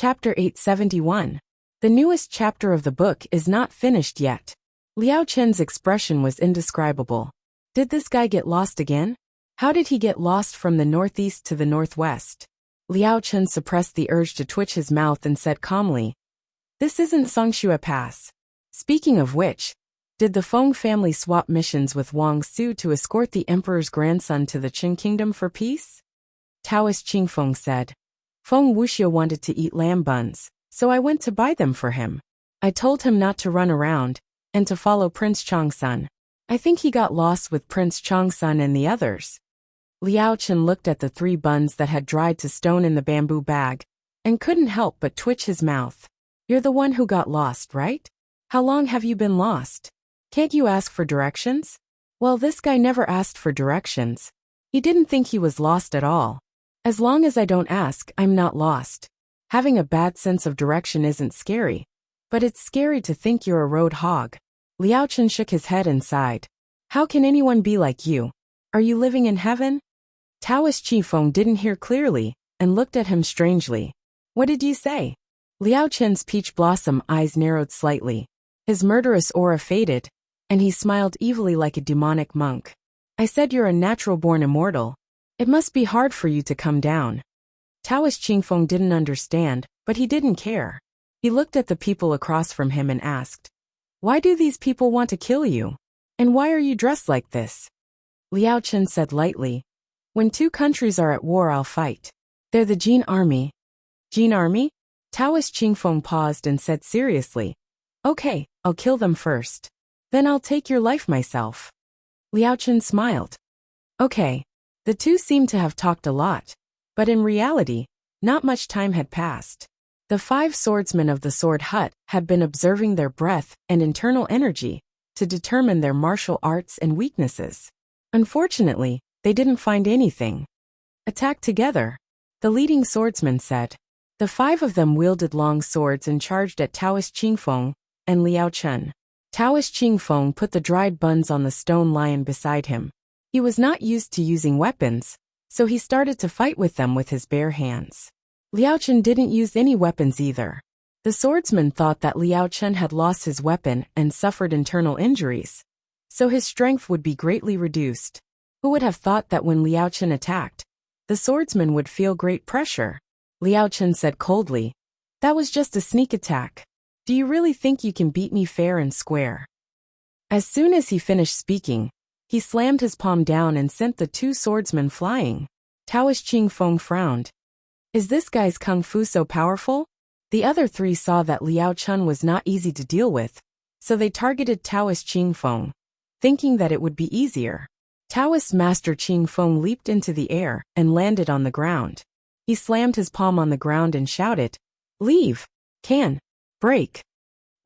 Chapter 871. The newest chapter of the book is not finished yet. Liao Chen's expression was indescribable. Did this guy get lost again? How did he get lost from the northeast to the northwest? Liao Chen suppressed the urge to twitch his mouth and said calmly, "This isn't Songshua Pass. Speaking of which, did the Feng family swap missions with Wang Su to escort the emperor's grandson to the Qin kingdom for peace?" Taoist Qingfeng said. "Feng Wuxia wanted to eat lamb buns, so I went to buy them for him. I told him not to run around, and to follow Prince Chongsun. I think he got lost with Prince Chongsun and the others." Liao Chen looked at the 3 buns that had dried to stone in the bamboo bag, and couldn't help but twitch his mouth. "You're the one who got lost, right? How long have you been lost? Can't you ask for directions?" Well, this guy never asked for directions. He didn't think he was lost at all. "As long as I don't ask, I'm not lost. Having a bad sense of direction isn't scary, but it's scary to think you're a road hog." Liao Chen shook his head and sighed. "How can anyone be like you? Are you living in heaven?" Taoist Qifeng didn't hear clearly, and looked at him strangely. "What did you say?" Liao Chen's peach blossom eyes narrowed slightly. His murderous aura faded, and he smiled evilly like a demonic monk. "I said you're a natural-born immortal. It must be hard for you to come down." Taoist Qingfeng didn't understand, but he didn't care. He looked at the people across from him and asked, "Why do these people want to kill you? And why are you dressed like this?" Liao Chen said lightly, "When 2 countries are at war, I'll fight. They're the Jin army." "Jin army?" Taoist Qingfeng paused and said seriously, "Okay, I'll kill them first. Then I'll take your life myself." Liao Chen smiled. Okay. The 2 seemed to have talked a lot, but in reality, not much time had passed. The 5 swordsmen of the Sword Hut had been observing their breath and internal energy to determine their martial arts and weaknesses. Unfortunately, they didn't find anything. "Attack together," the leading swordsman said. The 5 of them wielded long swords and charged at Taoist Qingfeng and Liao Chen. Taoist Qingfeng put the dried buns on the stone lion beside him. He was not used to using weapons, so he started to fight with them with his bare hands. Liao Chen didn't use any weapons either. The swordsman thought that Liao Chen had lost his weapon and suffered internal injuries, so his strength would be greatly reduced. Who would have thought that when Liao Chen attacked, the swordsman would feel great pressure? Liao Chen said coldly, "That was just a sneak attack. Do you really think you can beat me fair and square?" As soon as he finished speaking, he slammed his palm down and sent the 2 swordsmen flying. Taoist Qingfeng frowned. "Is this guy's kung fu so powerful?" The other 3 saw that Liao Chen was not easy to deal with, so they targeted Taoist Qingfeng, thinking that it would be easier. Taoist Master Qingfeng leaped into the air and landed on the ground. He slammed his palm on the ground and shouted, "Leave! Can! Break!"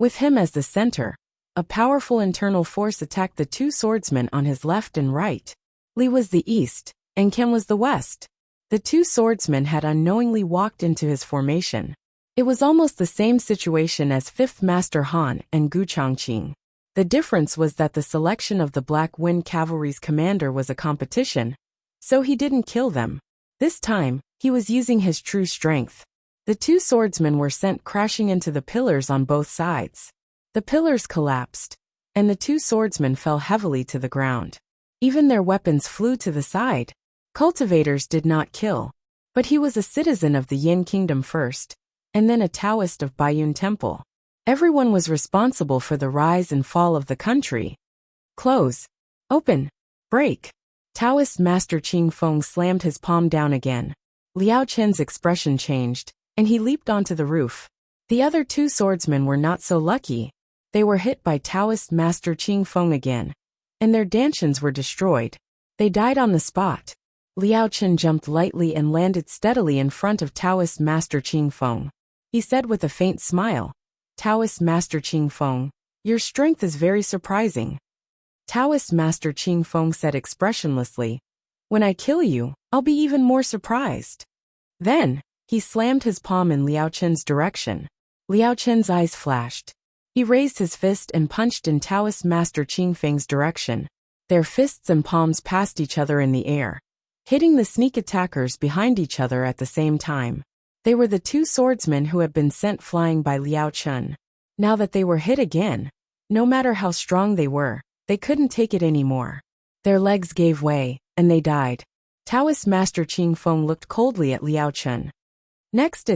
With him as the center, a powerful internal force attacked the 2 swordsmen on his left and right. Li was the east, and Ken was the west. The 2 swordsmen had unknowingly walked into his formation. It was almost the same situation as 5th Master Han and Gu Chongqing. The difference was that the selection of the Black Wind Cavalry's commander was a competition, so he didn't kill them. This time, he was using his true strength. The 2 swordsmen were sent crashing into the pillars on both sides. The pillars collapsed, and the 2 swordsmen fell heavily to the ground. Even their weapons flew to the side. Cultivators did not kill, but he was a citizen of the Yin Kingdom first, and then a Taoist of Baiyun Temple. Everyone was responsible for the rise and fall of the country. Close. Open. Break. Taoist Master Qingfeng slammed his palm down again. Liao Chen's expression changed, and he leaped onto the roof. The other 2 swordsmen were not so lucky. They were hit by Taoist Master Qingfeng again, and their dantians were destroyed. They died on the spot. Liao Chen jumped lightly and landed steadily in front of Taoist Master Qingfeng. He said with a faint smile, "Taoist Master Qingfeng, your strength is very surprising." Taoist Master Qingfeng said expressionlessly, "When I kill you, I'll be even more surprised." Then, he slammed his palm in Liao Chen's direction. Liao Chen's eyes flashed. He raised his fist and punched in Taoist Master Qingfeng's direction. Their fists and palms passed each other in the air, hitting the sneak attackers behind each other at the same time. They were the two swordsmen who had been sent flying by Liao Chen. Now that they were hit again, no matter how strong they couldn't take it anymore. Their legs gave way, and they died. Taoist Master Qing Feng looked coldly at Liao Chen. Next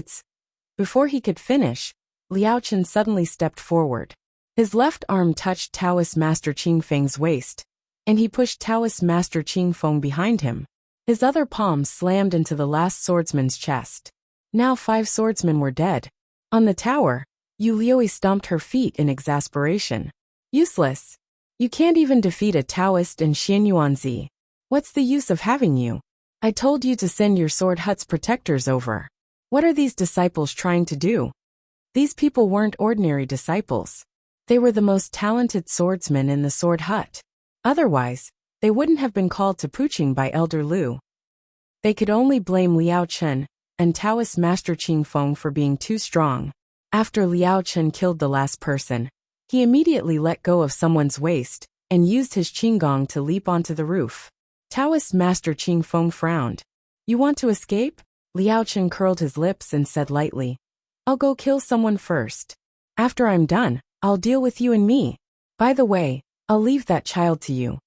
Before he could finish, Liao Chen suddenly stepped forward. His left arm touched Taoist Master Qing Feng's waist, and he pushed Taoist Master Qing Feng behind him. His other palm slammed into the last swordsman's chest. Now 5 swordsmen were dead. On the tower, Yu Liui stomped her feet in exasperation. Useless. You can't even defeat a Taoist and Xianyuanzi. What's the use of having you? I told you to send your sword hut's protectors over. What are these disciples trying to do? These people weren't ordinary disciples. They were the most talented swordsmen in the sword hut. Otherwise, they wouldn't have been called to Puqing by Elder Lu. They could only blame Liao Chen and Taoist Master Qing Feng for being too strong. After Liao Chen killed the last person, he immediately let go of someone's waist and used his qinggong to leap onto the roof. Taoist Master Qing Feng frowned. You want to escape? Liao Chen curled his lips and said lightly, I'll go kill someone first. After I'm done, I'll deal with you and me. By the way, I'll leave that child to you.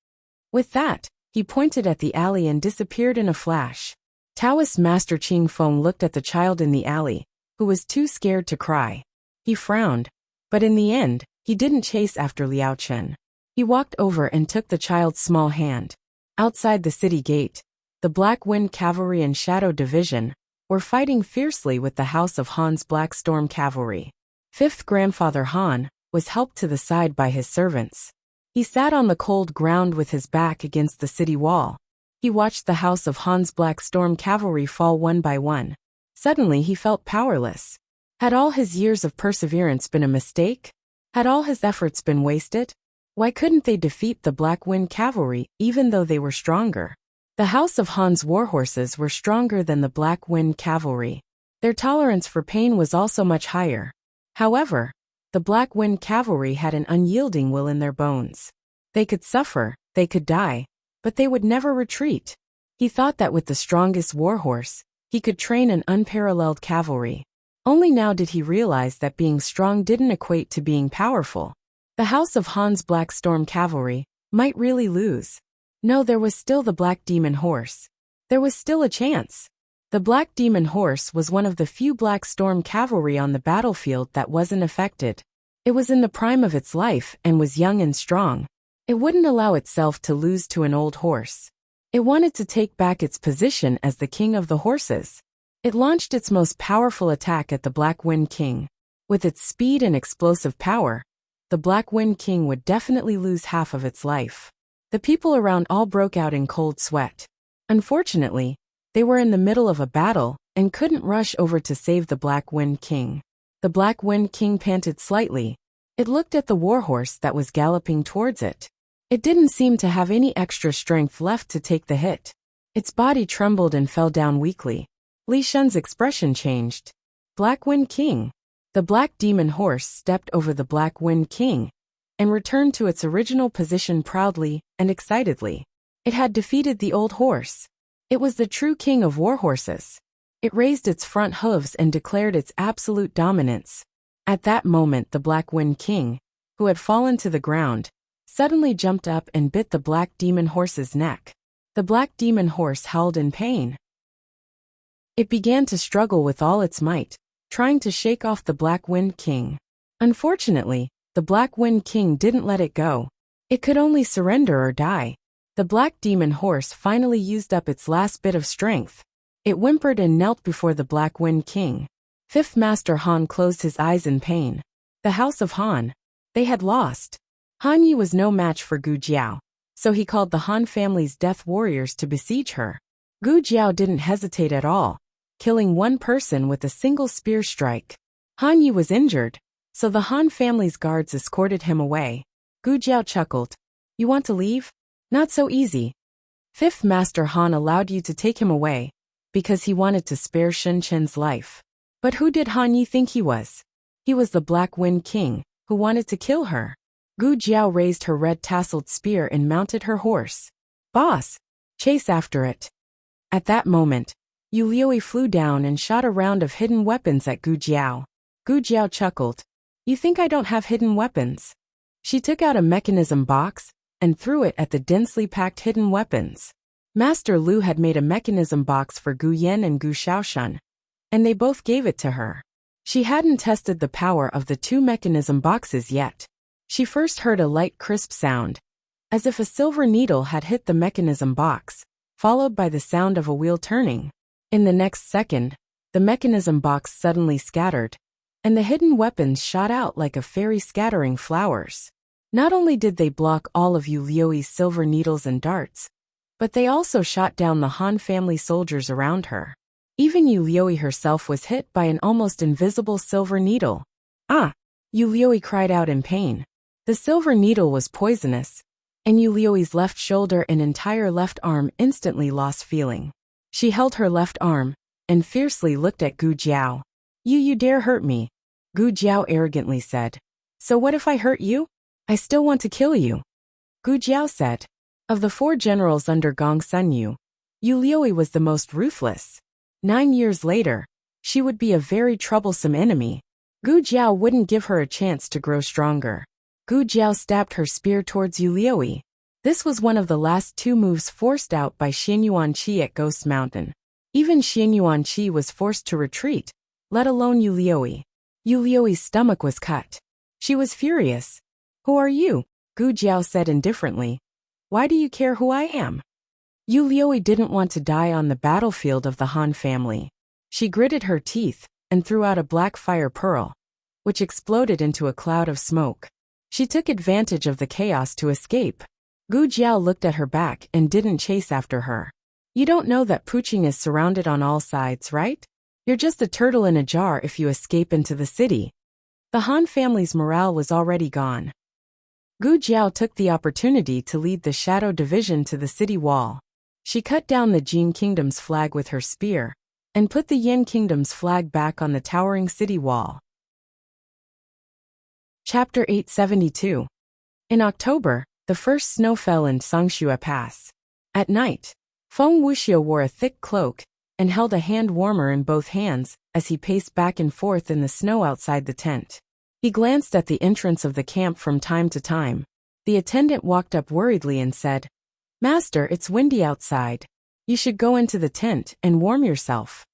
With that, he pointed at the alley and disappeared in a flash. Taoist Master Qing Feng looked at the child in the alley, who was too scared to cry. He frowned, but in the end, he didn't chase after Liao Chen. He walked over and took the child's small hand. Outside the city gate, the Black Wind Cavalry and Shadow Division were fighting fiercely with the House of Han's Black Storm Cavalry. 5th Grandfather Han was helped to the side by his servants. He sat on the cold ground with his back against the city wall. He watched the House of Han's Black Storm Cavalry fall one by one. Suddenly he felt powerless. Had all his years of perseverance been a mistake? Had all his efforts been wasted? Why couldn't they defeat the Black Wind Cavalry even though they were stronger? The House of Han's warhorses were stronger than the Black Wind Cavalry. Their tolerance for pain was also much higher. However, the Black Wind Cavalry had an unyielding will in their bones. They could suffer, they could die, but they would never retreat. He thought that with the strongest warhorse, he could train an unparalleled cavalry. Only now did he realize that being strong didn't equate to being powerful. The House of Han's Black Storm Cavalry might really lose. No, there was still the Black Demon Horse. There was still a chance. The Black Demon Horse was one of the few Black Storm Cavalry on the battlefield that wasn't affected. It was in the prime of its life and was young and strong. It wouldn't allow itself to lose to an old horse. It wanted to take back its position as the king of the horses. It launched its most powerful attack at the Black Wind King. With its speed and explosive power, the Black Wind King would definitely lose half of its life. The people around all broke out in cold sweat. Unfortunately, they were in the middle of a battle and couldn't rush over to save the Black Wind King. The Black Wind King panted slightly. It looked at the warhorse that was galloping towards it. It didn't seem to have any extra strength left to take the hit. Its body trembled and fell down weakly. Li Shun's expression changed. Black Wind King. The Black Demon Horse stepped over the Black Wind King and returned to its original position proudly and excitedly. It had defeated the old horse. It was the true king of warhorses. It raised its front hooves and declared its absolute dominance. At that moment the Black Wind King, who had fallen to the ground, suddenly jumped up and bit the Black Demon Horse's neck. The Black Demon Horse howled in pain. It began to struggle with all its might, trying to shake off the Black Wind King. Unfortunately, the Black Wind King didn't let it go. It could only surrender or die. The Black Demon Horse finally used up its last bit of strength. It whimpered and knelt before the Black Wind King. 5th Master Han closed his eyes in pain. The House of Han. They had lost. Han Yi was no match for Gu Jiao, so he called the Han family's death warriors to besiege her. Gu Jiao didn't hesitate at all, killing one person with a single spear strike. Han Yi was injured, so the Han family's guards escorted him away. Gu Jiao chuckled. You want to leave? Not so easy. 5th Master Han allowed you to take him away, because he wanted to spare Shen Chen's life. But who did Han Yi think he was? He was the Black Wind King, who wanted to kill her. Gu Jiao raised her red-tasseled spear and mounted her horse. Boss! Chase after it. At that moment, Yu Liui flew down and shot a round of hidden weapons at Gu Jiao. Gu Jiao chuckled. You think I don't have hidden weapons? She took out a mechanism box and threw it at the densely packed hidden weapons. Master Lu had made a mechanism box for Gu Yan and Gu Shaoshun, and they both gave it to her. She hadn't tested the power of the two mechanism boxes yet. She first heard a light crisp sound, as if a silver needle had hit the mechanism box, followed by the sound of a wheel turning. In the next second, the mechanism box suddenly scattered, and the hidden weapons shot out like a fairy scattering flowers. Not only did they block all of Yu Liui's silver needles and darts, but they also shot down the Han family soldiers around her. Even Yu Liui herself was hit by an almost invisible silver needle. Ah! Yu Liui cried out in pain. The silver needle was poisonous, and Yu Liui's left shoulder and entire left arm instantly lost feeling. She held her left arm and fiercely looked at Gu Jiao. You dare hurt me, Gu Jiao arrogantly said. So what if I hurt you? I still want to kill you. Gu Jiao said. Of the 4 generals under Gong Sunyu, Yu Liui was the most ruthless. 9 years later, she would be a very troublesome enemy. Gu Jiao wouldn't give her a chance to grow stronger. Gu Jiao stabbed her spear towards Yu Liui. This was one of the last 2 moves forced out by Xian Yuanqi at Ghost Mountain. Even Xian Yuanqi was forced to retreat, let alone Yu Liui. Yu Liui's stomach was cut. She was furious. Who are you? Gu Jiao said indifferently. Why do you care who I am? Yu Liui didn't want to die on the battlefield of the Han family. She gritted her teeth and threw out a black fire pearl, which exploded into a cloud of smoke. She took advantage of the chaos to escape. Gu Jiao looked at her back and didn't chase after her. You don't know that Puqing is surrounded on all sides, right? You're just a turtle in a jar if you escape into the city. The Han family's morale was already gone. Gu Jiao took the opportunity to lead the Shadow Division to the city wall. She cut down the Jin Kingdom's flag with her spear, and put the Yin Kingdom's flag back on the towering city wall. Chapter 872. In October, the first snow fell in Songxue Pass. At night, Feng Wuxiu wore a thick cloak and held a hand warmer in both hands as he paced back and forth in the snow outside the tent. He glanced at the entrance of the camp from time to time. The attendant walked up worriedly and said, Master, it's windy outside. You should go into the tent and warm yourself.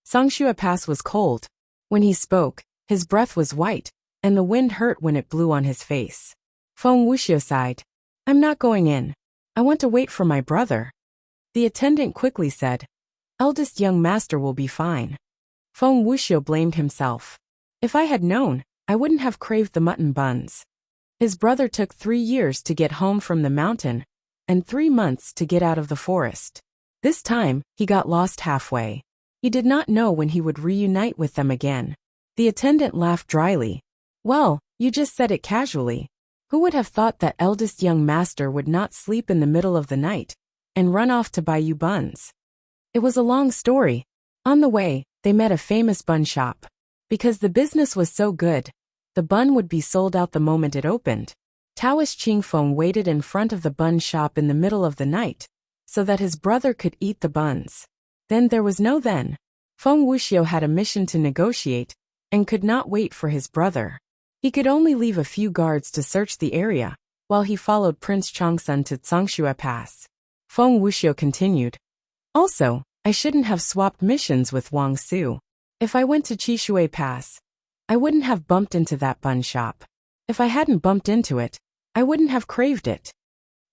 Songxue Pass was cold. When he spoke, his breath was white, and the wind hurt when it blew on his face. Feng Wuxiu sighed. I'm not going in. I want to wait for my brother. The attendant quickly said, Eldest young master will be fine. Feng Wuxiu blamed himself. If I had known, I wouldn't have craved the mutton buns. His brother took 3 years to get home from the mountain, and 3 months to get out of the forest. This time, he got lost halfway. He did not know when he would reunite with them again. The attendant laughed dryly. Well, you just said it casually. Who would have thought that eldest young master would not sleep in the middle of the night and run off to buy you buns? It was a long story. On the way, they met a famous bun shop. Because the business was so good, the bun would be sold out the moment it opened. Taoist Qingfeng waited in front of the bun shop in the middle of the night, so that his brother could eat the buns. Then there was no then. Feng Wuxiu had a mission to negotiate, and could not wait for his brother. He could only leave a few guards to search the area, while he followed Prince Chongsun to Songxue Pass. Feng Wuxiu continued. Also, I shouldn't have swapped missions with Wang Su. If I went to Qishui Pass, I wouldn't have bumped into that bun shop. If I hadn't bumped into it, I wouldn't have craved it.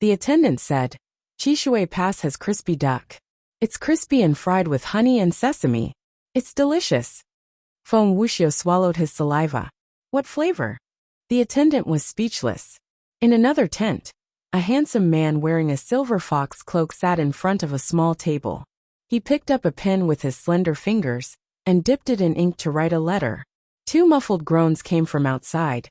The attendant said, Qishui Pass has crispy duck. It's crispy and fried with honey and sesame. It's delicious. Feng Wuxiu swallowed his saliva. What flavor? The attendant was speechless. In another tent, a handsome man wearing a silver fox cloak sat in front of a small table. He picked up a pen with his slender fingers and dipped it in ink to write a letter. 2 muffled groans came from outside,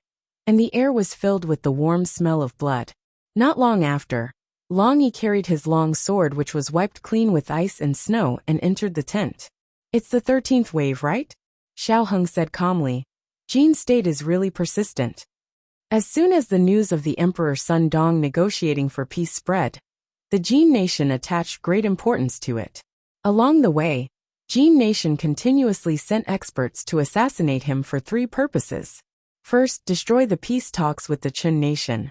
and the air was filled with the warm smell of blood. Not long after, Long Yi carried his long sword, which was wiped clean with ice and snow, and entered the tent. It's the 13th wave, right? Xiao Heng said calmly. Jin's state is really persistent. As soon as the news of the Emperor Sun Dong negotiating for peace spread, the Jin nation attached great importance to it. Along the way, Jin Nation continuously sent experts to assassinate him for 3 purposes. First, destroy the peace talks with the Chun Nation.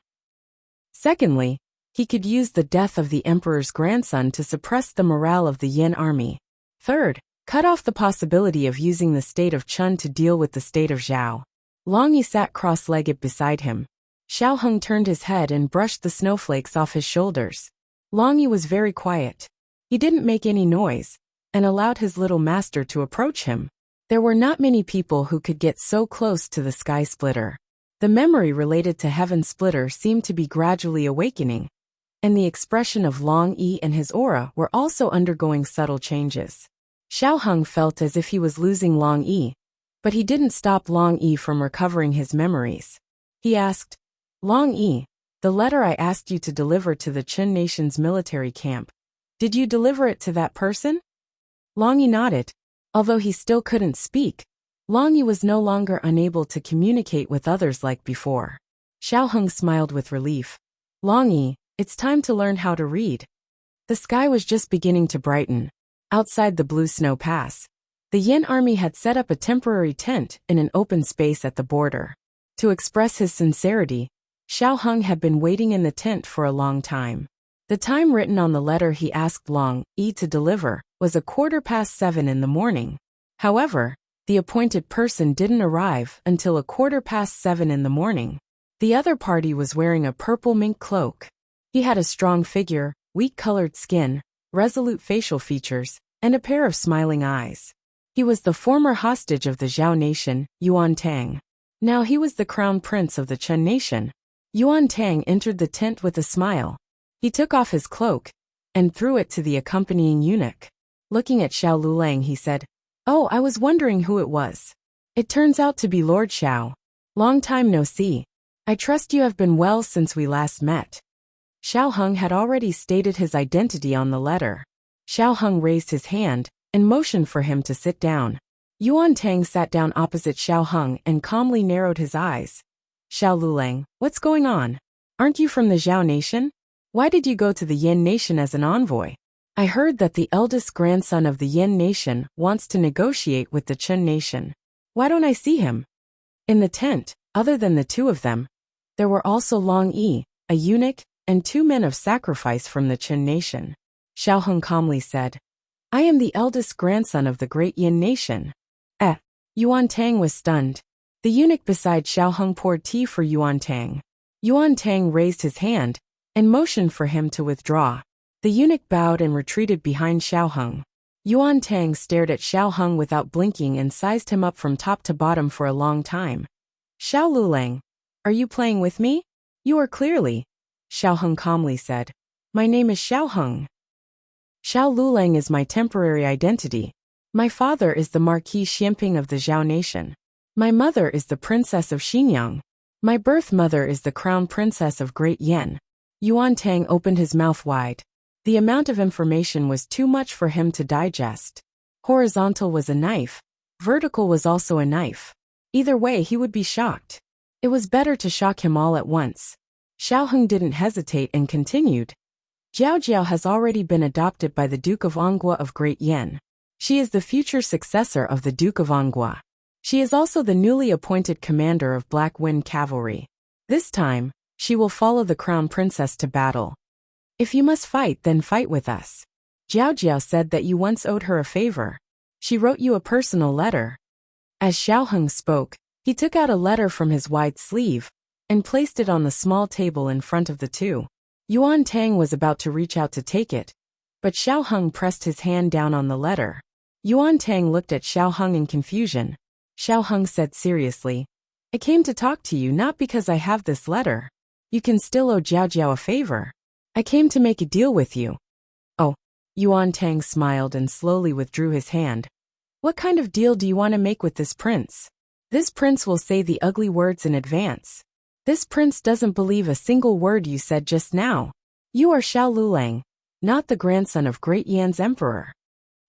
Secondly, he could use the death of the emperor's grandson to suppress the morale of the Yin army. Third, cut off the possibility of using the state of Chun to deal with the state of Zhao. Long Yi sat cross-legged beside him. Xiao Heng turned his head and brushed the snowflakes off his shoulders. Long Yi was very quiet. He didn't make any noise, and allowed his little master to approach him. There were not many people who could get so close to the Sky Splitter. The memory related to Heaven Splitter seemed to be gradually awakening, and the expression of Long Yi and his aura were also undergoing subtle changes. Xiao Heng felt as if he was losing Long Yi, but he didn't stop Long Yi from recovering his memories. He asked, Long Yi, the letter I asked you to deliver to the Chun Nation's military camp, did you deliver it to that person? Long Yi nodded. Although he still couldn't speak, Long Yi was no longer unable to communicate with others like before. Xiao Heng smiled with relief. Long Yi, it's time to learn how to read. The sky was just beginning to brighten. Outside the Blue Snow Pass, the Yin army had set up a temporary tent in an open space at the border. To express his sincerity, Xiao Heng had been waiting in the tent for a long time. The time written on the letter he asked Long Yi to deliver was 7:15 in the morning. However, the appointed person didn't arrive until 7:15 in the morning. The other party was wearing a purple mink cloak. He had a strong figure, wheat-colored skin, resolute facial features, and a pair of smiling eyes. He was the former hostage of the Zhao Nation, Yuan Tang. Now he was the crown prince of the Chun Nation. Yuan Tang entered the tent with a smile. He took off his cloak and threw it to the accompanying eunuch. Looking at Xiao Lulang, he said, Oh, I was wondering who it was. It turns out to be Lord Xiao. Long time no see. I trust you have been well since we last met. Xiao Heng had already stated his identity on the letter. Xiao Heng raised his hand and motioned for him to sit down. Yuan Tang sat down opposite Xiao Heng and calmly narrowed his eyes. Xiao Lulang, what's going on? Aren't you from the Zhao Nation? Why did you go to the Yin Nation as an envoy? I heard that the eldest grandson of the Yin Nation wants to negotiate with the Chun Nation. Why don't I see him? In the tent, other than the 2 of them, there were also Long Yi, a eunuch, and 2 men of sacrifice from the Chun Nation. Xiao Heng calmly said, I am the eldest grandson of the great Yin Nation. Yuan Tang was stunned. The eunuch beside Xiao Heng poured tea for Yuan Tang. Yuan Tang raised his hand and motioned for him to withdraw. The eunuch bowed and retreated behind Xiao Heng. Yuan Tang stared at Xiao Heng without blinking and sized him up from top to bottom for a long time. Xiao Lulang, are you playing with me? You are clearly. Xiao Heng calmly said. My name is Xiao Heng. Xiao Lulang is my temporary identity. My father is the Marquis Xianping of the Zhao Nation. My mother is the Princess of Xinyang. My birth mother is the Crown Princess of Great Yen. Yuan Tang opened his mouth wide. The amount of information was too much for him to digest. Horizontal was a knife. Vertical was also a knife. Either way, he would be shocked. It was better to shock him all at once. Xiao Heng didn't hesitate and continued. Jiao Jiao has already been adopted by the Duke of Anghua of Great Yen. She is the future successor of the Duke of Anghua. She is also the newly appointed commander of Black Wind Cavalry. This time, she will follow the Crown Princess to battle. If you must fight, then fight with us. Jiao Jiao said that you once owed her a favor. She wrote you a personal letter. As Xiao Heng spoke, he took out a letter from his wide sleeve and placed it on the small table in front of the 2. Yuan Tang was about to reach out to take it, but Xiao Heng pressed his hand down on the letter. Yuan Tang looked at Xiao Heng in confusion. Xiao Heng said seriously, I came to talk to you not because I have this letter. You can still owe Jiao Jiao a favor. I came to make a deal with you. Oh, Yuan Tang smiled and slowly withdrew his hand. What kind of deal do you want to make with this prince? This prince will say the ugly words in advance. This prince doesn't believe a single word you said just now. You are Xiao Lulang, not the grandson of Great Yan's emperor.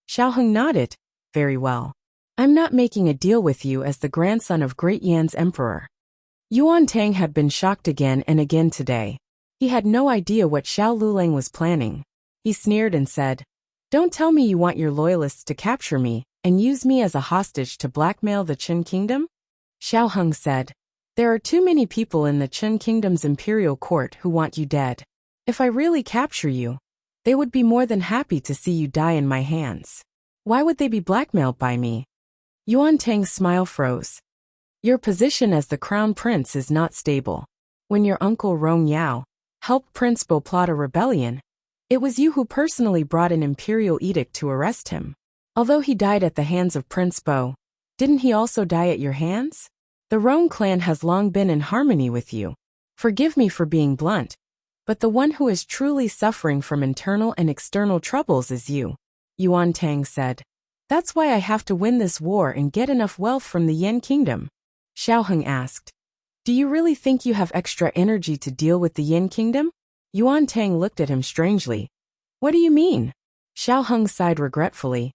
Xiao Heng nodded. Very well. I'm not making a deal with you as the grandson of Great Yan's emperor. Yuan Tang had been shocked again and again today. He had no idea what Xiao Lulang was planning. He sneered and said, Don't tell me you want your loyalists to capture me and use me as a hostage to blackmail the Qin Kingdom? Xiao Heng said, there are too many people in the Qin Kingdom's imperial court who want you dead. If I really capture you, they would be more than happy to see you die in my hands. Why would they be blackmailed by me? Yuan Tang's smile froze. Your position as the crown prince is not stable. When your uncle Rong Yao helped Prince Bo plot a rebellion, it was you who personally brought an imperial edict to arrest him. Although he died at the hands of Prince Bo, didn't he also die at your hands? The Rong clan has long been in harmony with you. Forgive me for being blunt, but the one who is truly suffering from internal and external troubles is you, Yuan Tang said. That's why I have to win this war and get enough wealth from the Yan Kingdom. Xiao Heng asked. Do you really think you have extra energy to deal with the Yin Kingdom? Yuan Tang looked at him strangely. What do you mean? Xiao Heng sighed regretfully.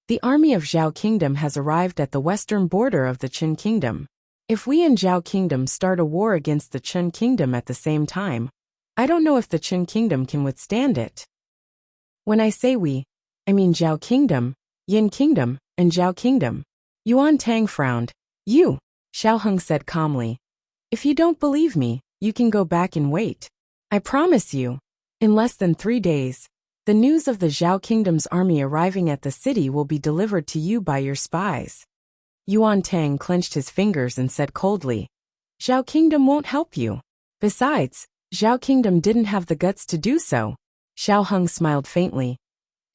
The army of Zhao Kingdom has arrived at the western border of the Qin Kingdom. If we and Zhao Kingdom start a war against the Qin Kingdom at the same time, I don't know if the Qin Kingdom can withstand it. When I say we, I mean Zhao Kingdom, Yin Kingdom, and Zhao Kingdom. Yuan Tang frowned. You, Xiao Heng said calmly. If you don't believe me, you can go back and wait. I promise you, in less than 3 days, the news of the Zhao Kingdom's army arriving at the city will be delivered to you by your spies. Yuan Tang clenched his fingers and said coldly, Zhao Kingdom won't help you. Besides, Zhao Kingdom didn't have the guts to do so. Xiao Heng smiled faintly.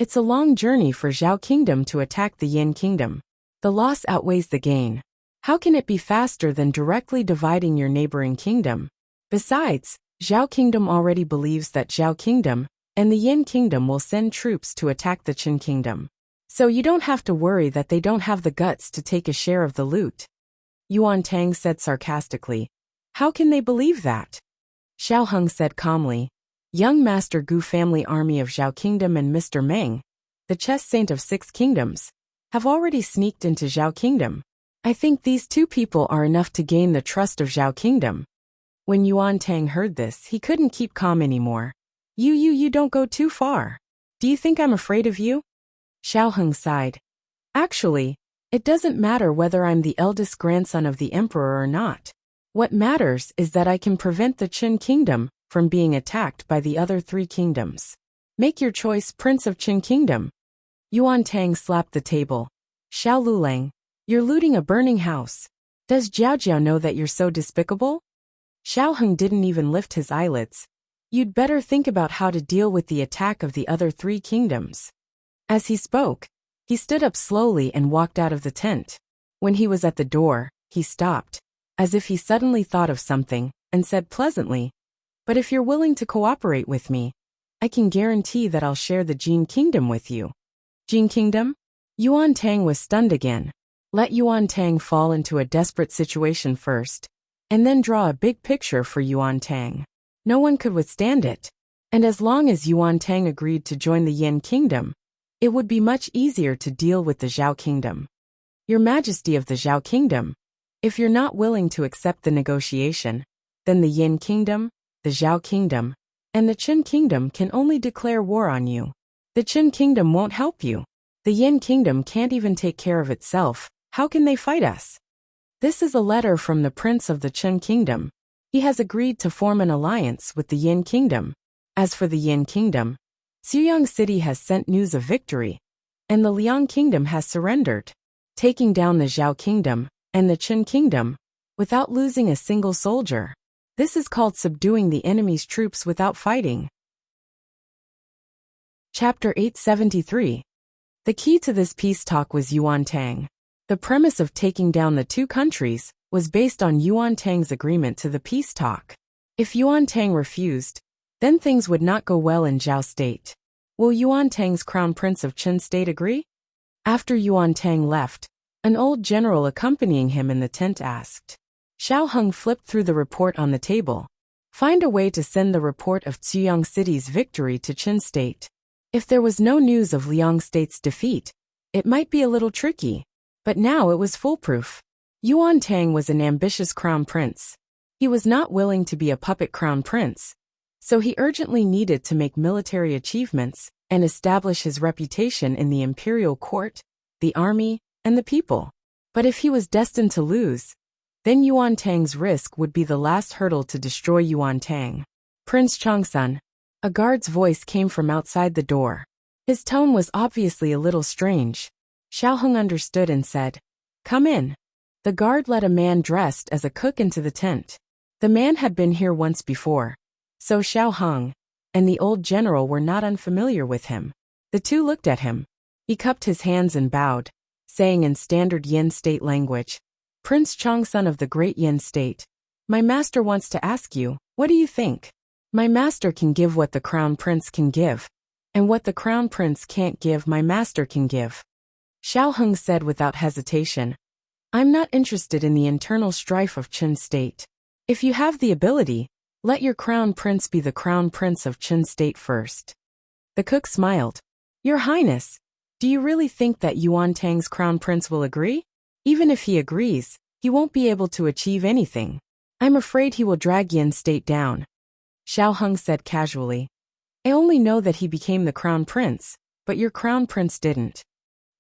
It's a long journey for Zhao Kingdom to attack the Yin Kingdom. The loss outweighs the gain. How can it be faster than directly dividing your neighboring kingdom? Besides, Zhao Kingdom already believes that Zhao Kingdom and the Yin Kingdom will send troops to attack the Qin Kingdom. So you don't have to worry that they don't have the guts to take a share of the loot. Yuan Tang said sarcastically. How can they believe that? Xiao Heng said calmly. Young Master Gu family army of Zhao Kingdom and Mr. Meng, the chess saint of 6 kingdoms, have already sneaked into Zhao Kingdom. I think these 2 people are enough to gain the trust of Zhao Kingdom. When Yuan Tang heard this, he couldn't keep calm anymore. You don't go too far. Do you think I'm afraid of you? Xiao Heng sighed. Actually, it doesn't matter whether I'm the eldest grandson of the emperor or not. What matters is that I can prevent the Qin Kingdom from being attacked by the other 3 kingdoms. Make your choice, Prince of Qin Kingdom. Yuan Tang slapped the table. Xiao Lulang, you're looting a burning house. Does Jiao Jiao know that you're so despicable? Xiao Heng didn't even lift his eyelids. You'd better think about how to deal with the attack of the other 3 kingdoms. As he spoke, he stood up slowly and walked out of the tent. When he was at the door, he stopped, as if he suddenly thought of something, and said pleasantly, But if you're willing to cooperate with me, I can guarantee that I'll share the Jin Kingdom with you. Jin Kingdom? Yuan Tang was stunned again. Let Yuan Tang fall into a desperate situation first, and then draw a big picture for Yuan Tang. No one could withstand it. And as long as Yuan Tang agreed to join the Yin Kingdom, it would be much easier to deal with the Zhao Kingdom. Your Majesty of the Zhao Kingdom, if you're not willing to accept the negotiation, then the Yin Kingdom, the Zhao Kingdom, and the Qin Kingdom can only declare war on you. The Qin Kingdom won't help you. The Yin Kingdom can't even take care of itself. How can they fight us? This is a letter from the Prince of the Qin Kingdom. He has agreed to form an alliance with the Yin Kingdom. As for the Yin Kingdom, Xuyang City has sent news of victory, and the Liang Kingdom has surrendered, taking down the Zhao Kingdom and the Qin Kingdom without losing a single soldier. This is called subduing the enemy's troops without fighting. Chapter 873. The key to this peace talk was Yuan Tang. The premise of taking down the 2 countries was based on Yuan Tang's agreement to the peace talk. If Yuan Tang refused, then things would not go well in Zhao State. Will Yuan Tang's crown prince of Qin State agree? After Yuan Tang left, an old general accompanying him in the tent asked. Xiao Heng flipped through the report on the table. Find a way to send the report of Xuyang City's victory to Qin State. If there was no news of Liang State's defeat, it might be a little tricky, but now it was foolproof. Yuan Tang was an ambitious crown prince. He was not willing to be a puppet crown prince, so he urgently needed to make military achievements and establish his reputation in the imperial court, the army, and the people. But if he was destined to lose, then Yuan Tang's risk would be the last hurdle to destroy Yuan Tang. Prince Changsun. A guard's voice came from outside the door. His tone was obviously a little strange. Xiaoheng understood and said, "Come in." The guard led a man dressed as a cook into the tent. The man had been here once before, so Xiaoheng and the old general were not unfamiliar with him. The two looked at him. He cupped his hands and bowed, saying in standard Yin state language, "Prince Changsun of the Great Yin State, my master wants to ask you, what do you think? My master can give what the crown prince can give, and what the crown prince can't give my master can give." Xiaoheng said without hesitation, "I'm not interested in the internal strife of Qin State. If you have the ability, let your crown prince be the crown prince of Qin State first." The cook smiled. "Your Highness, do you really think that Yuan Tang's crown prince will agree? Even if he agrees, he won't be able to achieve anything. I'm afraid he will drag Yin State down." Xiaoheng said casually, "I only know that he became the crown prince, but your crown prince didn't."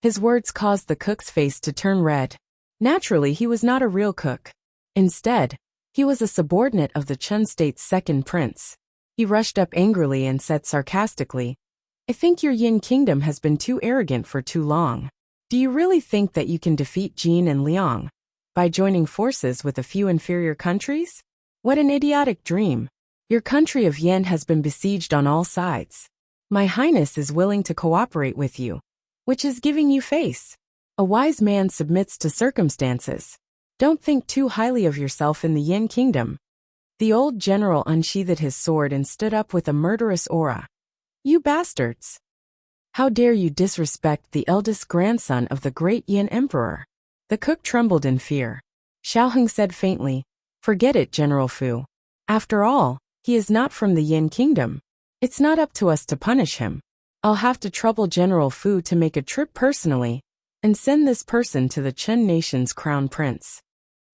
His words caused the cook's face to turn red. Naturally, he was not a real cook. Instead, he was a subordinate of the Qin State's second prince. He rushed up angrily and said sarcastically, "I think your Yin kingdom has been too arrogant for too long. Do you really think that you can defeat Jin and Liang by joining forces with a few inferior countries? What an idiotic dream. Your country of Yin has been besieged on all sides. My Highness is willing to cooperate with you, which is giving you face. A wise man submits to circumstances. Don't think too highly of yourself in the Yin kingdom." The old general unsheathed his sword and stood up with a murderous aura. "You bastards! How dare you disrespect the eldest grandson of the great Yin emperor?" The cook trembled in fear. Xiaoheng said faintly, "Forget it, General Fu. After all, he is not from the Yin kingdom. It's not up to us to punish him. I'll have to trouble General Fu to make a trip personally and send this person to the Qin nation's crown prince."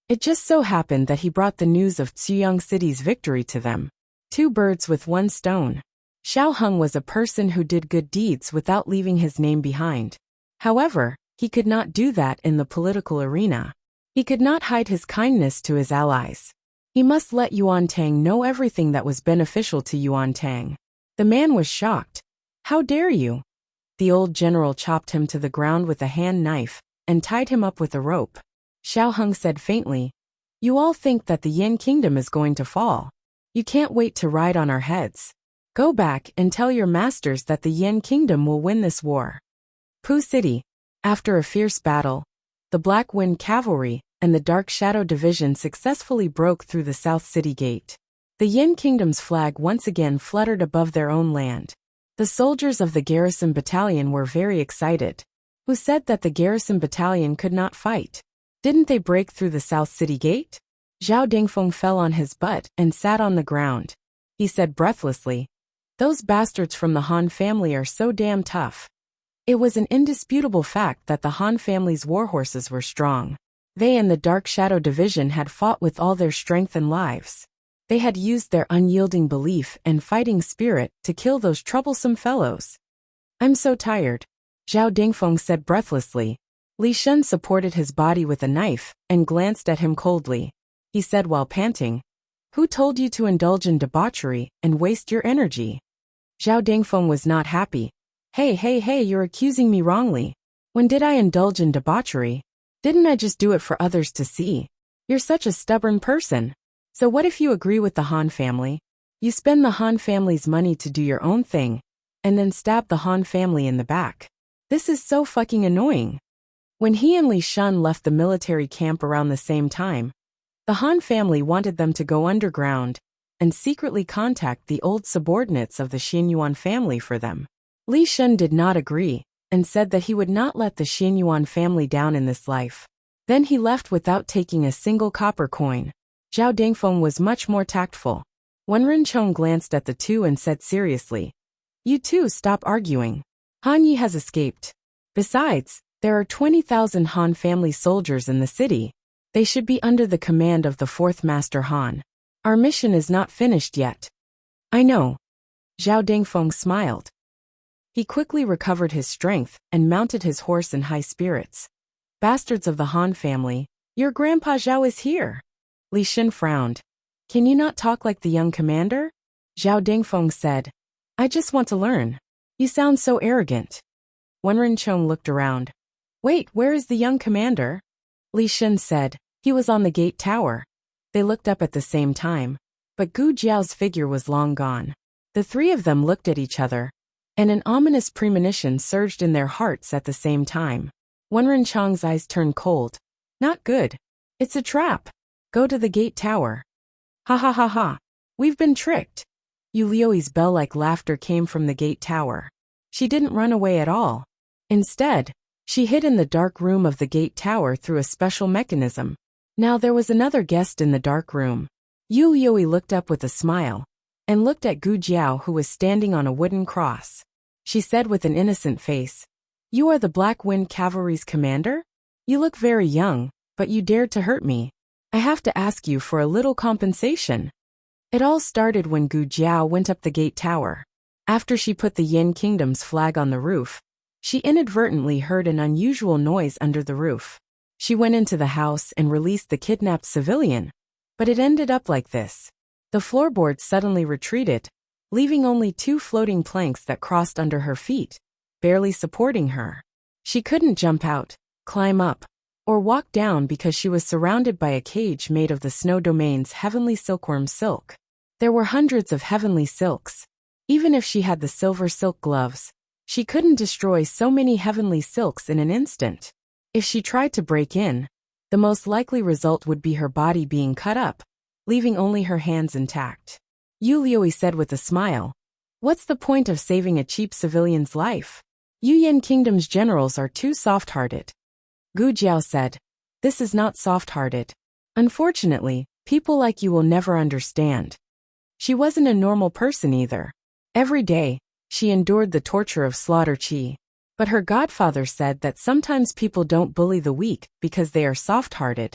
It just so happened that he brought the news of Ziyang City's victory to them. Two birds with one stone. Xiaoheng was a person who did good deeds without leaving his name behind. However, he could not do that in the political arena. He could not hide his kindness to his allies. He must let Yuan Tang know everything that was beneficial to Yuan Tang. The man was shocked. "How dare you?" The old general chopped him to the ground with a hand knife and tied him up with a rope. Xiaoheng said faintly, "You all think that the Yin kingdom is going to fall. You can't wait to ride on our heads. Go back and tell your masters that the Yin kingdom will win this war." Pu City. After a fierce battle, the Black Wind Cavalry and the Dark Shadow Division successfully broke through the South City Gate. The Yin Kingdom's flag once again fluttered above their own land. The soldiers of the garrison battalion were very excited. Who said that the garrison battalion could not fight? Didn't they break through the South City Gate? Zhao Dingfeng fell on his butt and sat on the ground. He said breathlessly, "Those bastards from the Han family are so damn tough." It was an indisputable fact that the Han family's warhorses were strong. They and the Dark Shadow Division had fought with all their strength and lives. They had used their unyielding belief and fighting spirit to kill those troublesome fellows. "I'm so tired," Zhao Dingfeng said breathlessly. Li Shun supported his body with a knife and glanced at him coldly. He said while panting, "Who told you to indulge in debauchery and waste your energy?" Zhao Dingfeng was not happy. Hey, you're accusing me wrongly. When did I indulge in debauchery? Didn't I just do it for others to see? You're such a stubborn person. So what if you agree with the Han family? You spend the Han family's money to do your own thing, and then stab the Han family in the back. This is so fucking annoying. When he and Li Shun left the military camp around the same time, the Han family wanted them to go underground and secretly contact the old subordinates of the Xianyuan family for them. Li Shun did not agree and said that he would not let the Xianyuan family down in this life. Then he left without taking a single copper coin. Zhao Dingfeng was much more tactful. Wen Rinchong glanced at the two and said seriously, "You two stop arguing. Han Yi has escaped. Besides, there are 20,000 Han family soldiers in the city. They should be under the command of the fourth Master Han. Our mission is not finished yet." "I know." Zhao Dingfeng smiled. He quickly recovered his strength and mounted his horse in high spirits. Bastards of the Han family, your grandpa Zhao is here. Li Shin frowned. Can you not talk like the young commander? Zhao Dingfeng said. I just want to learn. You sound so arrogant. Wenren Chong looked around. Wait, where is the young commander? Li Shin said. He was on the gate tower. They looked up at the same time, but Gu Jiao's figure was long gone. The three of them looked at each other, and an ominous premonition surged in their hearts at the same time. Wenren Chong's eyes turned cold. Not good. It's a trap. Go to the gate tower. Ha ha ha ha. We've been tricked. Yu Liui's bell-like laughter came from the gate tower. She didn't run away at all. Instead, she hid in the dark room of the gate tower through a special mechanism. Now there was another guest in the dark room. Yu Liui looked up with a smile, and looked at Gu Jiao, who was standing on a wooden cross. She said with an innocent face, You are the Black Wind Cavalry's commander? You look very young, but you dared to hurt me. I have to ask you for a little compensation. It all started when Gu Jiao went up the gate tower. After she put the Yin Kingdom's flag on the roof, she inadvertently heard an unusual noise under the roof. She went into the house and released the kidnapped civilian, but it ended up like this. The floorboards suddenly retreated, leaving only 2 floating planks that crossed under her feet, barely supporting her. She couldn't jump out, climb up, or walk down because she was surrounded by a cage made of the snow domain's heavenly silkworm silk. There were hundreds of heavenly silks. Even if she had the silver silk gloves, she couldn't destroy so many heavenly silks in an instant. If she tried to break in, the most likely result would be her body being cut up, leaving only her hands intact. Yu Liui said with a smile, What's the point of saving a cheap civilian's life? Yu Yin Kingdom's generals are too soft-hearted. Gu Jiao said, This is not soft-hearted. Unfortunately, people like you will never understand. She wasn't a normal person either. Every day, she endured the torture of slaughter chi. But her godfather said that sometimes people don't bully the weak because they are soft-hearted.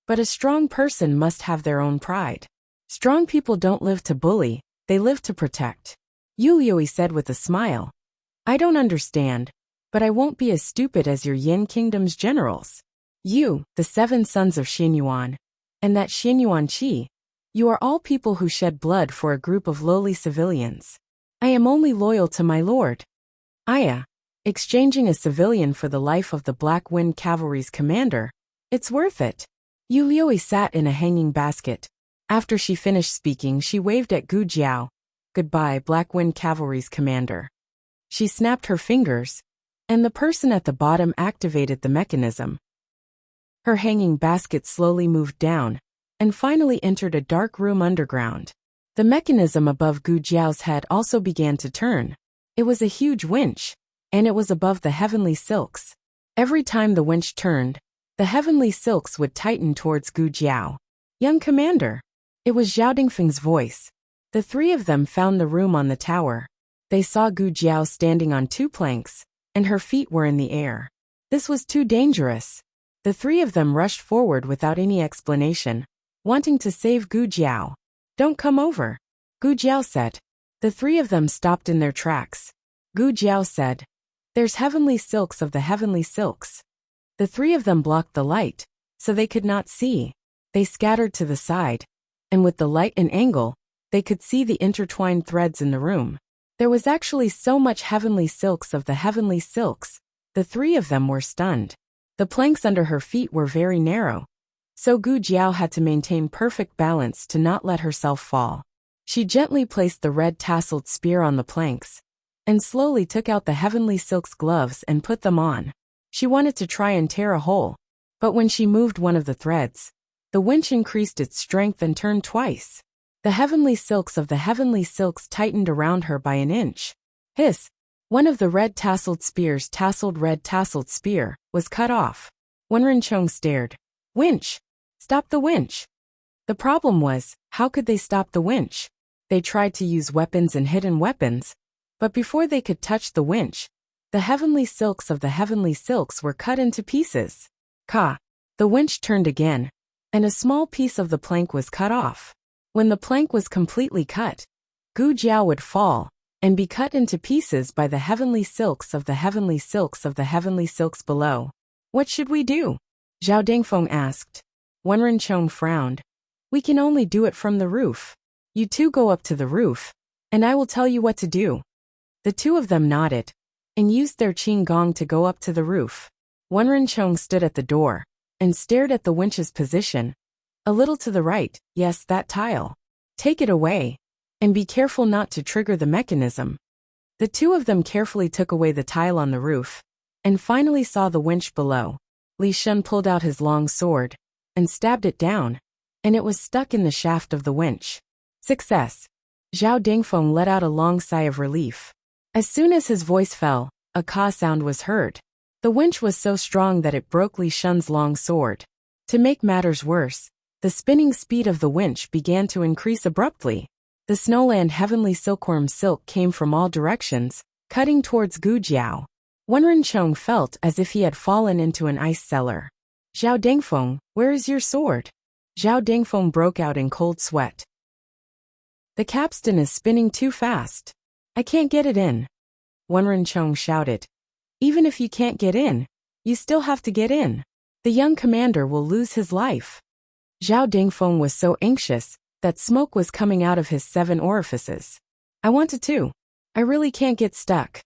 But a strong person must have their own pride. Strong people don't live to bully, they live to protect. Yu Liui said with a smile. I don't understand, but I won't be as stupid as your Yin Kingdom's generals. You, the 7 sons of Xinyuan, and that Xinyuan Qi, you are all people who shed blood for a group of lowly civilians. I am only loyal to my lord. Aya, exchanging a civilian for the life of the Black Wind Cavalry's commander, it's worth it. Yu Liui sat in a hanging basket. After she finished speaking, she waved at Gu Jiao. Goodbye, Black Wind Cavalry's commander. She snapped her fingers, and the person at the bottom activated the mechanism. Her hanging basket slowly moved down, and finally entered a dark room underground. The mechanism above Gu Jiao's head also began to turn. It was a huge winch, and it was above the heavenly silks. Every time the winch turned, the heavenly silks would tighten towards Gu Jiao. Young commander. It was Zhao Dingfeng's voice. The three of them found the room on the tower. They saw Gu Jiao standing on 2 planks, and her feet were in the air. This was too dangerous. The three of them rushed forward without any explanation, wanting to save Gu Jiao. Don't come over, Gu Jiao said. The three of them stopped in their tracks. Gu Jiao said, There's heavenly silks of the heavenly silks. The three of them blocked the light, so they could not see. They scattered to the side, and with the light and angle, they could see the intertwined threads in the room. There was actually so much heavenly silks of the heavenly silks, the three of them were stunned. The planks under her feet were very narrow, so Gu Jiao had to maintain perfect balance to not let herself fall. She gently placed the red tasseled spear on the planks, and slowly took out the heavenly silk's gloves and put them on. She wanted to try and tear a hole, but when she moved one of the threads, the winch increased its strength and turned twice. The heavenly silks of the heavenly silks tightened around her by an inch. Hiss! One of the red tasseled spears, red tasseled spear, was cut off. Wenren Chong stared. Winch! Stop the winch! The problem was, how could they stop the winch? They tried to use weapons and hidden weapons, but before they could touch the winch, the heavenly silks of the heavenly silks were cut into pieces. Ka! The winch turned again, and a small piece of the plank was cut off. When the plank was completely cut, Gu Jiao would fall, and be cut into pieces by the heavenly silks of the heavenly silks of the heavenly silks below. What should we do? Zhao Dingfeng asked. Wenren frowned. We can only do it from the roof. You two go up to the roof, and I will tell you what to do. The two of them nodded, and used their qing gong to go up to the roof. Wenren stood at the door, and stared at the winch's position. A little to the right, yes, that tile. Take it away, and be careful not to trigger the mechanism. The two of them carefully took away the tile on the roof, and finally saw the winch below. Li Shun pulled out his long sword, and stabbed it down, and it was stuck in the shaft of the winch. Success! Zhao Dingfeng let out a long sigh of relief. As soon as his voice fell, a caw sound was heard. The winch was so strong that it broke Li Shun's long sword. To make matters worse, the spinning speed of the winch began to increase abruptly. The Snowland heavenly silkworm silk came from all directions, cutting towards Gu Jiao. Wenren felt as if he had fallen into an ice cellar. Zhao Dingfeng, where is your sword? Zhao Dingfeng broke out in cold sweat. The capstan is spinning too fast. I can't get it in. Wenren shouted. Even if you can't get in, you still have to get in. The young commander will lose his life. Zhao Dingfeng was so anxious that smoke was coming out of his 7 orifices. I wanted to. I really can't get stuck.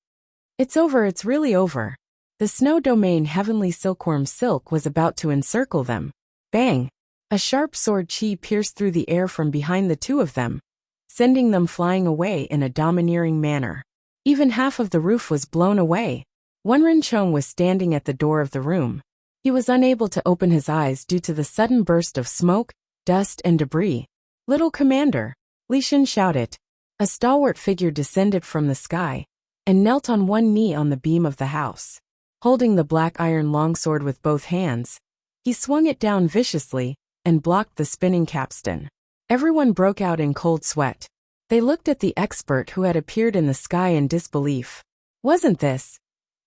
It's over, it's really over. The snow domain heavenly silkworm silk was about to encircle them. Bang! A sharp sword chi pierced through the air from behind the two of them, sending them flying away in a domineering manner. Even half of the roof was blown away. Wenren was standing at the door of the room. He was unable to open his eyes due to the sudden burst of smoke, dust, and debris. Little commander, Li Shun shouted. A stalwart figure descended from the sky, and knelt on one knee on the beam of the house. Holding the black iron longsword with both hands, he swung it down viciously, and blocked the spinning capstan. Everyone broke out in cold sweat. They looked at the expert who had appeared in the sky in disbelief. Wasn't this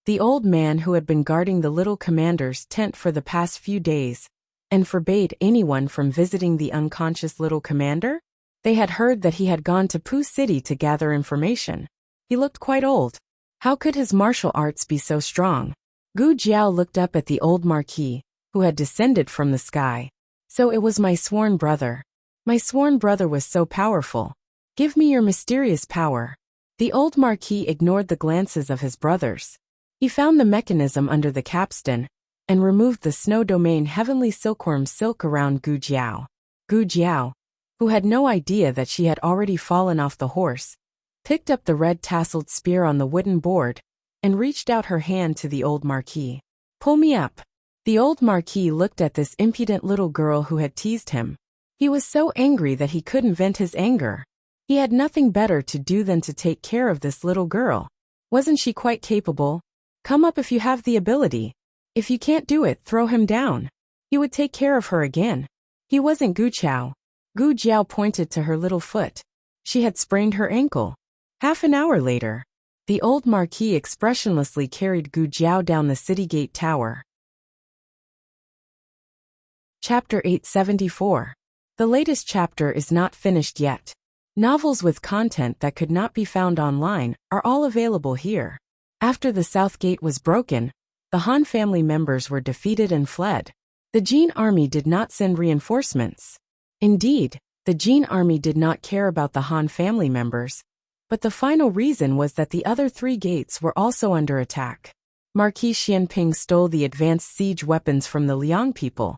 the old man who had been guarding the little commander's tent for the past few days, and forbade anyone from visiting the unconscious little commander? They had heard that he had gone to Pu City to gather information. He looked quite old. How could his martial arts be so strong? Gu Jiao looked up at the old marquis, who had descended from the sky. So it was my sworn brother. My sworn brother was so powerful. Give me your mysterious power. The old marquis ignored the glances of his brothers. He found the mechanism under the capstan, and removed the snow domain heavenly silkworm silk around Gu Jiao. Gu Jiao, who had no idea that she had already fallen off the horse, picked up the red tasseled spear on the wooden board, and reached out her hand to the old marquis. Pull me up. The old marquis looked at this impudent little girl who had teased him. He was so angry that he couldn't vent his anger. He had nothing better to do than to take care of this little girl. Wasn't she quite capable? Come up if you have the ability. If you can't do it, throw him down. He would take care of her again. He wasn't Gu Jiao. Gu Jiao pointed to her little foot. She had sprained her ankle. Half an hour later, the old marquis expressionlessly carried Gu Jiao down the city gate tower. Chapter 874. The latest chapter is not finished yet. Novels with content that could not be found online are all available here. After the South Gate was broken, the Han family members were defeated and fled. The Jin army did not send reinforcements. Indeed, the Jin army did not care about the Han family members, but the final reason was that the other 3 gates were also under attack. Marquis Xianping stole the advanced siege weapons from the Liang people,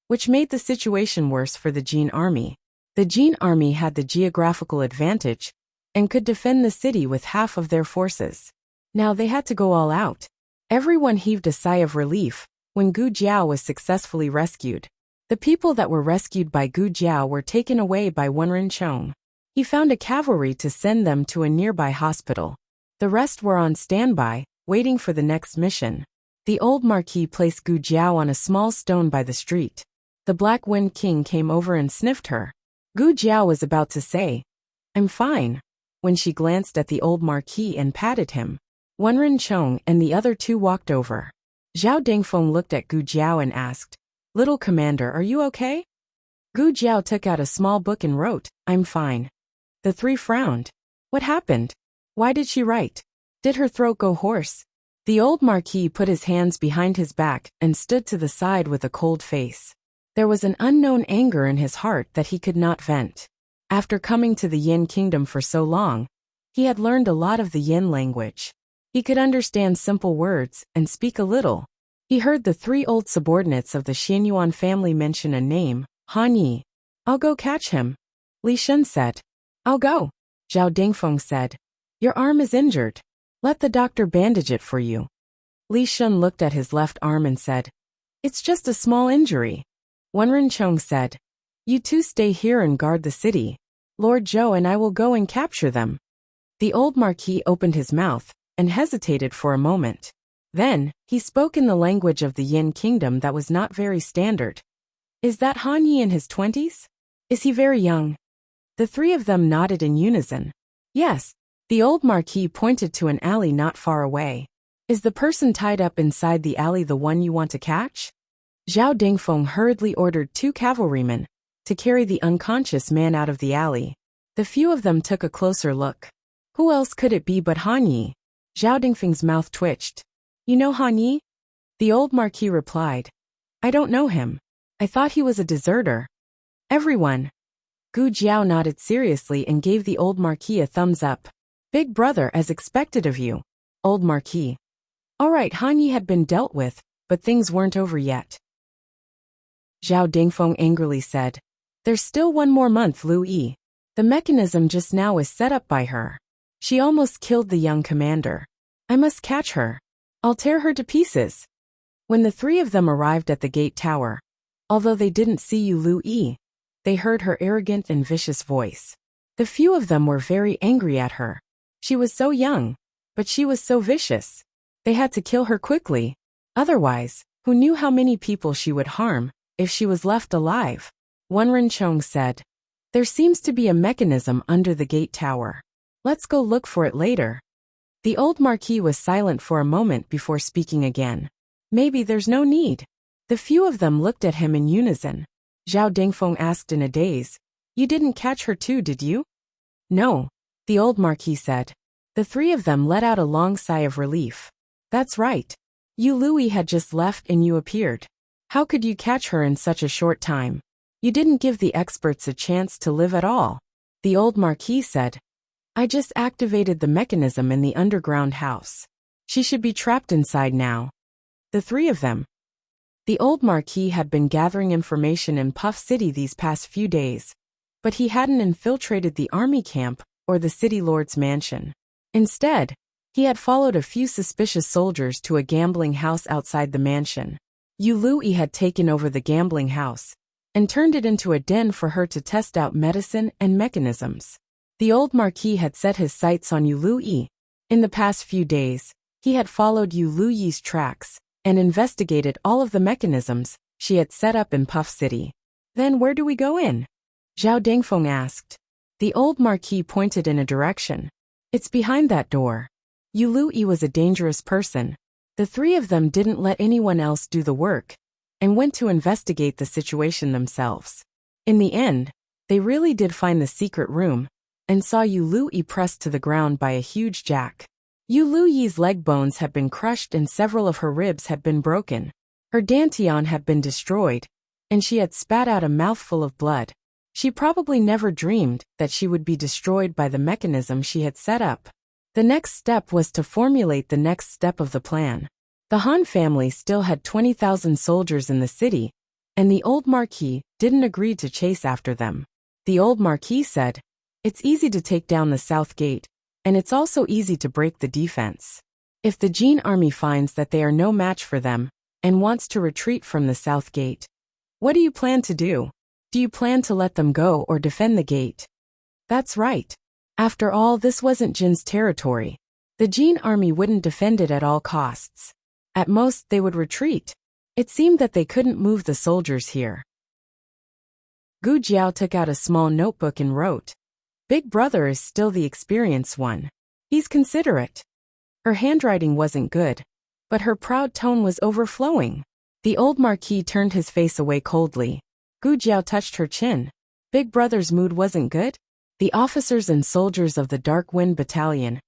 which made the situation worse for the Jin army. The Jin army had the geographical advantage, and could defend the city with half of their forces. Now they had to go all out. Everyone heaved a sigh of relief when Gu Jiao was successfully rescued. The people that were rescued by Gu Jiao were taken away by Wenren. He found a cavalry to send them to a nearby hospital. The rest were on standby, waiting for the next mission. The old marquis placed Gu Jiao on a small stone by the street. The Black Wind King came over and sniffed her. Gu Jiao was about to say, "I'm fine," when she glanced at the old marquis and patted him. Wenren and the other 2 walked over. Zhao Dingfeng looked at Gu Jiao and asked, "Little commander, are you okay?" Gu Jiao took out a small book and wrote, "I'm fine." The 3 frowned. What happened? Why did she write? Did her throat go hoarse? The old Marquis put his hands behind his back and stood to the side with a cold face. There was an unknown anger in his heart that he could not vent. After coming to the Yin kingdom for so long, he had learned a lot of the Yin language. He could understand simple words and speak a little. He heard the 3 old subordinates of the Xianyuan family mention a name, Han Yi. I'll go catch him. Li Shun said. I'll go. Zhao Dingfeng said. Your arm is injured. Let the doctor bandage it for you. Li Shun looked at his left arm and said, It's just a small injury. Wenren Chong said, You 2 stay here and guard the city. Lord Zhou and I will go and capture them. The old Marquis opened his mouth and hesitated for a moment. Then, he spoke in the language of the Yin kingdom that was not very standard. Is that Han Yi in his 20s? Is he very young? The 3 of them nodded in unison. Yes. The old Marquis pointed to an alley not far away. Is the person tied up inside the alley the one you want to catch? Zhao Dingfeng hurriedly ordered 2 cavalrymen to carry the unconscious man out of the alley. The few of them took a closer look. Who else could it be but Han Yi? Zhao Dingfeng's mouth twitched. You know Han Yi? The old Marquis replied. I don't know him. I thought he was a deserter. Everyone. Gu Jiao nodded seriously and gave the old Marquis a thumbs up. Big brother, as expected of you. Old Marquis. All right, Han Yi had been dealt with, but things weren't over yet. Zhao Dingfeng angrily said. There's still 1 more month, Lu Yi. The mechanism just now is set up by her. She almost killed the young commander. I must catch her. I'll tear her to pieces. When the 3 of them arrived at the gate tower, although they didn't see Yu Lu Yi, they heard her arrogant and vicious voice. The few of them were very angry at her. She was so young, but she was so vicious. They had to kill her quickly. Otherwise, who knew how many people she would harm if she was left alive? Wenren Chong said. There seems to be a mechanism under the gate tower. Let's go look for it later. The old Marquis was silent for a moment before speaking again. Maybe there's no need. The few of them looked at him in unison. Zhao Dingfeng asked in a daze. You didn't catch her too, did you? No, the old Marquis said. The 3 of them let out a long sigh of relief. That's right. Yu Lui had just left and you appeared. How could you catch her in such a short time? You didn't give the experts a chance to live at all. The old Marquis said. I just activated the mechanism in the underground house. She should be trapped inside now. The 3 of them. The old Marquis had been gathering information in Puff City these past few days, but he hadn't infiltrated the army camp or the city lord's mansion. Instead, he had followed a few suspicious soldiers to a gambling house outside the mansion. Yu Lui had taken over the gambling house and turned it into a den for her to test out medicine and mechanisms. The old Marquis had set his sights on Yu Lui. In the past few days, he had followed Yu Lui's tracks and investigated all of the mechanisms she had set up in Puff City. Then where do we go in? Zhao Dingfeng asked. The old Marquis pointed in a direction. It's behind that door. Yu Lui was a dangerous person. The 3 of them didn't let anyone else do the work and went to investigate the situation themselves. In the end, they really did find the secret room and saw Yu Lui pressed to the ground by a huge jack. Yu Lui's leg bones had been crushed and several of her ribs had been broken. Her dantian had been destroyed, and she had spat out a mouthful of blood. She probably never dreamed that she would be destroyed by the mechanism she had set up. The next step was to formulate the next step of the plan. The Han family still had 20,000 soldiers in the city, and the old Marquis didn't agree to chase after them. The old Marquis said, It's easy to take down the south gate, and it's also easy to break the defense. If the Jin army finds that they are no match for them and wants to retreat from the south gate, what do you plan to do? Do you plan to let them go or defend the gate? That's right. After all, this wasn't Jin's territory. The Jin army wouldn't defend it at all costs. At most, they would retreat. It seemed that they couldn't move the soldiers here. Gu Jiao took out a small notebook and wrote, Big brother is still the experienced one. He's considerate. Her handwriting wasn't good, but her proud tone was overflowing. The old Marquis turned his face away coldly. Gu Jiao touched her chin. Big brother's mood wasn't good? The officers and soldiers of the Dark Wind Battalion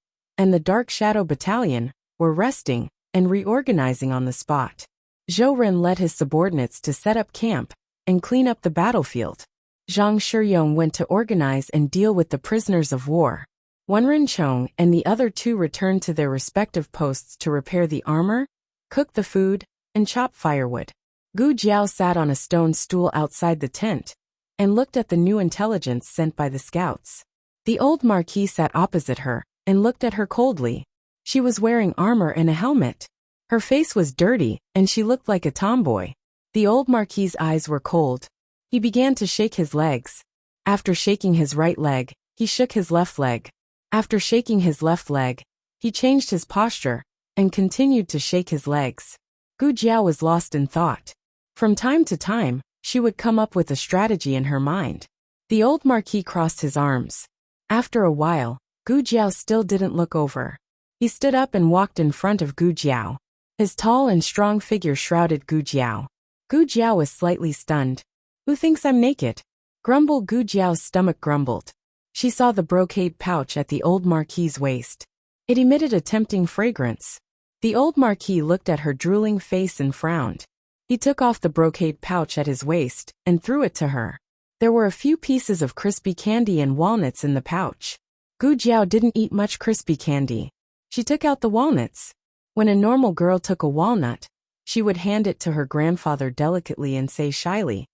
and the Dark Shadow Battalion were resting and reorganizing on the spot. Zhou Ren led his subordinates to set up camp and clean up the battlefield. Zhang Shiyong went to organize and deal with the prisoners of war. Wen Renchong and the other two returned to their respective posts to repair the armor, cook the food, and chop firewood. Gu Jiao sat on a stone stool outside the tent and looked at the new intelligence sent by the scouts. The old Marquis sat opposite her and looked at her coldly. She was wearing armor and a helmet. Her face was dirty, and she looked like a tomboy. The old Marquis's eyes were cold. He began to shake his legs. After shaking his right leg, he shook his left leg. After shaking his left leg, he changed his posture and continued to shake his legs. Gu Jiao was lost in thought. From time to time, she would come up with a strategy in her mind. The old Marquis crossed his arms. After a while, Gu Jiao still didn't look over. He stood up and walked in front of Gu Jiao. His tall and strong figure shrouded Gu Jiao. Gu Jiao was slightly stunned. "Who thinks I'm naked?" grumbled Gu Jiao's stomach grumbled. She saw the brocade pouch at the old Marquis's waist. It emitted a tempting fragrance. The old Marquis looked at her drooling face and frowned. He took off the brocade pouch at his waist and threw it to her. There were a few pieces of crispy candy and walnuts in the pouch. Gu Jiao didn't eat much crispy candy. She took out the walnuts. When a normal girl took a walnut, she would hand it to her grandfather delicately and say shyly,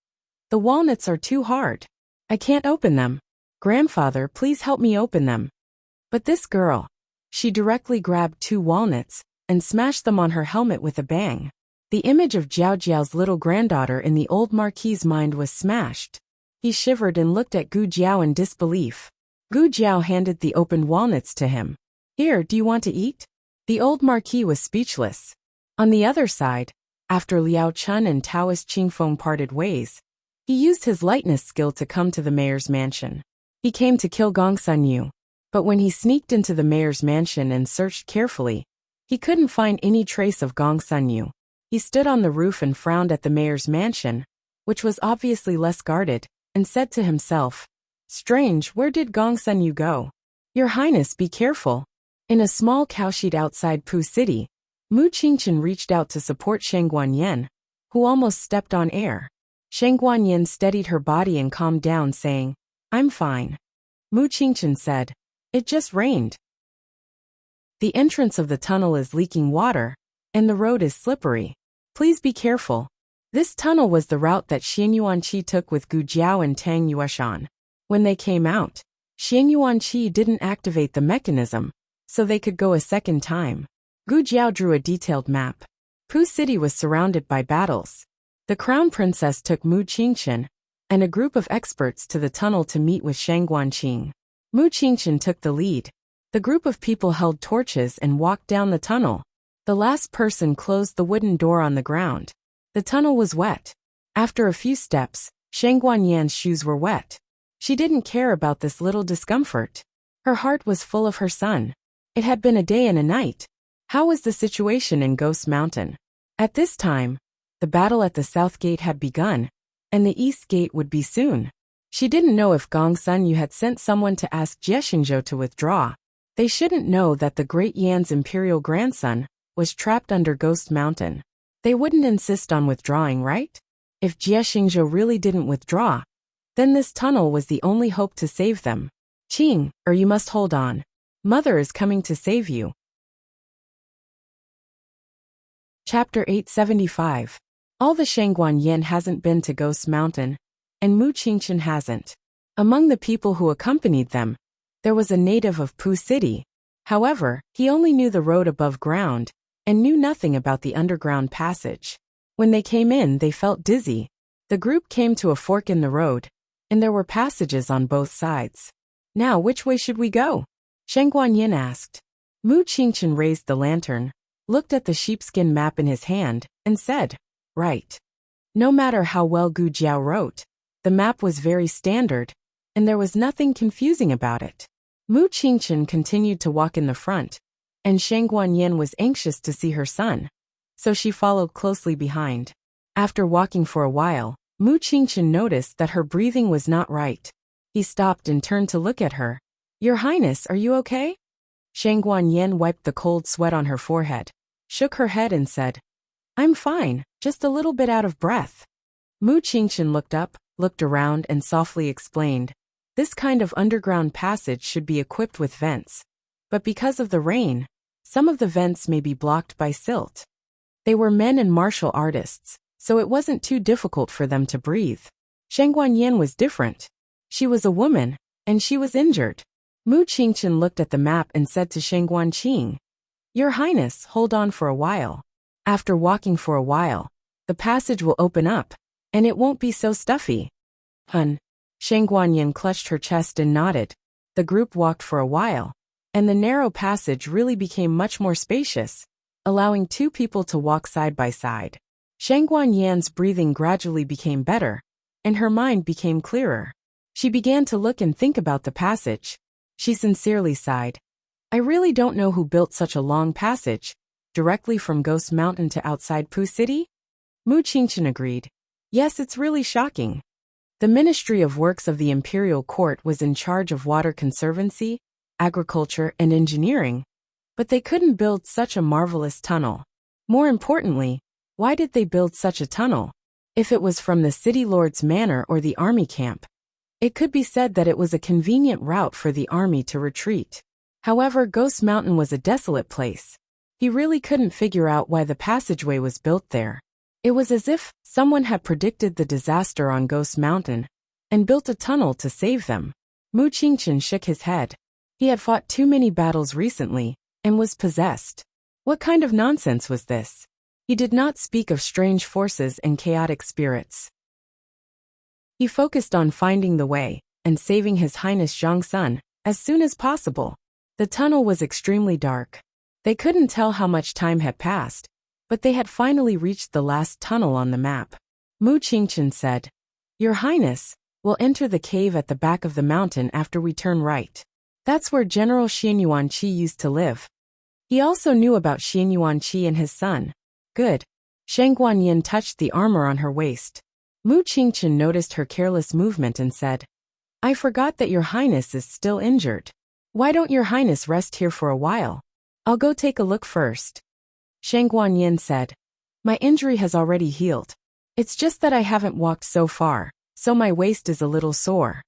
"The walnuts are too hard. I can't open them. Grandfather, please help me open them." But this girl, she directly grabbed 2 walnuts and smashed them on her helmet with a bang. The image of Jiao Jiao's little granddaughter in the old Marquis's mind was smashed. He shivered and looked at Gu Jiao in disbelief. Gu Jiao handed the opened walnuts to him. "Here, do you want to eat?" The old Marquis was speechless. On the other side, after Liao Chun and Taoist Qingfeng parted ways, he used his lightness skill to come to the mayor's mansion. He came to kill Gong Sunyu. But when he sneaked into the mayor's mansion and searched carefully, he couldn't find any trace of Gong Sunyu. He stood on the roof and frowned at the mayor's mansion, which was obviously less guarded, and said to himself, "Strange, where did Gong Sunyu go? Your Highness, be careful." In a small cowshed outside Pu City, Mu Qingchen reached out to support Sheng Guanyin, who almost stepped on air. Sheng Guanyin steadied her body and calmed down, saying, "I'm fine." Mu Qingchen said, "It just rained. The entrance of the tunnel is leaking water, and the road is slippery. Please be careful." This tunnel was the route that Xian Yuanqi took with Gu Jiao and Tang Yueshan. When they came out, Xian Yuanqi didn't activate the mechanism, so they could go a second time. Gu Jiao drew a detailed map. Pu City was surrounded by battles. The Crown Princess took Mu Qingchen and a group of experts to the tunnel to meet with Shang Guanqing. Mu Qingchen took the lead. The group of people held torches and walked down the tunnel. The last person closed the wooden door on the ground. The tunnel was wet. After a few steps, Shang Guanyan's shoes were wet. She didn't care about this little discomfort. Her heart was full of her son. It had been a day and a night. How was the situation in Ghost Mountain? At this time, the battle at the south gate had begun, and the east gate would be soon. She didn't know if Gong Sunyu had sent someone to ask Jie Xingzhou to withdraw. They shouldn't know that the Great Yan's imperial grandson was trapped under Ghost Mountain. They wouldn't insist on withdrawing, right? If Jie Xingzhou really didn't withdraw, then this tunnel was the only hope to save them. "Qing, or you must hold on. Mother is coming to save you." Chapter 875. All the Shang Guanyin hasn't been to Ghost Mountain, and Mu Qingchen hasn't. Among the people who accompanied them, there was a native of Pu City. However, he only knew the road above ground, and knew nothing about the underground passage. When they came in, they felt dizzy. The group came to a fork in the road, and there were passages on both sides. "Now which way should we go?" Sheng Guanyin asked. Mu Qingchen raised the lantern, looked at the sheepskin map in his hand, and said, "Right." No matter how well Gu Jiao wrote, the map was very standard, and there was nothing confusing about it. Mu Qingchen continued to walk in the front, and Sheng Guanyin was anxious to see her son, so she followed closely behind. After walking for a while, Mu Qingchen noticed that her breathing was not right. He stopped and turned to look at her. "Your Highness, are you okay?" Shang Guanyin wiped the cold sweat on her forehead, shook her head and said, I'm fine, just a little bit out of breath. Mu Qingchen looked up, looked around and softly explained, this kind of underground passage should be equipped with vents. But because of the rain, some of the vents may be blocked by silt. They were men and martial artists, so it wasn't too difficult for them to breathe. Shang Guanyin was different. She was a woman, and she was injured. Mu Qingchen looked at the map and said to Shang Guanqing, Your Highness, hold on for a while. After walking for a while, the passage will open up, and it won't be so stuffy. Hun. Shang Guanyin clutched her chest and nodded. The group walked for a while, and the narrow passage really became much more spacious, allowing two people to walk side by side. Shang Guanyin's breathing gradually became better, and her mind became clearer. She began to look and think about the passage. She sincerely sighed. I really don't know who built such a long passage, directly from Ghost Mountain to outside Pu City? Mu Qingchen agreed. Yes, it's really shocking. The Ministry of Works of the Imperial Court was in charge of water conservancy, agriculture, and engineering, but they couldn't build such a marvelous tunnel. More importantly, why did they build such a tunnel? If it was from the city lord's manor or the army camp, it could be said that it was a convenient route for the army to retreat. However, Ghost Mountain was a desolate place. He really couldn't figure out why the passageway was built there. It was as if someone had predicted the disaster on Ghost Mountain and built a tunnel to save them. Mu Qingchen shook his head. He had fought too many battles recently and was possessed. What kind of nonsense was this? He did not speak of strange forces and chaotic spirits. He focused on finding the way and saving His Highness Zhongsun as soon as possible. The tunnel was extremely dark. They couldn't tell how much time had passed, but they had finally reached the last tunnel on the map. Mu Qingchen said, Your Highness, we'll enter the cave at the back of the mountain after we turn right. That's where General Xian Yuanqi used to live. He also knew about Xian Yuanqi and his son. Good. Shang Guanyin touched the armor on her waist. Mu Qingchen noticed her careless movement and said, I forgot that Your Highness is still injured. Why don't Your Highness rest here for a while? I'll go take a look first. Shang Guanyin said, My injury has already healed. It's just that I haven't walked so far, so my waist is a little sore.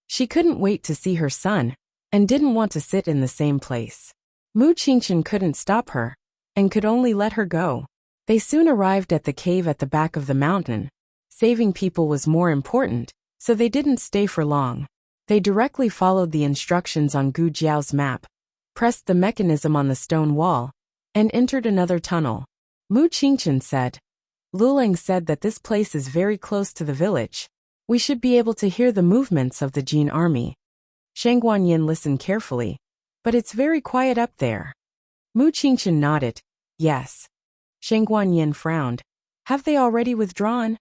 She couldn't wait to see her son, and didn't want to sit in the same place. Mu Qingchen couldn't stop her, and could only let her go. They soon arrived at the cave at the back of the mountain. Saving people was more important, so they didn't stay for long. They directly followed the instructions on Gu Jiao's map, pressed the mechanism on the stone wall, and entered another tunnel. Mu Qingchen said, Luling said that this place is very close to the village. We should be able to hear the movements of the Jin army. Shang Guanyin listened carefully. But it's very quiet up there. Mu Qingchen nodded. Yes. Shang Guanyin frowned. Have they already withdrawn?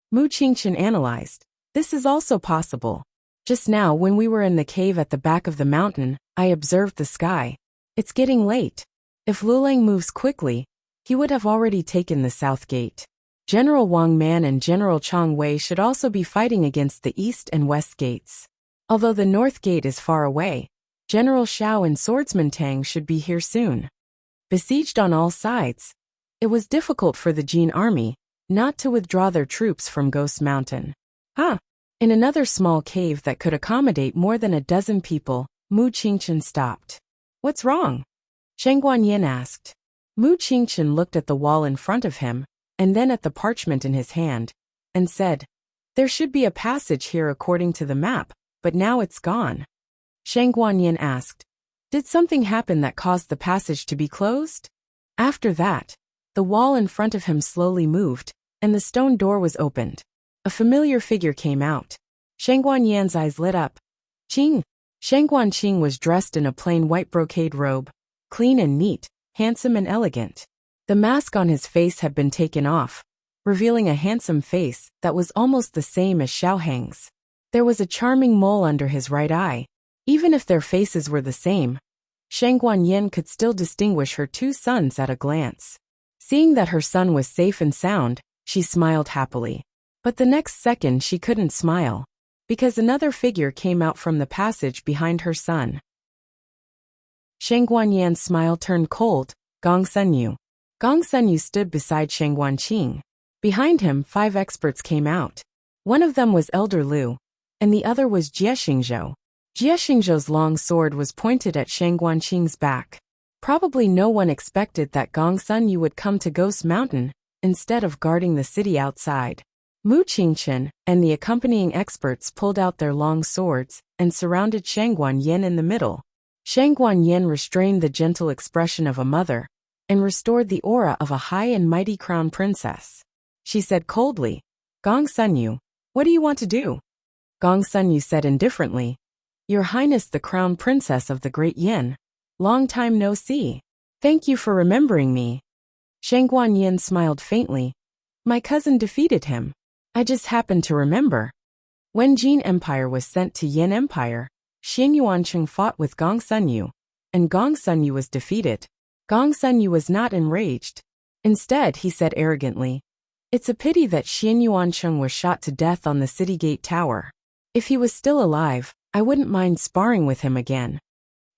Mu Qingchen analyzed. This is also possible. Just now when we were in the cave at the back of the mountain, I observed the sky. It's getting late. If Luling moves quickly, he would have already taken the south gate. General Wang Man and General Chang Wei should also be fighting against the east and west gates. Although the north gate is far away, General Xiao and Swordsman Tang should be here soon. Besieged on all sides, it was difficult for the Jin army not to withdraw their troops from Ghost Mountain. In another small cave that could accommodate more than a dozen people, Mu Qingchen stopped. What's wrong? Shang Guanyin asked. Mu Qingchen looked at the wall in front of him, and then at the parchment in his hand, and said, There should be a passage here according to the map, but now it's gone. Shang Guanyin asked, Did something happen that caused the passage to be closed? After that, the wall in front of him slowly moved, and the stone door was opened. A familiar figure came out. Shang Guanyin's eyes lit up. Qing. Shang Guanqing was dressed in a plain white brocade robe, clean and neat, handsome and elegant. The mask on his face had been taken off, revealing a handsome face that was almost the same as Xiaoheng's. There was a charming mole under his right eye. Even if their faces were the same, Shang Guanyin could still distinguish her two sons at a glance. Seeing that her son was safe and sound, she smiled happily. But the next second she couldn't smile, because another figure came out from the passage behind her son. Shang Guanyan's smile turned cold. Gong Sunyu. Gong Sunyu stood beside Shang Guanqing. Behind him, 5 experts came out. One of them was Elder Lu, and the other was Jie Xingzhou. Jie Xingzhou's long sword was pointed at Shang Guanqing's back. Probably no one expected that Gong Sunyu would come to Ghost Mountain, instead of guarding the city outside. Mu Qingchen and the accompanying experts pulled out their long swords and surrounded Shang Guanyin in the middle. Shang Guanyin restrained the gentle expression of a mother and restored the aura of a high and mighty crown princess. She said coldly, Gong Sunyu, what do you want to do? Gong Sunyu said indifferently, Your Highness the Crown Princess of the Great Yin. Long time no see. Thank you for remembering me. Shang Guanyin smiled faintly. My cousin defeated him. I just happened to remember. When Jin Empire was sent to Yin Empire, Xin Yuancheng fought with Gong Sunyu, and Gong Sunyu was defeated. Gong Sunyu was not enraged. Instead, he said arrogantly, It's a pity that Xin Yuancheng was shot to death on the city gate tower. If he was still alive, I wouldn't mind sparring with him again.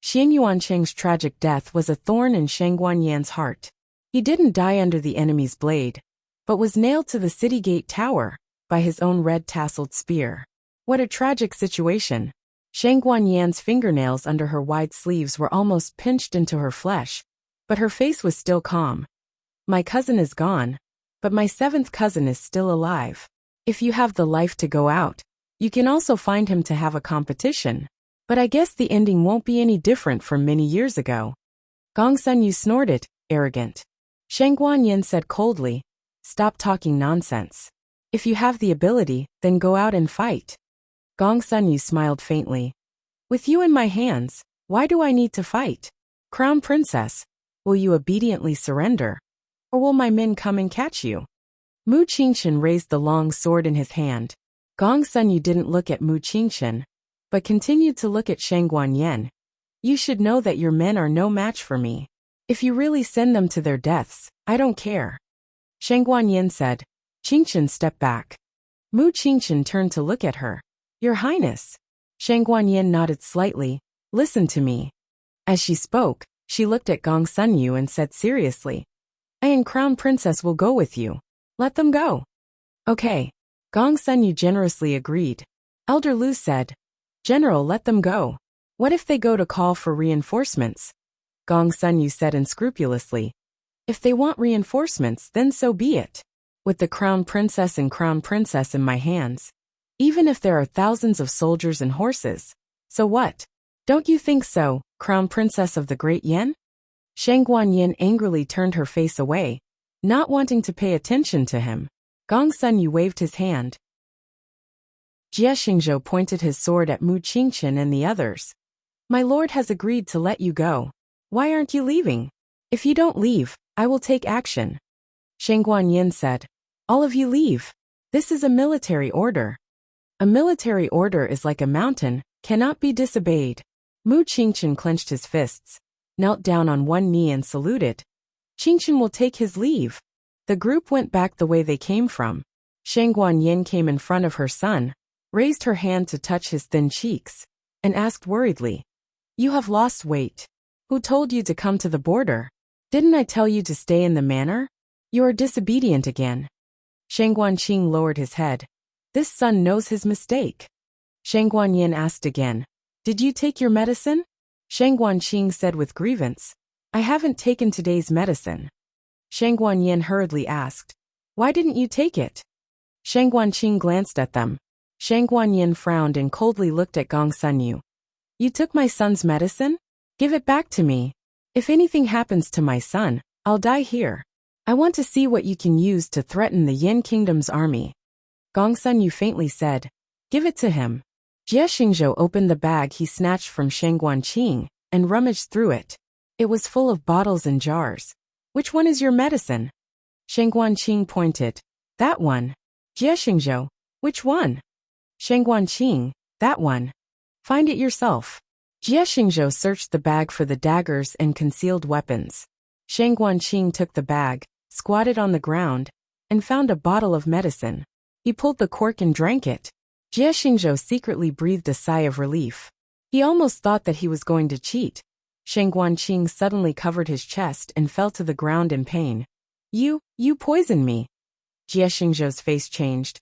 Xin Yuancheng's tragic death was a thorn in Shang Guanyan's heart. He didn't die under the enemy's blade, but was nailed to the city gate tower by his own red-tasseled spear. What a tragic situation. Shang Guanyan's fingernails under her wide sleeves were almost pinched into her flesh, but her face was still calm. My cousin is gone, but my 7th cousin is still alive. If you have the life to go out, you can also find him to have a competition. But I guess the ending won't be any different from many years ago. Gong Sunyu snorted, arrogant. Shang Guanyin said coldly, Stop talking nonsense. If you have the ability, then go out and fight. Gong Sunyu smiled faintly. With you in my hands, why do I need to fight? Crown Princess, will you obediently surrender? Or will my men come and catch you? Mu Qingchen raised the long sword in his hand. Gong Sunyu didn't look at Mu Qingchen, but continued to look at Shang Guanyin. You should know that your men are no match for me. If you really send them to their deaths, I don't care. Shang Guanyin said. Qingchen stepped back. Mu Qingchen turned to look at her. Your Highness. Shang Guanyin nodded slightly. Listen to me. As she spoke, she looked at Gong Sunyu and said seriously, I and Crown Princess will go with you. Let them go. Okay. Gong Sunyu generously agreed. Elder Lu said, General, let them go. What if they go to call for reinforcements? Gong Sunyu said unscrupulously. If they want reinforcements, then so be it. With the Crown Princess and Crown Princess in my hands, even if there are thousands of soldiers and horses, so what? Don't you think so, Crown Princess of the Great Yin? Shang Guanyin angrily turned her face away, not wanting to pay attention to him. Gong Sunyu waved his hand. Jie Xingzhou pointed his sword at Mu Qingchen and the others. My lord has agreed to let you go. Why aren't you leaving? If you don't leave, I will take action. Shang Guanyin said. All of you leave. This is a military order. A military order is like a mountain, cannot be disobeyed. Mu Qingchen clenched his fists, knelt down on one knee and saluted. Qingchen will take his leave. The group went back the way they came from. Shang Guanyin came in front of her son, raised her hand to touch his thin cheeks, and asked worriedly, You have lost weight. Who told you to come to the border? Didn't I tell you to stay in the manor? You are disobedient again. Shang Guanqing lowered his head. This son knows his mistake. Shang Guanyin asked again, Did you take your medicine? Shang Guanqing said with grievance, I haven't taken today's medicine. Shang Guanyin hurriedly asked, Why didn't you take it? Shang Guanqing glanced at them. Shang Guanyin frowned and coldly looked at Gong Sunyu. You took my son's medicine? Give it back to me. If anything happens to my son, I'll die here. I want to see what you can use to threaten the Yin Kingdom's army. Gong Sunyu faintly said, Give it to him. Jie Xingzhou opened the bag he snatched from Shang Guanqing and rummaged through it. It was full of bottles and jars. Which one is your medicine? Shang Guanqing pointed. That one. Jie Xingzhou. Which one? Shang Guanqing. That one. Find it yourself. Jie Xingzhou searched the bag for the daggers and concealed weapons. Shang Guanqing took the bag, squatted on the ground, and found a bottle of medicine. He pulled the cork and drank it. Jie Xingzhou secretly breathed a sigh of relief. He almost thought that he was going to cheat. Sheng Guanqing suddenly covered his chest and fell to the ground in pain. You poisoned me. Jie Xingzhou's face changed.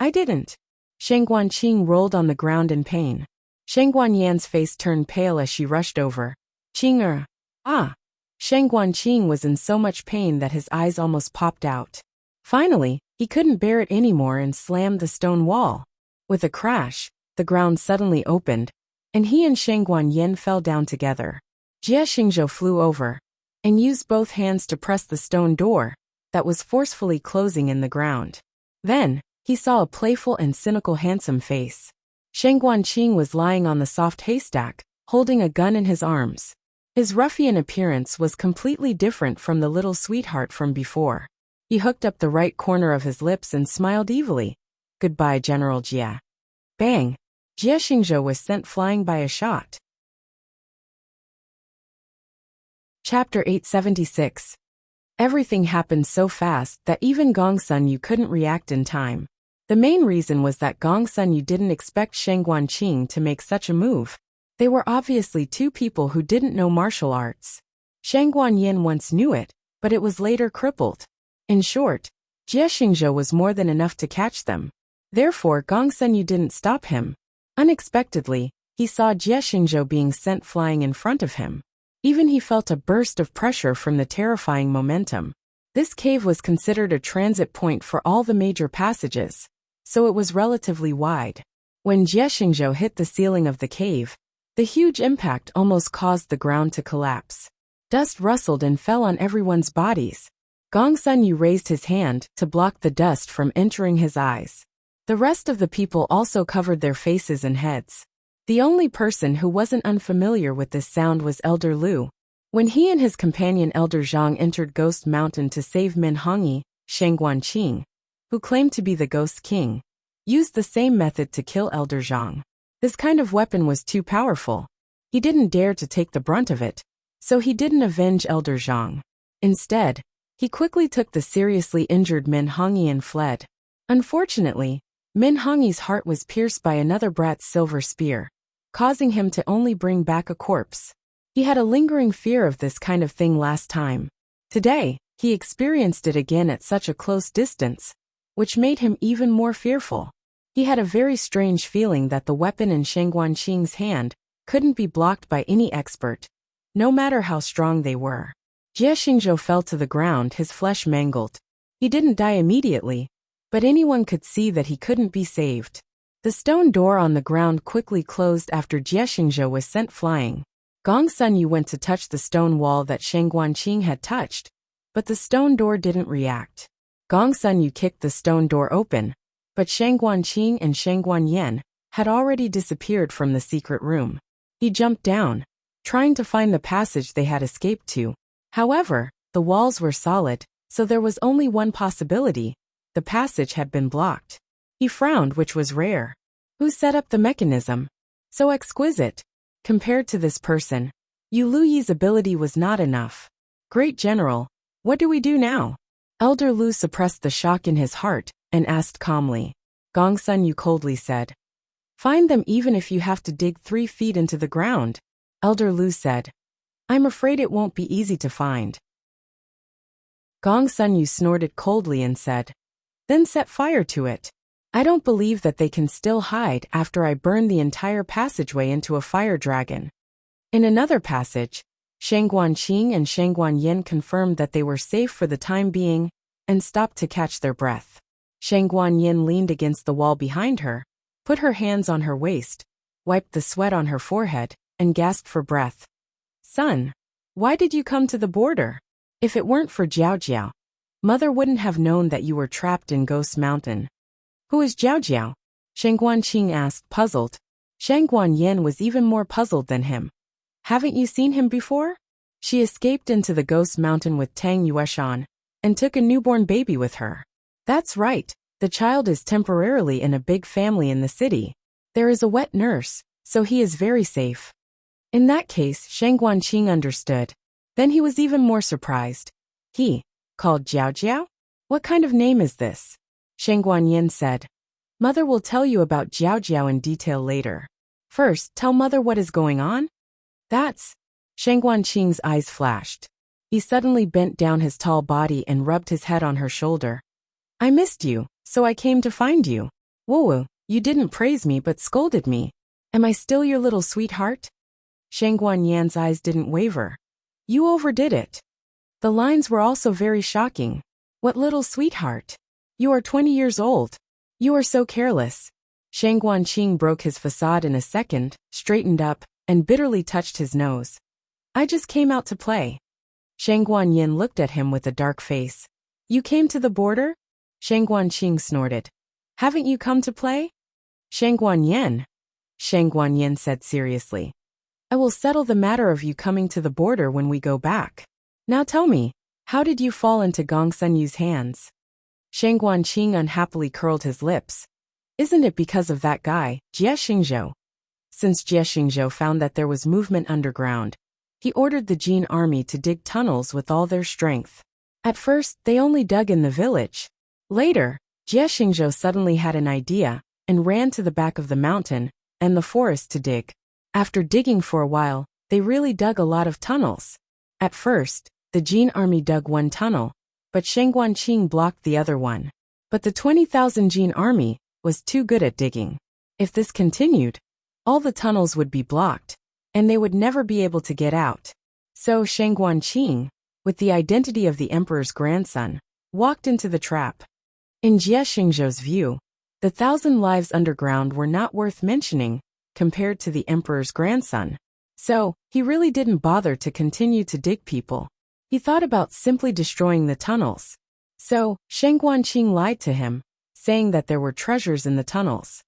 I didn't. Sheng Guanqing rolled on the ground in pain. Sheng Guanyan's face turned pale as she rushed over. Qing'er. Ah! Sheng Guanqing was in so much pain that his eyes almost popped out. Finally, he couldn't bear it anymore and slammed the stone wall. With a crash, the ground suddenly opened, and he and Sheng Guanyan fell down together. Jie Xingzhou flew over and used both hands to press the stone door that was forcefully closing in the ground. Then, he saw a playful and cynical handsome face. Sheng Guanqing was lying on the soft haystack, holding a gun in his arms. His ruffian appearance was completely different from the little sweetheart from before. He hooked up the right corner of his lips and smiled evilly. Goodbye, General Jie. Bang! Jie Xingzhou was sent flying by a shot. Chapter 876. Everything happened so fast that even Gong Sun Yu couldn't react in time. The main reason was that Gong Sun Yu didn't expect Sheng Guanqing to make such a move. They were obviously two people who didn't know martial arts. Sheng Guanyin once knew it, but it was later crippled. In short, Jie Xingzhou was more than enough to catch them. Therefore, Gong Sun Yu didn't stop him. Unexpectedly, he saw Jie Xingzhou being sent flying in front of him. Even he felt a burst of pressure from the terrifying momentum. This cave was considered a transit point for all the major passages, so it was relatively wide. When Jie Xingzhou hit the ceiling of the cave, the huge impact almost caused the ground to collapse. Dust rustled and fell on everyone's bodies. Gong Sun Yu raised his hand to block the dust from entering his eyes. The rest of the people also covered their faces and heads. The only person who wasn't unfamiliar with this sound was Elder Lu. When he and his companion Elder Zhang entered Ghost Mountain to save Min Hongyi, Sheng Guanqing, who claimed to be the Ghost King, used the same method to kill Elder Zhang. This kind of weapon was too powerful. He didn't dare to take the brunt of it, so he didn't avenge Elder Zhang. Instead, he quickly took the seriously injured Min Hongyi and fled. Unfortunately, Min Hongyi's heart was pierced by another brat's silver spear, causing him to only bring back a corpse. He had a lingering fear of this kind of thing last time. Today, he experienced it again at such a close distance, which made him even more fearful. He had a very strange feeling that the weapon in Sheng Guanqing's hand couldn't be blocked by any expert, no matter how strong they were. Jie Xingzhou fell to the ground, his flesh mangled. He didn't die immediately, but anyone could see that he couldn't be saved. The stone door on the ground quickly closed after Jie Xingzhou was sent flying. Gong Sun Yu went to touch the stone wall that Sheng Guanqing had touched, but the stone door didn't react. Gong Sun Yu kicked the stone door open, but Sheng Guanqing and Sheng Guanyan had already disappeared from the secret room. He jumped down, trying to find the passage they had escaped to. However, the walls were solid, so there was only one possibility: the passage had been blocked. He frowned, which was rare. Who set up the mechanism? So exquisite. Compared to this person, Yu Luyi's ability was not enough. Great General, what do we do now? Elder Lu suppressed the shock in his heart and asked calmly. Gong Sun Yu coldly said, "Find them even if you have to dig 3 feet into the ground." Elder Lu said, "I'm afraid it won't be easy to find." Gong Sun Yu snorted coldly and said, "Then set fire to it. I don't believe that they can still hide after I burn the entire passageway into a fire dragon." In another passage, Sheng Guanqing and Sheng Guanyin confirmed that they were safe for the time being and stopped to catch their breath. Sheng Guanyin leaned against the wall behind her, put her hands on her waist, wiped the sweat on her forehead, and gasped for breath. "Son, why did you come to the border? If it weren't for Jiao Jiao, Mother wouldn't have known that you were trapped in Ghost Mountain." "Who is Jiao Jiao?" Sheng Guanqing asked, puzzled. Sheng Guanyin was even more puzzled than him. "Haven't you seen him before?" She escaped into the Ghost Mountain with Tang Yueshan and took a newborn baby with her. "That's right, the child is temporarily in a big family in the city. There is a wet nurse, so he is very safe." In that case, Sheng Guanqing understood. Then he was even more surprised. "He, called Jiao Jiao? What kind of name is this?" Sheng Guanyin said, "Mother will tell you about Jiao Jiao in detail later. First, tell Mother what is going on." "That's..." Shang Guanqing's eyes flashed. He suddenly bent down his tall body and rubbed his head on her shoulder. I missed you, so I came to find you. Whoa, you didn't praise me but scolded me. Am I still your little sweetheart? Shang Guanyan's eyes didn't waver. You overdid it. The lines were also very shocking. What little sweetheart? You are 20 years old. You are so careless. Shang Guanqing broke his facade in a second, straightened up, and bitterly touched his nose. I just came out to play. Shang Guanyin looked at him with a dark face. You came to the border? Shang Guanqing snorted. Haven't you come to play? Shang Guanyin. Shang Guanyin said seriously. I will settle the matter of you coming to the border when we go back. Now tell me, how did you fall into Gong Sunyu's hands? Shang Guanqing unhappily curled his lips. Isn't it because of that guy, Jie Xingzhou? Since Jie Xingzhou found that there was movement underground, he ordered the Jin army to dig tunnels with all their strength. At first, they only dug in the village. Later, Jie Xingzhou suddenly had an idea and ran to the back of the mountain and the forest to dig. After digging for a while, they really dug a lot of tunnels. At first, the Jin army dug one tunnel, but Shang Guanqing blocked the other one. But the 20,000 Jin army was too good at digging. If this continued, all the tunnels would be blocked, and they would never be able to get out. So Shang Guanqing, with the identity of the emperor's grandson, walked into the trap. In Jie Xingzhou's view, the 1,000 lives underground were not worth mentioning compared to the emperor's grandson. So, he really didn't bother to continue to dig people. He thought about simply destroying the tunnels. So, Shang Guanqing lied to him, saying that there were treasures in the tunnels.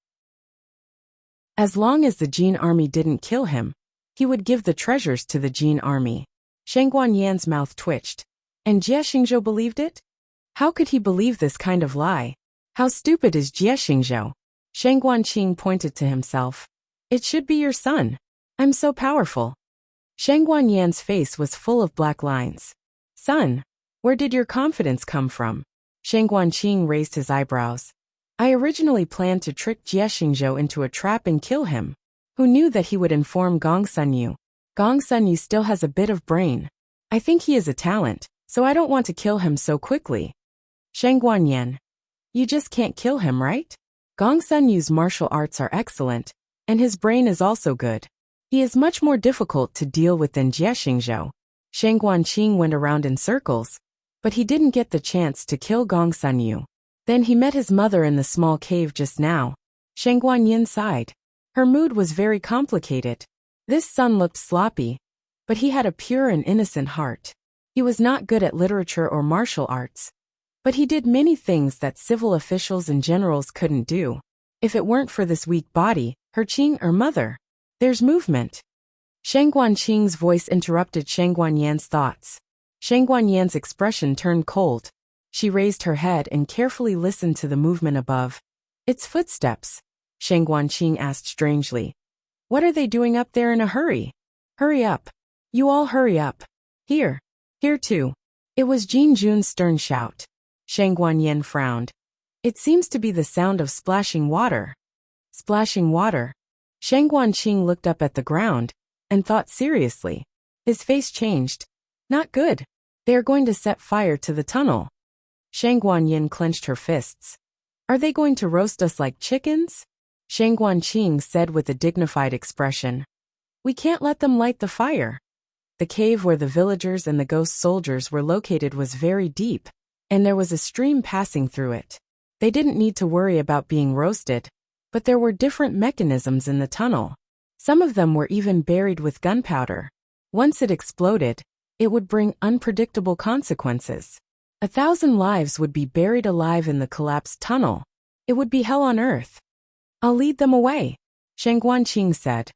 As long as the Jin army didn't kill him, he would give the treasures to the Jin army. Shang Guanyan's mouth twitched. And Jie Xingzhou believed it? How could he believe this kind of lie? How stupid is Jie Xingzhou? Shang Guanqing pointed to himself. It should be your son. I'm so powerful. Shang Guanyan's face was full of black lines. Son, where did your confidence come from? Shang Guanqing raised his eyebrows. I originally planned to trick Jie Xingzhou into a trap and kill him. Who knew that he would inform Gong Sunyu? Gong Sunyu still has a bit of brain. I think he is a talent, so I don't want to kill him so quickly. Shang Guanyan. You just can't kill him, right? Gong Sunyu's martial arts are excellent, and his brain is also good. He is much more difficult to deal with than Jie Xingzhou. Shang Guanqing went around in circles, but he didn't get the chance to kill Gong Sunyu. Then he met his mother in the small cave just now. Shang Guanyin sighed. Her mood was very complicated. This son looked sloppy, but he had a pure and innocent heart. He was not good at literature or martial arts, but he did many things that civil officials and generals couldn't do. If it weren't for this weak body, her Qing or mother. There's movement. Shang Guanqing's voice interrupted Shang Guanyan's thoughts. Shang Guanyan's expression turned cold. She raised her head and carefully listened to the movement above. It's footsteps. Shang Guanqing asked strangely. What are they doing up there in a hurry? Hurry up. You all hurry up. Here. Here too. It was Jin Jun's stern shout. Shang Guanyin frowned. It seems to be the sound of splashing water. Splashing water. Shang Guanqing looked up at the ground and thought seriously. His face changed. Not good. They are going to set fire to the tunnel. Shang Guanyin clenched her fists. Are they going to roast us like chickens? Shang Guanqing said with a dignified expression. We can't let them light the fire. The cave where the villagers and the ghost soldiers were located was very deep, and there was a stream passing through it. They didn't need to worry about being roasted, but there were different mechanisms in the tunnel. Some of them were even buried with gunpowder. Once it exploded, it would bring unpredictable consequences. 1,000 lives would be buried alive in the collapsed tunnel. It would be hell on earth. I'll lead them away, Shang Guanqing said.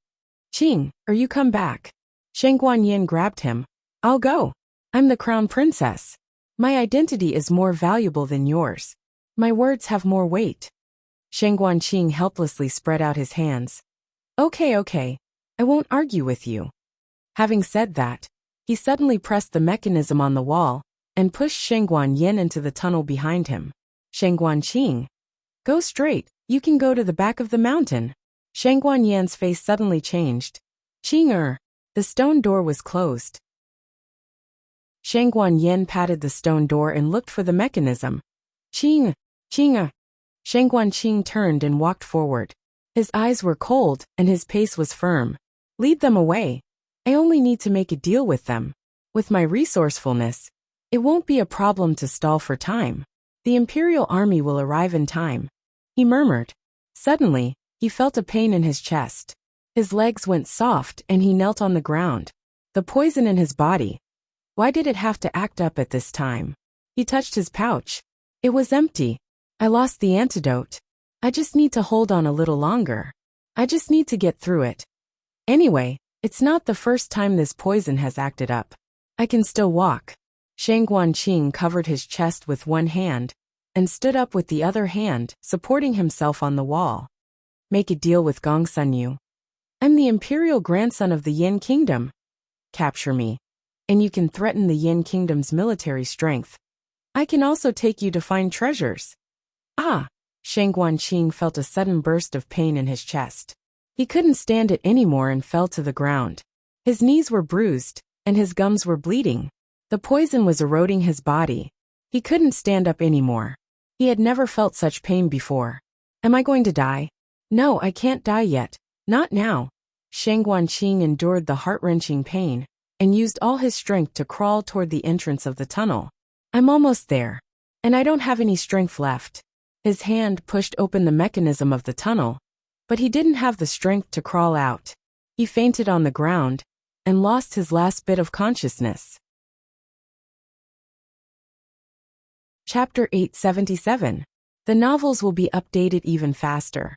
Qing, or you come back. Shang Guanyin grabbed him. I'll go. I'm the crown princess. My identity is more valuable than yours. My words have more weight. Shang Guanqing helplessly spread out his hands. Okay. I won't argue with you. Having said that, he suddenly pressed the mechanism on the wall and pushed Shang Guanyin into the tunnel behind him. Shang Guanqing. Go straight. You can go to the back of the mountain. Shang Guanyan's face suddenly changed. Qing. The stone door was closed. Shangguan Yin patted the stone door and looked for the mechanism. Qing! Qing! Shangguan Qing turned and walked forward. His eyes were cold, and his pace was firm. Lead them away. I only need to make a deal with them. With my resourcefulness, it won't be a problem to stall for time. The Imperial Army will arrive in time, he murmured. Suddenly, he felt a pain in his chest. His legs went soft and he knelt on the ground. The poison in his body. Why did it have to act up at this time? He touched his pouch. It was empty. I lost the antidote. I just need to hold on a little longer. I just need to get through it. Anyway, it's not the first time this poison has acted up. I can still walk. Shangguan Qing covered his chest with one hand and stood up with the other hand, supporting himself on the wall. Make a deal with Gong Sunyu. I'm the imperial grandson of the Yin Kingdom. Capture me, and you can threaten the Yin Kingdom's military strength. I can also take you to find treasures. Ah! Shangguan Qing felt a sudden burst of pain in his chest. He couldn't stand it anymore and fell to the ground. His knees were bruised, and his gums were bleeding. The poison was eroding his body. He couldn't stand up anymore. He had never felt such pain before. Am I going to die? No, I can't die yet. Not now. Shangguan Qing endured the heart-wrenching pain and used all his strength to crawl toward the entrance of the tunnel. I'm almost there. And I don't have any strength left. His hand pushed open the mechanism of the tunnel, but he didn't have the strength to crawl out. He fainted on the ground and lost his last bit of consciousness. Chapter 877. The novels will be updated even faster.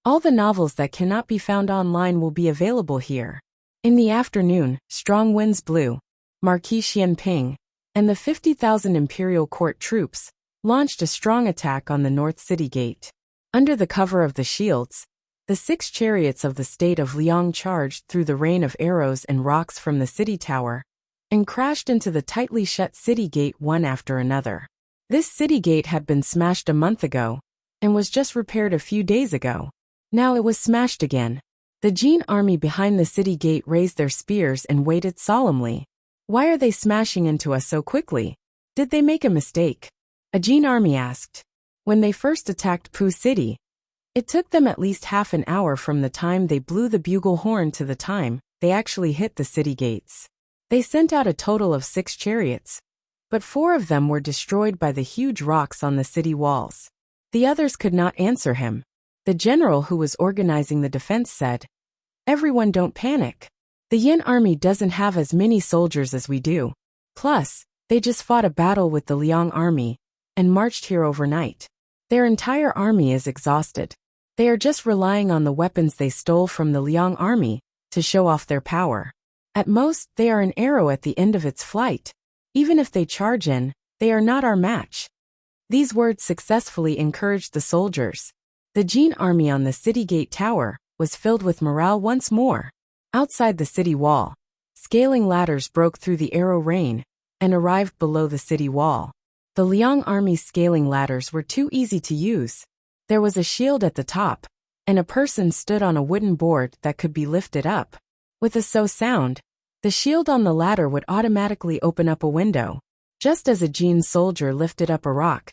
All the novels that cannot be found online will be available here. In the afternoon, strong winds blew. Marquis Xianping and the 50,000 imperial court troops launched a strong attack on the North City Gate. Under the cover of the shields, the 6 chariots of the state of Liang charged through the rain of arrows and rocks from the city tower and crashed into the tightly shut city gate one after another. This city gate had been smashed a month ago and was just repaired a few days ago. Now it was smashed again. The Jin army behind the city gate raised their spears and waited solemnly. Why are they smashing into us so quickly? Did they make a mistake? A Jin army asked. When they first attacked Pu City, it took them at least half an hour from the time they blew the bugle horn to the time they actually hit the city gates. They sent out a total of 6 chariots, but 4 of them were destroyed by the huge rocks on the city walls. The others could not answer him. The general who was organizing the defense said, "Everyone don't panic. The Yin army doesn't have as many soldiers as we do. Plus, they just fought a battle with the Liang army and marched here overnight. Their entire army is exhausted. They are just relying on the weapons they stole from the Liang army to show off their power. At most, they are an arrow at the end of its flight. Even if they charge in, they are not our match." These words successfully encouraged the soldiers. The Jin army on the city gate tower was filled with morale once more. Outside the city wall, scaling ladders broke through the arrow rain and arrived below the city wall. The Liang army's scaling ladders were too easy to use. There was a shield at the top, and a person stood on a wooden board that could be lifted up. With a so sound, the shield on the ladder would automatically open up a window. Just as a Jin soldier lifted up a rock,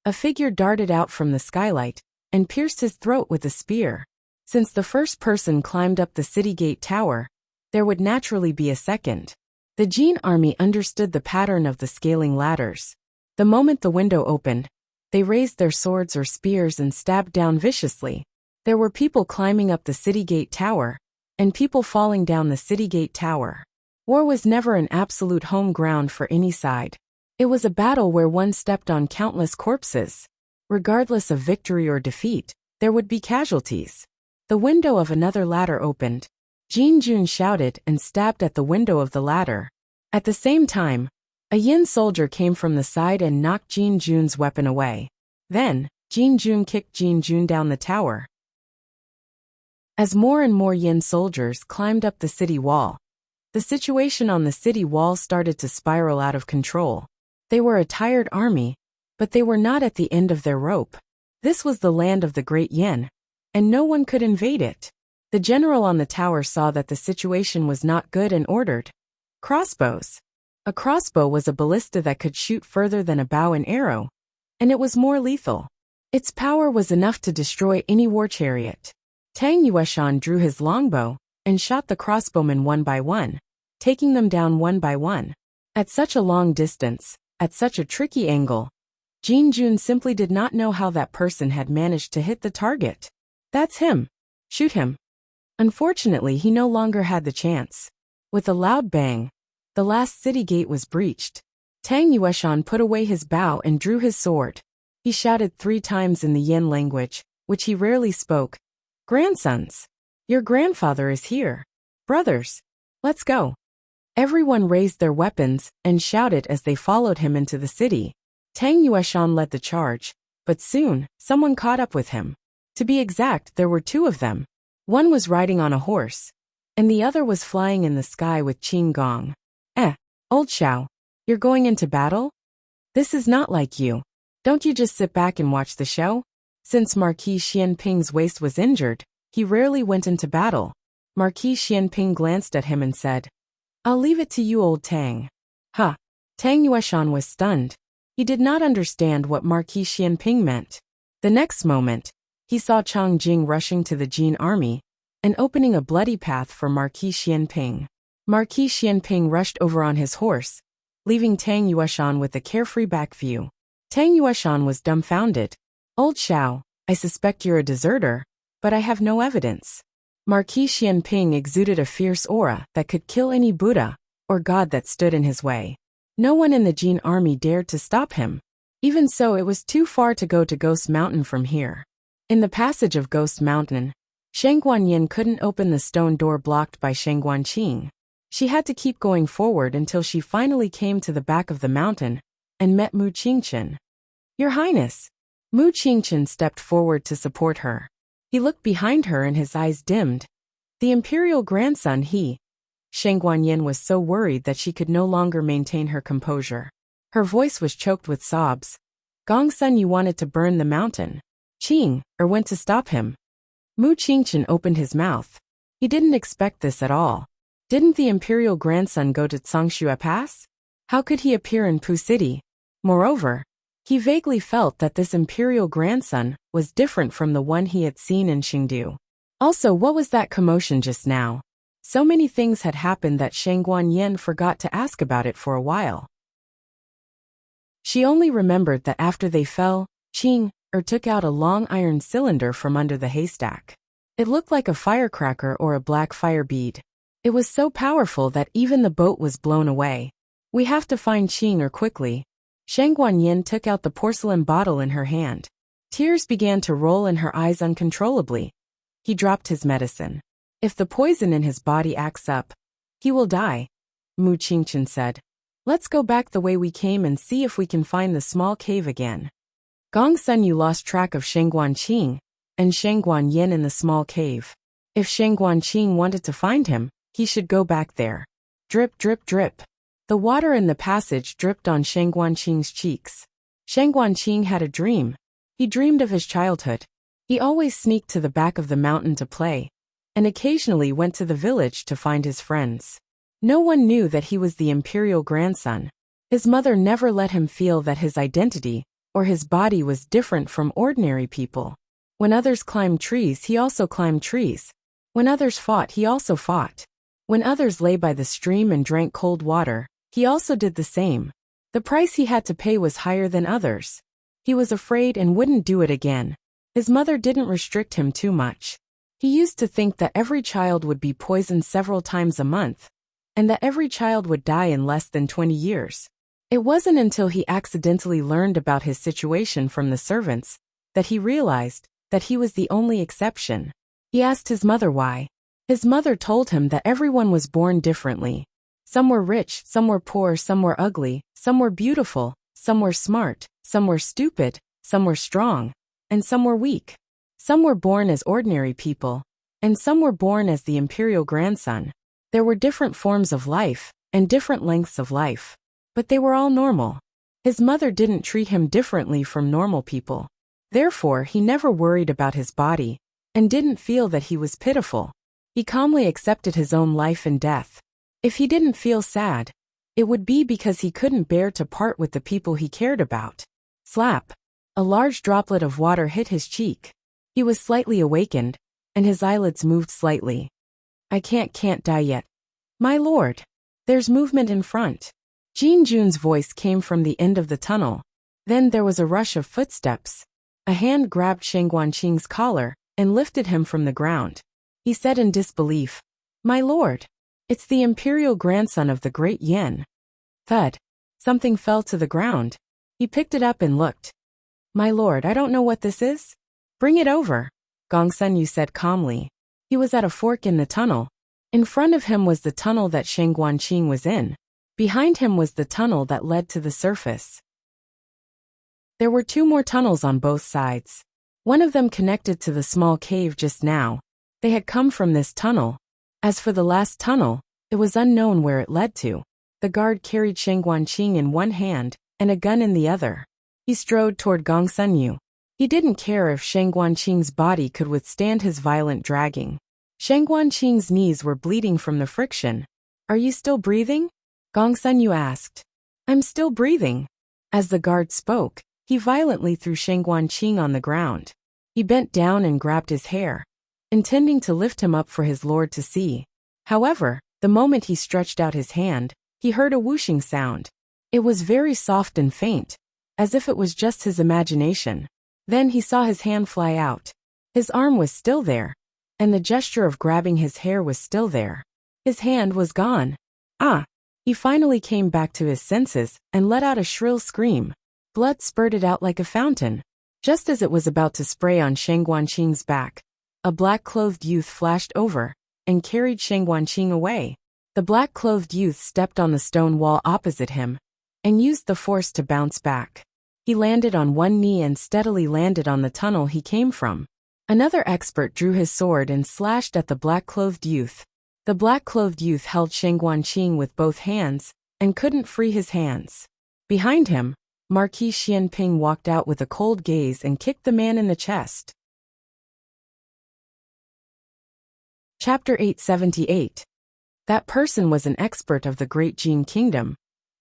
a figure darted out from the skylight and pierced his throat with a spear. Since the first person climbed up the city gate tower, there would naturally be a second. The Jin army understood the pattern of the scaling ladders. The moment the window opened, they raised their swords or spears and stabbed down viciously. There were people climbing up the city gate tower, and people falling down the city gate tower. War was never an absolute home ground for any side. It was a battle where one stepped on countless corpses. Regardless of victory or defeat, there would be casualties. The window of another ladder opened. Jin Jun shouted and stabbed at the window of the ladder. At the same time, a Yin soldier came from the side and knocked Jin Jun's weapon away. Then, Jin Jun kicked Jin Jun down the tower. As more and more Yin soldiers climbed up the city wall, the situation on the city wall started to spiral out of control. They were a tired army, but they were not at the end of their rope. This was the land of the Great Yin, and no one could invade it. The general on the tower saw that the situation was not good and ordered crossbows. A crossbow was a ballista that could shoot further than a bow and arrow, and it was more lethal. Its power was enough to destroy any war chariot. Tang Yueshan drew his longbow and shot the crossbowmen one by one, taking them down one by one. At such a long distance, at such a tricky angle, Jin Jun simply did not know how that person had managed to hit the target. That's him. Shoot him. Unfortunately, he no longer had the chance. With a loud bang, the last city gate was breached. Tang Yueshan put away his bow and drew his sword. He shouted 3 times in the Yin language, which he rarely spoke. Grandsons! Your grandfather is here. Brothers! Let's go. Everyone raised their weapons and shouted as they followed him into the city. Tang Yueshan led the charge, but soon, someone caught up with him. To be exact, there were 2 of them. One was riding on a horse, and the other was flying in the sky with Qing Gong. Old Xiao, you're going into battle? This is not like you. Don't you just sit back and watch the show? Since Marquis Xianping's waist was injured, he rarely went into battle. Marquis Xianping glanced at him and said, I'll leave it to you, old Tang. Huh. Tang Yueshan was stunned. He did not understand what Marquis Xianping meant. The next moment, he saw Chang Jing rushing to the Jin army and opening a bloody path for Marquis Xianping. Marquis Xianping rushed over on his horse, leaving Tang Yueshan with a carefree back view. Tang Yueshan was dumbfounded. Old Xiao, I suspect you're a deserter, but I have no evidence. Marquis Xianping exuded a fierce aura that could kill any Buddha or god that stood in his way. No one in the Jin army dared to stop him. Even so, it was too far to go to Ghost Mountain from here. In the passage of Ghost Mountain, Shang Guanyin couldn't open the stone door blocked by Shang Guanqing. She had to keep going forward until she finally came to the back of the mountain and met Mu Qingchen. Your Highness! Mu Qingchen stepped forward to support her. He looked behind her and his eyes dimmed. The imperial grandson Shang Guanyin was so worried that she could no longer maintain her composure. Her voice was choked with sobs. Gongsun, you wanted to burn the mountain. Qing, or went to stop him. Mu Qingchen opened his mouth. He didn't expect this at all. Didn't the imperial grandson go to Tsangshui Pass? How could he appear in Pu City? Moreover, he vaguely felt that this imperial grandson was different from the one he had seen in Xingdu. Also, what was that commotion just now? So many things had happened that Shang Guanyin forgot to ask about it for a while. She only remembered that after they fell, Qing took out a long iron cylinder from under the haystack. It looked like a firecracker or a black fire bead. It was so powerful that even the boat was blown away. We have to find Qing quickly. Shang Guanyin took out the porcelain bottle in her hand. Tears began to roll in her eyes uncontrollably. He dropped his medicine. If the poison in his body acts up, he will die, Mu Qingchen said. Let's go back the way we came and see if we can find the small cave again. Gongsun, you lost track of Shang Guanqing and Shang Guanyin in the small cave. If Shang Guanqing wanted to find him, he should go back there. Drip, drip, drip. The water in the passage dripped on Shang Guanqing's cheeks. Shang Guanqing had a dream. He dreamed of his childhood. He always sneaked to the back of the mountain to play, and occasionally went to the village to find his friends. No one knew that he was the imperial grandson. His mother never let him feel that his identity or his body was different from ordinary people. When others climbed trees, he also climbed trees. When others fought, he also fought. When others lay by the stream and drank cold water, he also did the same. The price he had to pay was higher than others. He was afraid and wouldn't do it again. His mother didn't restrict him too much. He used to think that every child would be poisoned several times a month, and that every child would die in less than 20 years. It wasn't until he accidentally learned about his situation from the servants that he realized that he was the only exception. He asked his mother why. His mother told him that everyone was born differently. Some were rich, some were poor, some were ugly, some were beautiful, some were smart, some were stupid, some were strong, and some were weak. Some were born as ordinary people, and some were born as the imperial grandson. There were different forms of life, and different lengths of life. But they were all normal. His mother didn't treat him differently from normal people. Therefore, he never worried about his body, and didn't feel that he was pitiful. He calmly accepted his own life and death. If he didn't feel sad, it would be because he couldn't bear to part with the people he cared about. Slap! A large droplet of water hit his cheek. He was slightly awakened, and his eyelids moved slightly. I can't die yet. My lord! There's movement in front. Jean Jun's voice came from the end of the tunnel. Then there was a rush of footsteps. A hand grabbed Shang Guanqing's collar and lifted him from the ground. He said in disbelief, My lord! It's the imperial grandson of the great Yin. Thud. Something fell to the ground. He picked it up and looked. My lord, I don't know what this is. Bring it over, Gong Sunyu said calmly. He was at a fork in the tunnel. In front of him was the tunnel that Shang Guanqing was in. Behind him was the tunnel that led to the surface. There were 2 more tunnels on both sides. One of them connected to the small cave just now. They had come from this tunnel. As for the last tunnel, it was unknown where it led to. The guard carried Shang Guanqing in one hand and a gun in the other. He strode toward Gong Sunyu. He didn't care if Shang Guanqing's body could withstand his violent dragging. Shang Guanqing's knees were bleeding from the friction. Are you still breathing? Gong Sunyu asked. I'm still breathing. As the guard spoke, he violently threw Shang Guanqing on the ground. He bent down and grabbed his hair, intending to lift him up for his lord to see. However, the moment he stretched out his hand, he heard a whooshing sound. It was very soft and faint, as if it was just his imagination. Then he saw his hand fly out. His arm was still there, and the gesture of grabbing his hair was still there. His hand was gone. Ah! He finally came back to his senses and let out a shrill scream. Blood spurted out like a fountain. Just as it was about to spray on Shang Guanqing's back, a black-clothed youth flashed over and carried Shang Guanqing away. The black-clothed youth stepped on the stone wall opposite him and used the force to bounce back. He landed on one knee and steadily landed on the tunnel he came from. Another expert drew his sword and slashed at the black-clothed youth. The black-clothed youth held Shang Guanqing with both hands and couldn't free his hands. Behind him, Marquis Xianping walked out with a cold gaze and kicked the man in the chest. Chapter 878. That person was an expert of the Great Jin Kingdom,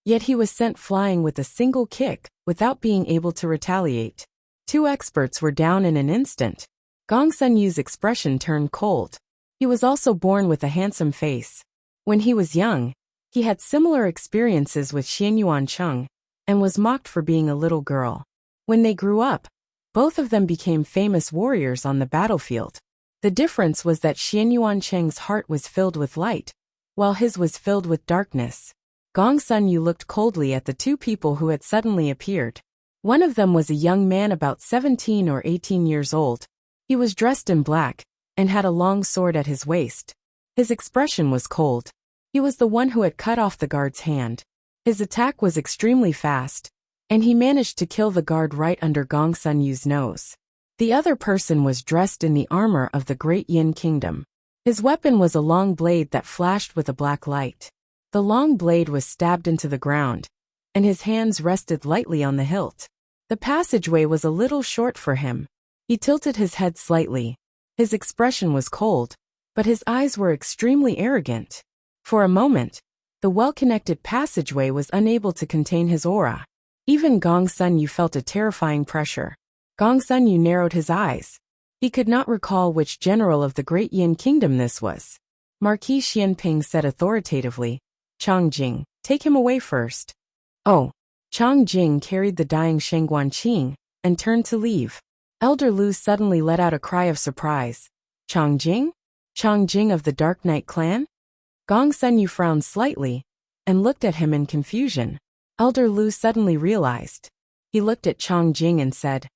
yet he was sent flying with a single kick without being able to retaliate. 2 experts were down in an instant. Gong Sunyu's expression turned cold. He was also born with a handsome face. When he was young, he had similar experiences with Xianyuan Cheng and was mocked for being a little girl. When they grew up, both of them became famous warriors on the battlefield. The difference was that Xianyuan Cheng's heart was filled with light, while his was filled with darkness. Gong Sunyu looked coldly at the 2 people who had suddenly appeared. One of them was a young man about 17 or 18 years old. He was dressed in black and had a long sword at his waist. His expression was cold. He was the one who had cut off the guard's hand. His attack was extremely fast, and he managed to kill the guard right under Gong Sunyu's nose. The other person was dressed in the armor of the Great Yin Kingdom. His weapon was a long blade that flashed with a black light. The long blade was stabbed into the ground, and his hands rested lightly on the hilt. The passageway was a little short for him. He tilted his head slightly. His expression was cold, but his eyes were extremely arrogant. For a moment, the well-connected passageway was unable to contain his aura. Even Gong Sunyu felt a terrifying pressure. Gong Sunyu narrowed his eyes. He could not recall which general of the Great Yin Kingdom this was. Marquis Xianping said authoritatively, Chang Jing, take him away first. Oh. Chang Jing carried the dying Shang Guanqing and turned to leave. Elder Lu suddenly let out a cry of surprise. Chang Jing? Chang Jing of the Dark Knight clan? Gong Sunyu frowned slightly and looked at him in confusion. Elder Lu suddenly realized. He looked at Chang Jing and said,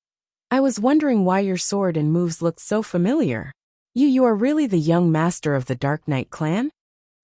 I was wondering why your sword and moves looked so familiar. You are really the young master of the Dark Knight clan?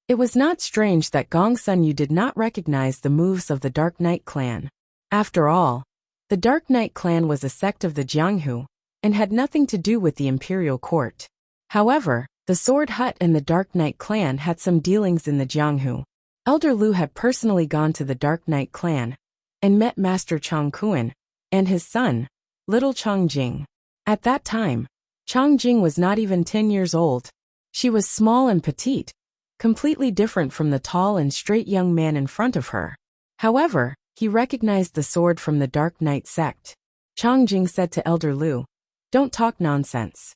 It was not strange that Gong Sunyu did not recognize the moves of the Dark Knight clan. After all, the Dark Knight clan was a sect of the Jianghu and had nothing to do with the imperial court. However, the Sword Hut and the Dark Knight clan had some dealings in the Jianghu. Elder Lu had personally gone to the Dark Knight clan and met Master Chang Kuan and his son, little Chang Jing. At that time, Chang Jing was not even 10 years old. She was small and petite, completely different from the tall and straight young man in front of her. However, he recognized the sword from the Dark Knight sect. Changjing said to Elder Lu, "Don't talk nonsense."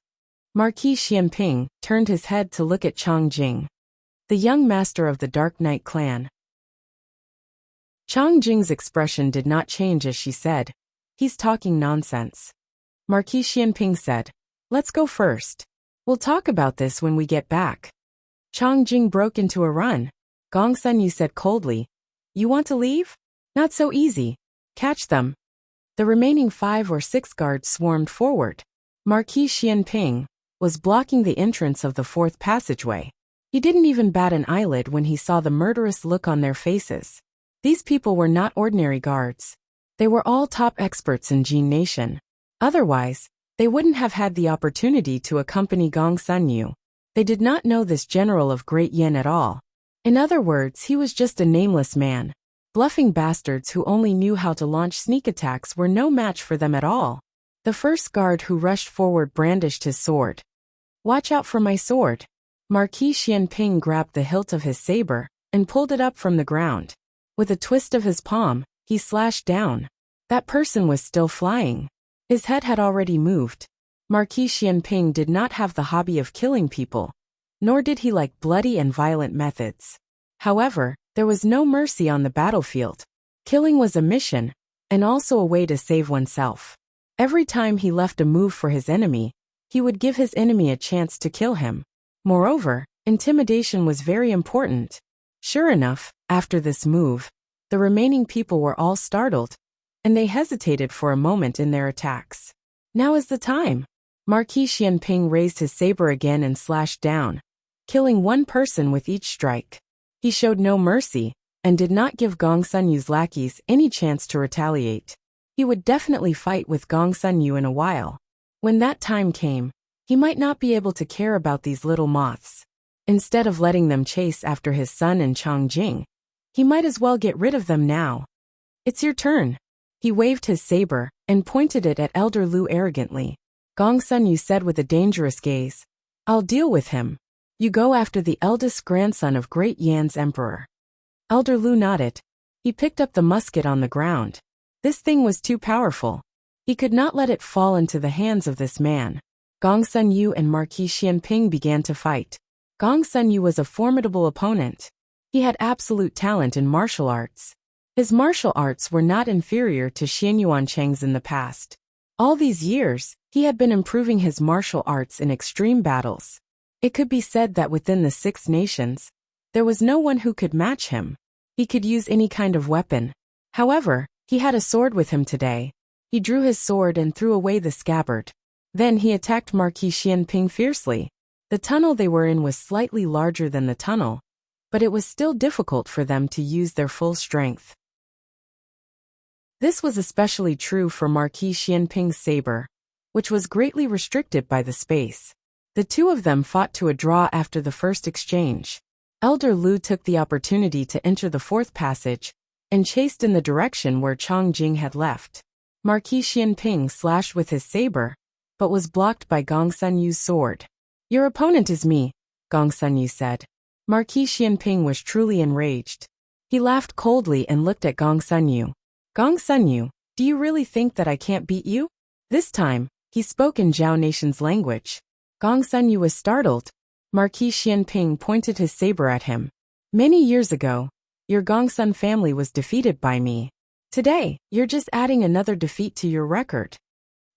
Marquis Xianping turned his head to look at Changjing, the young master of the Dark Knight clan. Changjing's expression did not change as she said, "He's talking nonsense." Marquis Xianping said, "Let's go first. We'll talk about this when we get back." Changjing broke into a run. Gong Sunyu said coldly, "You want to leave? Not so easy. Catch them." The remaining 5 or 6 guards swarmed forward. Marquis Xianping was blocking the entrance of the 4th passageway. He didn't even bat an eyelid when he saw the murderous look on their faces. These people were not ordinary guards. They were all top experts in Jin Nation. Otherwise, they wouldn't have had the opportunity to accompany Gong Sunyu. They did not know this general of Great Yen at all. In other words, he was just a nameless man. Bluffing bastards who only knew how to launch sneak attacks were no match for them at all. The first guard who rushed forward brandished his sword. "Watch out for my sword." Marquis Xianping grabbed the hilt of his saber and pulled it up from the ground. With a twist of his palm, he slashed down. That person was still flying. His head had already moved. Marquis Xianping did not have the hobby of killing people, nor did he like bloody and violent methods. However, there was no mercy on the battlefield. Killing was a mission, and also a way to save oneself. Every time he left a move for his enemy, he would give his enemy a chance to kill him. Moreover, intimidation was very important. Sure enough, after this move, the remaining people were all startled, and they hesitated for a moment in their attacks. Now is the time. Marquis Xianping raised his saber again and slashed down, killing one person with each strike. He showed no mercy, and did not give Gong Sunyu's lackeys any chance to retaliate. He would definitely fight with Gong Sunyu in a while. When that time came, he might not be able to care about these little moths. Instead of letting them chase after his son and Changjing, he might as well get rid of them now. "It's your turn." He waved his saber and pointed it at Elder Lu arrogantly. Gong Sunyu said with a dangerous gaze, "I'll deal with him. You go after the eldest grandson of Great Yan's emperor." Elder Lu nodded. He picked up the musket on the ground. This thing was too powerful. He could not let it fall into the hands of this man. Gong Sunyu and Marquis Xianping began to fight. Gong Sunyu was a formidable opponent. He had absolute talent in martial arts. His martial arts were not inferior to Xianyuan Cheng's in the past. All these years, he had been improving his martial arts in extreme battles. It could be said that within the 6 nations, there was no one who could match him. He could use any kind of weapon. However, he had a sword with him today. He drew his sword and threw away the scabbard. Then he attacked Marquis Xianping fiercely. The tunnel they were in was slightly larger than the tunnel, but it was still difficult for them to use their full strength. This was especially true for Marquis Xianping's saber, which was greatly restricted by the space. The two of them fought to a draw after the first exchange. Elder Lu took the opportunity to enter the 4th passage and chased in the direction where Changjing had left. Marquis Xianping slashed with his saber, but was blocked by Gong Sunyu's sword. "Your opponent is me," Gong Sunyu said. Marquis Xianping was truly enraged. He laughed coldly and looked at Gong Sunyu. "Gong Sunyu, do you really think that I can't beat you?" This time, he spoke in Zhao Nation's language. Gong Sunyu was startled. Marquis Xianping pointed his saber at him. "Many years ago, your Gongsun family was defeated by me. Today, you're just adding another defeat to your record."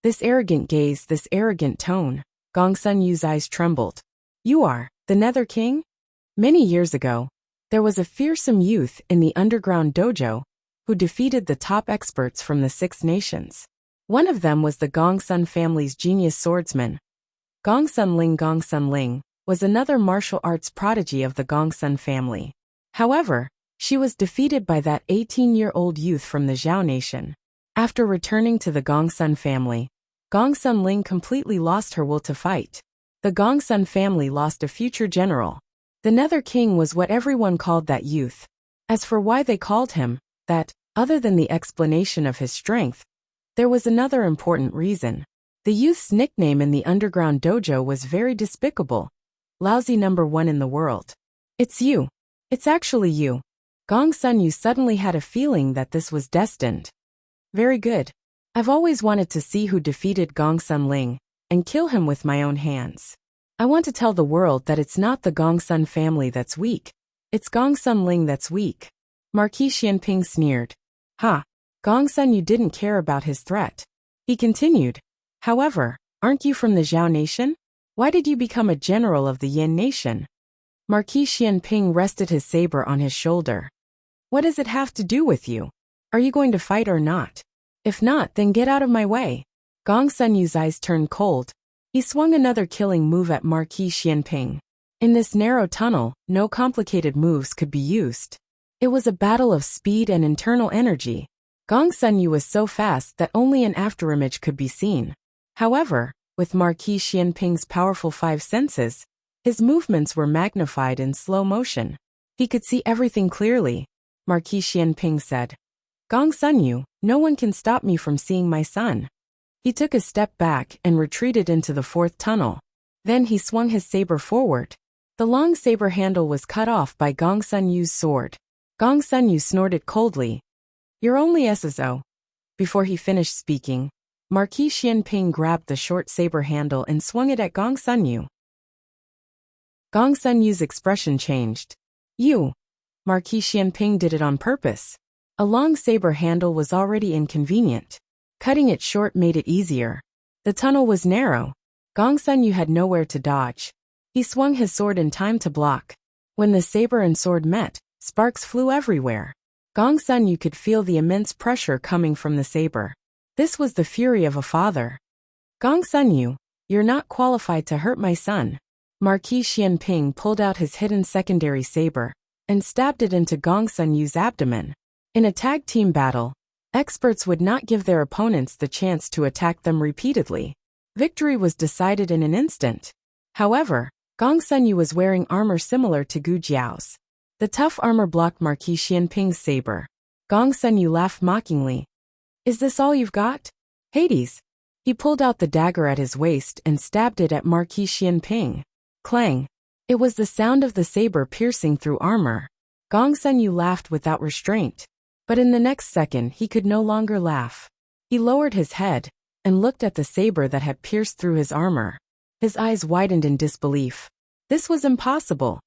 This arrogant gaze, this arrogant tone. Gong Sunyu's eyes trembled. "You are the Nether King?" Many years ago, there was a fearsome youth in the underground dojo who defeated the top experts from the 6 nations. One of them was the Gongsun family's genius swordsman. Gongsun Ling was another martial arts prodigy of the Gongsun family. However, she was defeated by that 18-year-old youth from the Zhao Nation. After returning to the Gongsun family, Gongsun Ling completely lost her will to fight. The Gongsun family lost a future general. The Nether King was what everyone called that youth. As for why they called him that, other than the explanation of his strength, there was another important reason. The youth's nickname in the underground dojo was very despicable. Lousy number one in the world. It's you. It's actually you. Gong Sun Yu suddenly had a feeling that this was destined. Very good. I've always wanted to see who defeated Gong Sun Ling, and kill him with my own hands. I want to tell the world that it's not the Gong Sun family that's weak. It's Gong Sun Ling that's weak. Marquis Xianping sneered. Ha! Gong Sun Yu didn't care about his threat. He continued. However, aren't you from the Zhao nation? Why did you become a general of the Yin nation? Marquis Xianping rested his saber on his shoulder. What does it have to do with you? Are you going to fight or not? If not, then get out of my way. Gong Sun Yu's eyes turned cold. He swung another killing move at Marquis Xianping. In this narrow tunnel, no complicated moves could be used. It was a battle of speed and internal energy. Gong Sun Yu was so fast that only an afterimage could be seen. However, with Marquis Xianping's powerful five senses, his movements were magnified in slow motion. He could see everything clearly. Marquis Xianping said, Gong Sun Yu, no one can stop me from seeing my son. He took a step back and retreated into the fourth tunnel. Then he swung his saber forward. The long saber handle was cut off by Gong Sun Yu's sword. Gong Sun Yu snorted coldly. You're only SSO. Before he finished speaking, Marquis Xianping grabbed the short saber handle and swung it at Gong Sun Yu. Gong Sun Yu's expression changed. You. Marquis Xianping did it on purpose. A long saber handle was already inconvenient. Cutting it short made it easier. The tunnel was narrow. Gong Sun Yu had nowhere to dodge. He swung his sword in time to block. When the saber and sword met, sparks flew everywhere. Gong Sun Yu could feel the immense pressure coming from the saber. This was the fury of a father. Gong Sun Yu, you're not qualified to hurt my son. Marquis Xianping pulled out his hidden secondary saber and stabbed it into Gong Sun Yu's abdomen. In a tag team battle, experts would not give their opponents the chance to attack them repeatedly. Victory was decided in an instant. However, Gong Sun Yu was wearing armor similar to Gu Jiao's. The tough armor blocked Marquis Xianping's saber. Gong Sun Yu laughed mockingly. Is this all you've got? Hades. He pulled out the dagger at his waist and stabbed it at Marquis Xianping. Clang. It was the sound of the saber piercing through armor. Gong Sun Yu laughed without restraint. But in the next second he could no longer laugh. He lowered his head and looked at the saber that had pierced through his armor. His eyes widened in disbelief. This was impossible.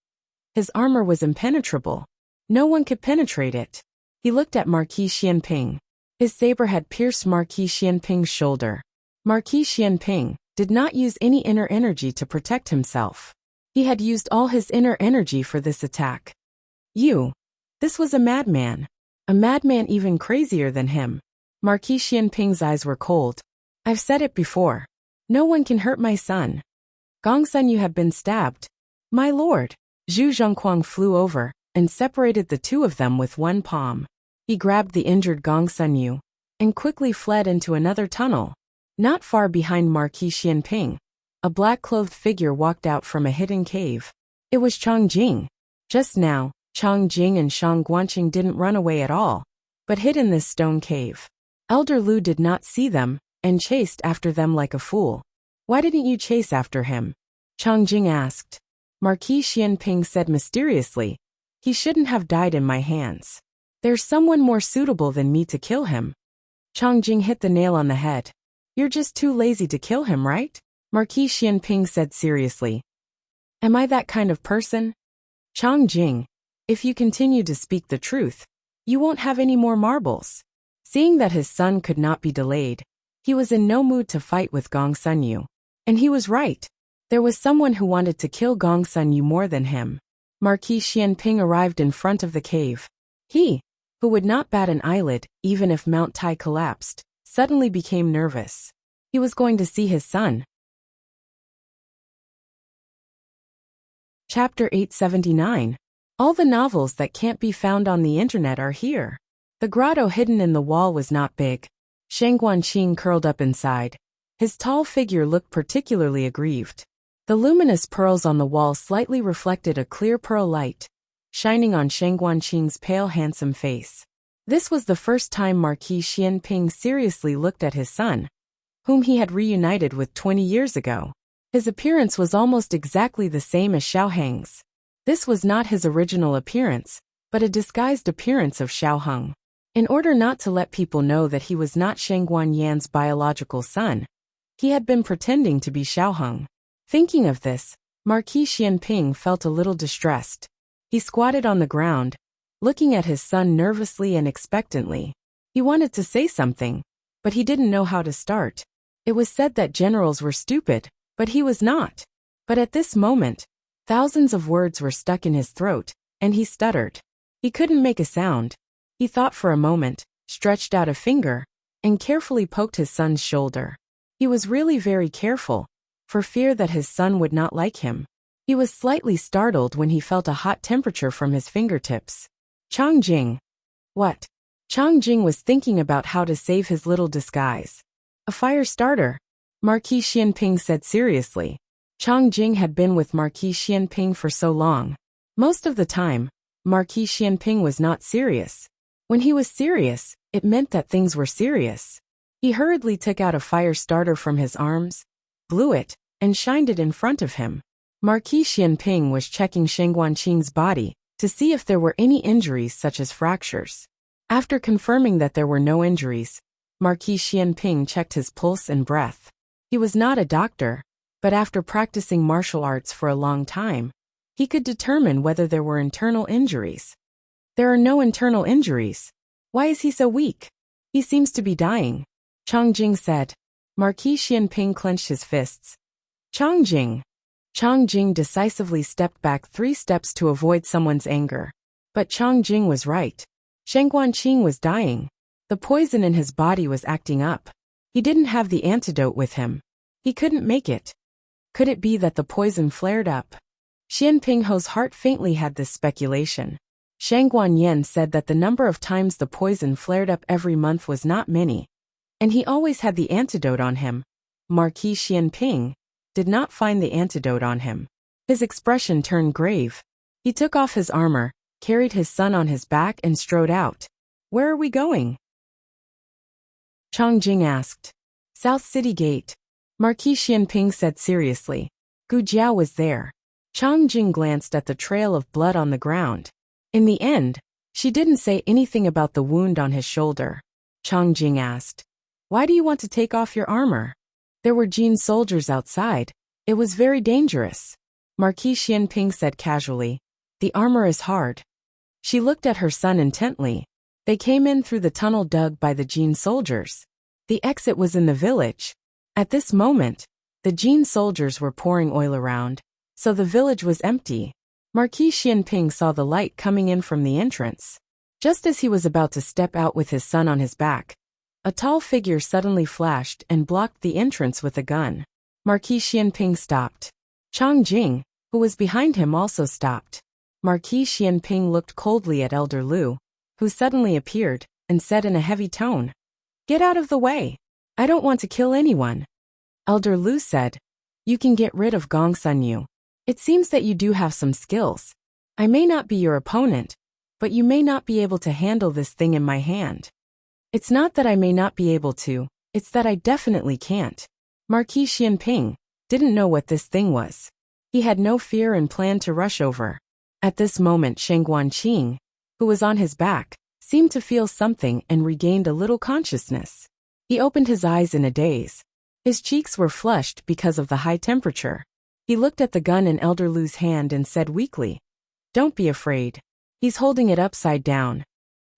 His armor was impenetrable. No one could penetrate it. He looked at Marquis Xianping. His saber had pierced Marquis Xianping's shoulder. Marquis Xianping did not use any inner energy to protect himself. He had used all his inner energy for this attack. This was a madman. A madman even crazier than him. Marquis Xianping's eyes were cold. I've said it before. No one can hurt my son. Gong Sun Yu had been stabbed. My lord. Zhu Zhongquang flew over and separated the two of them with one palm. He grabbed the injured Gong Sun Yu and quickly fled into another tunnel. Not far behind Marquis Xianping, a black-clothed figure walked out from a hidden cave. It was Chang Jing. Just now, Chang Jing and Shang Guanqing didn't run away at all, but hid in this stone cave. Elder Lu did not see them and chased after them like a fool. Why didn't you chase after him? Chang Jing asked. Marquis Xianping said mysteriously, he shouldn't have died in my hands. There's someone more suitable than me to kill him. Chang Jing hit the nail on the head. You're just too lazy to kill him, right? Marquis Xianping said seriously. Am I that kind of person? Chang Jing, if you continue to speak the truth, you won't have any more marbles. Seeing that his son could not be delayed, he was in no mood to fight with Gong Sun Yu. And he was right. There was someone who wanted to kill Gong Sun Yu more than him. Marquis Xianping arrived in front of the cave. He, who would not bat an eyelid even if Mount Tai collapsed, suddenly became nervous. He was going to see his son. Chapter 879. All the novels that can't be found on the internet are here. The grotto hidden in the wall was not big. Shang Guanqing curled up inside. His tall figure looked particularly aggrieved. The luminous pearls on the wall slightly reflected a clear pearl light, shining on Shang Guanqing's pale handsome face. This was the first time Marquis Xianping seriously looked at his son, whom he had reunited with 20 years ago. His appearance was almost exactly the same as Xiao Heng's. This was not his original appearance, but a disguised appearance of Xiao Heng. In order not to let people know that he was not Sheng Guanyan's biological son, he had been pretending to be Xiao Heng. Thinking of this, Marquis Xianping felt a little distressed. He squatted on the ground, looking at his son nervously and expectantly. He wanted to say something, but he didn't know how to start. It was said that generals were stupid, but he was not. But at this moment, thousands of words were stuck in his throat, and he stuttered. He couldn't make a sound. He thought for a moment, stretched out a finger, and carefully poked his son's shoulder. He was really very careful, for fear that his son would not like him. He was slightly startled when he felt a hot temperature from his fingertips. Chang Jing. What? Chang Jing was thinking about how to save his little disguise. A fire starter, Marquis Xianping said seriously. Chang Jing had been with Marquis Xianping for so long. Most of the time, Marquis Xianping was not serious. When he was serious, it meant that things were serious. He hurriedly took out a fire starter from his arms, blew it, and shined it in front of him. Marquis Xianping was checking Sheng Guanqing's body to see if there were any injuries such as fractures. After confirming that there were no injuries, Marquis Xianping checked his pulse and breath. He was not a doctor, but after practicing martial arts for a long time, he could determine whether there were internal injuries. There are no internal injuries. Why is he so weak? He seems to be dying, Chang Jing said. Marquis Xianping clenched his fists. Chang Jing. Chang Jing decisively stepped back 3 steps to avoid someone's anger. But Chang Jing was right. Sheng Guanqing was dying. The poison in his body was acting up. He didn't have the antidote with him. He couldn't make it. Could it be that the poison flared up? Xianping Ho's heart faintly had this speculation. Sheng Guanyan said that the number of times the poison flared up every month was not many, and he always had the antidote on him. Marquis Xianping did not find the antidote on him. His expression turned grave. He took off his armor, carried his son on his back and strode out. Where are we going? Chang Jing asked. South City Gate. Marquis Xianping said seriously. Gu Jiao was there. Chang Jing glanced at the trail of blood on the ground. In the end, she didn't say anything about the wound on his shoulder. Chang Jing asked, why do you want to take off your armor? There were Jin soldiers outside. It was very dangerous. Marquis Xianping said casually, the armor is hard. She looked at her son intently. They came in through the tunnel dug by the Jin soldiers. The exit was in the village. At this moment, the Jin soldiers were pouring oil around, so the village was empty. Marquis Xianping saw the light coming in from the entrance. Just as he was about to step out with his son on his back, a tall figure suddenly flashed and blocked the entrance with a gun. Marquis Xianping stopped. Chang Jing, who was behind him, also stopped. Marquis Xianping looked coldly at Elder Lu, who suddenly appeared, and said in a heavy tone, get out of the way. I don't want to kill anyone. Elder Lu said, you can get rid of Gong Sun Yu. It seems that you do have some skills. I may not be your opponent, but you may not be able to handle this thing in my hand. It's not that I may not be able to, it's that I definitely can't. Marquis Xianping didn't know what this thing was. He had no fear and planned to rush over. At this moment Sheng Guanqing, who was on his back, seemed to feel something and regained a little consciousness. He opened his eyes in a daze. His cheeks were flushed because of the high temperature. He looked at the gun in Elder Lu's hand and said weakly, don't be afraid. He's holding it upside down.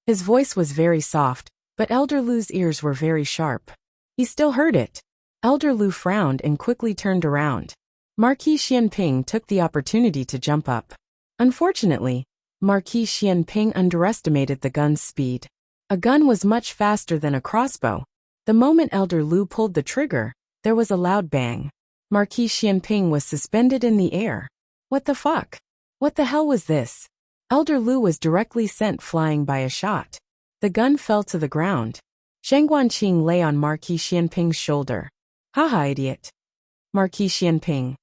His voice was very soft, but Elder Lu's ears were very sharp. He still heard it. Elder Lu frowned and quickly turned around. Marquis Xianping took the opportunity to jump up. Unfortunately, Marquis Xianping underestimated the gun's speed. A gun was much faster than a crossbow. The moment Elder Lu pulled the trigger, there was a loud bang. Marquis Xianping was suspended in the air. What the fuck? What the hell was this? Elder Lu was directly sent flying by a shot. The gun fell to the ground. Sheng Guanqing lay on Marquis Xianping's shoulder. Haha, idiot. Marquis Xianping.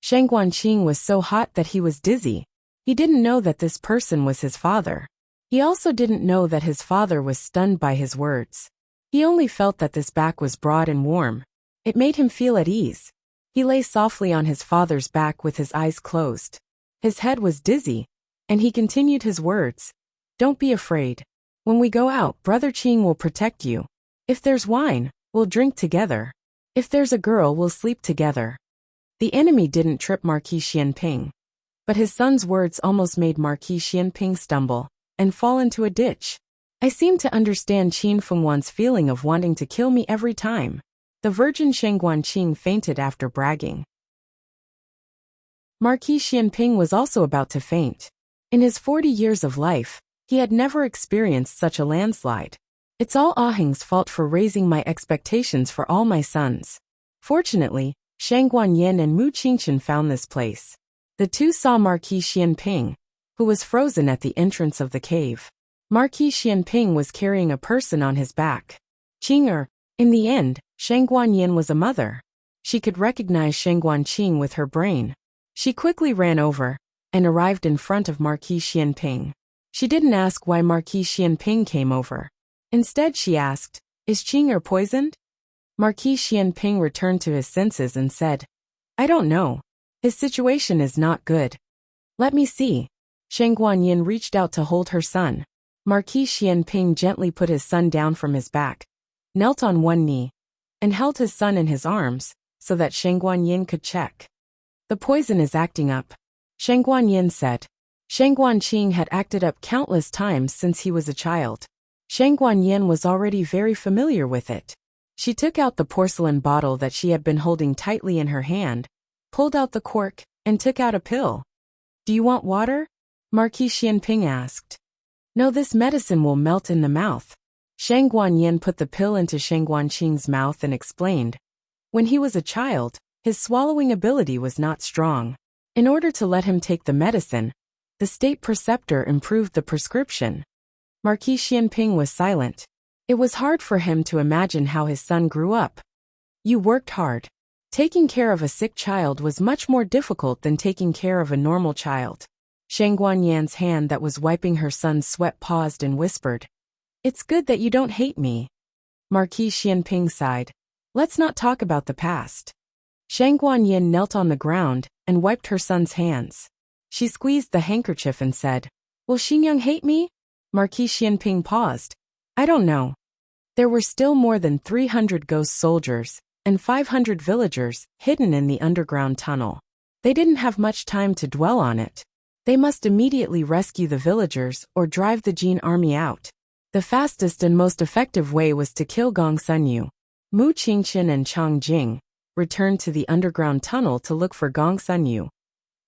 Sheng Guanqing was so hot that he was dizzy. He didn't know that this person was his father. He also didn't know that his father was stunned by his words. He only felt that this back was broad and warm. It made him feel at ease. He lay softly on his father's back with his eyes closed. His head was dizzy, and he continued his words. Don't be afraid. When we go out, Brother Qing will protect you. If there's wine, we'll drink together. If there's a girl, we'll sleep together. The enemy didn't trip Marquis Xianping. But his son's words almost made Marquis Xianping stumble and fall into a ditch. I seem to understand Qin Fengwan's feeling of wanting to kill me every time. The virgin Sheng Guanqing fainted after bragging. Marquis Xianping was also about to faint. In his 40 years of life, he had never experienced such a landslide. It's all Aheng's fault for raising my expectations for all my sons. Fortunately, Shang Guanyin and Mu Qingchen found this place. The two saw Marquis Xianping, who was frozen at the entrance of the cave. Marquis Xianping was carrying a person on his back. Qing'er. In the end, Shang Guanyin was a mother. She could recognize Sheng Guanqing with her brain. She quickly ran over and arrived in front of Marquis Xianping. She didn't ask why Marquis Xianping came over. Instead she asked, is Qing'er poisoned? Marquis Xianping returned to his senses and said, I don't know. His situation is not good. Let me see. Sheng Guanyin reached out to hold her son. Marquis Xianping gently put his son down from his back, knelt on one knee, and held his son in his arms so that Sheng Guanyin could check. The poison is acting up, Sheng Guanyin said. Sheng Guanqing had acted up countless times since he was a child. Sheng Guanyin was already very familiar with it. She took out the porcelain bottle that she had been holding tightly in her hand, pulled out the cork, and took out a pill. Do you want water? Marquis Xianping asked. No, this medicine will melt in the mouth. Sheng Guanyin put the pill into Sheng Guanqing's mouth and explained. When he was a child, his swallowing ability was not strong. In order to let him take the medicine, the state preceptor improved the prescription. Marquis Xianping was silent. It was hard for him to imagine how his son grew up. You worked hard. Taking care of a sick child was much more difficult than taking care of a normal child. Sheng Guanyan's hand that was wiping her son's sweat paused and whispered. It's good that you don't hate me. Marquis Xianping sighed. Let's not talk about the past. Sheng Guanyin knelt on the ground and wiped her son's hands. She squeezed the handkerchief and said, Will Xingyang hate me? Marquis Xianping paused. I don't know. There were still more than 300 ghost soldiers and 500 villagers hidden in the underground tunnel. They didn't have much time to dwell on it. They must immediately rescue the villagers or drive the Jin army out. The fastest and most effective way was to kill Gong Sunyu. Mu Qingchen and Chang Jing returned to the underground tunnel to look for Gong Sunyu.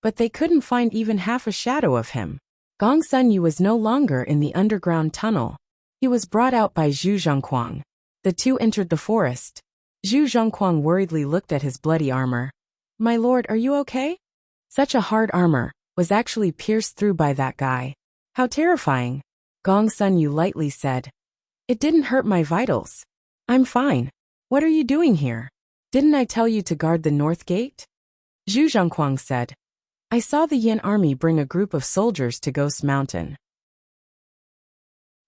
But they couldn't find even half a shadow of him. Gong Sunyu was no longer in the underground tunnel. He was brought out by Zhu Zhongquang. The two entered the forest. Zhu Zhongquang worriedly looked at his bloody armor. My lord, are you okay? Such a hard armor was actually pierced through by that guy. How terrifying. Gong Sunyu lightly said. It didn't hurt my vitals. I'm fine. What are you doing here? Didn't I tell you to guard the north gate? Zhu Zhongquang said. I saw the Yin army bring a group of soldiers to Ghost Mountain.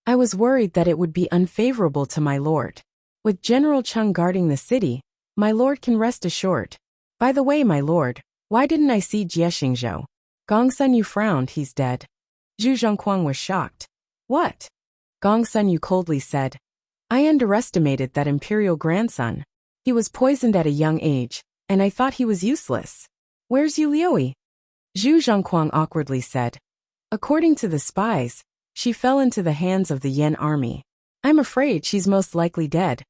I was worried that it would be unfavorable to my lord. With General Cheng guarding the city, my lord can rest assured. By the way, my lord, why didn't I see Jie Xingzhou? Gong Sunyu frowned. He's dead. Zhu Zhongquang was shocked. What? Gong Sunyu coldly said. I underestimated that imperial grandson. He was poisoned at a young age, and I thought he was useless. Where's Yu Liuyi? Zhu Zhongquang awkwardly said. According to the spies, she fell into the hands of the Yen army. I'm afraid she's most likely dead.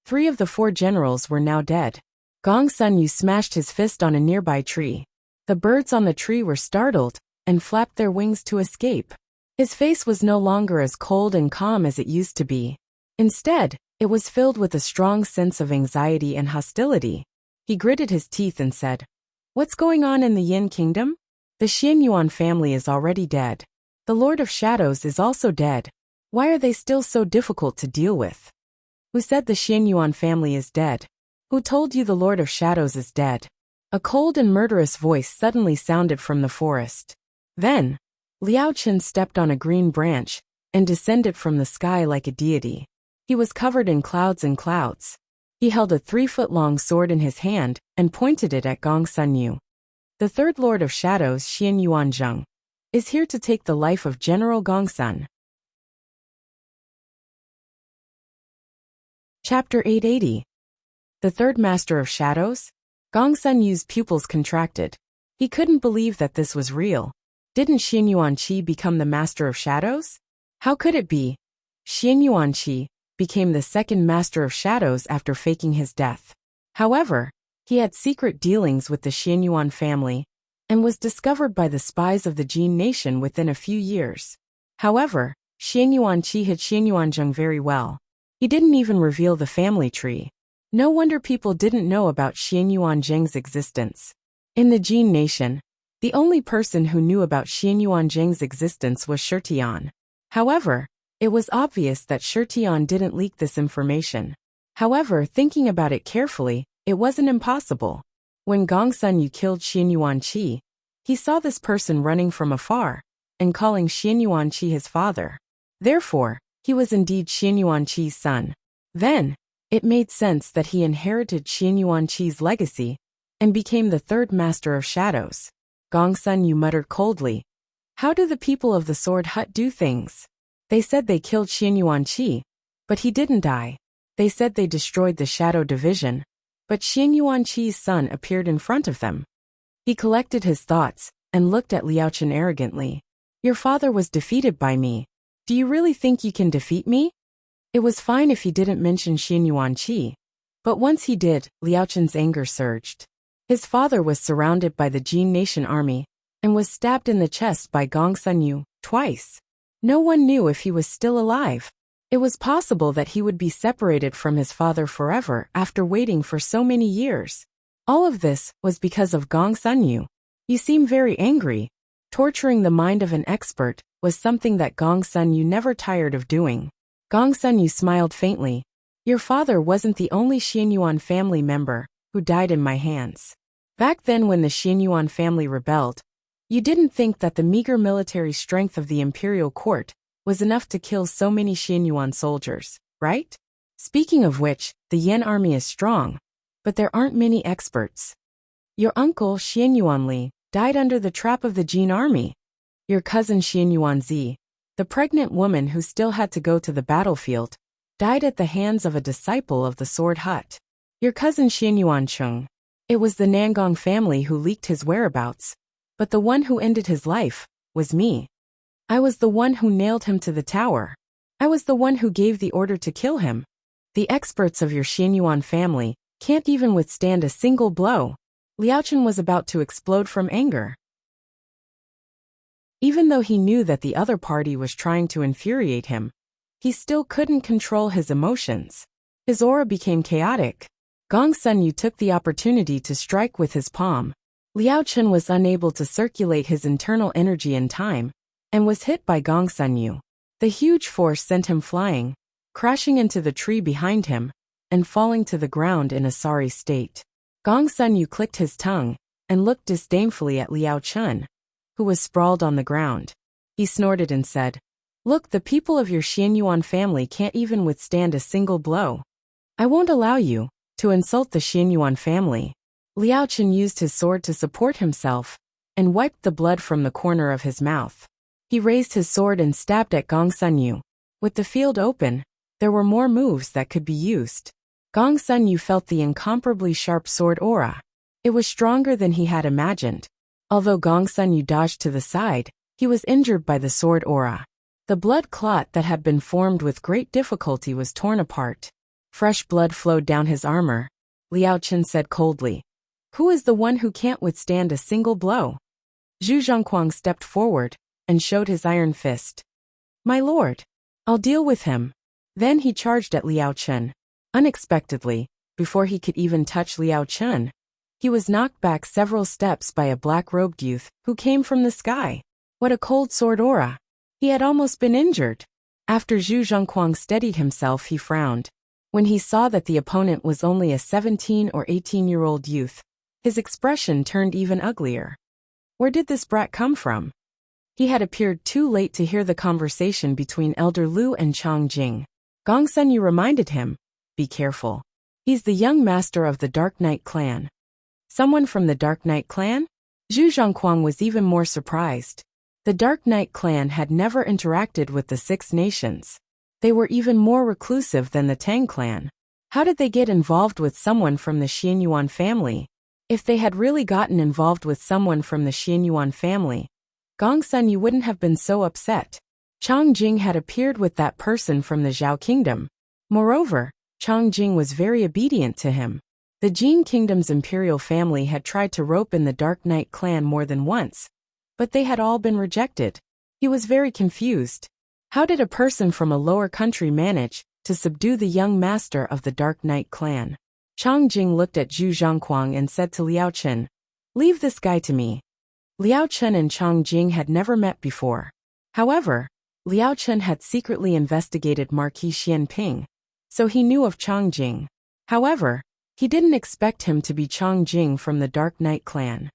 3 of the 4 generals were now dead. Gong Sunyu smashed his fist on a nearby tree. The birds on the tree were startled and flapped their wings to escape. His face was no longer as cold and calm as it used to be. Instead, it was filled with a strong sense of anxiety and hostility. He gritted his teeth and said, What's going on in the Yin kingdom? The Xianyuan family is already dead. The Lord of Shadows is also dead. Why are they still so difficult to deal with? Who said the Xianyuan family is dead? Who told you the Lord of Shadows is dead? A cold and murderous voice suddenly sounded from the forest. Then, Liao Chen stepped on a green branch and descended from the sky like a deity. He was covered in clouds and clouds. He held a 3-foot-long sword in his hand and pointed it at Gong Sun Yu. The third Lord of Shadows, Xian Yuanzheng, is here to take the life of General Gong Sun. Chapter 880. The Third Master of Shadows? Gong Sun Yu's pupils contracted. He couldn't believe that this was real. Didn't Xian Yuanqi become the Master of Shadows? How could it be? Xian Yuanqi became the second Master of Shadows after faking his death. However, he had secret dealings with the Xian Yuan family and was discovered by the spies of the Jin nation within a few years. However, Xian Yuanqi hid Xian Yuanzheng very well. He didn't even reveal the family tree. No wonder people didn't know about Xian Yuanzheng's existence. In the Jin nation, the only person who knew about Xian Yuanzheng's existence was Shirtian. However, it was obvious that Shirtian didn't leak this information. However, thinking about it carefully, it wasn't impossible. When Gong Sun Yu killed Xian Yuanqi, he saw this person running from afar and calling Xian Yuanqi his father. Therefore, he was indeed Xian Yuanqi's son. Then, it made sense that he inherited Xian Yuanqi's legacy and became the third Master of Shadows. Gong Sun Yu muttered coldly. How do the people of the Sword Hut do things? They said they killed Xian Yuanqi, but he didn't die. They said they destroyed the Shadow Division, but Xian Yuanqi's son appeared in front of them. He collected his thoughts and looked at Liao Chen arrogantly. Your father was defeated by me. Do you really think you can defeat me? It was fine if he didn't mention Xian Yuanqi, but once he did, Liao Chen's anger surged. His father was surrounded by the Jin Nation army and was stabbed in the chest by Gong Sun Yu twice. No one knew if he was still alive. It was possible that he would be separated from his father forever after waiting for so many years. All of this was because of Gong Sun Yu. You seem very angry. Torturing the mind of an expert was something that Gong Sun Yu never tired of doing. Gong Sun Yu smiled faintly. Your father wasn't the only Xian Yuan family member who died in my hands. Back then when the Xian Yuan family rebelled, you didn't think that the meager military strength of the imperial court was enough to kill so many Xian Yuan soldiers, right? Speaking of which, the Yan army is strong, but there aren't many experts. Your uncle Xian Yuanli died under the trap of the Jin army. Your cousin Xian Yuanzi, the pregnant woman who still had to go to the battlefield, died at the hands of a disciple of the Sword Hut. Your cousin Xian Yuancheng, it was the Nangong family who leaked his whereabouts, but the one who ended his life was me. I was the one who nailed him to the tower. I was the one who gave the order to kill him. The experts of your Xian Yuan family can't even withstand a single blow. Liao Chen was about to explode from anger. Even though he knew that the other party was trying to infuriate him, he still couldn't control his emotions. His aura became chaotic. Gong Sun Yu took the opportunity to strike with his palm. Liao Chen was unable to circulate his internal energy in time, and was hit by Gong Sun Yu. The huge force sent him flying, crashing into the tree behind him, and falling to the ground in a sorry state. Gong Sun Yu clicked his tongue, and looked disdainfully at Liao Chen, who was sprawled on the ground. He snorted and said, Look, the people of your Xian Yuan family can't even withstand a single blow. I won't allow you to insult the Xian Yuan family. Liao Chen used his sword to support himself, and wiped the blood from the corner of his mouth. He raised his sword and stabbed at Gong Sun Yu. With the field open, there were more moves that could be used. Gong Sun Yu felt the incomparably sharp sword aura. It was stronger than he had imagined. Although Gong Sun Yu dodged to the side, he was injured by the sword aura. The blood clot that had been formed with great difficulty was torn apart. Fresh blood flowed down his armor. Liao Chen said coldly, Who is the one who can't withstand a single blow? Zhu Zhongquang stepped forward and showed his iron fist. My lord, I'll deal with him. Then he charged at Liao Chen. Unexpectedly, before he could even touch Liao Chen, he was knocked back several steps by a black-robed youth who came from the sky. What a cold sword aura! He had almost been injured. After Zhu Zhongquang steadied himself, he frowned. When he saw that the opponent was only a 17 or 18-year-old youth, his expression turned even uglier. Where did this brat come from? He had appeared too late to hear the conversation between Elder Lu and Chang Jing. Gong Sun Yu reminded him, Be careful. He's the young master of the Dark Knight clan. Someone from the Dark Knight clan? Zhu Zhongquang was even more surprised. The Dark Knight clan had never interacted with the Six Nations. They were even more reclusive than the Tang clan. How did they get involved with someone from the Xianyuan family? If they had really gotten involved with someone from the Xianyuan family, Gong Sun Yu wouldn't have been so upset. Chang Jing had appeared with that person from the Zhao kingdom. Moreover, Chang Jing was very obedient to him. The Jin kingdom's imperial family had tried to rope in the Dark Knight clan more than once, but they had all been rejected. He was very confused. How did a person from a lower country manage to subdue the young master of the Dark Knight clan? Chang Jing looked at Zhu Zhongquang and said to Liao Chen, "Leave this guy to me." Liao Chen and Chang Jing had never met before. However, Liao Chen had secretly investigated Marquis Xianping, so he knew of Chang Jing. However, he didn't expect him to be Chang Jing from the Dark Knight clan.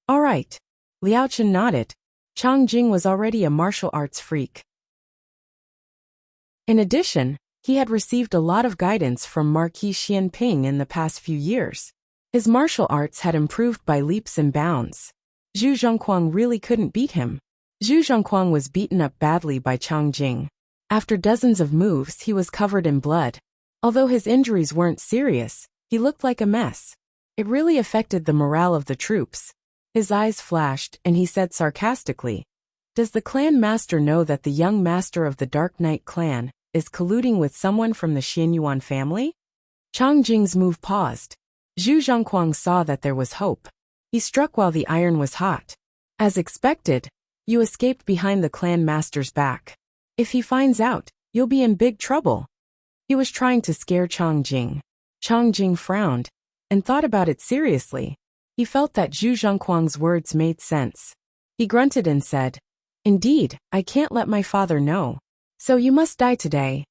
All right. Liao Chen nodded. Chang Jing was already a martial arts freak. In addition, he had received a lot of guidance from Marquis Xianping in the past few years. His martial arts had improved by leaps and bounds. Zhu Zhongquang really couldn't beat him. Zhu Zhongquang was beaten up badly by Chang Jing. After dozens of moves, he was covered in blood. Although his injuries weren't serious, he looked like a mess. It really affected the morale of the troops. His eyes flashed, and he said sarcastically, "Does the clan master know that the young master of the Dark Knight clan is colluding with someone from the Xianyuan family?" Chang Jing's move paused. Zhu Zhongquang saw that there was hope. He struck while the iron was hot. As expected, you escaped behind the clan master's back. If he finds out, you'll be in big trouble. He was trying to scare Chang Jing. Chang Jing frowned and thought about it seriously. He felt that Zhu Zhongquang's words made sense. He grunted and said, "Indeed, I can't let my father know. So you must die today."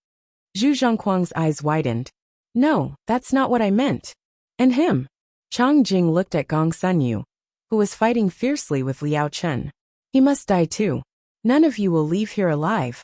Zhu Zhongquang's eyes widened. "No, that's not what I meant." "And him?" Chang Jing looked at Gong Sun Yu, who was fighting fiercely with Liao Chen. "He must die too. None of you will leave here alive."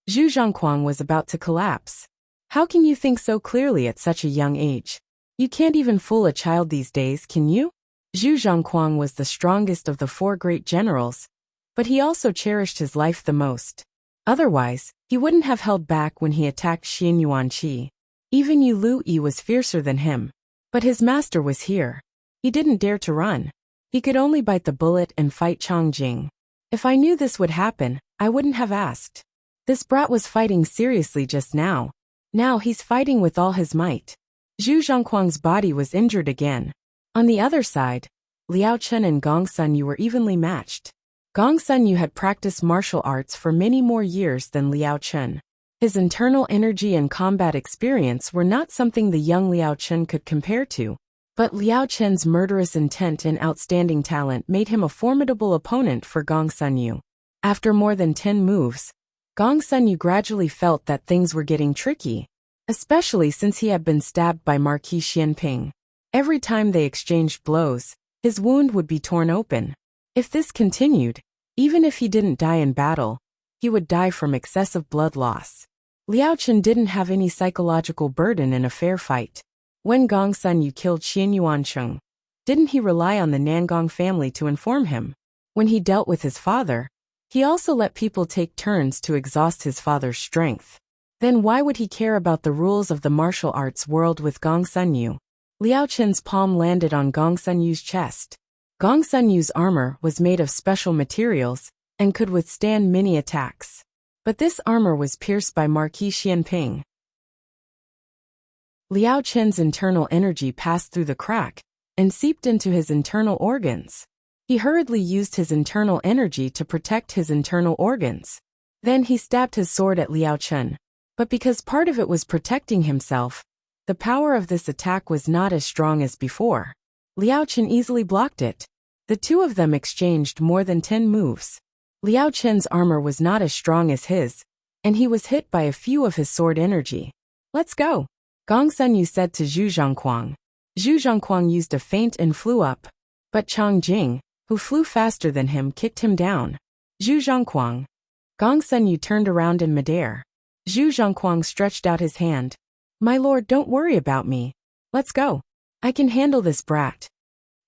Zhu Zhongquang was about to collapse. "How can you think so clearly at such a young age? You can't even fool a child these days, can you?" Zhu Zhongquang was the strongest of the four great generals, but he also cherished his life the most. Otherwise, he wouldn't have held back when he attacked Xianyuan Qi. Even Yu Luyi was fiercer than him. But his master was here. He didn't dare to run. He could only bite the bullet and fight Chang Jing. If I knew this would happen, I wouldn't have asked. This brat was fighting seriously just now. Now he's fighting with all his might. Zhu Zhongquang's body was injured again. On the other side, Liao Chen and Gong Sun Yu were evenly matched. Gong Sun Yu had practiced martial arts for many more years than Liao Chen. His internal energy and combat experience were not something the young Liao Chen could compare to, but Liao Chen's murderous intent and outstanding talent made him a formidable opponent for Gong Sun Yu. After more than 10 moves, Gong Sun Yu gradually felt that things were getting tricky, especially since he had been stabbed by Marquis Xianping. Every time they exchanged blows, his wound would be torn open. If this continued, even if he didn't die in battle, he would die from excessive blood loss. Liao Chen didn't have any psychological burden in a fair fight. When Gong Sun Yu killed Xianyuan Cheng, didn't he rely on the Nangong family to inform him? When he dealt with his father, he also let people take turns to exhaust his father's strength. Then why would he care about the rules of the martial arts world with Gong Sun Yu? Liao Chen's palm landed on Gong Sun Yu's chest. Gong Sun Yu's armor was made of special materials and could withstand many attacks. But this armor was pierced by Marquis Xianping. Liao Chen's internal energy passed through the crack and seeped into his internal organs. He hurriedly used his internal energy to protect his internal organs. Then he stabbed his sword at Liao Chen. But because part of it was protecting himself, the power of this attack was not as strong as before. Liao Chen easily blocked it. The two of them exchanged more than 10 moves. Liao Chen's armor was not as strong as his, and he was hit by a few of his sword energy. "Let's go," Gong Sun Yu said to Zhu Zhongquang. Zhu Zhongquang used a feint and flew up, but Chang Jing, who flew faster than him, kicked him down. "Zhu Zhongquang." Gong Sun Yu turned around in midair. Zhu Zhongquang stretched out his hand. "My lord, don't worry about me. Let's go. I can handle this brat.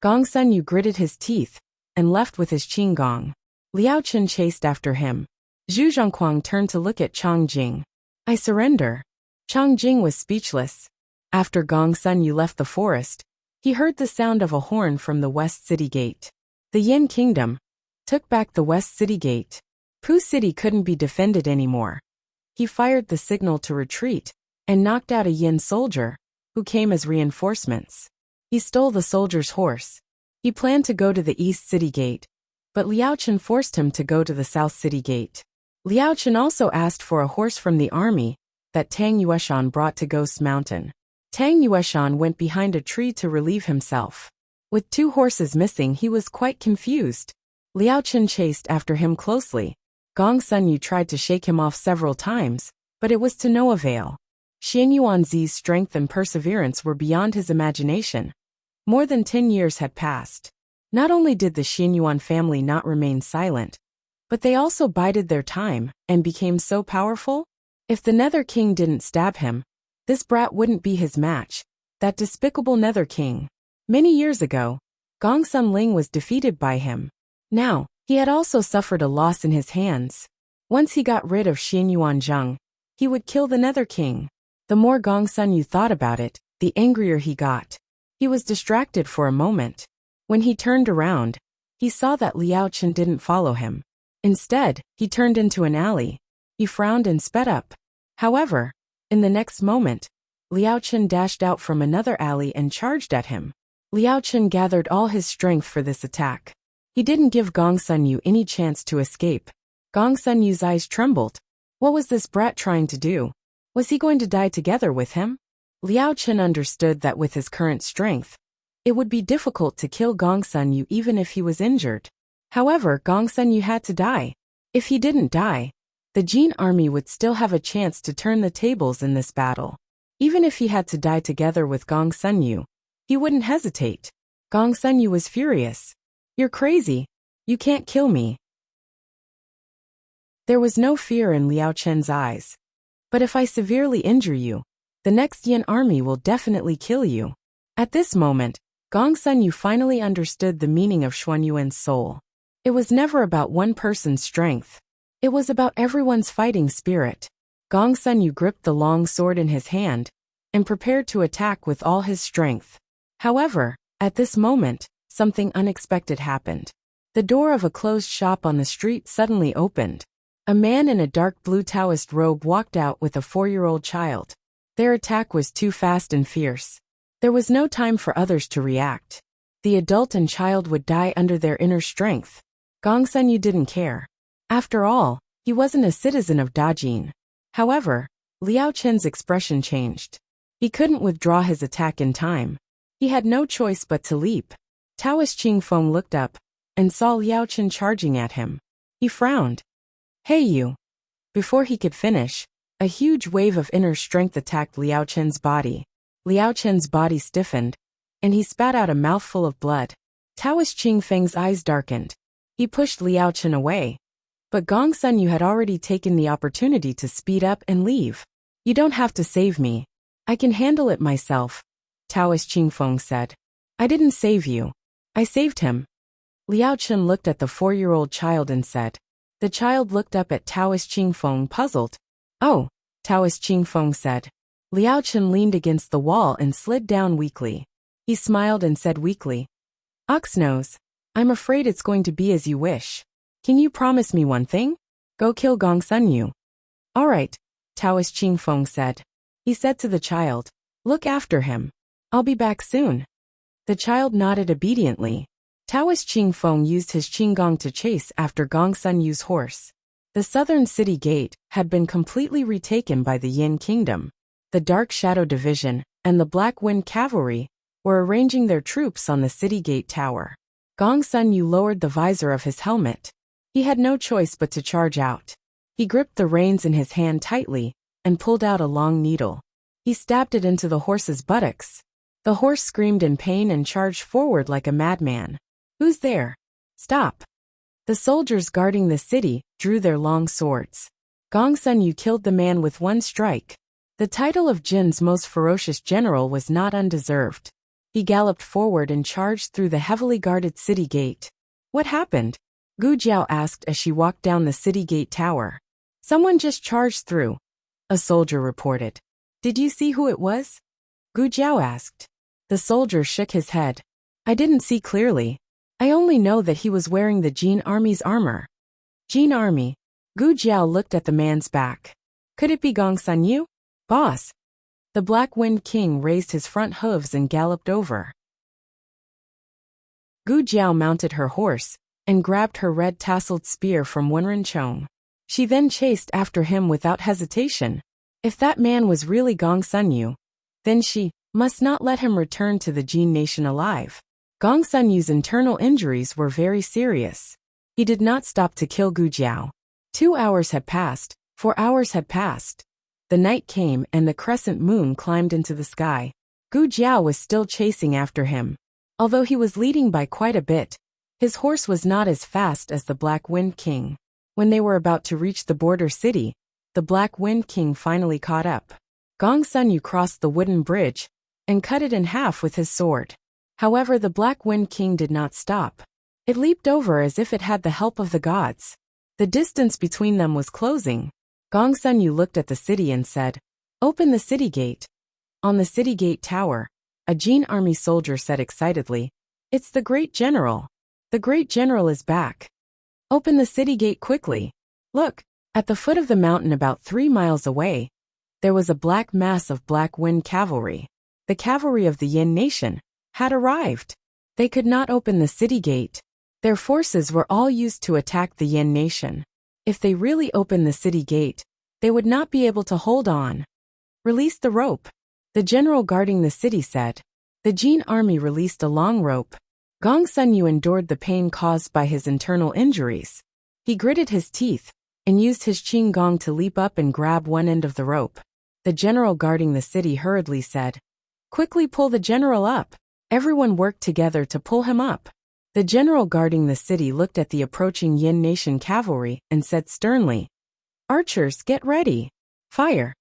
Gong Sun Yu gritted his teeth and left with his qinggong. Liao Chen chased after him. Zhu Zhongquang turned to look at Chang Jing. I surrender. Chang Jing was speechless. After Gong Sun Yu left the forest, he heard the sound of a horn from the West City Gate. The Yin Kingdom took back the West City Gate. Pu City couldn't be defended anymore. He fired the signal to retreat and knocked out a Yin soldier, who came as reinforcements. He stole the soldier's horse. He planned to go to the East City Gate, but Liao Chen forced him to go to the South City Gate. Liao Chen also asked for a horse from the army that Tang Yueshan brought to Ghost Mountain. Tang Yueshan went behind a tree to relieve himself. With 2 horses missing, he was quite confused. Liao Chen chased after him closely. Gong Sun Yu tried to shake him off several times, but it was to no avail. Xian Yuanzi's strength and perseverance were beyond his imagination. More than 10 years had passed. Not only did the Xian Yuan family not remain silent, but they also bided their time and became so powerful. If the Nether King didn't stab him, this brat wouldn't be his match. That despicable Nether King. Many years ago, Gong Sun Ling was defeated by him. Now, he had also suffered a loss in his hands. Once he got rid of Xian Yuan Zheng, he would kill the Nether King. The more Gong Sun Yu thought about it, the angrier he got. He was distracted for a moment. When he turned around, he saw that Liao Chen didn't follow him. Instead, he turned into an alley. He frowned and sped up. However, in the next moment, Liao Chen dashed out from another alley and charged at him. Liao Chen gathered all his strength for this attack. He didn't give Gong Sun Yu any chance to escape. Gong Sun Yu's eyes trembled. What was this brat trying to do? Was he going to die together with him? Liao Chen understood that with his current strength, it would be difficult to kill Gong Sun Yu even if he was injured. However, Gong Sun Yu had to die. If he didn't die, the Jin army would still have a chance to turn the tables in this battle. Even if he had to die together with Gong Sun Yu, he wouldn't hesitate. Gong Sun Yu was furious. You're crazy. You can't kill me. There was no fear in Liao Chen's eyes. But if I severely injure you, the next Yin army will definitely kill you. At this moment, Gong Sun Yu finally understood the meaning of Xuanyuan's soul. It was never about one person's strength. It was about everyone's fighting spirit. Gong Sun Yu gripped the long sword in his hand and prepared to attack with all his strength. However, at this moment, something unexpected happened. The door of a closed shop on the street suddenly opened. A man in a dark blue Taoist robe walked out with a 4-year-old child. Their attack was too fast and fierce. There was no time for others to react. The adult and child would die under their inner strength. Gong Sun Yu didn't care. After all, he wasn't a citizen of Dajin. However, Liao Chen's expression changed. He couldn't withdraw his attack in time. He had no choice but to leap. Taoist Qing Feng looked up and saw Liao Chen charging at him. He frowned. Hey you! Before he could finish, a huge wave of inner strength attacked Liao Chen's body. Liao Chen's body stiffened, and he spat out a mouthful of blood. Taoist Qing Feng's eyes darkened. He pushed Liao Chen away. But Gong Sun Yu had already taken the opportunity to speed up and leave. You don't have to save me. I can handle it myself, Taoist Qing Feng said. I didn't save you. I saved him. Liao Chen looked at the 4-year-old child and said. The child looked up at Taoist Qing Feng puzzled. Oh, Taoist Qing Feng said. Liao Chen leaned against the wall and slid down weakly. He smiled and said weakly. Oxnose, I'm afraid it's going to be as you wish. Can you promise me one thing? Go kill Gong Sun Yu. All right, Taoist Qing Feng said. He said to the child, look after him. I'll be back soon. The child nodded obediently. Taoist Qing Feng used his qinggong to chase after Gong Sun Yu's horse. The southern city gate had been completely retaken by the Yin Kingdom. The Dark Shadow Division and the Black Wind Cavalry were arranging their troops on the city gate tower. Gong Sun Yu lowered the visor of his helmet. He had no choice but to charge out. He gripped the reins in his hand tightly and pulled out a long needle. He stabbed it into the horse's buttocks. The horse screamed in pain and charged forward like a madman. Who's there? Stop! The soldiers guarding the city drew their long swords. Gong Sun Yu killed the man with one strike. The title of Jin's most ferocious general was not undeserved. He galloped forward and charged through the heavily guarded city gate. What happened? Gu Jiao asked as she walked down the city gate tower. Someone just charged through, a soldier reported. Did you see who it was? Gu Jiao asked. The soldier shook his head. I didn't see clearly. I only know that he was wearing the Jin army's armor. Jin army. Gu Jiao looked at the man's back. Could it be Gong Sanyu? Boss. The Black Wind King raised his front hooves and galloped over. Gu Jiao mounted her horse and grabbed her red-tasseled spear from Wenren Chong. She then chased after him without hesitation. If that man was really Gong Sanyu, then she must not let him return to the Jin nation alive. Gong Sanyu's internal injuries were very serious. He did not stop to kill Gu Jiao. 2 hours had passed, 4 hours had passed. The night came and the crescent moon climbed into the sky. Gu Jiao was still chasing after him. Although he was leading by quite a bit, his horse was not as fast as the Black Wind King. When they were about to reach the border city, the Black Wind King finally caught up. Gong Sanyu crossed the wooden bridge and cut it in half with his sword. However, the Black Wind King did not stop. It leaped over as if it had the help of the gods. The distance between them was closing. Gong Sanyu looked at the city and said, "Open the city gate." On the city gate tower, a Jin army soldier said excitedly, "It's the great general. The great general is back. Open the city gate quickly." Look, at the foot of the mountain about 3 miles away, there was a black mass of Black Wind cavalry. The cavalry of the Yin nation had arrived. They could not open the city gate. Their forces were all used to attack the Yin nation. If they really opened the city gate, they would not be able to hold on. Release the rope. The general guarding the city said. The Jin army released a long rope. Gong Sanyu endured the pain caused by his internal injuries. He gritted his teeth and used his Qing Gong to leap up and grab one end of the rope. The general guarding the city hurriedly said, "Quickly pull the general up." Everyone worked together to pull him up. The general guarding the city looked at the approaching Yin nation cavalry and said sternly, "Archers, get ready. Fire."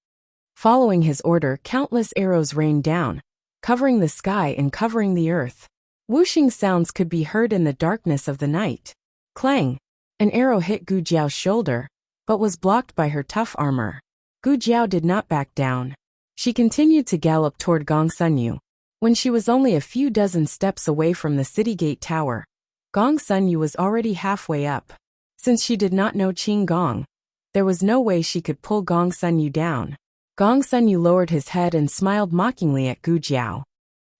Following his order, countless arrows rained down, covering the sky and covering the earth. Whooshing sounds could be heard in the darkness of the night. Clang! An arrow hit Gu Jiao's shoulder, but was blocked by her tough armor. Gu Jiao did not back down. She continued to gallop toward Gong Sanyu. When she was only a few dozen steps away from the city gate tower, Gong Sanyu was already halfway up. Since she did not know Qing Gong, there was no way she could pull Gong Sanyu down. Gong Sanyu lowered his head and smiled mockingly at Gu Jiao.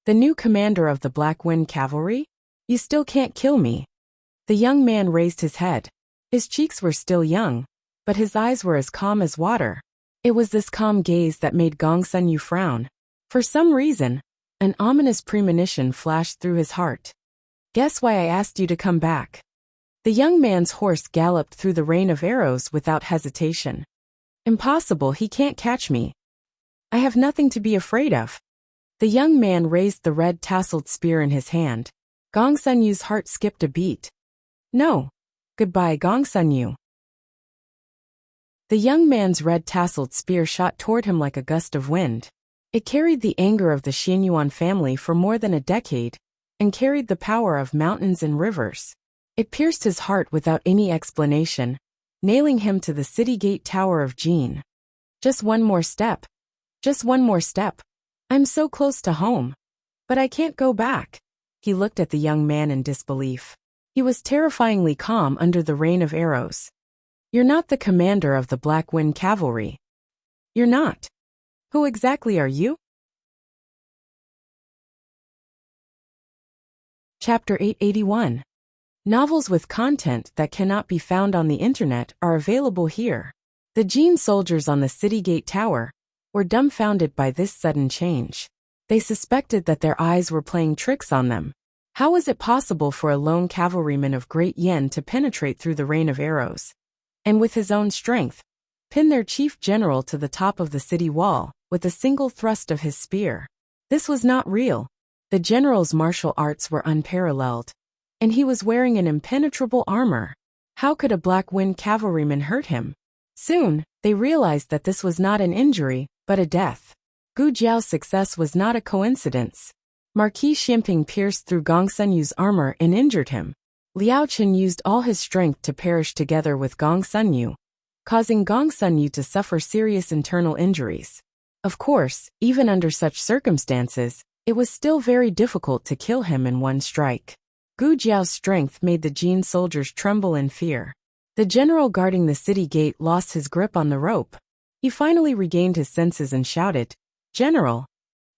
"The new commander of the Black Wind Cavalry? You still can't kill me." The young man raised his head. His cheeks were still young, but his eyes were as calm as water. It was this calm gaze that made Gong Sanyu frown. For some reason, an ominous premonition flashed through his heart. "Guess why I asked you to come back." The young man's horse galloped through the rain of arrows without hesitation. "Impossible, he can't catch me. I have nothing to be afraid of." The young man raised the red-tasseled spear in his hand. Gong Sanyu's heart skipped a beat. "No. Goodbye, Gong Sanyu." The young man's red-tasseled spear shot toward him like a gust of wind. It carried the anger of the Xianyuan family for more than a decade, and carried the power of mountains and rivers. It pierced his heart without any explanation, nailing him to the city gate tower of Jin. Just one more step. Just one more step. I'm so close to home. But I can't go back. He looked at the young man in disbelief. He was terrifyingly calm under the rain of arrows. "You're not the commander of the Black Wind Cavalry. You're not. Who exactly are you?" Chapter 881. Novels with content that cannot be found on the internet are available here. The Jin soldiers on the city gate tower were dumbfounded by this sudden change. They suspected that their eyes were playing tricks on them. How was it possible for a lone cavalryman of great Yen to penetrate through the rain of arrows, and with his own strength, pin their chief general to the top of the city wall with a single thrust of his spear? This was not real. The general's martial arts were unparalleled, and he was wearing an impenetrable armor. How could a Black Wind cavalryman hurt him? Soon, they realized that this was not an injury, but a death. Gu Jiao's success was not a coincidence. Marquis Xianping pierced through Gong Sunyu's armor and injured him. Liao Chen used all his strength to perish together with Gong Sunyu, causing Gong Sunyu to suffer serious internal injuries. Of course, even under such circumstances, it was still very difficult to kill him in one strike. Gu Jiao's strength made the Jin soldiers tremble in fear. The general guarding the city gate lost his grip on the rope. He finally regained his senses and shouted, "General!"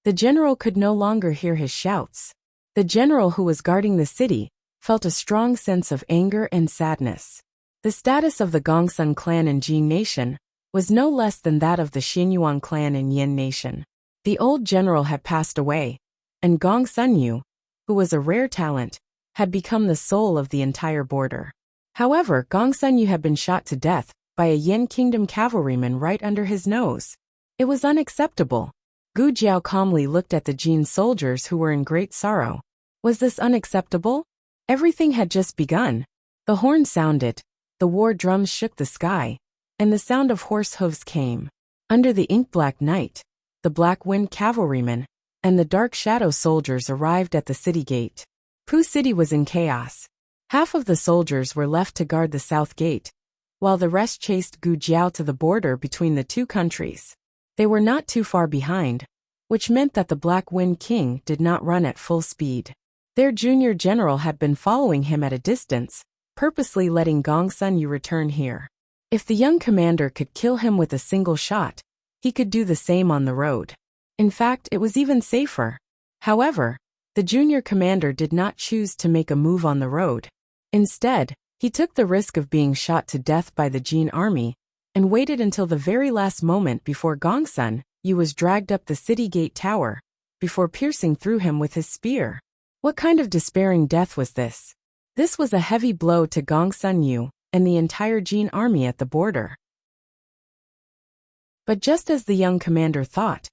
The general could no longer hear his shouts. The general who was guarding the city felt a strong sense of anger and sadness. The status of the Gongsun clan in Jin Nation was no less than that of the Xianyuan clan in Yin Nation. The old general had passed away, and Gong Sunyu, who was a rare talent, had become the soul of the entire border. However, Gong Sunyu had been shot to death by a Yin Kingdom cavalryman right under his nose. It was unacceptable. Gu Jiao calmly looked at the Jin soldiers who were in great sorrow. Was this unacceptable? Everything had just begun. The horn sounded, the war drums shook the sky, and the sound of horse hooves came. Under the ink-black night, the Black Wind cavalrymen and the Dark Shadow soldiers arrived at the city gate. Pu City was in chaos. Half of the soldiers were left to guard the south gate, while the rest chased Gu Jiao to the border between the two countries. They were not too far behind, which meant that the Black Wind King did not run at full speed. Their junior general had been following him at a distance, purposely letting Gong Sunyu return here. If the young commander could kill him with a single shot, he could do the same on the road. In fact, it was even safer. However, the junior commander did not choose to make a move on the road. Instead, he took the risk of being shot to death by the Jin army and waited until the very last moment before Gong Sunyu was dragged up the city gate tower, before piercing through him with his spear. What kind of despairing death was this? This was a heavy blow to Gong Sunyu and the entire Jin army at the border. But just as the young commander thought,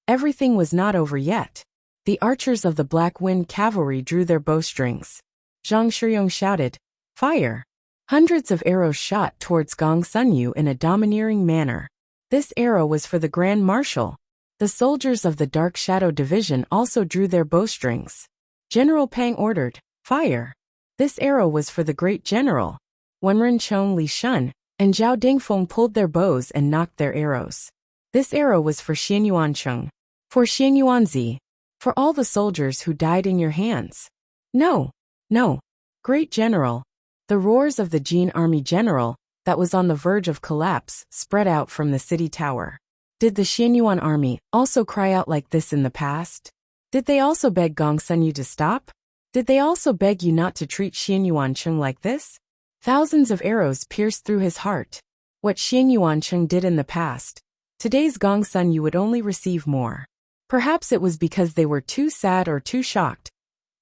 everything was not over yet. The archers of the Black Wind cavalry drew their bowstrings. Zhang Shiyong shouted, "Fire!" Hundreds of arrows shot towards Gong Sunyu in a domineering manner. This arrow was for the Grand Marshal. The soldiers of the Dark Shadow Division also drew their bowstrings. General Pang ordered, "Fire!" This arrow was for the Great General. Wenren Chong Li Shun and Zhao Dingfeng pulled their bows and knocked their arrows. This arrow was for Xianyuan Cheng, for Xianyuan Zi, for all the soldiers who died in your hands. No, no, Great General. The roars of the Jin army general, that was on the verge of collapse, spread out from the city tower. Did the Xianyuan army also cry out like this in the past? Did they also beg Gong Sunyu to stop? Did they also beg you not to treat Xianyuan Cheng like this? Thousands of arrows pierced through his heart. What Xianyuan Cheng did in the past, today's Gong Sunyu would only receive more. Perhaps it was because they were too sad or too shocked.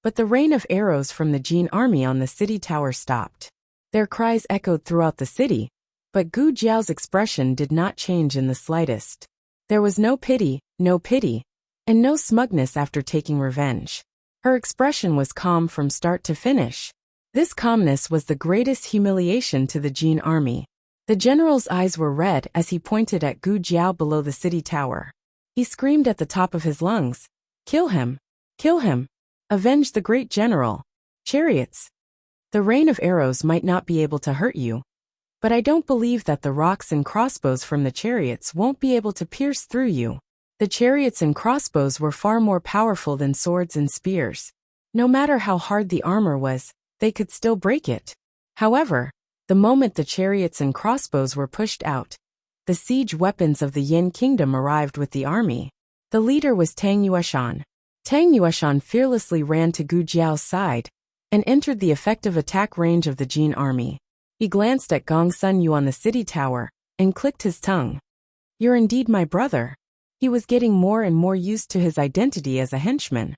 But the rain of arrows from the Jin army on the city tower stopped. Their cries echoed throughout the city, but Gu Jiao's expression did not change in the slightest. There was no pity, and no smugness after taking revenge. Her expression was calm from start to finish. This calmness was the greatest humiliation to the Jin army. The general's eyes were red as he pointed at Gu Jiao below the city tower. He screamed at the top of his lungs, "Kill him! Kill him! Avenge the great general! Chariots! The rain of arrows might not be able to hurt you, but I don't believe that the rocks and crossbows from the chariots won't be able to pierce through you." The chariots and crossbows were far more powerful than swords and spears. No matter how hard the armor was, they could still break it. However, the moment the chariots and crossbows were pushed out, the siege weapons of the Yin Kingdom arrived with the army. The leader was Tang Yueshan. Tang Yueshan fearlessly ran to Gu Jiao's side and entered the effective attack range of the Jin army. He glanced at Gong Sunyu on the city tower and clicked his tongue. "You're indeed my brother." He was getting more and more used to his identity as a henchman.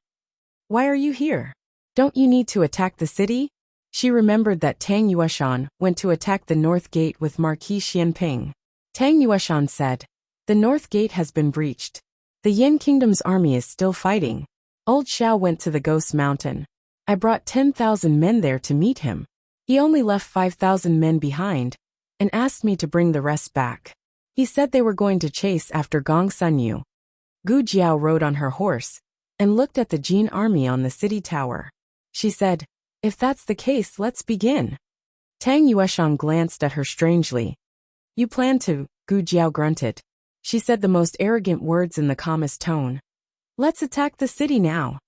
"Why are you here? Don't you need to attack the city?" She remembered that Tang Yueshan went to attack the North Gate with Marquis Xianping. Tang Yueshan said, "The North Gate has been breached. The Yin Kingdom's army is still fighting. Old Xiao went to the Ghost Mountain. I brought 10,000 men there to meet him. He only left 5,000 men behind and asked me to bring the rest back. He said they were going to chase after Gong Sunyu. Gu Jiao rode on her horse and looked at the Jin army on the city tower. She said, "If that's the case, let's begin." Tang Yueshang glanced at her strangely. "You plan to," Gu Jiao grunted. She said the most arrogant words in the calmest tone. "Let's attack the city now."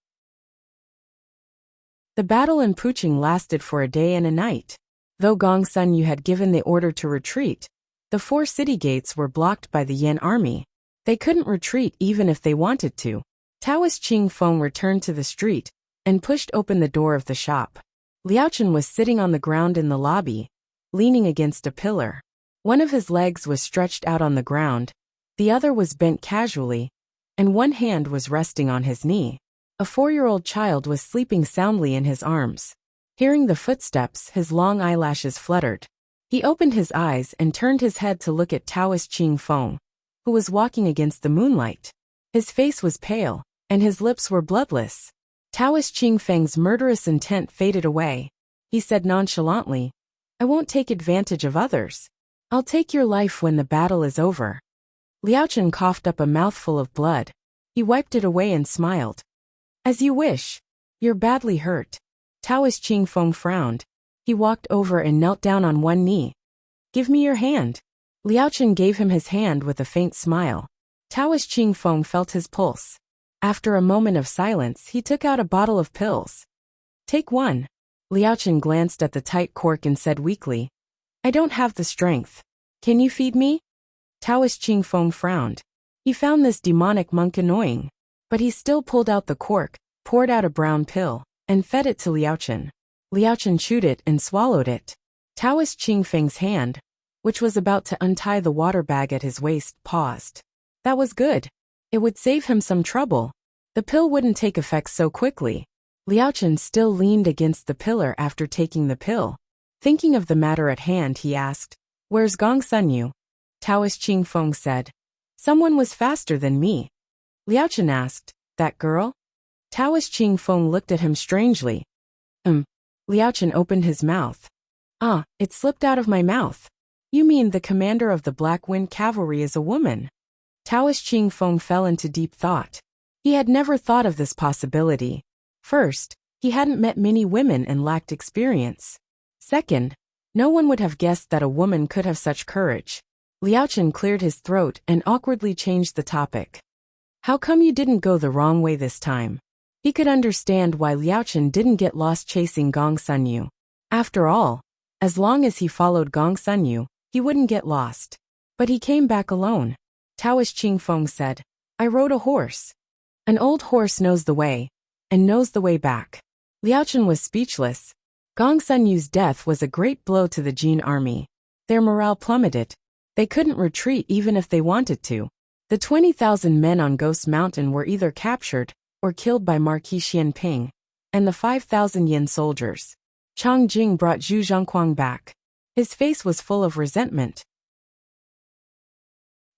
The battle in Puching lasted for a day and a night. Though Gong Sunyu had given the order to retreat, the 4 city gates were blocked by the Yin army. They couldn't retreat even if they wanted to. Taoist Qing Feng returned to the street and pushed open the door of the shop. Liaochen was sitting on the ground in the lobby, leaning against a pillar. One of his legs was stretched out on the ground, the other was bent casually, and one hand was resting on his knee. A 4-year-old child was sleeping soundly in his arms. Hearing the footsteps, his long eyelashes fluttered. He opened his eyes and turned his head to look at Taoist Qing Feng, who was walking against the moonlight. His face was pale, and his lips were bloodless. Taoist Qing Feng's murderous intent faded away. He said nonchalantly, "I won't take advantage of others. I'll take your life when the battle is over." Liaochen coughed up a mouthful of blood. He wiped it away and smiled. "As you wish. You're badly hurt." Taoist Qing Feng frowned. He walked over and knelt down on one knee. "Give me your hand." Liaochen gave him his hand with a faint smile. Taoist Qing Feng felt his pulse. After a moment of silence, he took out a bottle of pills. "Take one." Liaochen glanced at the tight cork and said weakly, "I don't have the strength. Can you feed me?" Taoist Qing Feng frowned. He found this demonic monk annoying. But he still pulled out the cork, poured out a brown pill, and fed it to Liaochen. Liaochen chewed it and swallowed it. Taoist Qing Feng's hand, which was about to untie the water bag at his waist, paused. That was good. It would save him some trouble. The pill wouldn't take effect so quickly. Liaochen still leaned against the pillar after taking the pill. Thinking of the matter at hand, he asked, "Where's Gong Sunyu?" Taoist Qing Feng said, "Someone was faster than me." Liaochen asked, "That girl?" Taoist Qing Feng looked at him strangely. Liaochen opened his mouth. "Ah, it slipped out of my mouth. You mean the commander of the Black Wind Cavalry is a woman?" Taoist Qing Feng fell into deep thought. He had never thought of this possibility. First, he hadn't met many women and lacked experience. Second, no one would have guessed that a woman could have such courage. Liaochen cleared his throat and awkwardly changed the topic. "How come you didn't go the wrong way this time?" He could understand why Liaochen didn't get lost chasing Gong Sunyu. After all, as long as he followed Gong Sunyu, he wouldn't get lost. But he came back alone. Taoist Qing Feng said, "I rode a horse. An old horse knows the way, and knows the way back." Liaochen was speechless. Gong Sunyu's death was a great blow to the Jin army. Their morale plummeted. They couldn't retreat even if they wanted to. The 20,000 men on Ghost Mountain were either captured or killed by Marquis Xianping and the 5,000 Yin soldiers. Chang Jing brought Zhu Zhangquang back. His face was full of resentment.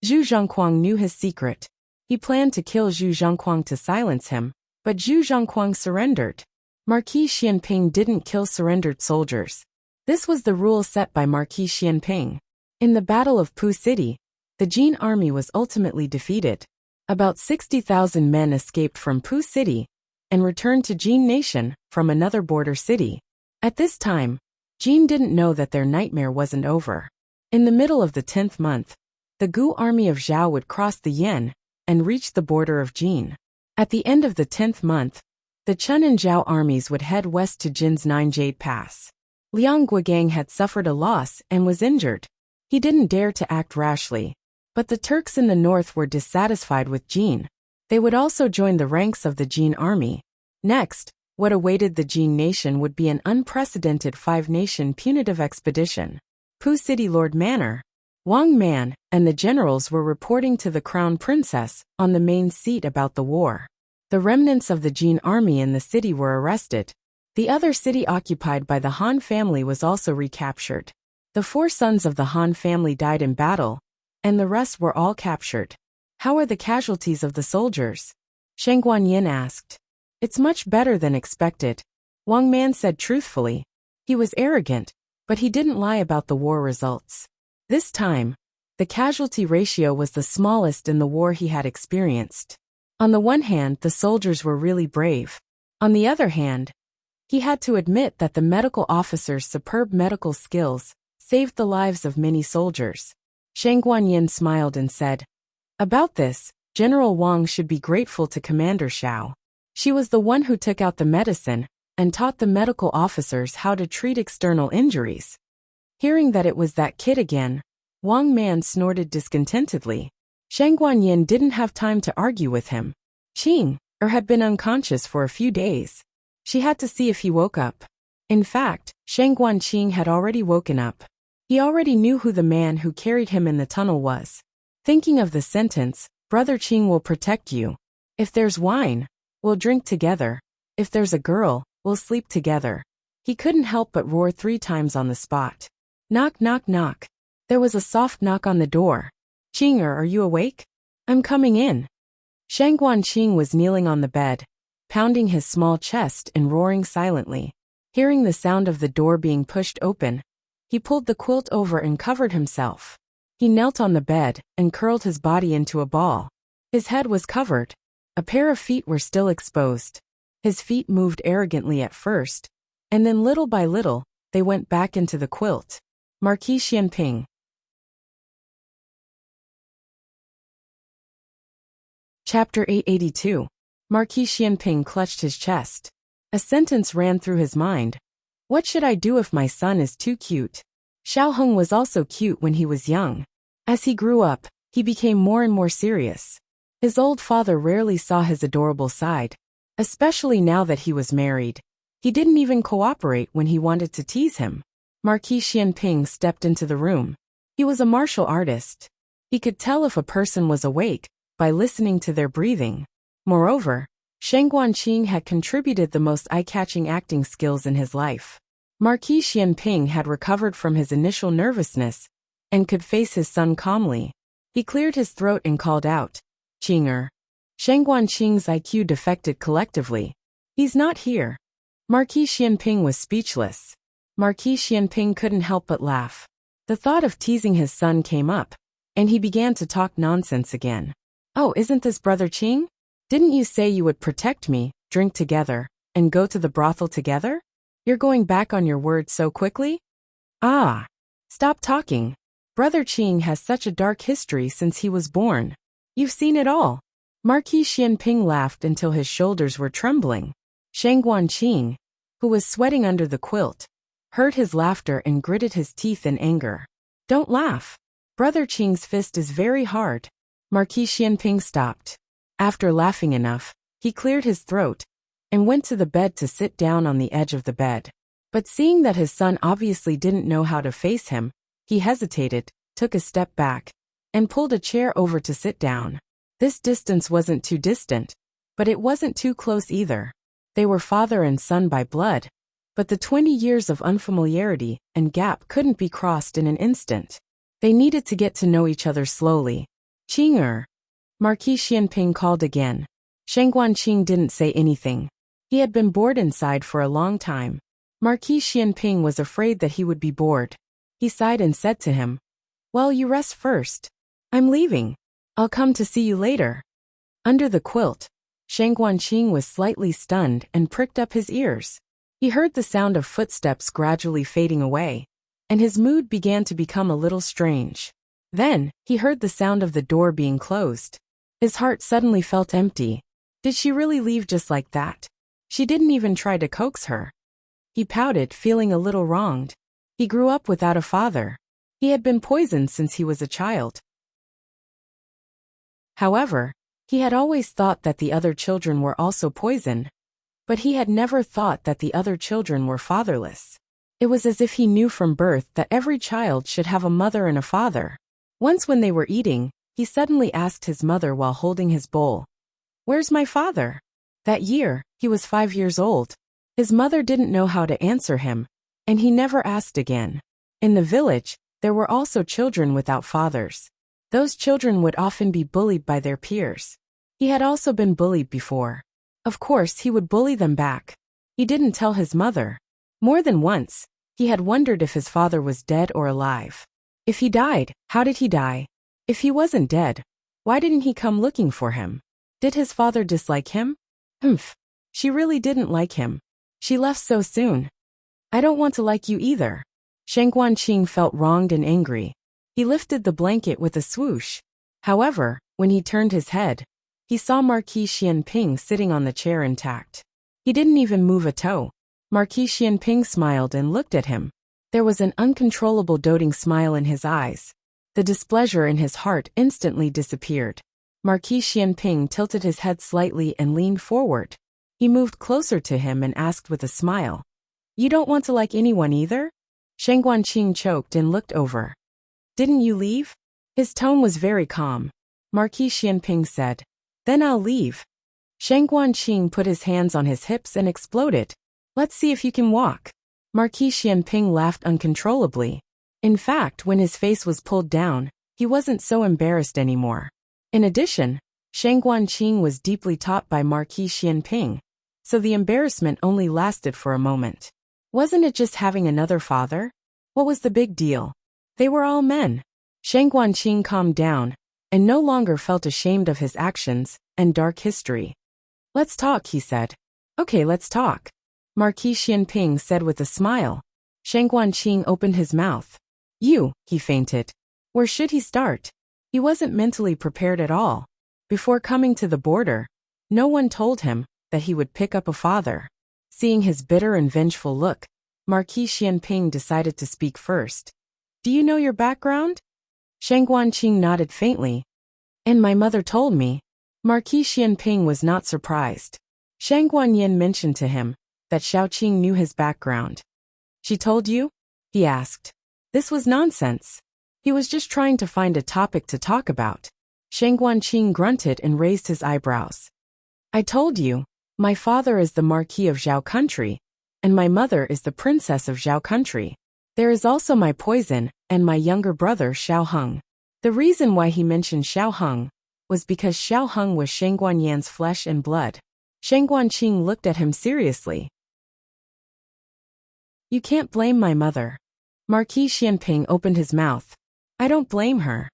Zhu Zhangquang knew his secret. He planned to kill Zhu Zhangquang to silence him, but Zhu Zhangquang surrendered. Marquis Xianping didn't kill surrendered soldiers. This was the rule set by Marquis Xianping. In the Battle of Pu City, the Jin army was ultimately defeated. About 60,000 men escaped from Pu City and returned to Jin Nation from another border city. At this time, Jin didn't know that their nightmare wasn't over. In the middle of the 10th month, the Gu army of Zhao would cross the Yen and reach the border of Jin. At the end of the 10th month, the Chun and Zhao armies would head west to Jin's 9 Jade Pass. Liang Guogang had suffered a loss and was injured. He didn't dare to act rashly. But the Turks in the north were dissatisfied with Jin. They would also join the ranks of the Jin army. Next, what awaited the Jin nation would be an unprecedented 5-nation punitive expedition. Pu City Lord Manor, Wang Man, and the generals were reporting to the crown princess on the main seat about the war. The remnants of the Jin army in the city were arrested. The other city occupied by the Han family was also recaptured. The 4 sons of the Han family died in battle, and the rest were all captured. "How are the casualties of the soldiers?" Sheng Guanyin asked. "It's much better than expected," Wang Man said truthfully. He was arrogant, but he didn't lie about the war results. This time, The casualty ratio was the smallest in the war he had experienced. On the one hand, the soldiers were really brave. On the other hand, he had to admit that the medical officer's superb medical skills saved the lives of many soldiers. Shang Guanyin smiled and said, "About this, General Wang should be grateful to Commander Xiao. She was the one who took out the medicine and taught the medical officers how to treat external injuries." Hearing that it was that kid again, Wang Man snorted discontentedly. Shang Guanyin didn't have time to argue with him. Qing had been unconscious for a few days. She had to see if he woke up. In fact, Shang Guanqing had already woken up. He already knew who the man who carried him in the tunnel was. Thinking of the sentence, "Brother Qing will protect you. If there's wine, we'll drink together. If there's a girl, we'll sleep together," he couldn't help but roar 3 times on the spot. Knock, knock, knock. There was a soft knock on the door. "Qing, are you awake? I'm coming in." Shang Guanqing was kneeling on the bed, pounding his small chest and roaring silently. Hearing the sound of the door being pushed open, he pulled the quilt over and covered himself. He knelt on the bed and curled his body into a ball. His head was covered. A pair of feet were still exposed. His feet moved arrogantly at first, and then little by little, they went back into the quilt. Marquis Xianping. Chapter 882. Marquis Xianping clutched his chest. A sentence ran through his mind. What should I do if my son is too cute? Xiao Heng was also cute when he was young. As he grew up, he became more and more serious. His old father rarely saw his adorable side, especially now that he was married. He didn't even cooperate when he wanted to tease him. Marquis Xianping stepped into the room. He was a martial artist. He could tell if a person was awake by listening to their breathing. Moreover, Shang Guanqing had contributed the most eye-catching acting skills in his life. Marquis Xianping had recovered from his initial nervousness and could face his son calmly. He cleared his throat and called out, "Qing." Shang Guanqing's IQ defected collectively. "He's not here." Marquis Xianping was speechless. Marquis Xianping couldn't help but laugh. The thought of teasing his son came up, and he began to talk nonsense again. "Oh, isn't this Brother Qing? Didn't you say you would protect me, drink together, and go to the brothel together? You're going back on your word so quickly?" "Ah! Stop talking. Brother Qing has such a dark history since he was born. You've seen it all." Marquis Xianping laughed until his shoulders were trembling. Shang Guanqing, who was sweating under the quilt, heard his laughter and gritted his teeth in anger. "Don't laugh. Brother Qing's fist is very hard." Marquis Xianping stopped. After laughing enough, he cleared his throat and went to the bed to sit down on the edge of the bed. But seeing that his son obviously didn't know how to face him, he hesitated, took a step back, and pulled a chair over to sit down. This distance wasn't too distant, but it wasn't too close either. They were father and son by blood, but the 20 years of unfamiliarity and gap couldn't be crossed in an instant. They needed to get to know each other slowly. "Qing." Marquis Xianping called again. Shang Guanqing didn't say anything. He had been bored inside for a long time. Marquis Xianping was afraid that he would be bored. He sighed and said to him, "Well, you rest first. I'm leaving. I'll come to see you later." Under the quilt, Shang Guanqing was slightly stunned and pricked up his ears. He heard the sound of footsteps gradually fading away, and his mood began to become a little strange. Then, he heard the sound of the door being closed. His heart suddenly felt empty. Did she really leave just like that? She didn't even try to coax her. He pouted, feeling a little wronged. He grew up without a father. He had been poisoned since he was a child. However, he had always thought that the other children were also poisoned, but he had never thought that the other children were fatherless. It was as if he knew from birth that every child should have a mother and a father. Once when they were eating, he suddenly asked his mother while holding his bowl, "Where's my father?" That year, he was 5 years old. His mother didn't know how to answer him, and he never asked again. In the village, there were also children without fathers. Those children would often be bullied by their peers. He had also been bullied before. Of course, he would bully them back. He didn't tell his mother. More than once, he had wondered if his father was dead or alive. If he died, how did he die? If he wasn't dead, why didn't he come looking for him? Did his father dislike him? Humph. She really didn't like him. She left so soon. I don't want to like you either. Shang Guanqing felt wronged and angry. He lifted the blanket with a swoosh. However, when he turned his head, he saw Marquis Xianping sitting on the chair intact. He didn't even move a toe. Marquis Xianping smiled and looked at him. There was an uncontrollable doting smile in his eyes. The displeasure in his heart instantly disappeared. Marquis Xianping tilted his head slightly and leaned forward. He moved closer to him and asked with a smile, "You don't want to like anyone either?" Shang Guanqing choked and looked over. "Didn't you leave?" His tone was very calm. Marquis Xianping said, "Then I'll leave." Shang Guanqing put his hands on his hips and exploded. "Let's see if you can walk." Marquis Xianping laughed uncontrollably. In fact, when his face was pulled down, he wasn't so embarrassed anymore. In addition, Shang Guanqing was deeply taught by Marquis Xianping, so the embarrassment only lasted for a moment. Wasn't it just having another father? What was the big deal? They were all men. Shang Guanqing calmed down, and no longer felt ashamed of his actions and dark history. "Let's talk," he said. "Okay, let's talk," Marquis Xianping said with a smile. Shang Guanqing opened his mouth. He fainted. Where should he start? He wasn't mentally prepared at all. Before coming to the border, no one told him that he would pick up a father. Seeing his bitter and vengeful look, Marquis Xianping decided to speak first. "Do you know your background?" Shang Guanqing nodded faintly. "And my mother told me." Marquis Xianping was not surprised. Shang Guanyin mentioned to him that Xiaoqing knew his background. "She told you?" he asked. This was nonsense. He was just trying to find a topic to talk about. Shang Guanqing grunted and raised his eyebrows. "I told you, my father is the Marquis of Zhao Country, and my mother is the Princess of Zhao Country. There is also my poison and my younger brother Xiao Heng." The reason why he mentioned Xiao Heng was because Xiao Heng was Shang Guanyan's flesh and blood. Shang Guanqing looked at him seriously. "You can't blame my mother." Marquis Xianping opened his mouth. "I don't blame her."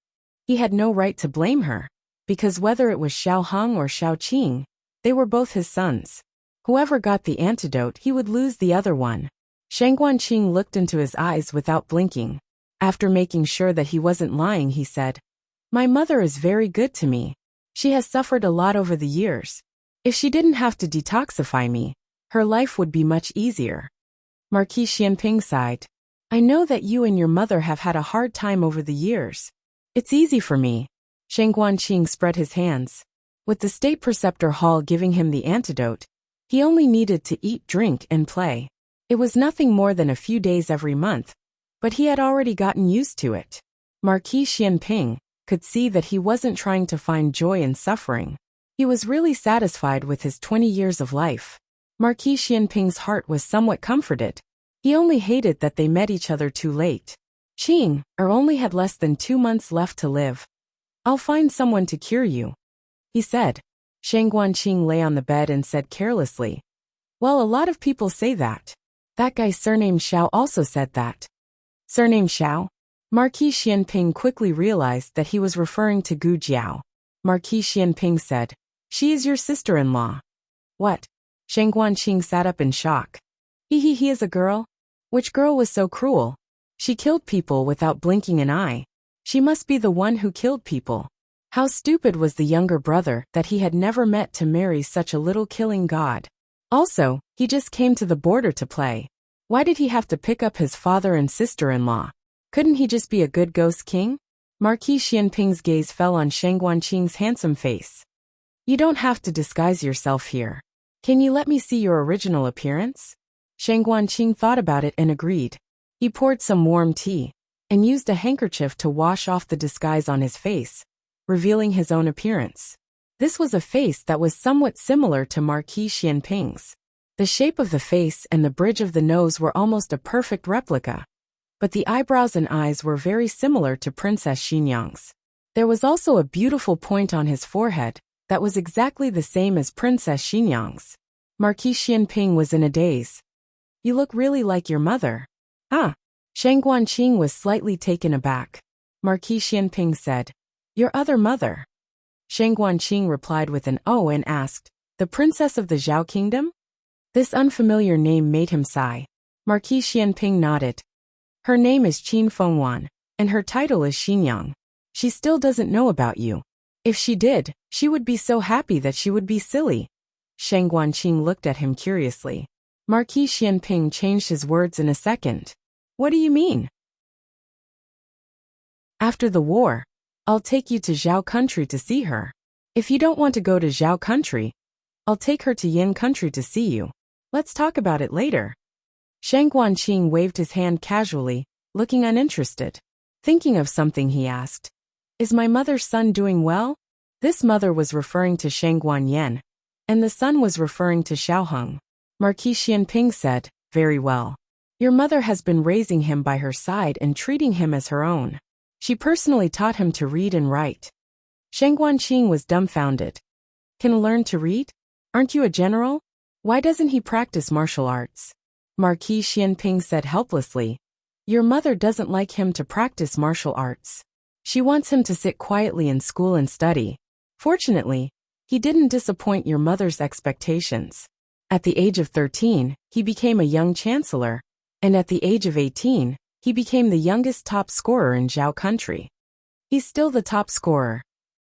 He had no right to blame her, because whether it was Xiao Heng or Xiaoqing, they were both his sons. Whoever got the antidote, he would lose the other one. Shang Guanqing looked into his eyes without blinking. After making sure that he wasn't lying, he said, "My mother is very good to me. She has suffered a lot over the years. If she didn't have to detoxify me, her life would be much easier." Marquis Xianping sighed. "I know that you and your mother have had a hard time over the years. It's easy for me." Shang Guanqing spread his hands. With the state preceptor hall giving him the antidote, he only needed to eat, drink, and play. It was nothing more than a few days every month, but he had already gotten used to it. Marquis Xianping could see that he wasn't trying to find joy in suffering. He was really satisfied with his 20 years of life. Marquis Xianping's heart was somewhat comforted. He only hated that they met each other too late. Qing only had less than 2 months left to live. "I'll find someone to cure you," he said. Shang Guanqing lay on the bed and said carelessly, "Well, a lot of people say that. That guy surnamed Xiao also said that." "Surname Xiao?" Marquis Xianping quickly realized that he was referring to Gu Jiao. Marquis Xianping said, "She is your sister-in-law." "What?" Shang Guanqing sat up in shock. He is a girl? Which girl was so cruel? She killed people without blinking an eye. She must be the one who killed people. How stupid was the younger brother that he had never met to marry such a little killing god. Also, he just came to the border to play. Why did he have to pick up his father and sister-in-law? Couldn't he just be a good ghost king? Marquis Xianping's gaze fell on Shang Guanqing's handsome face. "You don't have to disguise yourself here. Can you let me see your original appearance?" Shang Guanqing thought about it and agreed. He poured some warm tea and used a handkerchief to wash off the disguise on his face, revealing his own appearance. This was a face that was somewhat similar to Marquis Xianping's. The shape of the face and the bridge of the nose were almost a perfect replica, but the eyebrows and eyes were very similar to Princess Xinyang's. There was also a beautiful point on his forehead that was exactly the same as Princess Xinyang's. Marquis Xianping was in a daze. "You look really like your mother." "Ah, Shang Guanqing was slightly taken aback. Marquis Xianping said, "Your other mother?" Shang Guanqing replied with an "oh" and asked, "The princess of the Zhao kingdom?" This unfamiliar name made him sigh. Marquis Xianping nodded. "Her name is Qin Fengwan, and her title is Xinyang. She still doesn't know about you. If she did, she would be so happy that she would be silly." Shang Guanqing looked at him curiously. Marquis Xianping changed his words in a second. "What do you mean?" "After the war, I'll take you to Zhao country to see her. If you don't want to go to Zhao country, I'll take her to Yin country to see you. Let's talk about it later." Shang Guanqing waved his hand casually, looking uninterested. Thinking of something, he asked, "Is my mother's son doing well?" This mother was referring to Shang Guanyan, and the son was referring to Xiaoheng. Marquis Xianping said, "Very well. Your mother has been raising him by her side and treating him as her own. She personally taught him to read and write." Shang Guanqing was dumbfounded. "Can learn to read? Aren't you a general? Why doesn't he practice martial arts?" Marquis Xianping said helplessly, "Your mother doesn't like him to practice martial arts. She wants him to sit quietly in school and study. Fortunately, he didn't disappoint your mother's expectations. At the age of 13, he became a young chancellor, and at the age of 18, he became the youngest top scorer in Zhao country. He's still the top scorer."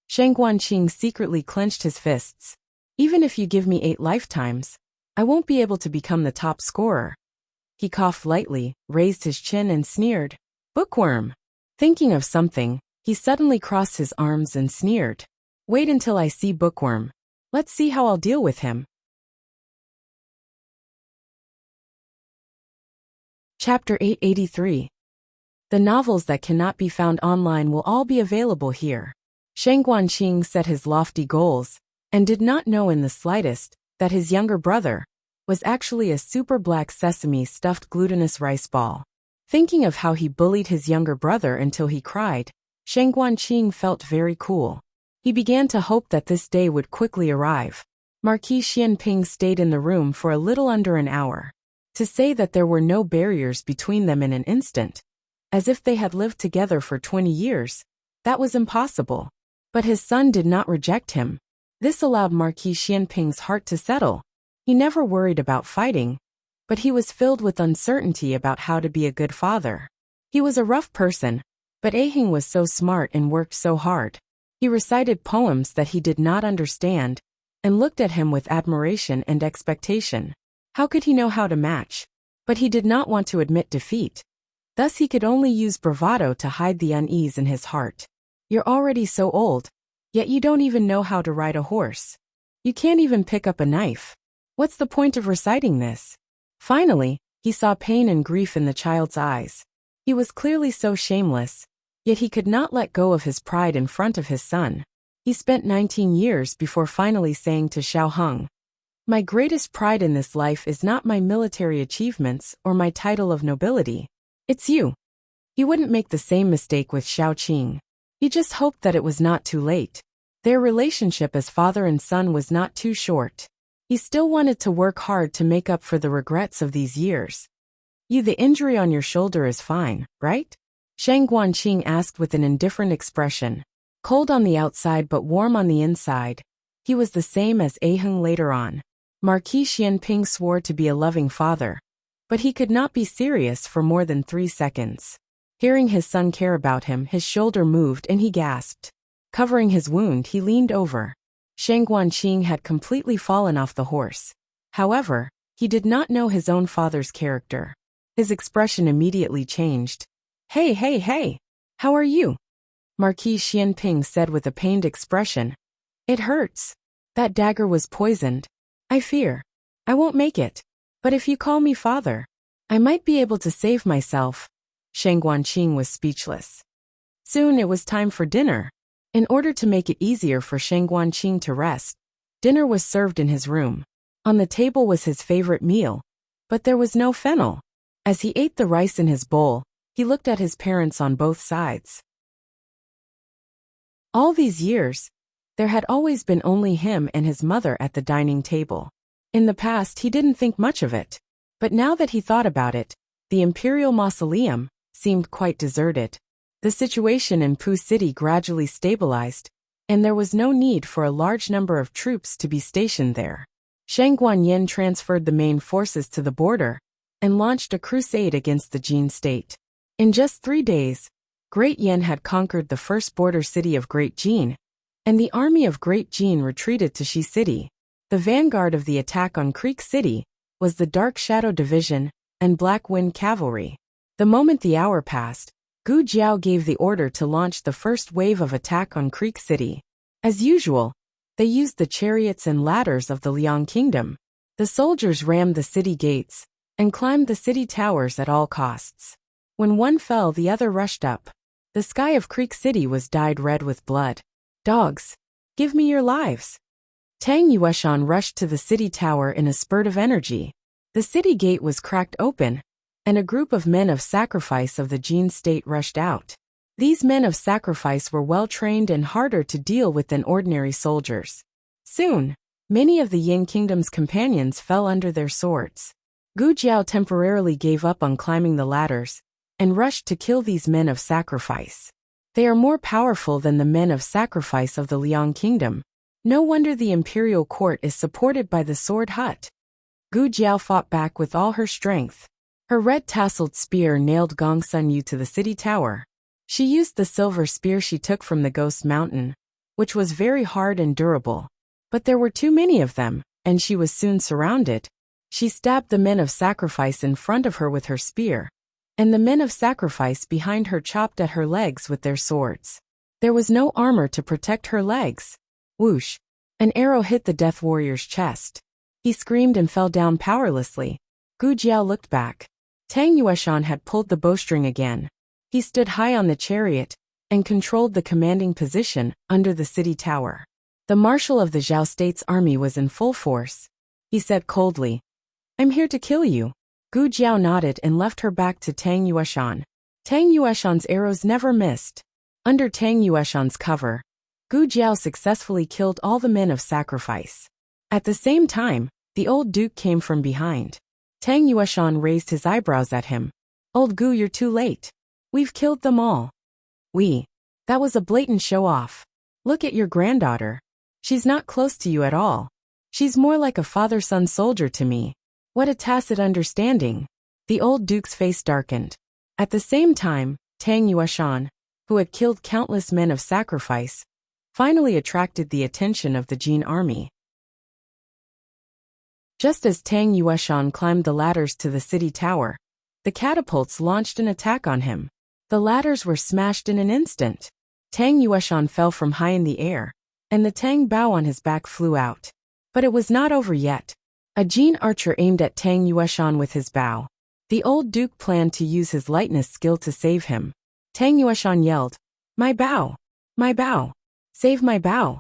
Shang Guanqing secretly clenched his fists. "Even if you give me 8 lifetimes, I won't be able to become the top scorer." He coughed lightly, raised his chin and sneered, "Bookworm." Thinking of something, he suddenly crossed his arms and sneered, "Wait until I see Bookworm. Let's see how I'll deal with him." Chapter 883. The novels that cannot be found online will all be available here. Shang Guanqing set his lofty goals, and did not know in the slightest that his younger brother was actually a super black sesame stuffed glutinous rice ball. Thinking of how he bullied his younger brother until he cried, Shang Guanqing felt very cool. He began to hope that this day would quickly arrive. Marquis Xianping stayed in the room for a little under an hour. To say that there were no barriers between them in an instant, as if they had lived together for 20 years, that was impossible. But his son did not reject him. This allowed Marquis Xianping's heart to settle. He never worried about fighting, but he was filled with uncertainty about how to be a good father. He was a rough person, but Aheng was so smart and worked so hard. He recited poems that he did not understand, and looked at him with admiration and expectation. How could he know how to match? But he did not want to admit defeat. Thus he could only use bravado to hide the unease in his heart. "You're already so old, yet you don't even know how to ride a horse. You can't even pick up a knife. What's the point of reciting this?" Finally, he saw pain and grief in the child's eyes. He was clearly so shameless, yet he could not let go of his pride in front of his son. He spent 19 years before finally saying to Xiaoheng, "My greatest pride in this life is not my military achievements or my title of nobility. It's you." He wouldn't make the same mistake with Xiaoqing. He just hoped that it was not too late. Their relationship as father and son was not too short. He still wanted to work hard to make up for the regrets of these years. The injury on your shoulder is fine, right?" Shang Guanqing asked with an indifferent expression. Cold on the outside but warm on the inside. He was the same as Aheng later on. Marquis Xianping swore to be a loving father, but he could not be serious for more than 3 seconds. Hearing his son care about him, his shoulder moved and he gasped. Covering his wound, he leaned over. Shang Guanqing had completely fallen off the horse. However, he did not know his own father's character. His expression immediately changed. Hey, hey, hey! How are you?" Marquis Xianping said with a pained expression. "It hurts. That dagger was poisoned. I fear I won't make it. But if you call me father, I might be able to save myself." Shang Guanqing was speechless. Soon it was time for dinner. In order to make it easier for Shang Guanqing to rest, dinner was served in his room. On the table was his favorite meal, but there was no fennel. As he ate the rice in his bowl, he looked at his parents on both sides. All these years, there had always been only him and his mother at the dining table. In the past he didn't think much of it, but now that he thought about it, the imperial mausoleum, seemed quite deserted. The situation in Pu City gradually stabilized, and there was no need for a large number of troops to be stationed there. Shang Guanyin transferred the main forces to the border and launched a crusade against the Jin state. In just 3 days, Great Yan had conquered the first border city of Great Jin, and the army of Great Jin retreated to Shi City. The vanguard of the attack on Creek City was the Dark Shadow Division and Black Wind Cavalry. The moment the hour passed, Gu Jiao gave the order to launch the first wave of attack on Creek City. As usual, they used the chariots and ladders of the Liang Kingdom. The soldiers rammed the city gates and climbed the city towers at all costs. When one fell, the other rushed up. The sky of Creek City was dyed red with blood. "Dogs, give me your lives!" Tang Yueshan rushed to the city tower in a spurt of energy. The city gate was cracked open, and a group of men of sacrifice of the Jin state rushed out. These men of sacrifice were well trained and harder to deal with than ordinary soldiers. Soon, many of the Yin Kingdom's companions fell under their swords. Gu Jiao temporarily gave up on climbing the ladders and rushed to kill these men of sacrifice. They are more powerful than the men of sacrifice of the Liang Kingdom. No wonder the imperial court is supported by the sword hut. Gu Jiao fought back with all her strength. Her red-tasseled spear nailed Gong Sun Yu to the city tower. She used the silver spear she took from the Ghost Mountain, which was very hard and durable. But there were too many of them, and she was soon surrounded. She stabbed the men of sacrifice in front of her with her spear, and the men of sacrifice behind her chopped at her legs with their swords. There was no armor to protect her legs. Whoosh! An arrow hit the death warrior's chest. He screamed and fell down powerlessly. Gu Jiao looked back. Tang Yueshan had pulled the bowstring again. He stood high on the chariot and controlled the commanding position under the city tower. The marshal of the Zhao state's army was in full force. He said coldly, "I'm here to kill you." Gu Jiao nodded and left her back to Tang Yueshan. Tang Yueshan's arrows never missed. Under Tang Yueshan's cover, Gu Jiao successfully killed all the men of sacrifice. At the same time, the old duke came from behind. Tang Yueshan raised his eyebrows at him. "Old Gu, you're too late. We've killed them all." That was a blatant show-off. Look at your granddaughter. She's not close to you at all. She's more like a father-son soldier to me. What a tacit understanding." The old duke's face darkened. At the same time, Tang Yueshan, who had killed countless men of sacrifice, finally attracted the attention of the Jin army. Just as Tang Yueshan climbed the ladders to the city tower, the catapults launched an attack on him. The ladders were smashed in an instant. Tang Yueshan fell from high in the air, and the Tang bow on his back flew out. But it was not over yet. A Jin archer aimed at Tang Yueshan with his bow. The old duke planned to use his lightness skill to save him. Tang Yueshan yelled, "My bow! My bow! Save my bow!"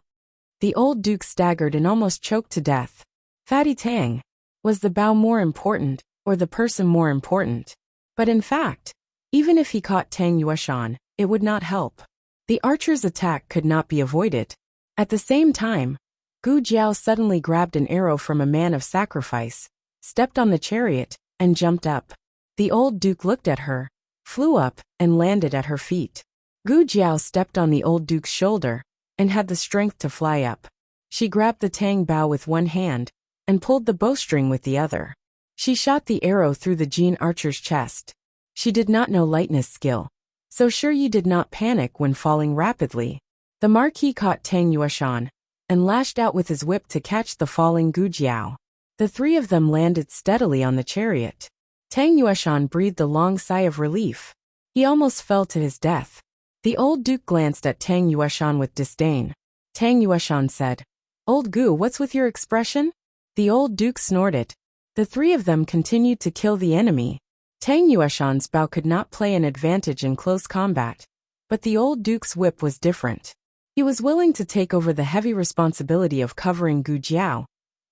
The old duke staggered and almost choked to death. Fatty Tang, was the bow more important, or the person more important? But in fact, even if he caught Tang Yueshan, it would not help. The archer's attack could not be avoided. At the same time, Gu Jiao suddenly grabbed an arrow from a man of sacrifice, stepped on the chariot, and jumped up. The old duke looked at her, flew up, and landed at her feet. Gu Jiao stepped on the old duke's shoulder, and had the strength to fly up. She grabbed the Tang bow with one hand, and pulled the bowstring with the other. She shot the arrow through the Jin archer's chest. She did not know lightness skill, so Sure Yi did not panic when falling rapidly. The Marquis caught Tang Yueshan, and lashed out with his whip to catch the falling Gu Jiao. The three of them landed steadily on the chariot. Tang Yueshan breathed a long sigh of relief. He almost fell to his death. The old duke glanced at Tang Yueshan with disdain. Tang Yueshan said, "Old Gu, what's with your expression?" The old duke snorted. The three of them continued to kill the enemy. Tang Yueshan's bow could not play an advantage in close combat, but the old duke's whip was different. He was willing to take over the heavy responsibility of covering Gu Jiao,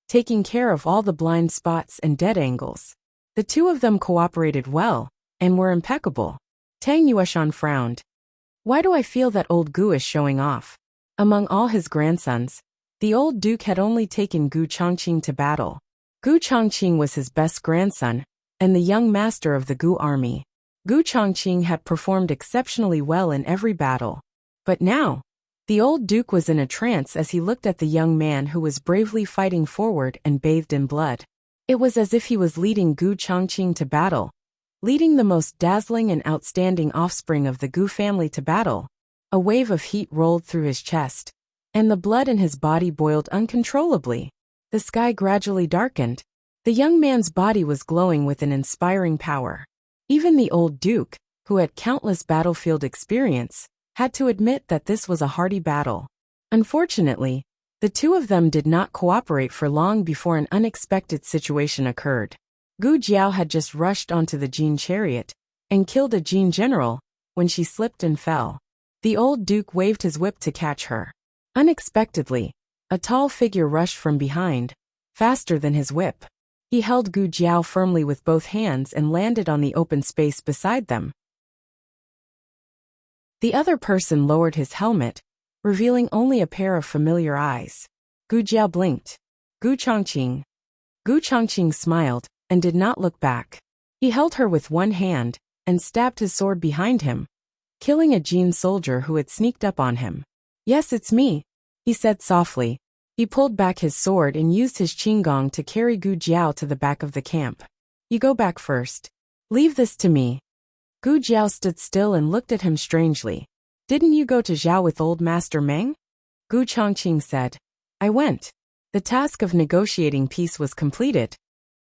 taking care of all the blind spots and dead angles. The two of them cooperated well, and were impeccable. Tang Yueshan frowned. "Why do I feel that old Gu is showing off?" Among all his grandsons, the old duke had only taken Gu Chongqing to battle. Gu Chongqing was his best grandson, and the young master of the Gu army. Gu Chongqing had performed exceptionally well in every battle. But now, the old duke was in a trance as he looked at the young man who was bravely fighting forward and bathed in blood. It was as if he was leading Gu Chongqing to battle, leading the most dazzling and outstanding offspring of the Gu family to battle. A wave of heat rolled through his chest, and the blood in his body boiled uncontrollably. The sky gradually darkened. The young man's body was glowing with an inspiring power. Even the old duke, who had countless battlefield experience, had to admit that this was a hardy battle. Unfortunately, the two of them did not cooperate for long before an unexpected situation occurred. Gu Jiao had just rushed onto the Jin chariot and killed a Jin general when she slipped and fell. The old duke waved his whip to catch her. Unexpectedly, a tall figure rushed from behind, faster than his whip. He held Gu Jiao firmly with both hands and landed on the open space beside them. The other person lowered his helmet, revealing only a pair of familiar eyes. Gu Jiao blinked. Gu Chongqing. Gu Chongqing smiled and did not look back. He held her with one hand and stabbed his sword behind him, killing a Jin soldier who had sneaked up on him. "Yes, it's me," he said softly. He pulled back his sword and used his qinggong to carry Gu Jiao to the back of the camp. "You go back first. Leave this to me." Gu Jiao stood still and looked at him strangely. "Didn't you go to Zhao with old Master Meng?" Gu Chongqing said. "I went." The task of negotiating peace was completed.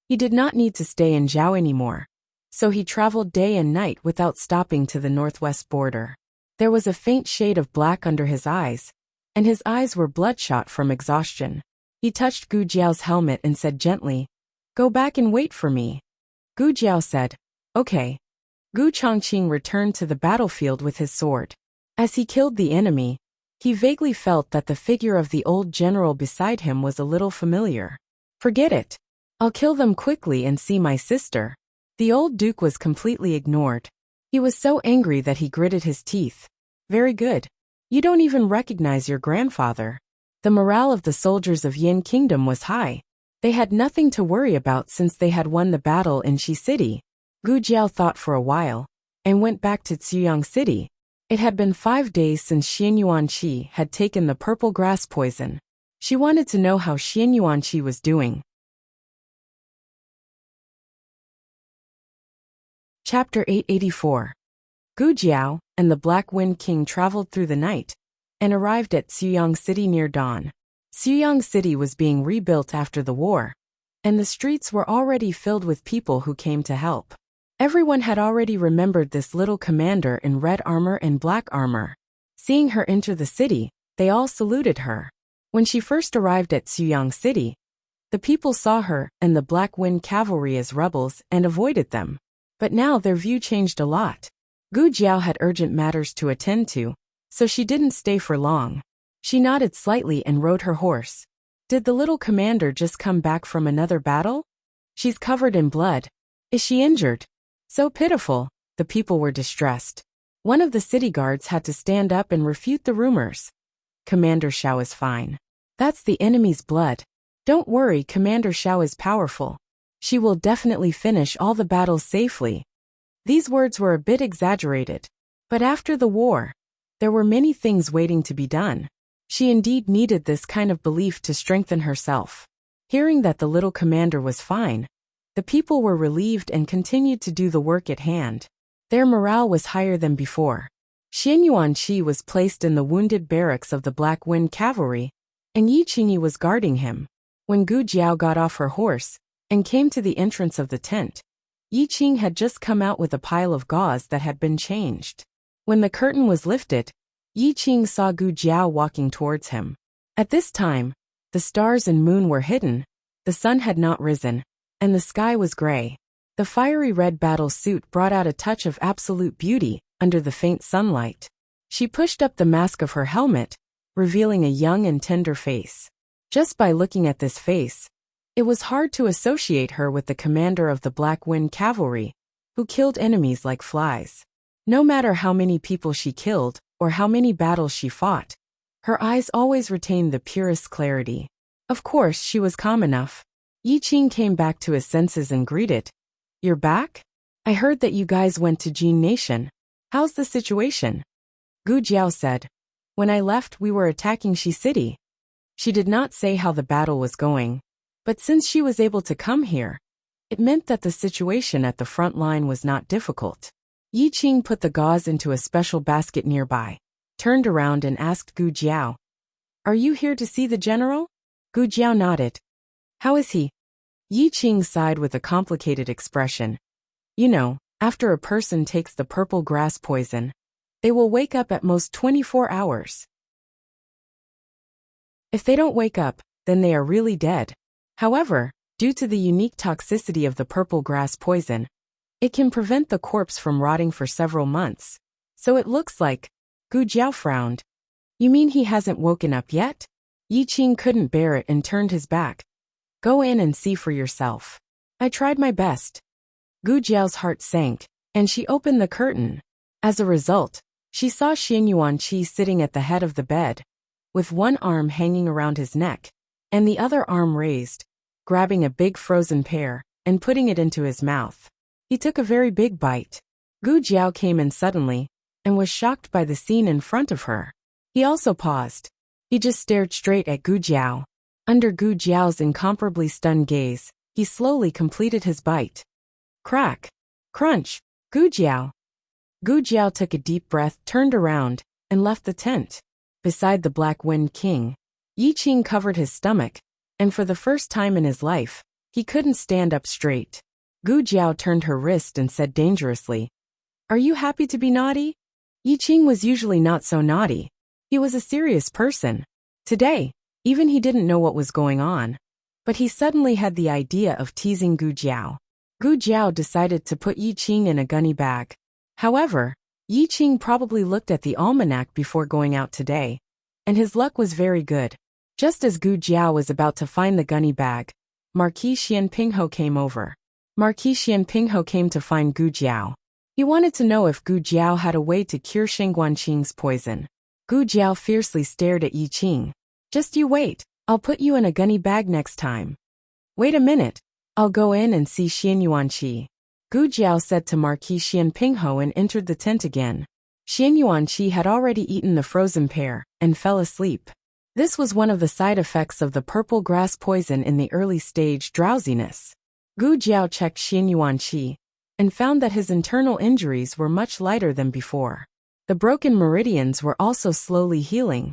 He did not need to stay in Zhao anymore, so he traveled day and night without stopping to the northwest border. There was a faint shade of black under his eyes, and his eyes were bloodshot from exhaustion. He touched Gu Jiao's helmet and said gently, "Go back and wait for me." Gu Jiao said, "Okay." Gu Chongqing returned to the battlefield with his sword. As he killed the enemy, he vaguely felt that the figure of the old general beside him was a little familiar. "Forget it. I'll kill them quickly and see my sister." The old duke was completely ignored. He was so angry that he gritted his teeth. "Very good. You don't even recognize your grandfather." The morale of the soldiers of Yin Kingdom was high. They had nothing to worry about since they had won the battle in Shi City. Gu Jiao thought for a while, and went back to Ciyang City. It had been 5 days since Xian Yuanqi had taken the purple grass poison. She wanted to know how Xian Yuanqi was doing. Chapter 884. Gu Jiao and the Black Wind King traveled through the night and arrived at Ciyang City near dawn. Ciyang City was being rebuilt after the war, and the streets were already filled with people who came to help. Everyone had already remembered this little commander in red armor and black armor. Seeing her enter the city, they all saluted her. When she first arrived at Ciyang City, the people saw her and the Black Wind Cavalry as rebels and avoided them. But now their view changed a lot. Gu Jiao had urgent matters to attend to, so she didn't stay for long. She nodded slightly and rode her horse. "Did the little commander just come back from another battle? She's covered in blood. Is she injured?" So pitiful, the people were distressed. One of the city guards had to stand up and refute the rumors. "Commander Xiao is fine. That's the enemy's blood. Don't worry, Commander Xiao is powerful. She will definitely finish all the battles safely." These words were a bit exaggerated. But after the war, there were many things waiting to be done. She indeed needed this kind of belief to strengthen herself. Hearing that the little commander was fine, the people were relieved and continued to do the work at hand. Their morale was higher than before. Xian Yuanqi was placed in the wounded barracks of the Black Wind Cavalry, and Yi Qingyi was guarding him. When Gu Jiao got off her horse and came to the entrance of the tent, Yi Qing had just come out with a pile of gauze that had been changed. When the curtain was lifted, Yi Qing saw Gu Jiao walking towards him. At this time, the stars and moon were hidden, the sun had not risen, and the sky was gray. The fiery red battle suit brought out a touch of absolute beauty under the faint sunlight. She pushed up the mask of her helmet, revealing a young and tender face. Just by looking at this face, it was hard to associate her with the commander of the Black Wind Cavalry, who killed enemies like flies. No matter how many people she killed or how many battles she fought, her eyes always retained the purest clarity. Of course, she was calm enough. Yi Qing came back to his senses and greeted, You're back? I heard that you guys went to Jin Nation. How's the situation? Gu Jiao said. When I left, we were attacking Shi City. She did not say how the battle was going, but since she was able to come here, it meant that the situation at the front line was not difficult. Yi Qing put the gauze into a special basket nearby, turned around and asked Gu Jiao, Are you here to see the general? Gu Jiao nodded. How is he? Yi Qing sighed with a complicated expression. You know, after a person takes the purple grass poison, they will wake up at most 24 hours. If they don't wake up, then they are really dead. However, due to the unique toxicity of the purple grass poison, it can prevent the corpse from rotting for several months. So it looks like, Gu Jiao frowned. You mean he hasn't woken up yet? Yi Qing couldn't bear it and turned his back. Go in and see for yourself. I tried my best. Gu Jiao's heart sank, and she opened the curtain. As a result, she saw Xian Yuanqi sitting at the head of the bed, with one arm hanging around his neck, and the other arm raised, grabbing a big frozen pear and putting it into his mouth. He took a very big bite. Gu Jiao came in suddenly and was shocked by the scene in front of her. He also paused. He just stared straight at Gu Jiao. Under Gu Jiao's incomparably stunned gaze, he slowly completed his bite. Crack! Crunch! Gu Jiao! Gu Jiao took a deep breath, turned around, and left the tent. Beside the Black Wind King, Yi Qing covered his stomach, and for the first time in his life, he couldn't stand up straight. Gu Jiao turned her wrist and said dangerously, Are you happy to be naughty? Yi Qing was usually not so naughty. He was a serious person. Today, even he didn't know what was going on. But he suddenly had the idea of teasing Gu Jiao. Gu Jiao decided to put Yi Qing in a gunny bag. However, Yi Qing probably looked at the almanac before going out today, and his luck was very good. Just as Gu Jiao was about to find the gunny bag, Marquis Xian Pingho came over. Marquis Xian Pingho came to find Gu Jiao. He wanted to know if Gu Jiao had a way to cure Sheng Guanqing's poison. Gu Jiao fiercely stared at Yi Qing. Just you wait, I'll put you in a gunny bag next time. Wait a minute, I'll go in and see Xian Yuanqi. Gu Jiao said to Marquis Xian Pingho and entered the tent again. Xian Yuanqi had already eaten the frozen pear and fell asleep. This was one of the side effects of the purple grass poison in the early stage drowsiness. Gu Jiao checked Xian Yuanqi and found that his internal injuries were much lighter than before. The broken meridians were also slowly healing,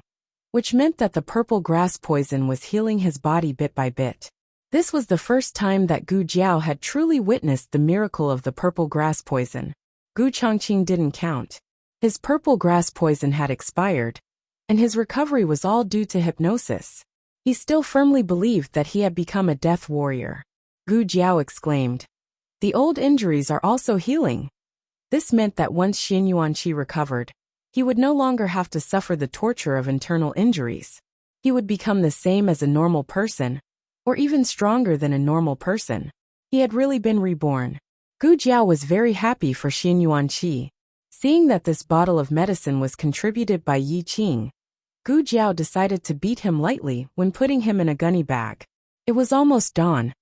which meant that the purple grass poison was healing his body bit by bit. This was the first time that Gu Jiao had truly witnessed the miracle of the purple grass poison. Gu Chongqing didn't count. His purple grass poison had expired, and his recovery was all due to hypnosis. He still firmly believed that he had become a death warrior. Gu Jiao exclaimed. The old injuries are also healing. This meant that once Xian Yuanqi recovered, he would no longer have to suffer the torture of internal injuries. He would become the same as a normal person, or even stronger than a normal person. He had really been reborn. Gu Jiao was very happy for Xian Yuanqi. Seeing that this bottle of medicine was contributed by Yi Qing, Gu Jiao decided to beat him lightly when putting him in a gunny bag. It was almost dawn.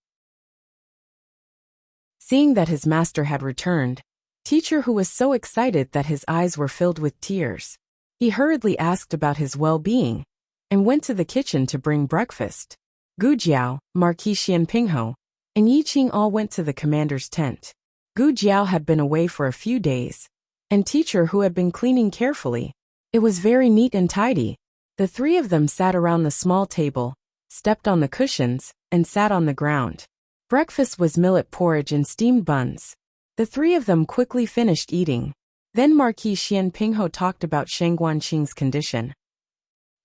Seeing that his master had returned, Teacher Hu was so excited that his eyes were filled with tears. He hurriedly asked about his well-being and went to the kitchen to bring breakfast. Gu Jiao, Marquis Xian Pingho, and Yi Qing all went to the commander's tent. Gu Jiao had been away for a few days, and Teacher Hu had been cleaning carefully. It was very neat and tidy. The three of them sat around the small table, stepped on the cushions, and sat on the ground. Breakfast was millet porridge and steamed buns. The three of them quickly finished eating. Then Marquis Xian Pingho talked about Sheng Guanqing's condition.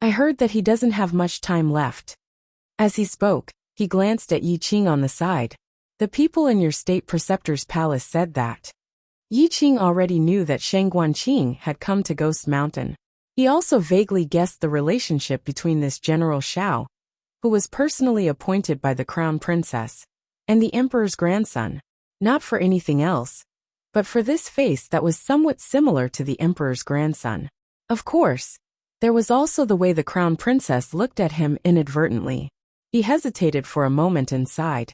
I heard that he doesn't have much time left. As he spoke, he glanced at Yi Qing on the side. The people in your state preceptor's palace said that. Yi Qing already knew that Sheng Guanqing had come to Ghost Mountain. He also vaguely guessed the relationship between this General Shao, who was personally appointed by the Crown Princess, and the Emperor's grandson, not for anything else, but for this face that was somewhat similar to the Emperor's grandson. Of course, there was also the way the Crown Princess looked at him inadvertently. He hesitated for a moment and sighed.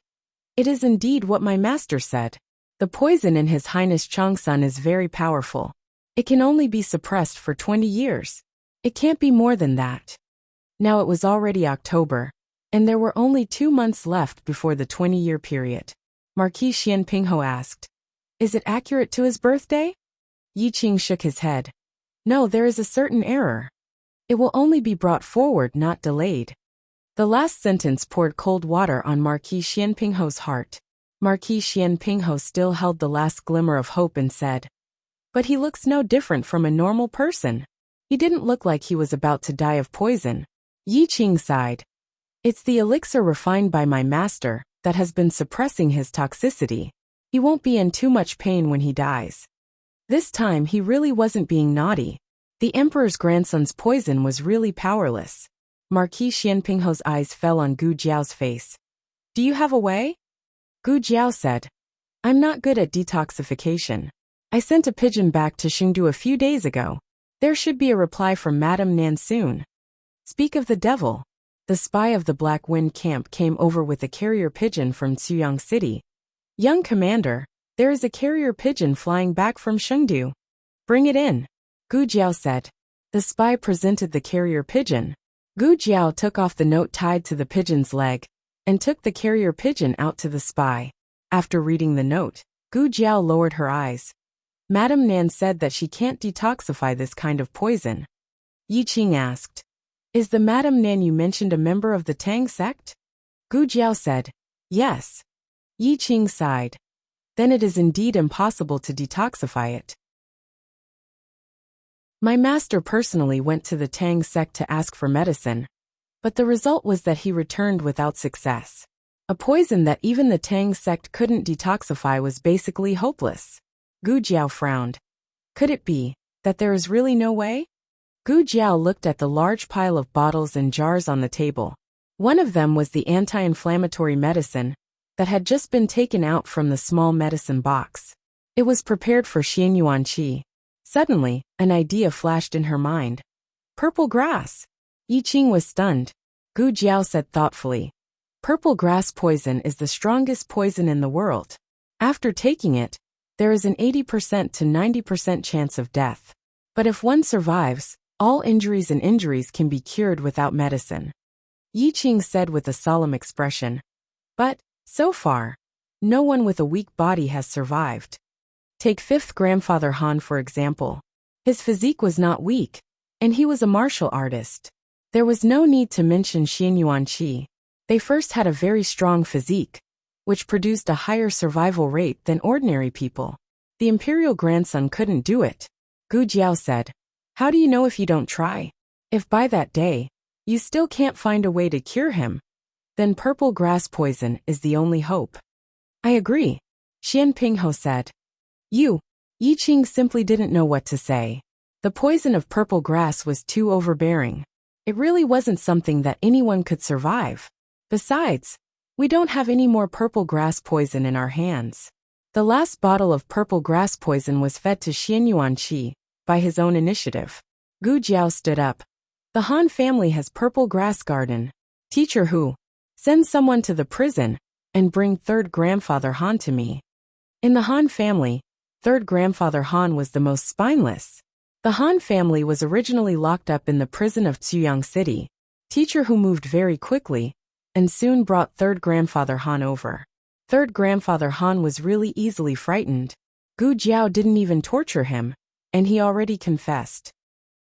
It is indeed what my master said. The poison in His Highness Changsun is very powerful. It can only be suppressed for 20 years. It can't be more than that. Now it was already October, and there were only 2 months left before the 20-year period. Marquis Xian Pingho asked, "Is it accurate to his birthday?" Yi Qing shook his head. "No, there is a certain error. It will only be brought forward, not delayed." The last sentence poured cold water on Marquis Xian Pingho's heart. Marquis Xian Pingho still held the last glimmer of hope and said, "But he looks no different from a normal person. He didn't look like he was about to die of poison." Yi Qing sighed. "It's the elixir refined by my master that has been suppressing his toxicity. He won't be in too much pain when he dies." This time he really wasn't being naughty. The emperor's grandson's poison was really powerless. Marquis Xian Pingho's eyes fell on Gu Jiao's face. "Do you have a way?" Gu Jiao said, "I'm not good at detoxification. I sent a pigeon back to Chengdu a few days ago. There should be a reply from Madame Nan soon." Speak of the devil. The spy of the Black Wind camp came over with a carrier pigeon from Cuyang City. "Young commander, there is a carrier pigeon flying back from Chengdu. Bring it in," Gu Jiao said. The spy presented the carrier pigeon. Gu Jiao took off the note tied to the pigeon's leg and took the carrier pigeon out to the spy. After reading the note, Gu Jiao lowered her eyes. "Madame Nan said that she can't detoxify this kind of poison." Yi Qing asked, "Is the Madame Nan you mentioned a member of the Tang sect?" Gu Jiao said, "Yes." Yi Qing sighed. "Then it is indeed impossible to detoxify it. My master personally went to the Tang sect to ask for medicine, but the result was that he returned without success. A poison that even the Tang sect couldn't detoxify was basically hopeless." Gu Jiao frowned. "Could it be that there is really no way?" Gu Jiao looked at the large pile of bottles and jars on the table. One of them was the anti-inflammatory medicine that had just been taken out from the small medicine box. It was prepared for Xianyuan Qi. Suddenly, an idea flashed in her mind. "Purple grass." Yi Qing was stunned. Gu Jiao said thoughtfully, "Purple grass poison is the strongest poison in the world. After taking it, there is an 80% to 90% chance of death. But if one survives, all injuries and injuries can be cured without medicine." Yi Qing said with a solemn expression. "But, so far, no one with a weak body has survived. Take 5th grandfather Han for example. His physique was not weak, and he was a martial artist. There was no need to mention Xianyuan Qi. They first had a very strong physique, which produced a higher survival rate than ordinary people. The imperial grandson couldn't do it." Gu Jiao said, "How do you know if you don't try? If by that day, you still can't find a way to cure him, then purple grass poison is the only hope." "I agree," Xian Pingho said. Yi Qing simply didn't know what to say. The poison of purple grass was too overbearing. It really wasn't something that anyone could survive. Besides, we don't have any more purple grass poison in our hands. The last bottle of purple grass poison was fed to Xianyuan Qi by his own initiative. Gu Jiao stood up. "The Han family has purple grass garden. Teacher Hu, send someone to the prison and bring 3rd grandfather Han to me." In the Han family, 3rd grandfather Han was the most spineless. The Han family was originally locked up in the prison of Cuyang City. Teacher Hu moved very quickly and soon brought 3rd grandfather Han over. 3rd grandfather Han was really easily frightened. Gu Jiao didn't even torture him, and he already confessed.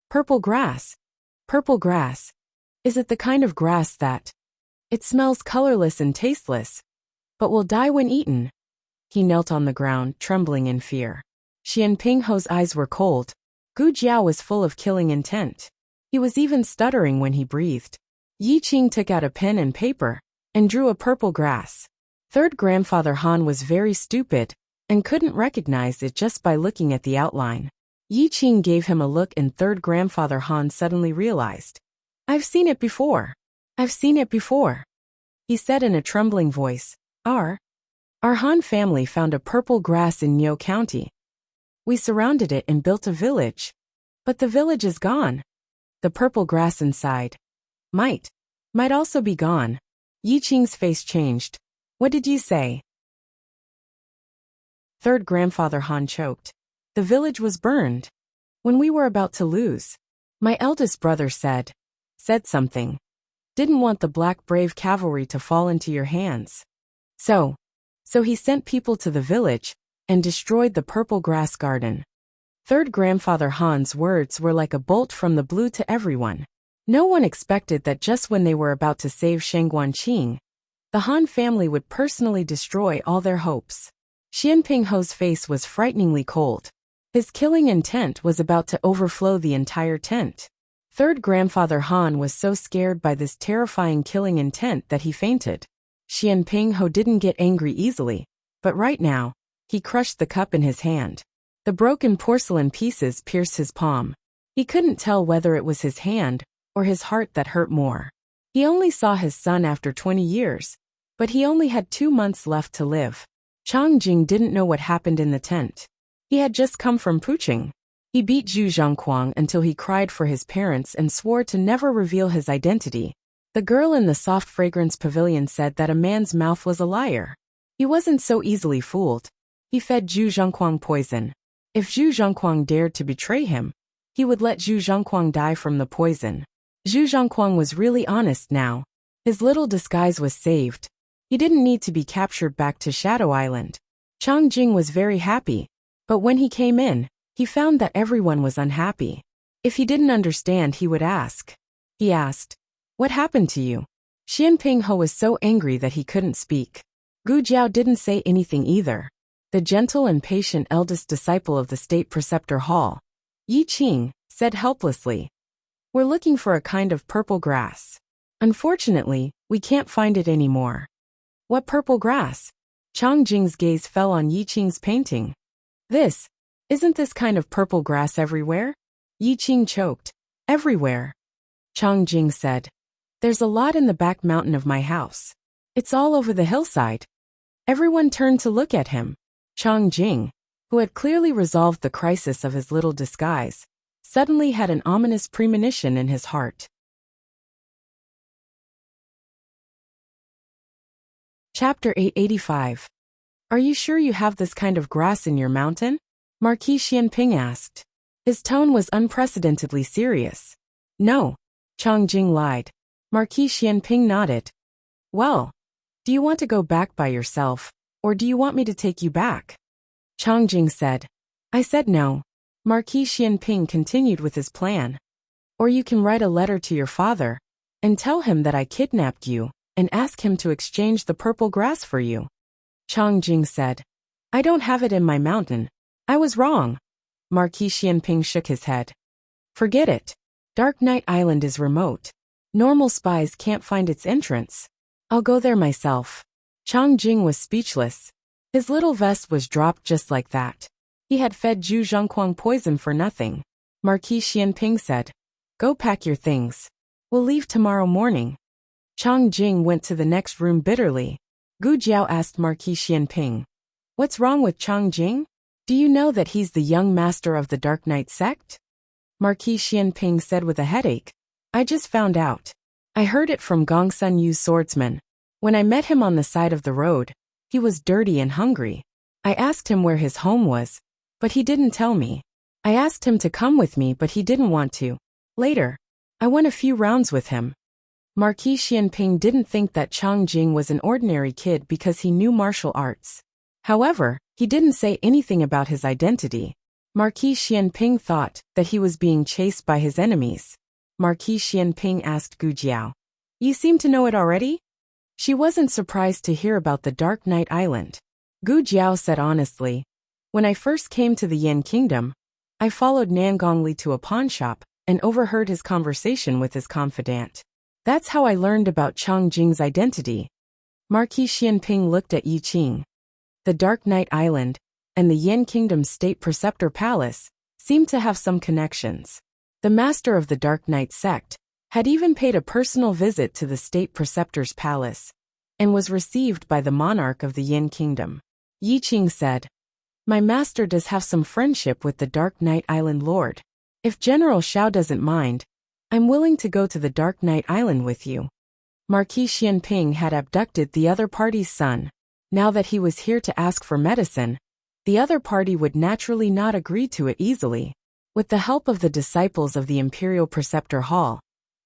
"Purple grass. Purple grass. Is it the kind of grass that it smells colorless and tasteless, but will die when eaten?" He knelt on the ground, trembling in fear. Xian Pingho's eyes were cold. Gu Jiao was full of killing intent. He was even stuttering when he breathed. Yi Qing took out a pen and paper and drew a purple grass. 3rd grandfather Han was very stupid and couldn't recognize it just by looking at the outline. Yi Qing gave him a look and 3rd grandfather Han suddenly realized. "I've seen it before. I've seen it before," he said in a trembling voice. Our Han family found a purple grass in Niu County. We surrounded it and built a village. But the village is gone. The purple grass inside might also be gone." Yi Qing's face changed. "What did you say?" Third grandfather Han choked. The village was burned. When we were about to lose. My eldest brother said something. Didn't want the black brave cavalry to fall into your hands. So he sent people to the village and destroyed the purple grass garden. Third grandfather Han's words were like a bolt from the blue to everyone. No one expected that just when they were about to save Shangguanqing, the Han family would personally destroy all their hopes. Xianping Ho's face was frighteningly cold. His killing intent was about to overflow the entire tent. Third grandfather Han was so scared by this terrifying killing intent that he fainted. Xianping Ho didn't get angry easily, but right now, he crushed the cup in his hand. The broken porcelain pieces pierced his palm. He couldn't tell whether it was his hand or his heart that hurt more. He only saw his son after 20 years, but he only had 2 months left to live. Chang Jing didn't know what happened in the tent. He had just come from Puching. He beat Zhu Zhongquang until he cried for his parents and swore to never reveal his identity. The girl in the soft fragrance pavilion said that a man's mouth was a liar. He wasn't so easily fooled. He fed Zhu Zhongquang poison. If Zhu Zhongquang dared to betray him, he would let Zhu Zhongquang die from the poison. Zhu Zhongquang was really honest now. His little disguise was saved. He didn't need to be captured back to Shadow Island. Chang Jing was very happy, but when he came in, he found that everyone was unhappy. If he didn't understand, he would ask. He asked, "What happened to you?" Xianping Ho was so angry that he couldn't speak. Gu Jiao didn't say anything either. The gentle and patient eldest disciple of the state preceptor hall, Yi Qing, said helplessly, "We're looking for a kind of purple grass. Unfortunately, we can't find it anymore." "What purple grass?" Chang Jing's gaze fell on Yi Qing's painting. Isn't this kind of purple grass everywhere?" Yi Qing choked. "Everywhere." Chang Jing said, "There's a lot in the back mountain of my house. It's all over the hillside." Everyone turned to look at him. Chang Jing, who had clearly resolved the crisis of his little disguise, suddenly had an ominous premonition in his heart. Chapter 885. "Are you sure you have this kind of grass in your mountain?" Marquis Xianping asked. His tone was unprecedentedly serious. "No," Chang Jing lied. Marquis Xianping nodded. "Well, do you want to go back by yourself, or do you want me to take you back?" Chang Jing said. "I said no." Marquis Xianping continued with his plan. "Or you can write a letter to your father and tell him that I kidnapped you and ask him to exchange the purple grass for you." Chang Jing said, "I don't have it in my mountain. I was wrong." Marquis Xianping shook his head. "Forget it. Dark Night Island is remote. Normal spies can't find its entrance. I'll go there myself." Chang Jing was speechless. His little vest was dropped just like that. He had fed Zhu Zhongquang poison for nothing. Marquis Xianping said, "Go pack your things. We'll leave tomorrow morning." Chang Jing went to the next room bitterly. Gu Jiao asked Marquis Xianping, "What's wrong with Chang Jing? Do you know that he's the young master of the Dark Knight sect?" Marquis Xianping said with a headache, "I just found out. I heard it from Gong Sun Yu's swordsman. When I met him on the side of the road, he was dirty and hungry. I asked him where his home was, but he didn't tell me. I asked him to come with me, but he didn't want to. Later, I went a few rounds with him." Marquis Xianping didn't think that Chang Jing was an ordinary kid because he knew martial arts. However, he didn't say anything about his identity. Marquis Xianping thought that he was being chased by his enemies. Marquis Xianping asked Gu Jiao, "You seem to know it already?" She wasn't surprised to hear about the Dark Night Island. Gu Jiao said honestly, "When I first came to the Yan Kingdom, I followed Nangongli to a pawn shop and overheard his conversation with his confidant. That's how I learned about Chang Jing's identity." Marquis Xianping looked at Yi Qing. The Dark Night Island and the Yan Kingdom State Preceptor Palace seemed to have some connections. The master of the Dark Knight sect had even paid a personal visit to the State Preceptor's palace and was received by the monarch of the Yan Kingdom. Yi Qing said, "My master does have some friendship with the Dark Night Island Lord. If General Shao doesn't mind, I'm willing to go to the Dark Night Island with you." Marquis Xianping had abducted the other party's son. Now that he was here to ask for medicine, The other party would naturally not agree to it easily. With the help of the disciples of the Imperial Preceptor Hall,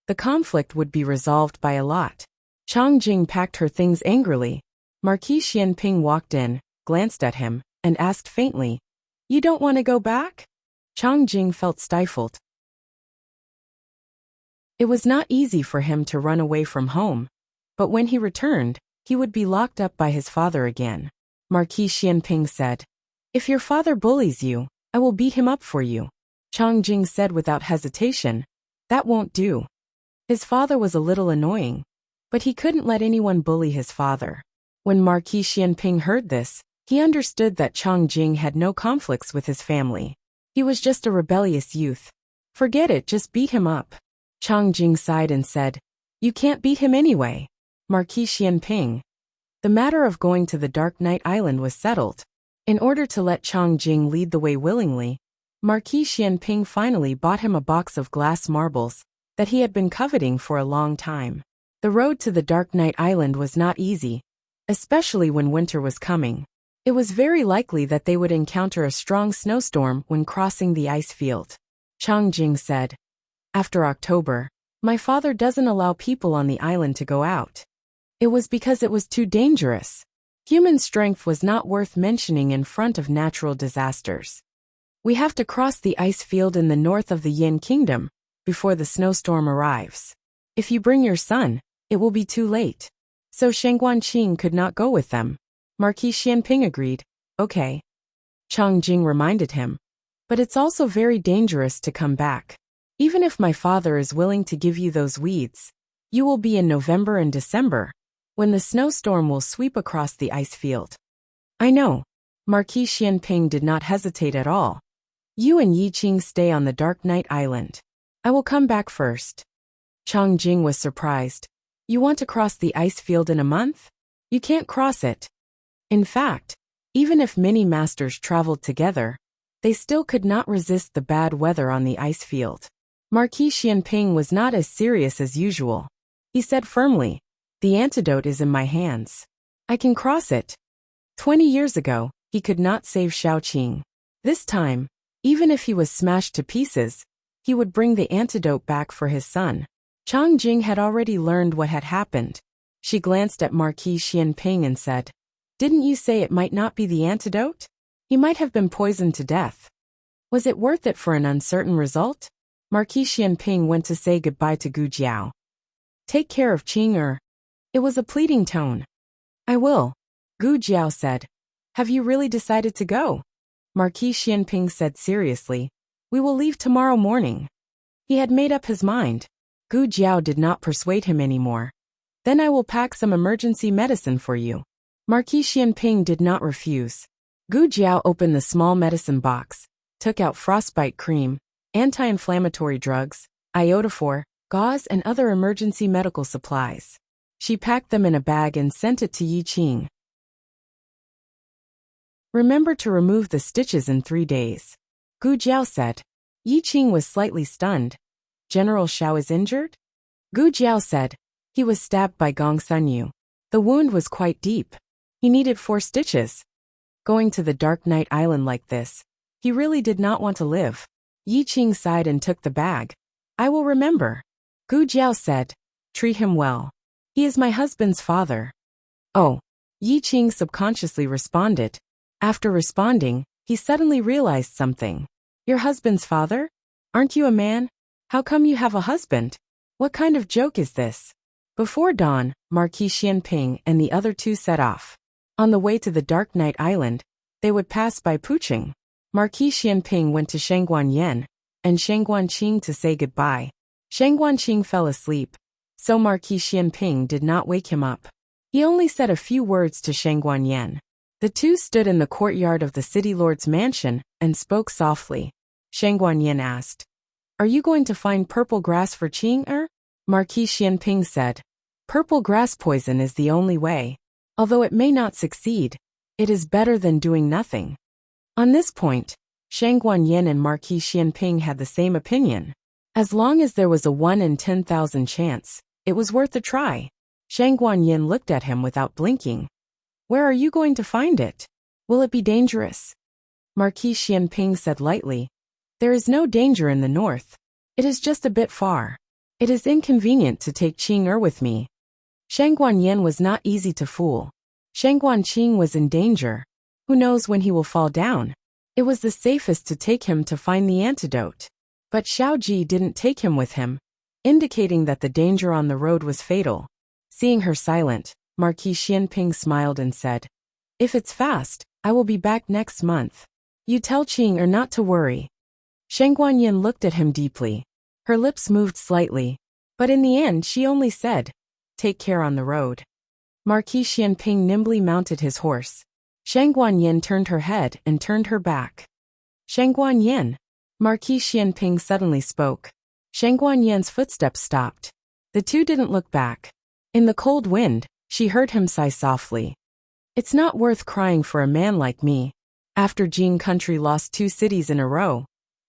the conflict would be resolved by a lot. Chang Jing packed her things angrily. Marquis Xianping walked in, glanced at him, and asked faintly, "You don't want to go back?" Chang Jing felt stifled. It was not easy for him to run away from home, but when he returned, he would be locked up by his father again. Marquis Xianping said, "If your father bullies you, I will beat him up for you." Chang Jing said without hesitation, "That won't do." His father was a little annoying, but he couldn't let anyone bully his father. When Marquis Xianping heard this, he understood that Chang Jing had no conflicts with his family. He was just a rebellious youth. "Forget it, just beat him up." Chang Jing sighed and said, "You can't beat him anyway." Marquis Xianping. The matter of going to the Dark Night Island was settled. In order to let Chang Jing lead the way willingly, Marquis Xianping finally bought him a box of glass marbles that he had been coveting for a long time. The road to the Dark Night Island was not easy, especially when winter was coming. It was very likely that they would encounter a strong snowstorm when crossing the ice field. Chang Jing said, "After October, my father doesn't allow people on the island to go out. It was because it was too dangerous. Human strength was not worth mentioning in front of natural disasters. We have to cross the ice field in the north of the Yin Kingdom before the snowstorm arrives. If you bring your son, it will be too late." So Shengguanqing could not go with them. Marquis Xianping agreed, "Okay." Chang Jing reminded him, "But it's also very dangerous to come back. Even if my father is willing to give you those weeds, you will be in November and December, when the snowstorm will sweep across the ice field." "I know." Marquis Xianping did not hesitate at all. "You and Yi Qing stay on the Dark Night Island. I will come back first." Chang Jing was surprised. "You want to cross the ice field in a month? You can't cross it." In fact, even if many masters traveled together, they still could not resist the bad weather on the ice field. Marquis Xianping was not as serious as usual. He said firmly, "The antidote is in my hands. I can cross it." 20 years ago, he could not save Shaoqing. This time, even if he was smashed to pieces, he would bring the antidote back for his son. Chang Jing had already learned what had happened. She glanced at Marquis Xianping and said, "Didn't you say it might not be the antidote? He might have been poisoned to death. Was it worth it for an uncertain result?" Marquis Xianping went to say goodbye to Gu Jiao. "Take care of Qing." It was a pleading tone. "I will," Gu Jiao said. "Have you really decided to go?" Marquis Xianping said seriously, "We will leave tomorrow morning." He had made up his mind. Gu Jiao did not persuade him anymore. "Then I will pack some emergency medicine for you." Marquis Xianping did not refuse. Gu Jiao opened the small medicine box, took out frostbite cream, anti-inflammatory drugs, iodophor, gauze and other emergency medical supplies. She packed them in a bag and sent it to Yi Qing. "Remember to remove the stitches in 3 days," Gu Jiao said. Yi Qing was slightly stunned. "General Xiao is injured?" Gu Jiao said, "He was stabbed by Gong Sunyu. The wound was quite deep. He needed 4 stitches. Going to the Dark Night Island like this, he really did not want to live." Yi Qing sighed and took the bag. "I will remember." Gu Jiao said, "Treat him well. He is my husband's father." "Oh," Yi Qing subconsciously responded. After responding, he suddenly realized something. "Your husband's father? Aren't you a man? How come you have a husband? What kind of joke is this?" Before dawn, Marquis Xianping and the other two set off. On the way to the Dark Night Island, they would pass by Pucheng. Marquis Xianping went to Shengguanyan, and Shengguanqing to say goodbye. Shengguanqing fell asleep, so Marquis Xianping did not wake him up. He only said a few words to Shengguanyan. The two stood in the courtyard of the city lord's mansion and spoke softly. Shengguanyan asked, "Are you going to find purple grass for Qing?" Marquis Xianping said, "Purple grass poison is the only way. Although it may not succeed, it is better than doing nothing." On this point, Shengguanyan and Marquis Xianping had the same opinion. As long as there was a 1 in 10,000 chance, it was worth a try. Shengguanyan looked at him without blinking. "Where are you going to find it? Will it be dangerous?" Marquis Xianping said lightly. There is no danger in the north. It is just a bit far. It is inconvenient to take Qing with me. Shang Guanyin was not easy to fool. Shang Guanqing was in danger. Who knows when he will fall down? It was the safest to take him to find the antidote. But Xiao Ji didn't take him with him, indicating that the danger on the road was fatal. Seeing her silent, Marquis Xianping smiled and said, If it's fast, I will be back next month. You tell Qing not to worry. Shang Guanyin looked at him deeply. Her lips moved slightly, but in the end she only said, Take care on the road. Marquis Xianping nimbly mounted his horse. Shang Guanyin turned her head and turned her back. Shang Guanyin. Marquis Xianping suddenly spoke. Shang Guanyin's footsteps stopped. The two didn't look back. In the cold wind, she heard him sigh softly. It's not worth crying for a man like me. After Jin country lost 2 cities in a row,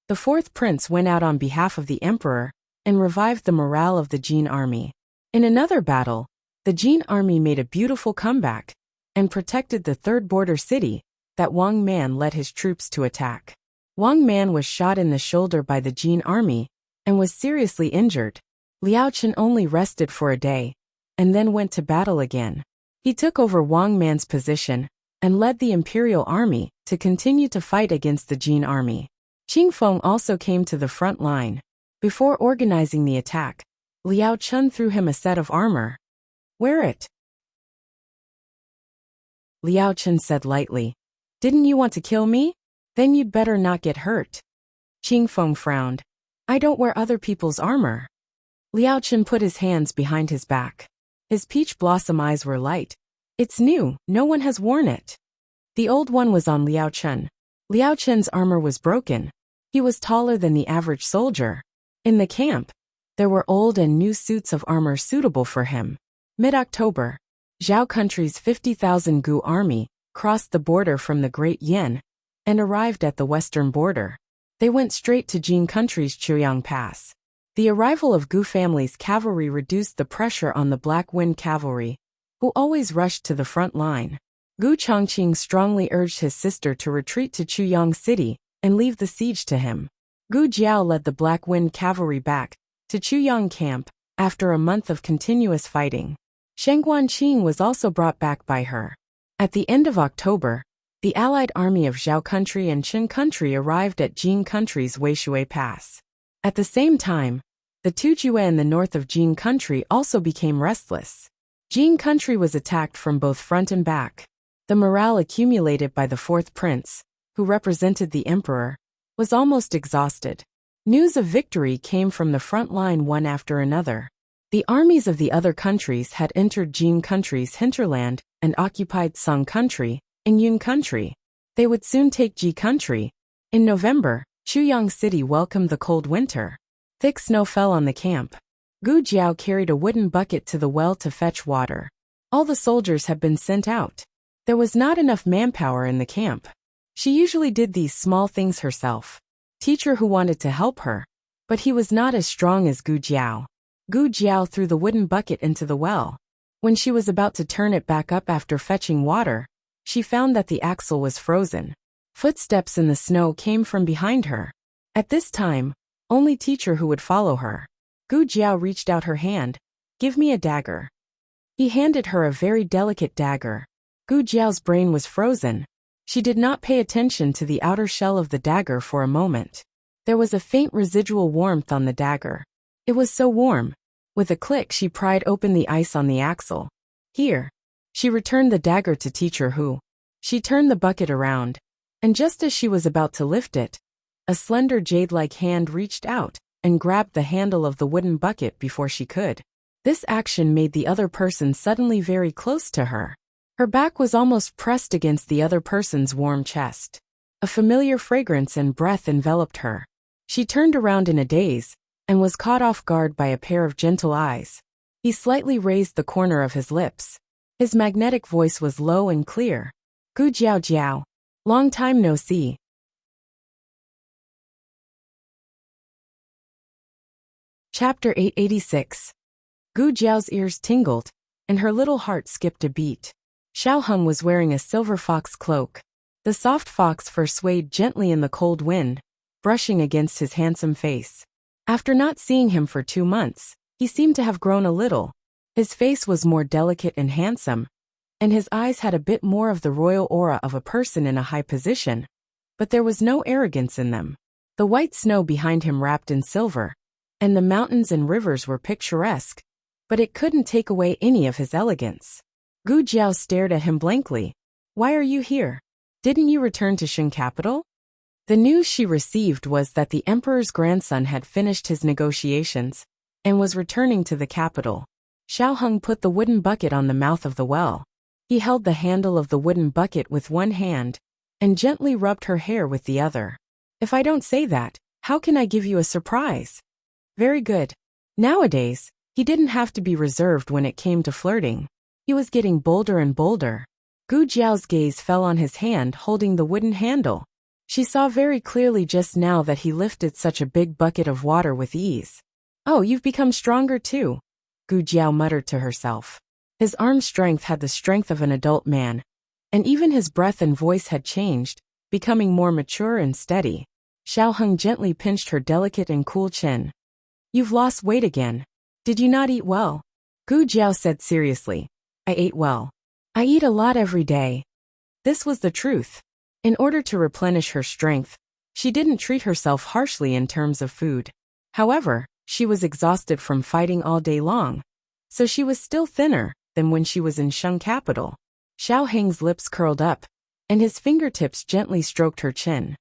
the 4th prince went out on behalf of the emperor and revived the morale of the Jin army. In another battle, the Jin army made a beautiful comeback and protected the 3rd border city that Wang Man led his troops to attack. Wang Man was shot in the shoulder by the Jin army and was seriously injured. Liao Chen only rested for a day and then went to battle again. He took over Wang Man's position and led the imperial army to continue to fight against the Jin army. Qing Feng also came to the front line. Before organizing the attack, Liao Chen threw him a set of armor. Wear it. Liao Chen said lightly. Didn't you want to kill me? Then you'd better not get hurt. Qing Feng frowned. I don't wear other people's armor. Liao Chen put his hands behind his back. His peach blossom eyes were light. It's new, no one has worn it. The old one was on Liao Chen. Liao Chen's armor was broken. He was taller than the average soldier. In the camp, there were old and new suits of armor suitable for him. Mid-October, Zhao country's 50,000 Gu army crossed the border from the Great Yin and arrived at the western border. They went straight to Jin country's Chuyang Pass. The arrival of Gu family's cavalry reduced the pressure on the Black Wind cavalry, who always rushed to the front line. Gu Chongqing strongly urged his sister to retreat to Chuyang City and leave the siege to him. Gu Jiao led the Black Wind cavalry back to Chuyang camp after a month of continuous fighting. Shang Guanqing was also brought back by her. At the end of October, the allied army of Zhao country and Qin country arrived at Jin country's Weishui Pass. At the same time, the Tujue in the north of Jin country also became restless. Jin country was attacked from both front and back. The morale accumulated by the 4th prince, who represented the emperor, was almost exhausted. News of victory came from the front line one after another. The armies of the other countries had entered Jin country's hinterland and occupied Song country and Yun country. They would soon take Ji country. In November, Chuyang City welcomed the cold winter. Thick snow fell on the camp. Gu Jiao carried a wooden bucket to the well to fetch water. All the soldiers had been sent out. There was not enough manpower in the camp. She usually did these small things herself. Teacher who wanted to help her, but he was not as strong as Gu Jiao. Gu Jiao threw the wooden bucket into the well. When she was about to turn it back up after fetching water, she found that the axle was frozen. Footsteps in the snow came from behind her. At this time, only teacher who would follow her. Gu Jiao reached out her hand. Give me a dagger. He handed her a very delicate dagger. Gu Jiao's brain was frozen. She did not pay attention to the outer shell of the dagger for a moment. There was a faint residual warmth on the dagger. It was so warm. With a click she pried open the ice on the axle. Here. She returned the dagger to teacher Hu. She turned the bucket around, and just as she was about to lift it, a slender jade-like hand reached out and grabbed the handle of the wooden bucket before she could. This action made the other person suddenly very close to her. Her back was almost pressed against the other person's warm chest. A familiar fragrance and breath enveloped her. She turned around in a daze and was caught off guard by a pair of gentle eyes. He slightly raised the corner of his lips. His magnetic voice was low and clear. Gu Jiao Jiao. Long time no see. Chapter 886. Gu Jiao's ears tingled, and her little heart skipped a beat. Xiao Heng was wearing a silver fox cloak. The soft fox fur swayed gently in the cold wind, brushing against his handsome face. After not seeing him for 2 months, he seemed to have grown a little. His face was more delicate and handsome, and his eyes had a bit more of the royal aura of a person in a high position, but there was no arrogance in them. The white snow behind him wrapped in silver, and the mountains and rivers were picturesque, but it couldn't take away any of his elegance. Gu Jiao stared at him blankly. Why are you here? Didn't you return to Shen capital? The news she received was that the emperor's grandson had finished his negotiations and was returning to the capital. Xiaoheng put the wooden bucket on the mouth of the well. He held the handle of the wooden bucket with one hand and gently rubbed her hair with the other. If I don't say that, how can I give you a surprise? Very good. Nowadays, he didn't have to be reserved when it came to flirting. He was getting bolder and bolder. Gu Jiao's gaze fell on his hand holding the wooden handle. She saw very clearly just now that he lifted such a big bucket of water with ease. Oh, you've become stronger too, Gu Jiao muttered to herself. His arm strength had the strength of an adult man, and even his breath and voice had changed, becoming more mature and steady. Xiaoheng gently pinched her delicate and cool chin. You've lost weight again. Did you not eat well? Gu Jiao said seriously. I ate well. I eat a lot every day. This was the truth. In order to replenish her strength, she didn't treat herself harshly in terms of food. However, she was exhausted from fighting all day long, so she was still thinner than when she was in Sheng capital. Xiaoheng's lips curled up, and his fingertips gently stroked her chin.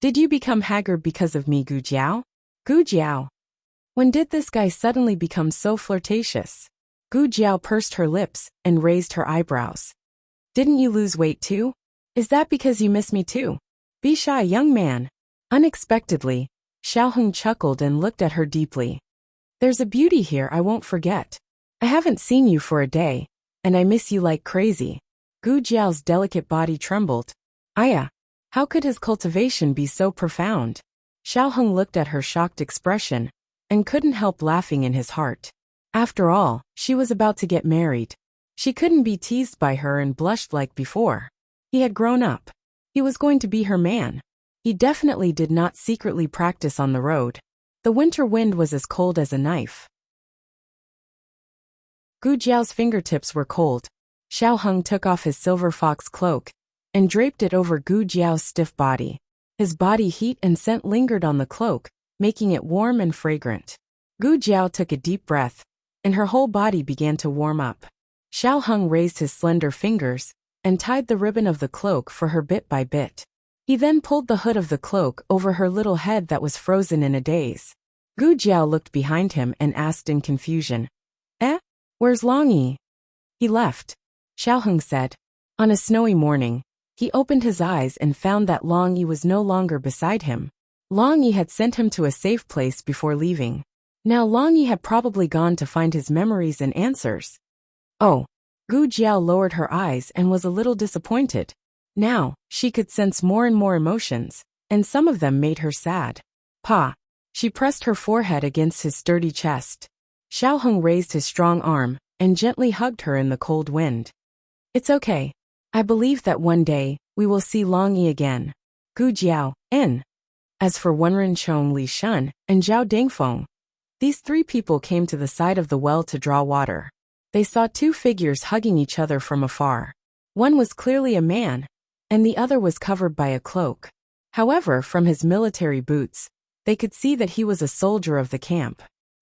Did you become haggard because of me, Gu Jiao? Gu Jiao. When did this guy suddenly become so flirtatious? Gu Jiao pursed her lips and raised her eyebrows. Didn't you lose weight too? Is that because you miss me too? Be shy, young man. Unexpectedly, Xiaoheng chuckled and looked at her deeply. There's a beauty here I won't forget. I haven't seen you for a day, and I miss you like crazy. Gu Jiao's delicate body trembled. Aya, how could his cultivation be so profound? Xiaoheng looked at her shocked expression and couldn't help laughing in his heart. After all, she was about to get married. She couldn't be teased by her and blushed like before. He had grown up. He was going to be her man. He definitely did not secretly practice on the road. The winter wind was as cold as a knife. Gu Jiao's fingertips were cold. Xiaoheng took off his silver fox cloak and draped it over Gu Jiao's stiff body. His body heat and scent lingered on the cloak, making it warm and fragrant. Gu Jiao took a deep breath, and her whole body began to warm up. Xiaoheng raised his slender fingers and tied the ribbon of the cloak for her bit by bit. He then pulled the hood of the cloak over her little head that was frozen in a daze. Gu Jiao looked behind him and asked in confusion, Where's Longyi? He left, Xiaoheng said. On a snowy morning, he opened his eyes and found that Longyi was no longer beside him. Longyi had sent him to a safe place before leaving. Now Longyi had probably gone to find his memories and answers. Oh. Gu Jiao lowered her eyes and was a little disappointed. Now, she could sense more and more emotions, and some of them made her sad. Pa. She pressed her forehead against his sturdy chest. Xiaoheng raised his strong arm and gently hugged her in the cold wind. It's okay. I believe that one day, we will see Longyi again. Gu Jiao, N. As for Wenrenchong, Li Shun, and Zhao Dingfeng, these 3 people came to the side of the well to draw water. They saw 2 figures hugging each other from afar. One was clearly a man, and the other was covered by a cloak. However, from his military boots, they could see that he was a soldier of the camp.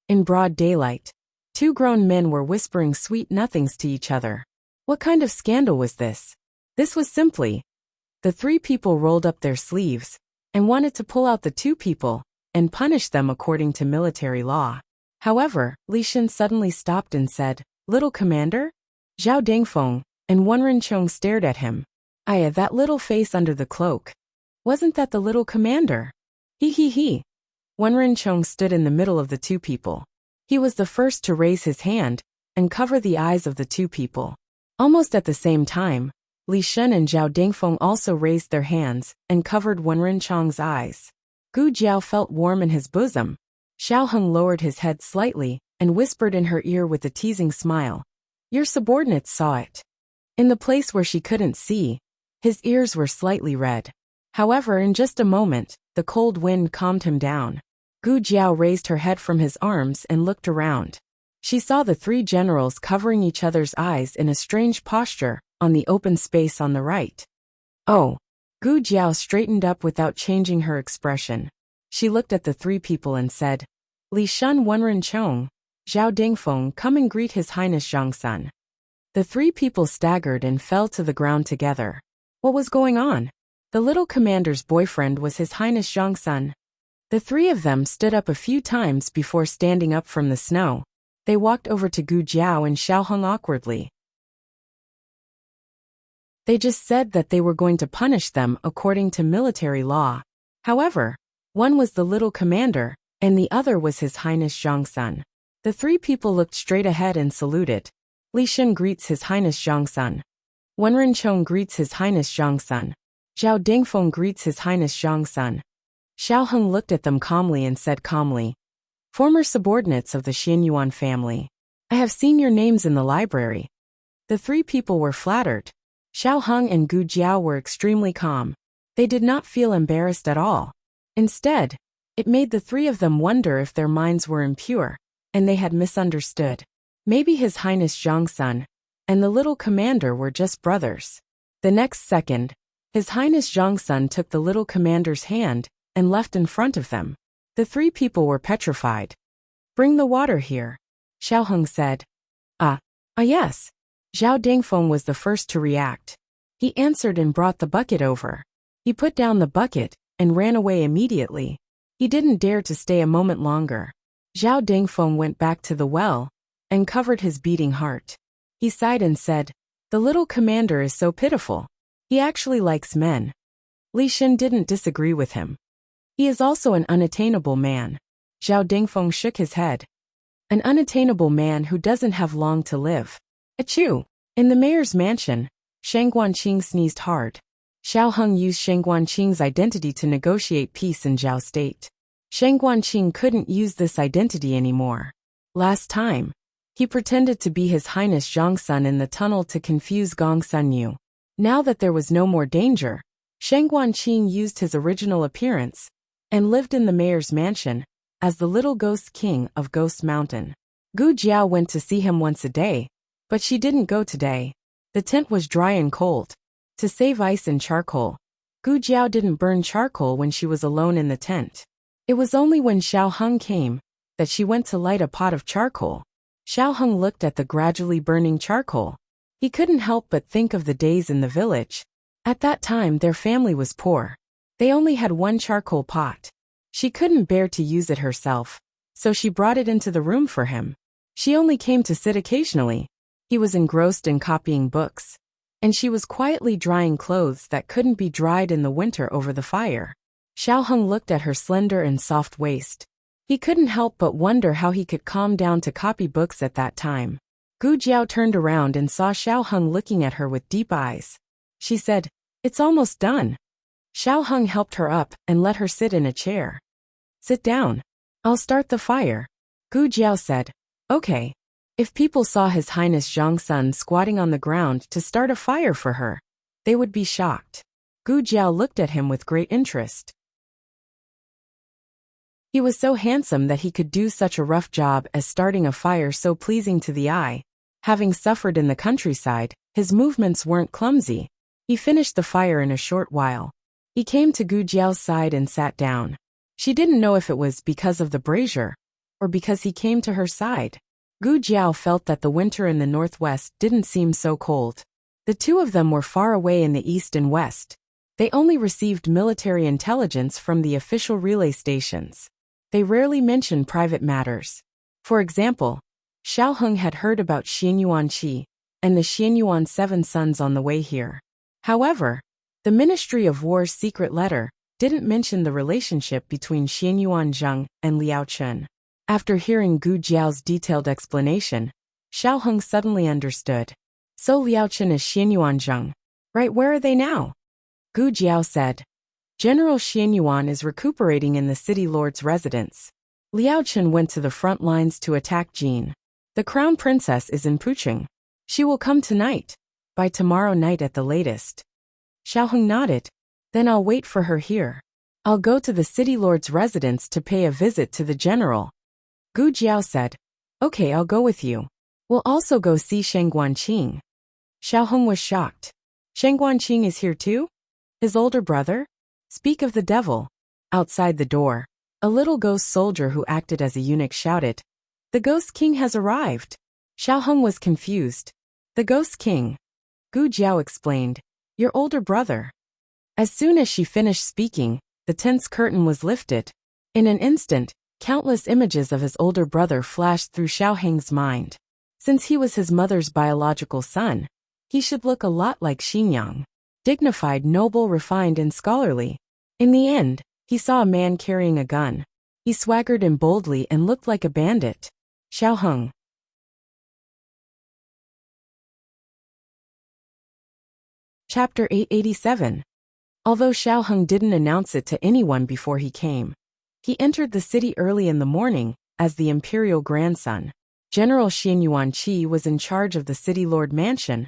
In broad daylight, 2 grown men were whispering sweet nothings to each other. What kind of scandal was this? This was simply, the 3 people rolled up their sleeves and wanted to pull out the 2 people and punish them according to military law. However, Li Shin suddenly stopped and said, Little commander? Zhao Dingfeng and Wenrenchong stared at him. Aya, that little face under the cloak. Wasn't that the little commander? He. Wenrenchong stood in the middle of the 2 people. He was the first to raise his hand and cover the eyes of the 2 people. Almost at the same time, Li Shun and Zhao Dingfeng also raised their hands and covered Wenrenchong's eyes. Gu Jiao felt warm in his bosom. Xiaoheng lowered his head slightly and whispered in her ear with a teasing smile. Your subordinates saw it. In the place where she couldn't see, His ears were slightly red. However, in just a moment, the cold wind calmed him down. Gu Jiao raised her head from his arms and looked around. She saw the three generals covering each other's eyes in a strange posture on the open space on the right. Oh! Gu Jiao straightened up without changing her expression. She looked at the three people and said, Li Shun Wenren Chong, Zhao Dingfeng, come and greet His Highness Zhongsun. The three people staggered and fell to the ground together. What was going on? The little commander's boyfriend was His Highness Zhongsun. The three of them stood up a few times before standing up from the snow. They walked over to Gu Jiao and Xiaoheng awkwardly. They just said that they were going to punish them according to military law. However, one was the little commander, and the other was His Highness Zhongsun. The three people looked straight ahead and saluted. Li Shen greets His Highness Zhongsun. Wenren Chong greets His Highness Zhongsun. Zhao Dingfeng greets His Highness Zhongsun. Xiaoheng looked at them calmly and said calmly, Former subordinates of the Xianyuan family. I have seen your names in the library. The three people were flattered. Xiaoheng and Gu Jiao were extremely calm. They did not feel embarrassed at all. Instead, it made the three of them wonder if their minds were impure, and they had misunderstood. Maybe His Highness Zhongsun and the little commander were just brothers. The next second, His Highness Zhongsun took the little commander's hand and left in front of them. The three people were petrified. Bring the water here, Xiaoheng said. Yes. Zhao Dingfeng was the first to react. He answered and brought the bucket over. He put down the bucket and ran away immediately. He didn't dare to stay a moment longer. Zhao Dingfeng went back to the well and covered his beating heart. He sighed and said, The little commander is so pitiful. He actually likes men. Li Shen didn't disagree with him. He is also an unattainable man. Zhao Dingfeng shook his head. An unattainable man who doesn't have long to live. Achoo! In the mayor's mansion, Shang Guanqing sneezed hard. Xiaoheng used Shang Guanqing's identity to negotiate peace in Zhao State. Shang Guanqing couldn't use this identity anymore. Last time, he pretended to be His Highness Zhongsun in the tunnel to confuse Gong Sunyu. Now that there was no more danger, Shang Guanqing used his original appearance and lived in the mayor's mansion as the little ghost king of Ghost Mountain. Gu Jiao went to see him once a day, but she didn't go today. The tent was dry and cold. To save ice and charcoal, Gu Jiao didn't burn charcoal when she was alone in the tent. It was only when Xiaoheng came that she went to light a pot of charcoal. Xiaoheng looked at the gradually burning charcoal. He couldn't help but think of the days in the village. At that time their family was poor. They only had one charcoal pot. She couldn't bear to use it herself, so she brought it into the room for him. She only came to sit occasionally. He was engrossed in copying books, and she was quietly drying clothes that couldn't be dried in the winter over the fire. Xiaoheng looked at her slender and soft waist. He couldn't help but wonder how he could calm down to copy books at that time. Gu Jiao turned around and saw Xiaoheng looking at her with deep eyes. She said, It's almost done. Xiaoheng helped her up and let her sit in a chair. Sit down. I'll start the fire. Gu Jiao said, Okay. If people saw His Highness Zhongsun squatting on the ground to start a fire for her, they would be shocked. Gu Jiao looked at him with great interest. He was so handsome that he could do such a rough job as starting a fire so pleasing to the eye. Having suffered in the countryside, his movements weren't clumsy. He finished the fire in a short while. He came to Gu Jiao's side and sat down. She didn't know if it was because of the brazier or because he came to her side. Gu Jiao felt that the winter in the northwest didn't seem so cold. The two of them were far away in the east and west. They only received military intelligence from the official relay stations. They rarely mentioned private matters. For example, Xiaoheng had heard about Xianyuan Qi and the Xianyuan Seven Sons on the way here. However, the Ministry of War's secret letter didn't mention the relationship between Xianyuan Zheng and Liao Chen. After hearing Gu Jiao's detailed explanation, Xiaoheng suddenly understood. So Liao Chen is Xianyuan Zheng. Right, where are they now? Gu Jiao said. General Xianyuan is recuperating in the city lord's residence. Liao Chen went to the front lines to attack Jin. The crown princess is in Pucheng. She will come tonight. By tomorrow night at the latest. Xiaoheng nodded. Then I'll wait for her here. I'll go to the city lord's residence to pay a visit to the general. Gu Jiao said. Okay, I'll go with you. We'll also go see Sheng Guanqing. Xiaoheng was shocked. Sheng Guanqing is here too? His older brother? Speak of the devil. Outside the door, a little ghost soldier who acted as a eunuch shouted, The Ghost King has arrived. Xiaoheng was confused. The Ghost King. Gu Jiao explained. Your older brother. As soon as she finished speaking, the tense curtain was lifted. In an instant, countless images of his older brother flashed through Xiaoheng's mind. Since he was his mother's biological son, he should look a lot like Xingyang. Dignified, noble, refined, and scholarly. In the end, he saw a man carrying a gun. He swaggered in boldly and looked like a bandit. Xiaoheng. Chapter 887. Although Xiaoheng didn't announce it to anyone before he came, he entered the city early in the morning, as the imperial grandson. General Xian Yuanqi was in charge of the city lord mansion,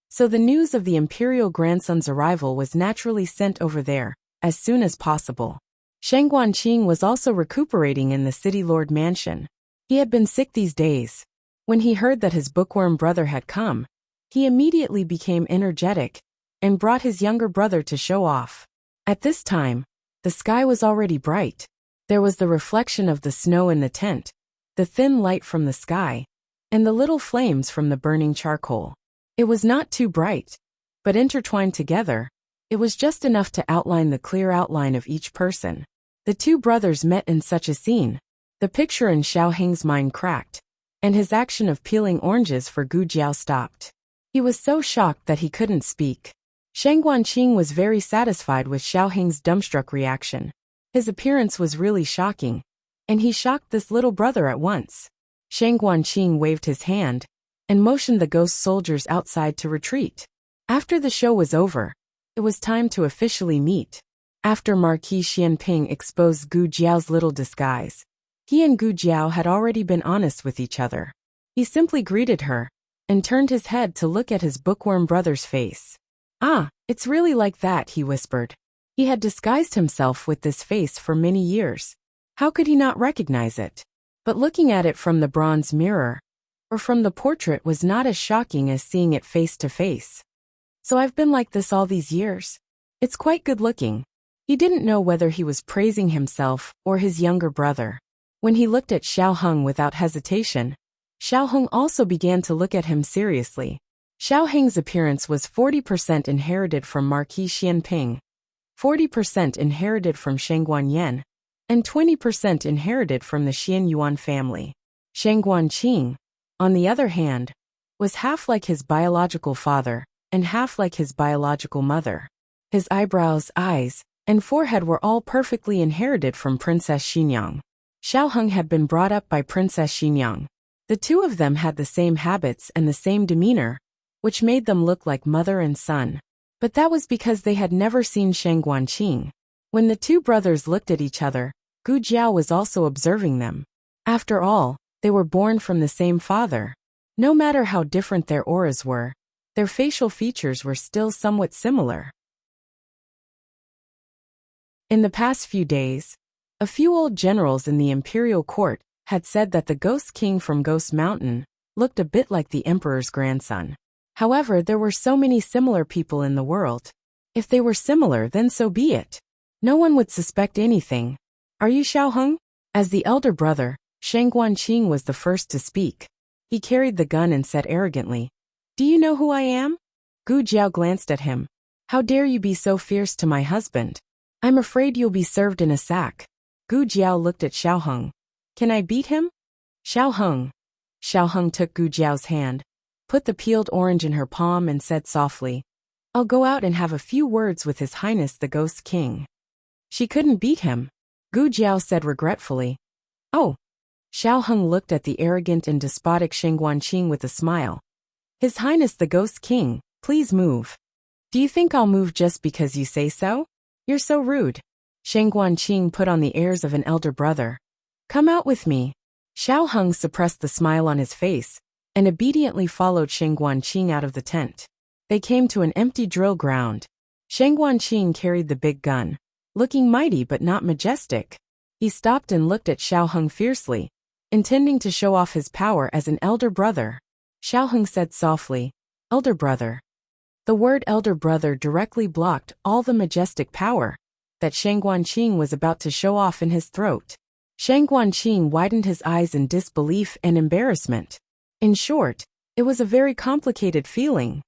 so the news of the imperial grandson's arrival was naturally sent over there, as soon as possible. Sheng Guanqing was also recuperating in the city lord mansion. He had been sick these days. When he heard that his bookworm brother had come, he immediately became energetic and brought his younger brother to show off. At this time, the sky was already bright. There was the reflection of the snow in the tent, the thin light from the sky, and the little flames from the burning charcoal. It was not too bright, but intertwined together, it was just enough to outline the clear outline of each person. The two brothers met in such a scene. The picture in Xiaoheng's mind cracked, and his action of peeling oranges for Gu Jiao stopped. He was so shocked that he couldn't speak. Sheng Guanqing was very satisfied with Xiaoheng's dumbstruck reaction. His appearance was really shocking, and he shocked this little brother at once. Sheng Guanqing waved his hand and motioned the ghost soldiers outside to retreat. After the show was over, it was time to officially meet. After Marquis Xianping exposed Gu Jiao's little disguise, he and Gu Jiao had already been honest with each other. He simply greeted her and turned his head to look at his bookworm brother's face. Ah, it's really like that, he whispered. He had disguised himself with this face for many years. How could he not recognize it? But looking at it from the bronze mirror, or from the portrait, was not as shocking as seeing it face to face. So I've been like this all these years. It's quite good looking. He didn't know whether he was praising himself or his younger brother. When he looked at Xiaoheng without hesitation, Xiaoheng also began to look at him seriously. Xiaoheng's appearance was 40% inherited from Marquis Xianping, 40% inherited from Sheng Guanyan, and 20% inherited from the Xian Yuan family. Sheng Guanqing, on the other hand, was half like his biological father and half like his biological mother. His eyebrows, eyes, and forehead were all perfectly inherited from Princess Xinyang. Xiaoheng had been brought up by Princess Xinyang. The two of them had the same habits and the same demeanor, which made them look like mother and son. But that was because they had never seen Sheng Guanqing. When the two brothers looked at each other, Gu Jiao was also observing them. After all, they were born from the same father. No matter how different their auras were, their facial features were still somewhat similar. In the past few days, a few old generals in the imperial court had said that the Ghost King from Ghost Mountain looked a bit like the emperor's grandson. However, there were so many similar people in the world. If they were similar, then so be it. No one would suspect anything. Are you Xiaoheng? As the elder brother, Sheng Guanqing was the first to speak. He carried the gun and said arrogantly, Do you know who I am? Gu Jiao glanced at him. How dare you be so fierce to my husband? I'm afraid you'll be served in a sack. Gu Jiao looked at Xiaoheng. Can I beat him? Xiaoheng. Xiaoheng took Gu Jiao's hand, put the peeled orange in her palm and said softly, I'll go out and have a few words with His Highness the Ghost King. She couldn't beat him. Gu Jiao said regretfully. Oh. Xiaoheng looked at the arrogant and despotic Sheng Guanqing with a smile. His Highness the Ghost King, please move. Do you think I'll move just because you say so? You're so rude. Sheng Guanqing put on the airs of an elder brother. Come out with me. Xiaoheng suppressed the smile on his face and obediently followed Sheng Guanqing out of the tent. They came to an empty drill ground. Shang Guanqing carried the big gun, looking mighty but not majestic. He stopped and looked at Xiao Heng fiercely, intending to show off his power as an elder brother. Xiao Heng said softly, "Elder brother." The word elder brother directly blocked all the majestic power that Shang Guanqing was about to show off in his throat. Shang Guanqing widened his eyes in disbelief and embarrassment. In short, it was a very complicated feeling.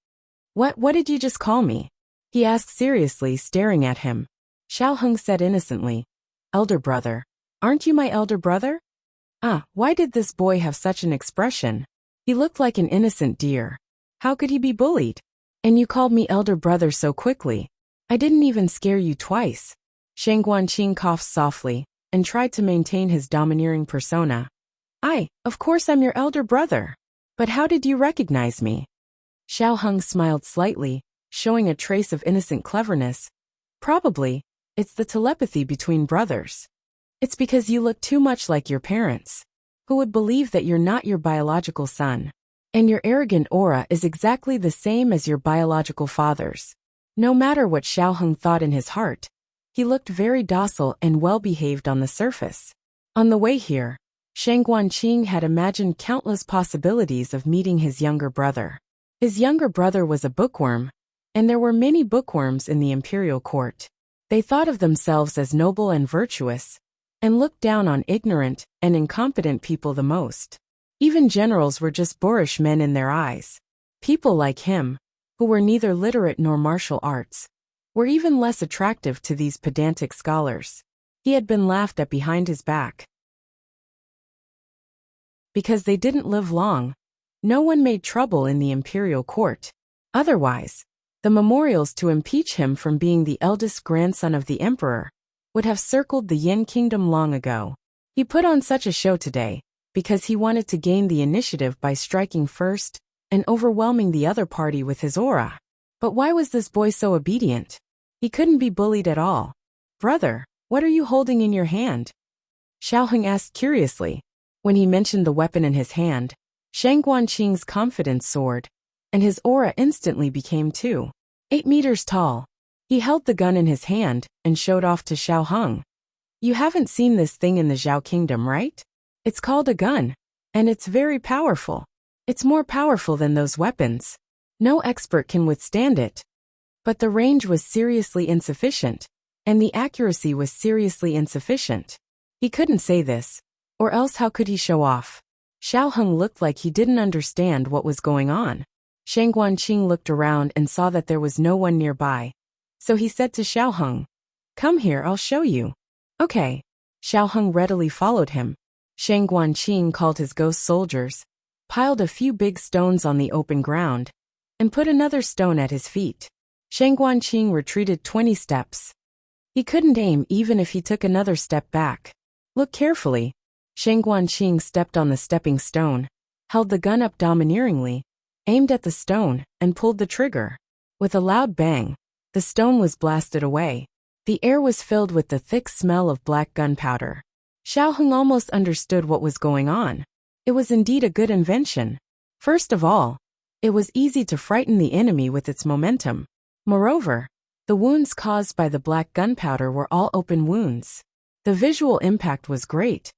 What did you just call me?" he asked seriously, staring at him. Xiao Heng said innocently, "Elder brother. Aren't you my elder brother?" Why did this boy have such an expression? He looked like an innocent deer. How could he be bullied? "And you called me elder brother so quickly. I didn't even scare you twice." Shang Guanqing coughed softly and tried to maintain his domineering persona. Of course I'm your elder brother. But how did you recognize me?" Xiao Heng smiled slightly, showing a trace of innocent cleverness. "Probably, it's the telepathy between brothers. It's because you look too much like your parents. Who would believe that you're not your biological son? And your arrogant aura is exactly the same as your biological father's." No matter what Xiao Heng thought in his heart, he looked very docile and well-behaved on the surface. On the way here, Shang Guanqing had imagined countless possibilities of meeting his younger brother. His younger brother was a bookworm, and there were many bookworms in the imperial court. They thought of themselves as noble and virtuous, and looked down on ignorant and incompetent people the most. Even generals were just boorish men in their eyes. People like him, who were neither literate nor martial arts, were even less attractive to these pedantic scholars. He had been laughed at behind his back. Because they didn't live long, no one made trouble in the imperial court. Otherwise, the memorials to impeach him from being the eldest grandson of the emperor would have circled the Yin kingdom long ago. He put on such a show today because he wanted to gain the initiative by striking first and overwhelming the other party with his aura. But why was this boy so obedient? He couldn't be bullied at all. "Brother, what are you holding in your hand?" Xiao Heng asked curiously. When he mentioned the weapon in his hand, Shang Guanqing's confidence soared, and his aura instantly became 8 meters tall. He held the gun in his hand and showed off to Xiao Heng. "You haven't seen this thing in the Zhao kingdom, right? It's called a gun, and it's very powerful. It's more powerful than those weapons. No expert can withstand it." But the range was seriously insufficient, and the accuracy was seriously insufficient. He couldn't say this, or else how could he show off? Xiao Heng looked like he didn't understand what was going on. Shang Guanqing looked around and saw that there was no one nearby. So he said to Xiao Heng, "Come here, I'll show you." "Okay." Xiao Heng readily followed him. Shang Guanqing called his ghost soldiers, piled a few big stones on the open ground, and put another stone at his feet. Shang Guanqing retreated 20 steps. He couldn't aim even if he took another step back. "Look carefully." Shang Guanqing stepped on the stepping stone, held the gun up domineeringly, aimed at the stone, and pulled the trigger. With a loud bang, the stone was blasted away. The air was filled with the thick smell of black gunpowder. Xiao Heng almost understood what was going on. It was indeed a good invention. First of all, it was easy to frighten the enemy with its momentum. Moreover, the wounds caused by the black gunpowder were all open wounds. The visual impact was great,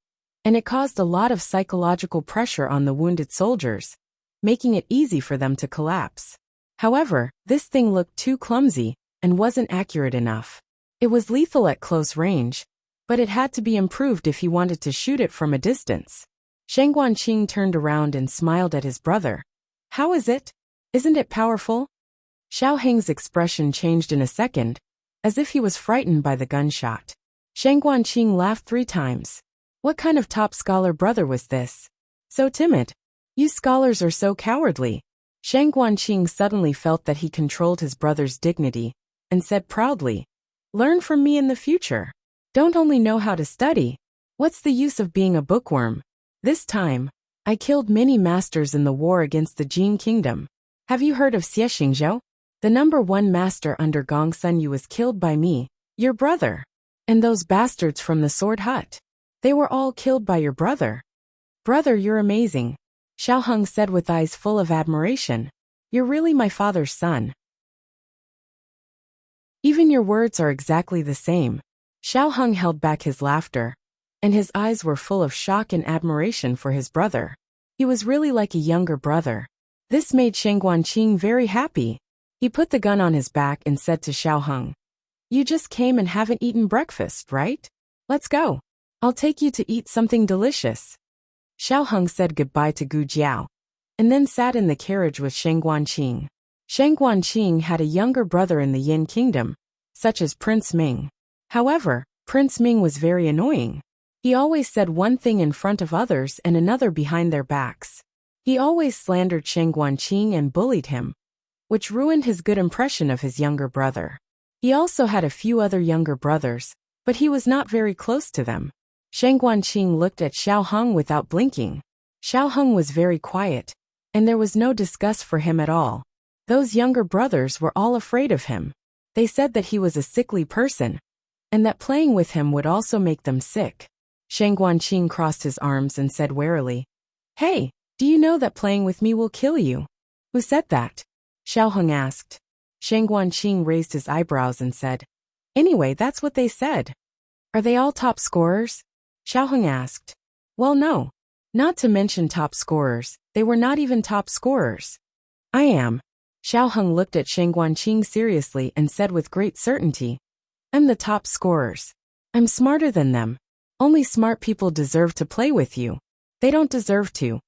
and it caused a lot of psychological pressure on the wounded soldiers, making it easy for them to collapse. However, this thing looked too clumsy and wasn't accurate enough. It was lethal at close range, but it had to be improved if he wanted to shoot it from a distance. Shang Guanqing turned around and smiled at his brother. "How is it? Isn't it powerful?" Xiao Heng's expression changed in a second, as if he was frightened by the gunshot. Shang Guanqing laughed 3 times. What kind of top scholar brother was this? So timid. You scholars are so cowardly. Shang Guanqing suddenly felt that he controlled his brother's dignity, and said proudly, "Learn from me in the future. Don't only know how to study. What's the use of being a bookworm? This time, I killed many masters in the war against the Jin kingdom. Have you heard of Xie Xingzhou? The #1 master under Gong Sun Yu was killed by me, your brother. And those bastards from the sword hut. They were all killed by your brother." "Brother, you're amazing," Xiao Heng said with eyes full of admiration. "You're really my father's son." Even your words are exactly the same. Xiao Heng held back his laughter, and his eyes were full of shock and admiration for his brother. He was really like a younger brother. This made Sheng Guanqing very happy. He put the gun on his back and said to Xiao Heng, "You just came and haven't eaten breakfast, right? Let's go. I'll take you to eat something delicious." Xiao Heng said goodbye to Gu Jiao, and then sat in the carriage with Sheng Guanqing. Sheng Guanqing had a younger brother in the Yin Kingdom, such as Prince Ming. However, Prince Ming was very annoying. He always said one thing in front of others and another behind their backs. He always slandered Sheng Guanqing and bullied him, which ruined his good impression of his younger brother. He also had a few other younger brothers, but he was not very close to them. Sheng Guanqing looked at Xiao Heng without blinking. Xiao Heng was very quiet, and there was no disgust for him at all. Those younger brothers were all afraid of him. They said that he was a sickly person, and that playing with him would also make them sick. Sheng Guanqing crossed his arms and said warily, "Hey, do you know that playing with me will kill you?" "Who said that?" Xiao Heng asked. Sheng Guanqing raised his eyebrows and said, "Anyway, that's what they said." "Are they all top scorers?" Xiao Heng asked. "Well, no. Not to mention top scorers, they were not even top scorers." "I am." Xiao Heng looked at Sheng Guanqing seriously and said with great certainty, "I'm the top scorers. I'm smarter than them. Only smart people deserve to play with you. They don't deserve to."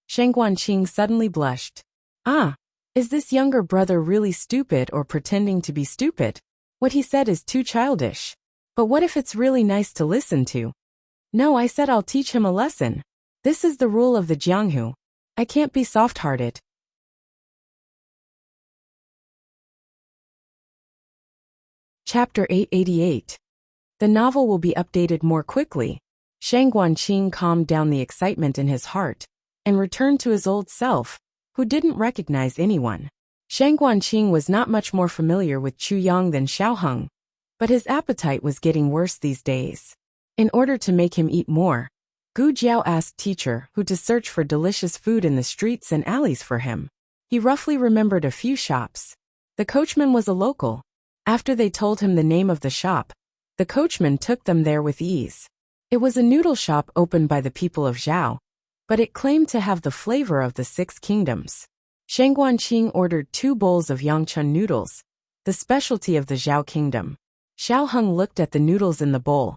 Sheng Guanqing suddenly blushed. "Ah, is this younger brother really stupid or pretending to be stupid? What he said is too childish. But what if it's really nice to listen to? No, I said I'll teach him a lesson. This is the rule of the Jianghu. I can't be soft-hearted." Chapter 888. The novel will be updated more quickly. Sheng Guanqing calmed down the excitement in his heart and returned to his old self, who didn't recognize anyone. Sheng Guanqing was not much more familiar with Chu Yang than Xiao Heng, but his appetite was getting worse these days. In order to make him eat more, Gu Jiao asked teacher Hu to search for delicious food in the streets and alleys for him. He roughly remembered a few shops. The coachman was a local. After they told him the name of the shop, the coachman took them there with ease. It was a noodle shop opened by the people of Zhao, but it claimed to have the flavor of the Six Kingdoms. Sheng Guanqing ordered 2 bowls of Yangchun noodles, the specialty of the Zhao Kingdom. Xiao Heng looked at the noodles in the bowl,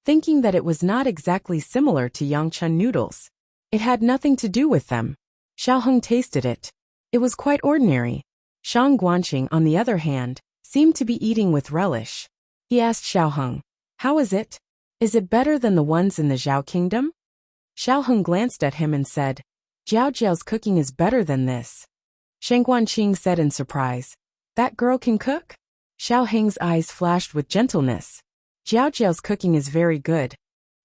thinking that it was not exactly similar to Yangchun noodles. It had nothing to do with them. Xiao Heng tasted it. It was quite ordinary. Sheng Guanqing, on the other hand, seemed to be eating with relish. He asked Xiao Heng, "How is it? Is it better than the ones in the Zhao Kingdom?" Xiao Heng glanced at him and said, "Jiao Jiao's cooking is better than this." Sheng Guanqing said in surprise, "That girl can cook?" Xiao Heng's eyes flashed with gentleness. "Jiao Jiao's cooking is very good."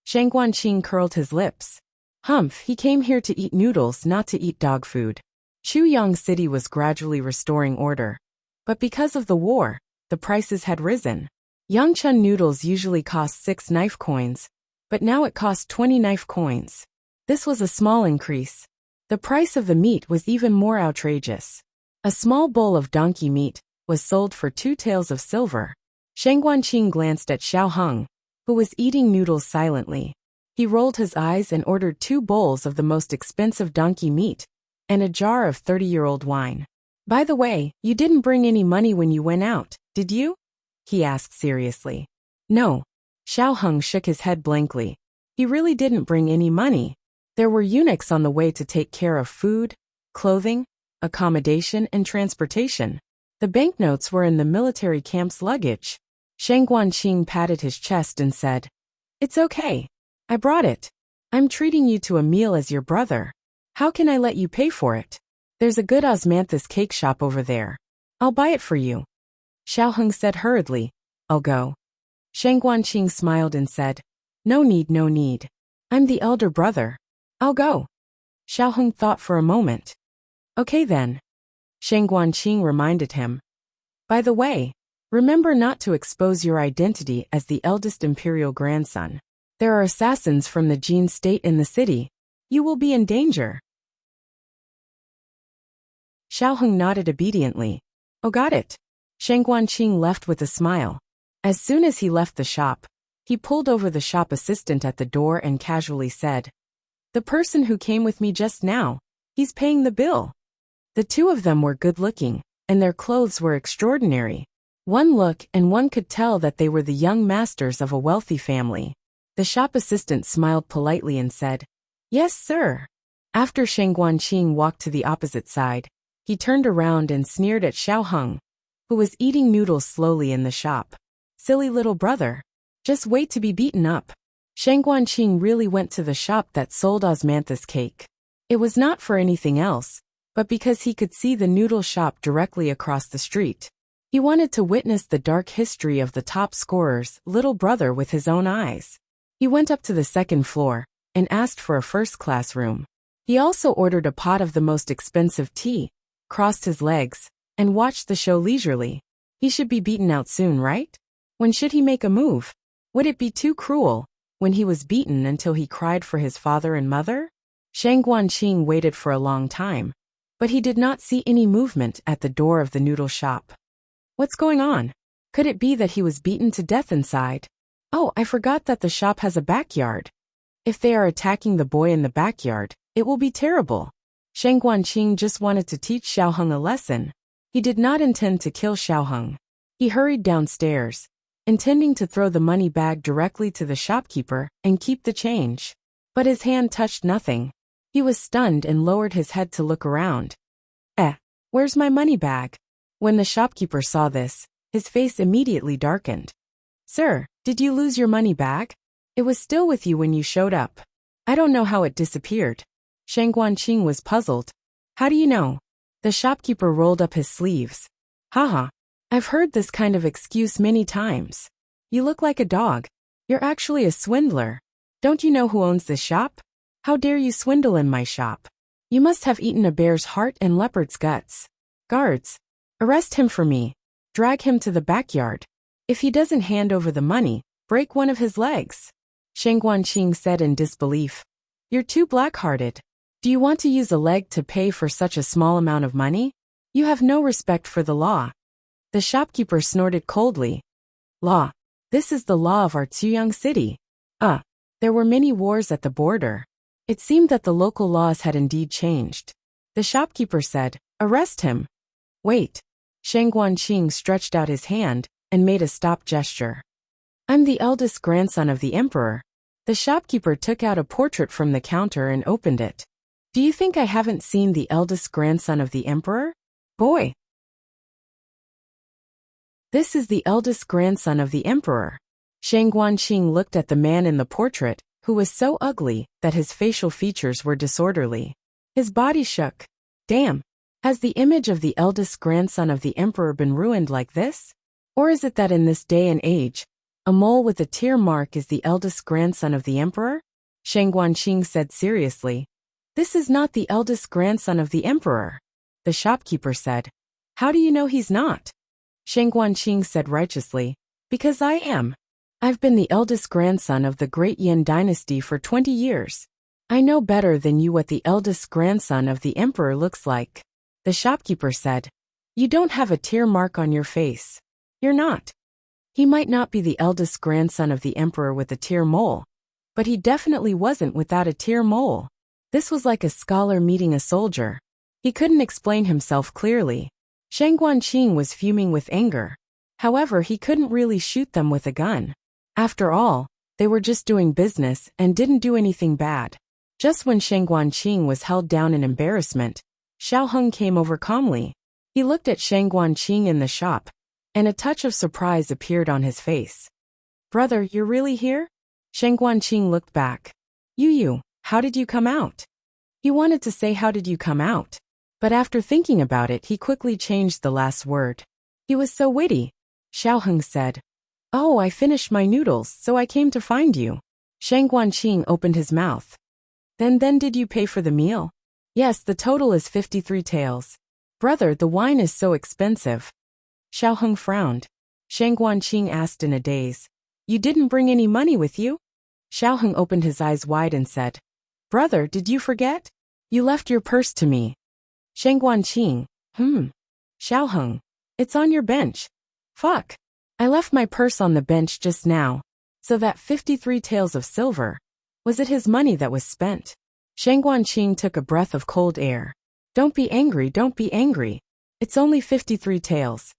Sheng Guanqing curled his lips. Humph, he came here to eat noodles, not to eat dog food. Chuyang City was gradually restoring order. But because of the war, the prices had risen. Yangchun noodles usually cost 6 knife coins, but now it cost 20 knife coins. This was a small increase. The price of the meat was even more outrageous. A small bowl of donkey meat was sold for 2 taels of silver. Sheng Guanqing glanced at Xiao Heng, who was eating noodles silently. He rolled his eyes and ordered 2 bowls of the most expensive donkey meat and a jar of 30-year-old wine. "By the way, you didn't bring any money when you went out, did you?" he asked seriously. "No." Xiao Heng shook his head blankly. He really didn't bring any money. There were eunuchs on the way to take care of food, clothing, accommodation, and transportation. The banknotes were in the military camp's luggage. Sheng Guanqing patted his chest and said, "It's okay. I brought it. I'm treating you to a meal as your brother. How can I let you pay for it? There's a good osmanthus cake shop over there. I'll buy it for you." Xiao Heng said hurriedly, "I'll go." Sheng Guanqing smiled and said, "No need, no need. I'm the elder brother. I'll go." Xiao Heng thought for a moment. "Okay then." Sheng Guanqing reminded him, "By the way, remember not to expose your identity as the eldest imperial grandson. There are assassins from the Jin state in the city. You will be in danger." Xiao Heng nodded obediently. "Oh, got it. Sheng Guanqing left with a smile. As soon as he left the shop, he pulled over the shop assistant at the door and casually said, "The person who came with me just now, he's paying the bill." The two of them were good-looking, and their clothes were extraordinary. One look and one could tell that they were the young masters of a wealthy family. The shop assistant smiled politely and said, "Yes, sir." After Sheng Guanqing walked to the opposite side, he turned around and sneered at Xiao Heng, who was eating noodles slowly in the shop. "Silly little brother. Just wait to be beaten up." Sheng Guanqing really went to the shop that sold osmanthus cake. It was not for anything else, but because he could see the noodle shop directly across the street. He wanted to witness the dark history of the top scorer's little brother with his own eyes. He went up to the second floor and asked for a first-class room. He also ordered a pot of the most expensive tea, crossed his legs, and watched the show leisurely. He should be beaten out soon, right? When should he make a move? Would it be too cruel when he was beaten until he cried for his father and mother? Sheng Guanqing waited for a long time, but he did not see any movement at the door of the noodle shop. What's going on? Could it be that he was beaten to death inside? Oh, I forgot that the shop has a backyard. If they are attacking the boy in the backyard, it will be terrible. Sheng Guanqing just wanted to teach Xiao Heng a lesson. He did not intend to kill Xiao Heng. He hurried downstairs, intending to throw the money bag directly to the shopkeeper and keep the change. But his hand touched nothing. He was stunned and lowered his head to look around. Where's my money bag? When the shopkeeper saw this, his face immediately darkened. "Sir, did you lose your money bag? It was still with you when you showed up. I don't know how it disappeared." Sheng Guanqing was puzzled. "How do you know?" The shopkeeper rolled up his sleeves. "Haha. I've heard this kind of excuse many times. You look like a dog. You're actually a swindler. Don't you know who owns this shop? How dare you swindle in my shop? You must have eaten a bear's heart and leopard's guts. Guards, arrest him for me. Drag him to the backyard. If he doesn't hand over the money, break one of his legs." Sheng Guanqing said in disbelief. "You're too black-hearted. Do you want to use a leg to pay for such a small amount of money? You have no respect for the law." The shopkeeper snorted coldly. "Law? This is the law of our Ziyang city." There were many wars at the border. It seemed that the local laws had indeed changed. The shopkeeper said, "Arrest him." "Wait." Sheng Guanqing stretched out his hand and made a stop gesture. "I'm the eldest grandson of the emperor." The shopkeeper took out a portrait from the counter and opened it. "Do you think I haven't seen the eldest grandson of the emperor? Boy. This is the eldest grandson of the emperor." Sheng Guanqing looked at the man in the portrait, who was so ugly that his facial features were disorderly. His body shook. Damn. Has the image of the eldest grandson of the emperor been ruined like this? Or is it that in this day and age, a mole with a tear mark is the eldest grandson of the emperor? Sheng Guanqing said seriously. "This is not the eldest grandson of the emperor." The shopkeeper said. "How do you know he's not?" Sheng Guanqing said righteously. "Because I am. I've been the eldest grandson of the great Yin dynasty for 20 years. I know better than you what the eldest grandson of the emperor looks like." The shopkeeper said. "You don't have a tear mark on your face. You're not. He might not be the eldest grandson of the emperor with a tear mole, but he definitely wasn't without a tear mole." This was like a scholar meeting a soldier. He couldn't explain himself clearly. Sheng Guanqing was fuming with anger. However, he couldn't really shoot them with a gun. After all, they were just doing business and didn't do anything bad. Just when Sheng Guanqing was held down in embarrassment, Xiao Heng came over calmly. He looked at Sheng Guanqing in the shop, and a touch of surprise appeared on his face. "Brother, you're really here?" Sheng Guanqing looked back. You, how did you come out?" He wanted to say how did you come out, but after thinking about it he quickly changed the last word. He was so witty. Xiao Heng said, "Oh, I finished my noodles, so I came to find you." Sheng Guanqing opened his mouth. Then did you pay for the meal?" "Yes, the total is 53 taels. Brother, the wine is so expensive." Xiao Heng frowned. Sheng Guanqing asked in a daze, "You didn't bring any money with you?" Xiao Heng opened his eyes wide and said, "Brother, did you forget? You left your purse to me." Sheng Guanqing, Xiao Heng. It's on your bench. Fuck. I left my purse on the bench just now. So that 53 taels of silver. Was it his money that was spent? Shang Guanqing took a breath of cold air. Don't be angry, don't be angry. It's only 53 taels.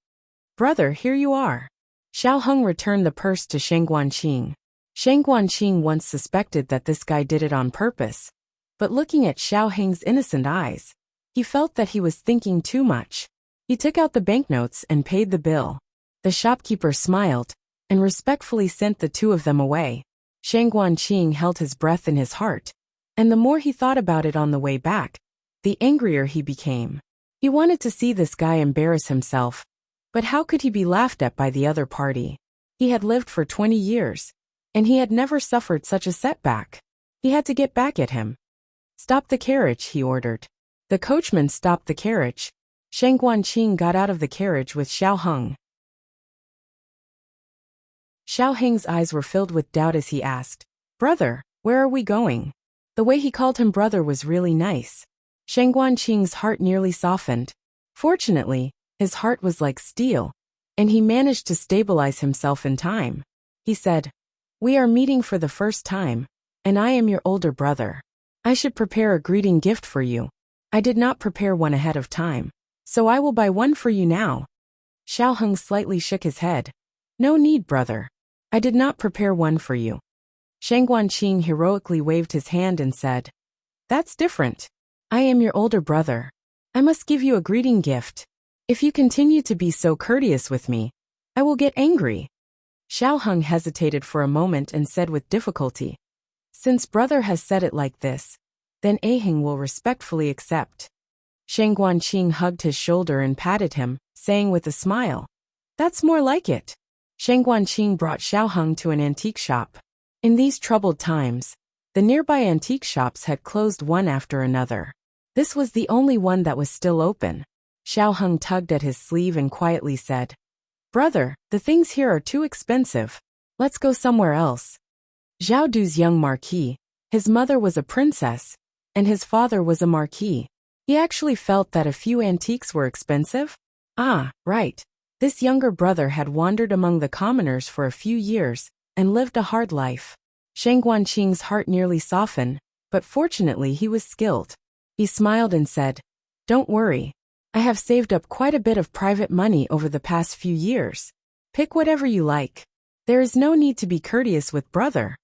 Brother, here you are. Xiao Heng returned the purse to Shang Guanqing. Shang Guanqing once suspected that this guy did it on purpose. But looking at Xiao Heng's innocent eyes, he felt that he was thinking too much. He took out the banknotes and paid the bill. The shopkeeper smiled and respectfully sent the two of them away. Shang Guanqing held his breath in his heart, and the more he thought about it on the way back, the angrier he became. He wanted to see this guy embarrass himself, but how could he be laughed at by the other party? He had lived for 20 years, and he had never suffered such a setback. He had to get back at him. Stop the carriage, he ordered. The coachman stopped the carriage. Shang Guanqing got out of the carriage with Xiao Heng. Xiao Heng's eyes were filled with doubt as he asked, Brother, where are we going? The way he called him brother was really nice. Shang Guanqing's heart nearly softened. Fortunately, his heart was like steel, and he managed to stabilize himself in time. He said, We are meeting for the first time, and I am your older brother. I should prepare a greeting gift for you. I did not prepare one ahead of time, so I will buy one for you now. Xiao Heng slightly shook his head. No need, brother. I did not prepare one for you. Shang Guanqing heroically waved his hand and said, That's different. I am your older brother. I must give you a greeting gift. If you continue to be so courteous with me, I will get angry. Xiao Heng hesitated for a moment and said with difficulty, Since brother has said it like this, then Aheng will respectfully accept. Shang Guanqing hugged his shoulder and patted him, saying with a smile, That's more like it. Shang Guanqing brought Xiao Heng to an antique shop. In these troubled times, the nearby antique shops had closed one after another. This was the only one that was still open. Xiao Heng tugged at his sleeve and quietly said, Brother, the things here are too expensive. Let's go somewhere else. Zhao Du's young marquis, his mother was a princess, and his father was a marquis. He actually felt that a few antiques were expensive. Ah, right. This younger brother had wandered among the commoners for a few years and lived a hard life. Shang Guanqing's heart nearly softened, but fortunately he was skilled. He smiled and said, Don't worry. I have saved up quite a bit of private money over the past few years. Pick whatever you like. There is no need to be courteous with brother.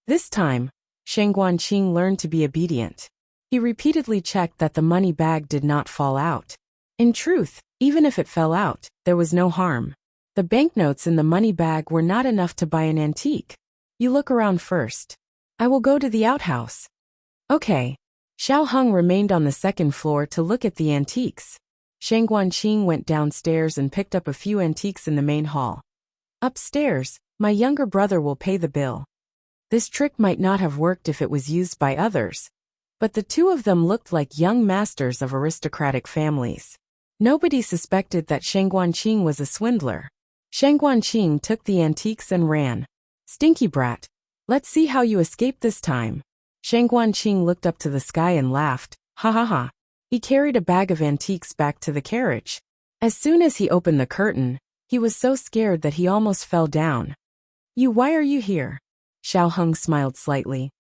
This time, Shang Guanqing learned to be obedient. He repeatedly checked that the money bag did not fall out. In truth, even if it fell out, there was no harm. The banknotes in the money bag were not enough to buy an antique. You look around first. I will go to the outhouse. Okay. Xiao Heng remained on the second floor to look at the antiques. Shang Guanqing went downstairs and picked up a few antiques in the main hall. Upstairs, my younger brother will pay the bill. This trick might not have worked if it was used by others, but the two of them looked like young masters of aristocratic families. Nobody suspected that Shang Guanqing was a swindler. Shang Guanqing took the antiques and ran. Stinky brat. Let's see how you escape this time. Shang Guanqing looked up to the sky and laughed. Ha ha ha. He carried a bag of antiques back to the carriage. As soon as he opened the curtain, he was so scared that he almost fell down. Why are you here? Xiao Heng smiled slightly.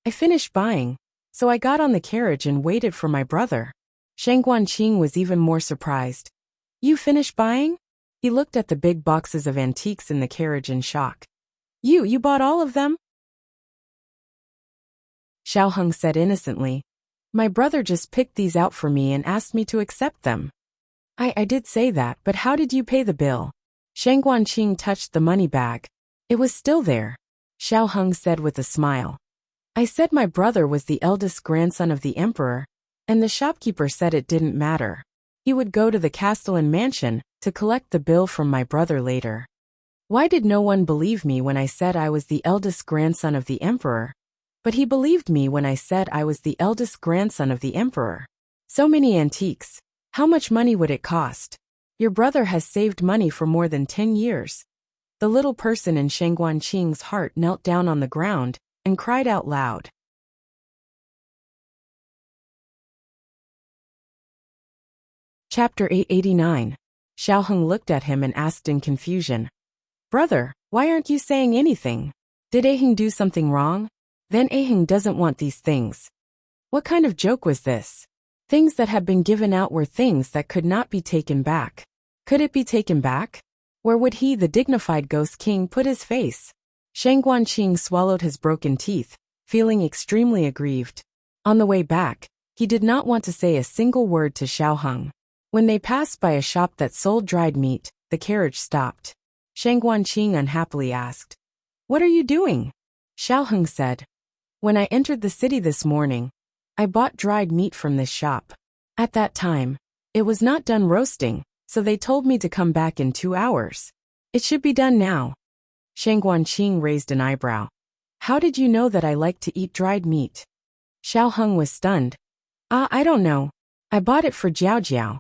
I finished buying, so I got on the carriage and waited for my brother. Shang Guanqing was even more surprised. You finished buying? He looked at the big boxes of antiques in the carriage in shock. You bought all of them? Xiao Heng said innocently. My brother just picked these out for me and asked me to accept them. I did say that, but how did you pay the bill? Shang Guanqing touched the money bag. It was still there. Xiao Heng said with a smile. I said my brother was the eldest grandson of the emperor, and the shopkeeper said it didn't matter. He would go to the Castellan mansion to collect the bill from my brother later. Why did no one believe me when I said I was the eldest grandson of the emperor? But he believed me when I said I was the eldest grandson of the emperor. So many antiques. How much money would it cost? Your brother has saved money for more than 10 years. The little person in Shang Guanqing's heart knelt down on the ground and cried out loud. Chapter 889. Xiaoheng looked at him and asked in confusion. Brother, why aren't you saying anything? Did Aheng do something wrong? Then Aheng doesn't want these things. What kind of joke was this? Things that had been given out were things that could not be taken back. Could it be taken back? Where would he, the dignified Ghost King, put his face? Shang Guanqing swallowed his broken teeth, feeling extremely aggrieved. On the way back, he did not want to say a single word to Xiaoheng. When they passed by a shop that sold dried meat, the carriage stopped. Shang Guanqing unhappily asked, "What are you doing?" Xiaoheng said, "When I entered the city this morning, I bought dried meat from this shop. At that time, it was not done roasting, so they told me to come back in 2 hours. It should be done now." Shang Guanqing raised an eyebrow. "How did you know that I like to eat dried meat?" Xiaoheng was stunned. I don't know. I bought it for Jiao Jiao."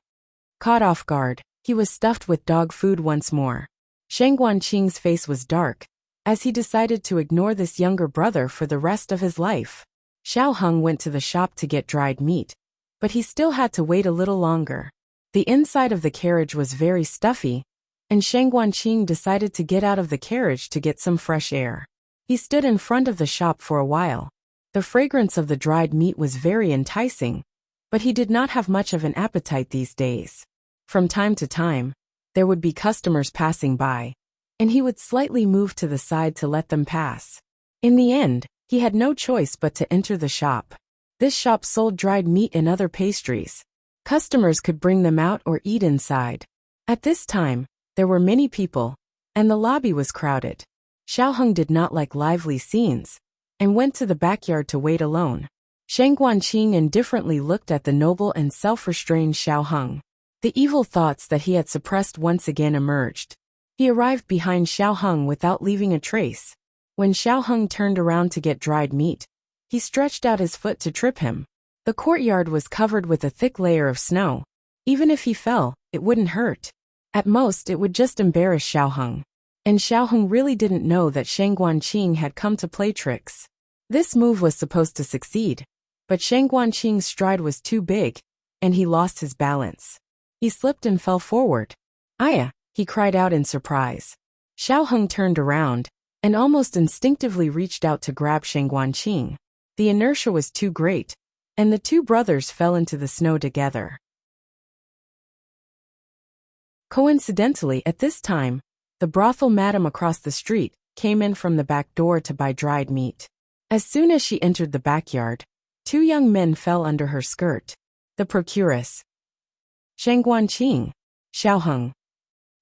Caught off guard, he was stuffed with dog food once more. Shang Guanqing's face was dark, as he decided to ignore this younger brother for the rest of his life. Xiaoheng went to the shop to get dried meat, but he still had to wait a little longer. The inside of the carriage was very stuffy, and Shang Guanqing decided to get out of the carriage to get some fresh air. He stood in front of the shop for a while. The fragrance of the dried meat was very enticing, but he did not have much of an appetite these days. From time to time, there would be customers passing by, and he would slightly move to the side to let them pass. In the end, he had no choice but to enter the shop. This shop sold dried meat and other pastries. Customers could bring them out or eat inside. At this time, there were many people, and the lobby was crowded. Xiaoheng did not like lively scenes, and went to the backyard to wait alone. Shang Guanqing indifferently looked at the noble and self-restrained Xiaoheng. The evil thoughts that he had suppressed once again emerged. He arrived behind Xiaoheng without leaving a trace. When Xiaoheng turned around to get dried meat, he stretched out his foot to trip him. The courtyard was covered with a thick layer of snow. Even if he fell, it wouldn't hurt. At most, it would just embarrass Xiaoheng. And Xiaoheng really didn't know that Shang Guanqing had come to play tricks. This move was supposed to succeed, but Shang Guanqing's stride was too big, and he lost his balance. He slipped and fell forward. "Aya!" he cried out in surprise. Xiaoheng turned around, and almost instinctively reached out to grab Shang Guanqing. The inertia was too great, and the two brothers fell into the snow together. Coincidentally, at this time, the brothel madam across the street came in from the back door to buy dried meat. As soon as she entered the backyard, 2 young men fell under her skirt. The procuress, Shang Guanqing, Xiaoheng.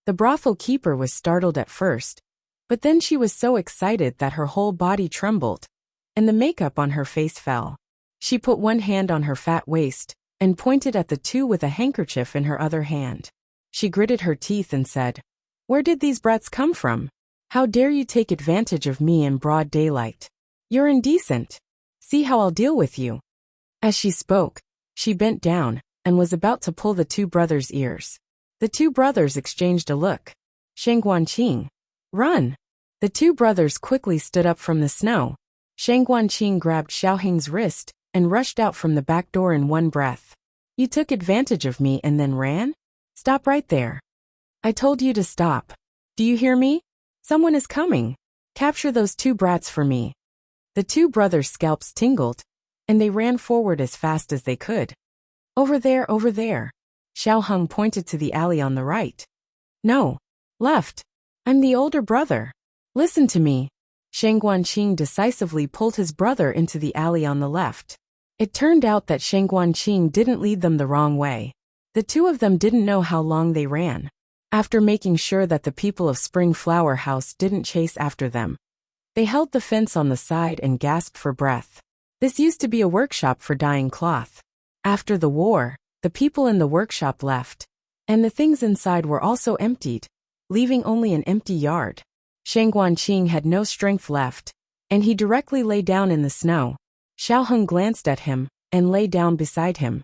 The brothel keeper was startled at first, but then she was so excited that her whole body trembled, and the makeup on her face fell. She put one hand on her fat waist, and pointed at the two with a handkerchief in her other hand. She gritted her teeth and said, "Where did these brats come from? How dare you take advantage of me in broad daylight? You're indecent. See how I'll deal with you." As she spoke, she bent down, and was about to pull the 2 brothers' ears. The 2 brothers exchanged a look. Shang Guanqing, run! The 2 brothers quickly stood up from the snow. Shang Guanqing grabbed Xiaoheng's wrist, and rushed out from the back door in one breath. "You took advantage of me and then ran? Stop right there. I told you to stop. Do you hear me? Someone is coming. Capture those 2 brats for me." The 2 brothers' scalps tingled, and they ran forward as fast as they could. Over there, over there." Xiaoheng pointed to the alley on the right. "No. Left. I'm the older brother. Listen to me." Shang Guanqing decisively pulled his brother into the alley on the left. It turned out that Shang Guanqing didn't lead them the wrong way. The 2 of them didn't know how long they ran. After making sure that the people of Spring Flower House didn't chase after them, they held the fence on the side and gasped for breath. This used to be a workshop for dyeing cloth. After the war, the people in the workshop left, and the things inside were also emptied, leaving only an empty yard. Shang Guanqing had no strength left, and he directly lay down in the snow. Xiaoheng glanced at him, and lay down beside him.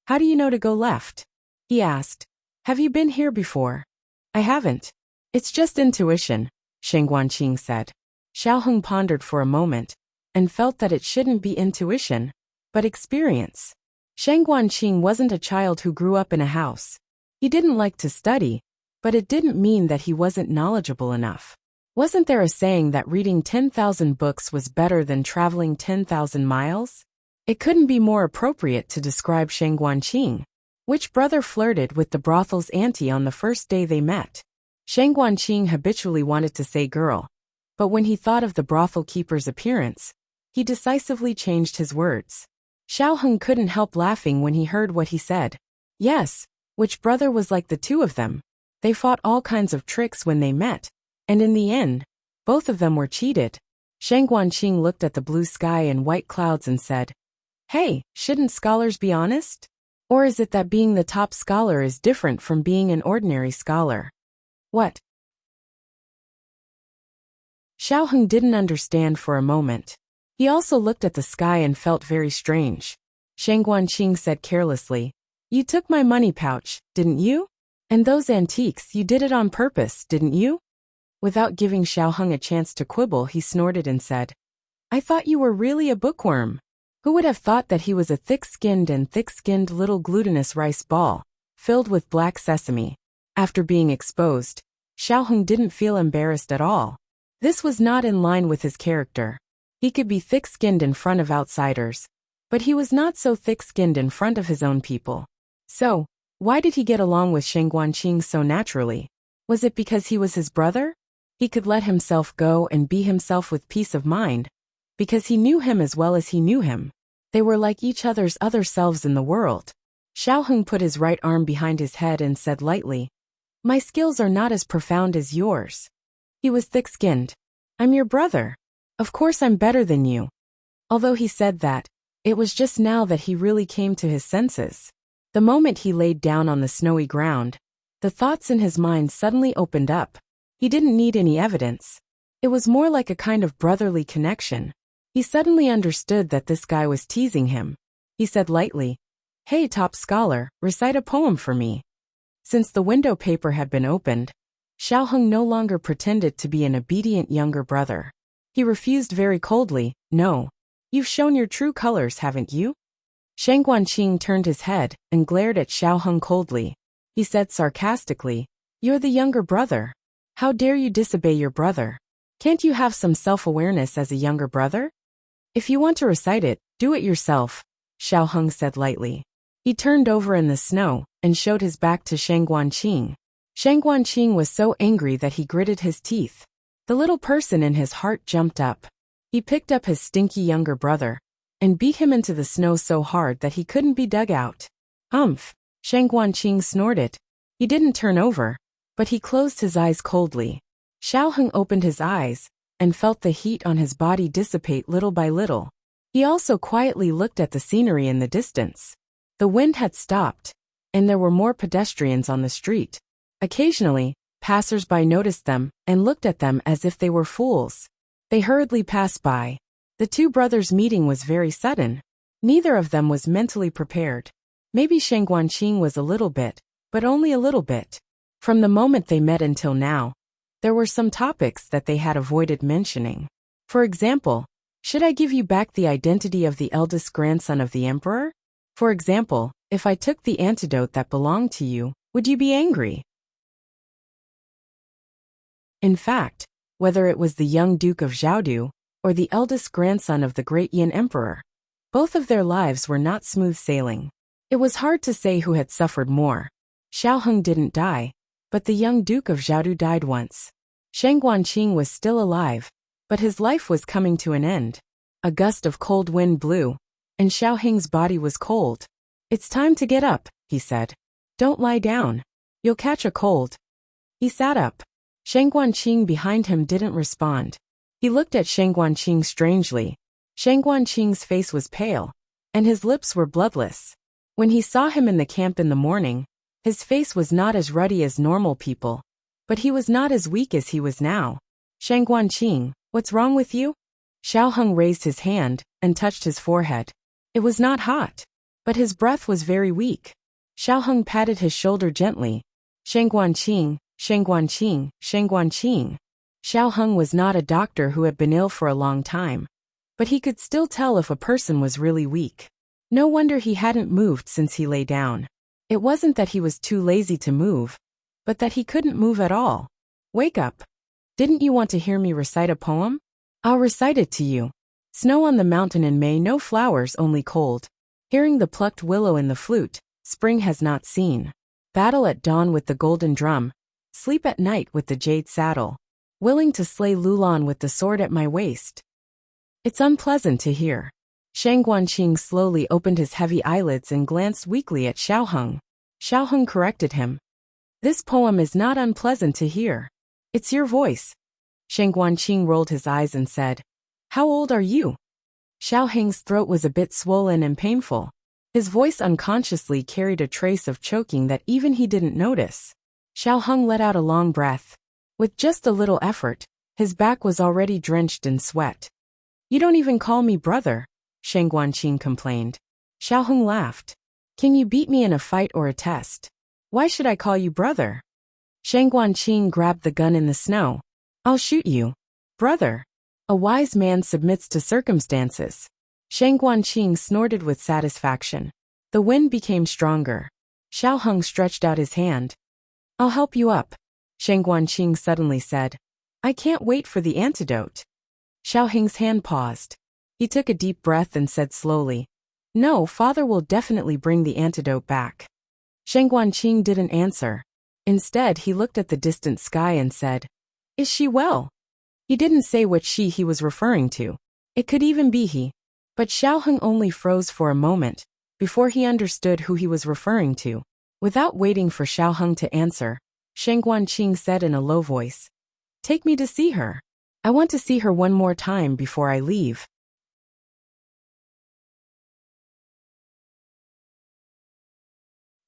"How do you know to go left?" he asked. "Have you been here before?" "I haven't. It's just intuition," Shang Guanqing said. Xiaoheng pondered for a moment, and felt that it shouldn't be intuition, but experience. Shang Guanqing wasn't a child who grew up in a house. He didn't like to study, But it didn't mean that he wasn't knowledgeable enough. Wasn't there a saying that reading 10,000 books was better than traveling 10,000 miles? It couldn't be more appropriate to describe Sheng Guanqing. Which brother flirted with the brothel's auntie on the first day they met? Sheng Guanqing habitually wanted to say girl, but when he thought of the brothel keeper's appearance, he decisively changed his words. Xiao Heng couldn't help laughing when he heard what he said. Yes, which brother was like the two of them? They fought all kinds of tricks when they met, and in the end, both of them were cheated. Sheng Guanqing looked at the blue sky and white clouds and said, "Hey, shouldn't scholars be honest? Or is it that being the top scholar is different from being an ordinary scholar?" What? Xiao Heng didn't understand for a moment. He also looked at the sky and felt very strange. Sheng Guanqing said carelessly, "You took my money pouch, didn't you? And those antiques, you did it on purpose, didn't you?" Without giving Xiao Heng a chance to quibble, he snorted and said, "I thought you were really a bookworm." Who would have thought that he was a thick-skinned little glutinous rice ball, filled with black sesame? After being exposed, Xiao Heng didn't feel embarrassed at all. This was not in line with his character. He could be thick-skinned in front of outsiders, but he was not so thick-skinned in front of his own people. So, why did he get along with Sheng Guanqing so naturally? Was it because he was his brother? He could let himself go and be himself with peace of mind, because he knew him as well as he knew him. They were like each other's other selves in the world. Xiao Heng put his right arm behind his head and said lightly, "My skills are not as profound as yours." He was thick-skinned. "I'm your brother. Of course I'm better than you." Although he said that, it was just now that he really came to his senses. The moment he laid down on the snowy ground, the thoughts in his mind suddenly opened up. He didn't need any evidence. It was more like a kind of brotherly connection. He suddenly understood that this guy was teasing him. He said lightly, "Hey, top scholar, recite a poem for me." Since the window paper had been opened, Xiao Heng no longer pretended to be an obedient younger brother. He refused very coldly, "No. You've shown your true colors, haven't you?" Sheng Guanqing turned his head and glared at Xiao Heng coldly. He said sarcastically, "You're the younger brother. How dare you disobey your brother? Can't you have some self-awareness as a younger brother? If you want to recite it, do it yourself," Xiao Heng said lightly. He turned over in the snow and showed his back to Sheng Guanqing. Sheng Guanqing was so angry that he gritted his teeth. The little person in his heart jumped up. He picked up his stinky younger brother and beat him into the snow so hard that he couldn't be dug out. "Humph," Sheng Guanqing snorted. He didn't turn over, but he closed his eyes coldly. Xiao Heng opened his eyes and felt the heat on his body dissipate little by little. He also quietly looked at the scenery in the distance. The wind had stopped, and there were more pedestrians on the street. Occasionally, passers-by noticed them and looked at them as if they were fools. They hurriedly passed by. The two brothers' meeting was very sudden. Neither of them was mentally prepared. Maybe Sheng Guanqing was a little bit, but only a little bit. From the moment they met until now, there were some topics that they had avoided mentioning. For example, should I give you back the identity of the eldest grandson of the emperor? For example, if I took the antidote that belonged to you, would you be angry? In fact, whether it was the young Duke of Zhaodu or the eldest grandson of the great Yin emperor, both of their lives were not smooth sailing. It was hard to say who had suffered more. Xiao Heng didn't die, but the young Duke of Zhaodu died once. Sheng Guanqing was still alive, but his life was coming to an end. A gust of cold wind blew, and Xiao Heng's body was cold. "It's time to get up," he said. "Don't lie down. You'll catch a cold." He sat up. Sheng Guanqing behind him didn't respond. He looked at Sheng Guanqing strangely. Sheng Guanqing's face was pale, and his lips were bloodless. When he saw him in the camp in the morning, his face was not as ruddy as normal people, but he was not as weak as he was now. "Sheng Guanqing, what's wrong with you?" Xiao Heng raised his hand and touched his forehead. It was not hot, but his breath was very weak. Xiao Heng patted his shoulder gently. "Sheng Guanqing, Sheng Guanqing, Sheng Guanqing." Xiao Heng was not a doctor who had been ill for a long time, but he could still tell if a person was really weak. No wonder he hadn't moved since he lay down. It wasn't that he was too lazy to move, but that he couldn't move at all. Wake up. Didn't you want to hear me recite a poem? I'll recite it to you. Snow on the mountain in May, no flowers, only cold. Hearing the plucked willow in the flute, spring has not seen. Battle at dawn with the golden drum. Sleep at night with the jade saddle. Willing to slay Lulon with the sword at my waist. It's unpleasant to hear. Shang Guanqing slowly opened his heavy eyelids and glanced weakly at Xiaoheng. Xiaoheng corrected him. This poem is not unpleasant to hear. It's your voice. Shang Guanqing rolled his eyes and said, How old are you? Xiaoheng's throat was a bit swollen and painful. His voice unconsciously carried a trace of choking that even he didn't notice. Xiaoheng let out a long breath. With just a little effort, his back was already drenched in sweat. You don't even call me brother, Shang Guanqing complained. Xiaoheng laughed. Can you beat me in a fight or a test? Why should I call you brother? Shang Guanqing grabbed the gun in the snow. I'll shoot you. Brother. A wise man submits to circumstances. Shang Guanqing snorted with satisfaction. The wind became stronger. Xiaoheng stretched out his hand. I'll help you up, Shang Guanqing suddenly said. I can't wait for the antidote. Xiaoheng's hand paused. He took a deep breath and said slowly, No, father will definitely bring the antidote back. Shang Guanqing didn't answer. Instead, he looked at the distant sky and said, Is she well? He didn't say which she he was referring to. It could even be he. But Xiaoheng only froze for a moment, before he understood who he was referring to. Without waiting for Xiaoheng to answer, Shang Guanqing said in a low voice, Take me to see her. I want to see her one more time before I leave.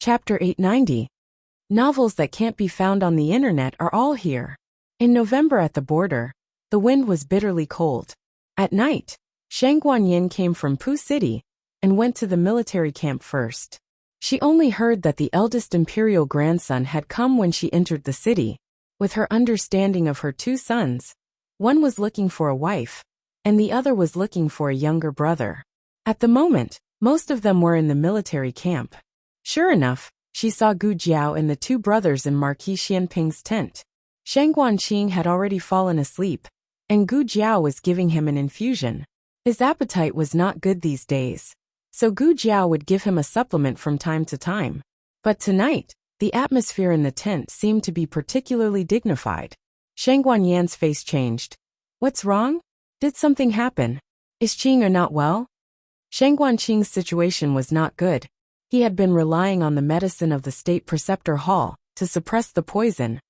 Chapter 890. Novels that can't be found on the internet are all here. In November at the border, the wind was bitterly cold. At night, Shang Guanyin came from Pu City and went to the military camp first. She only heard that the eldest imperial grandson had come when she entered the city. With her understanding of her two sons, one was looking for a wife, and the other was looking for a younger brother. At the moment, most of them were in the military camp. Sure enough, she saw Gu Jiao and the two brothers in Marquis Xianping's tent. Shang Guanqing had already fallen asleep, and Gu Jiao was giving him an infusion. His appetite was not good these days, so Gu Jiao would give him a supplement from time to time. But tonight, the atmosphere in the tent seemed to be particularly dignified. Shang Guanyan's face changed. What's wrong? Did something happen? Is Qing not well? Shang Guanqing's situation was not good. He had been relying on the medicine of the state preceptor hall to suppress the poison,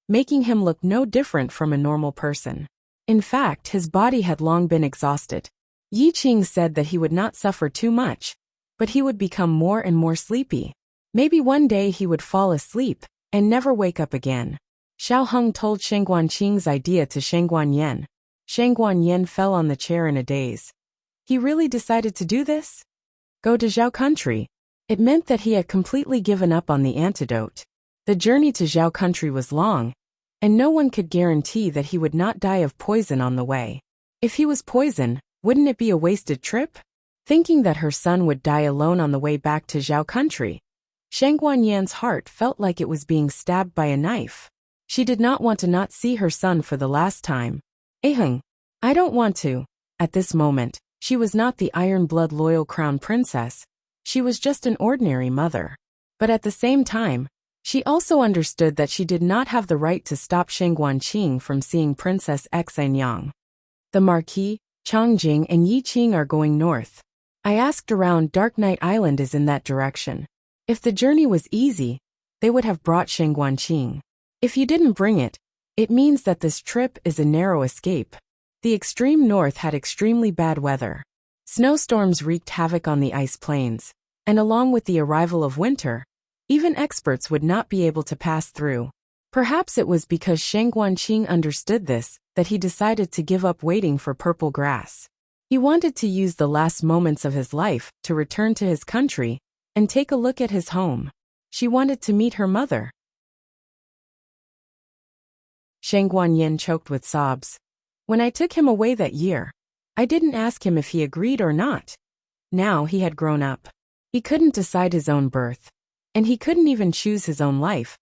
making him look no different from a normal person. In fact, his body had long been exhausted. Yi Qing said that he would not suffer too much, but he would become more and more sleepy. Maybe one day he would fall asleep and never wake up again. Xiaoheng told Shang Guanqing's idea to Shang Guanyin. Shang Guanyin fell on the chair in a daze. He really decided to do this? Go to Zhao country. It meant that he had completely given up on the antidote. The journey to Zhao country was long, and no one could guarantee that he would not die of poison on the way. If he was poisoned, wouldn't it be a wasted trip? Thinking that her son would die alone on the way back to Zhao country, Shang Guanyan's heart felt like it was being stabbed by a knife. She did not want to not see her son for the last time. Aheng, I don't want to. At this moment, she was not the iron-blood loyal crown princess. She was just an ordinary mother. But at the same time, she also understood that she did not have the right to stop Shang Guanqing from seeing Princess Xanyang. The Marquis, Changjing and Yi Qing are going north. I asked around. Dark Knight Island is in that direction. If the journey was easy, they would have brought Shang Guanqing. If you didn't bring it, it means that this trip is a narrow escape. The extreme north had extremely bad weather. Snowstorms wreaked havoc on the ice plains, and along with the arrival of winter, even experts would not be able to pass through. Perhaps it was because Shang Guanqing understood this that he decided to give up waiting for purple grass. He wanted to use the last moments of his life to return to his country and take a look at his home. She wanted to meet her mother. Shang Guanyin choked with sobs. When I took him away that year, I didn't ask him if he agreed or not. Now he had grown up. He couldn't decide his own birth, and he couldn't even choose his own life.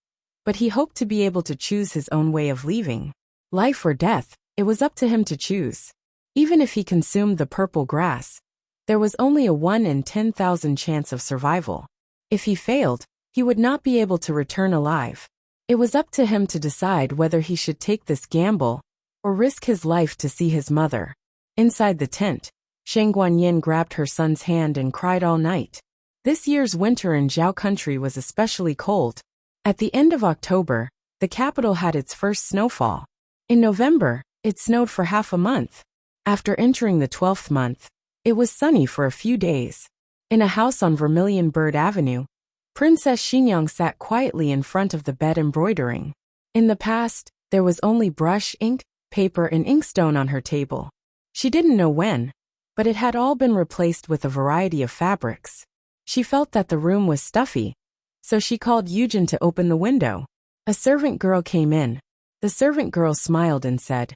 but he hoped to be able to choose his own way of leaving. Life or death, it was up to him to choose. Even if he consumed the purple grass, there was only a 1 in 10,000 chance of survival. If he failed, he would not be able to return alive. It was up to him to decide whether he should take this gamble or risk his life to see his mother. Inside the tent, Shang Guanyin grabbed her son's hand and cried all night. This year's winter in Zhao country was especially cold. At the end of October, the capital had its first snowfall. In November, it snowed for half a month. After entering the 12th month, it was sunny for a few days. In a house on Vermilion Bird Avenue, Princess Xinyang sat quietly in front of the bed embroidering. In the past, there was only brush, ink, paper and inkstone on her table. She didn't know when, but it had all been replaced with a variety of fabrics. She felt that the room was stuffy, so she called Yujin to open the window. A servant girl came in. The servant girl smiled and said,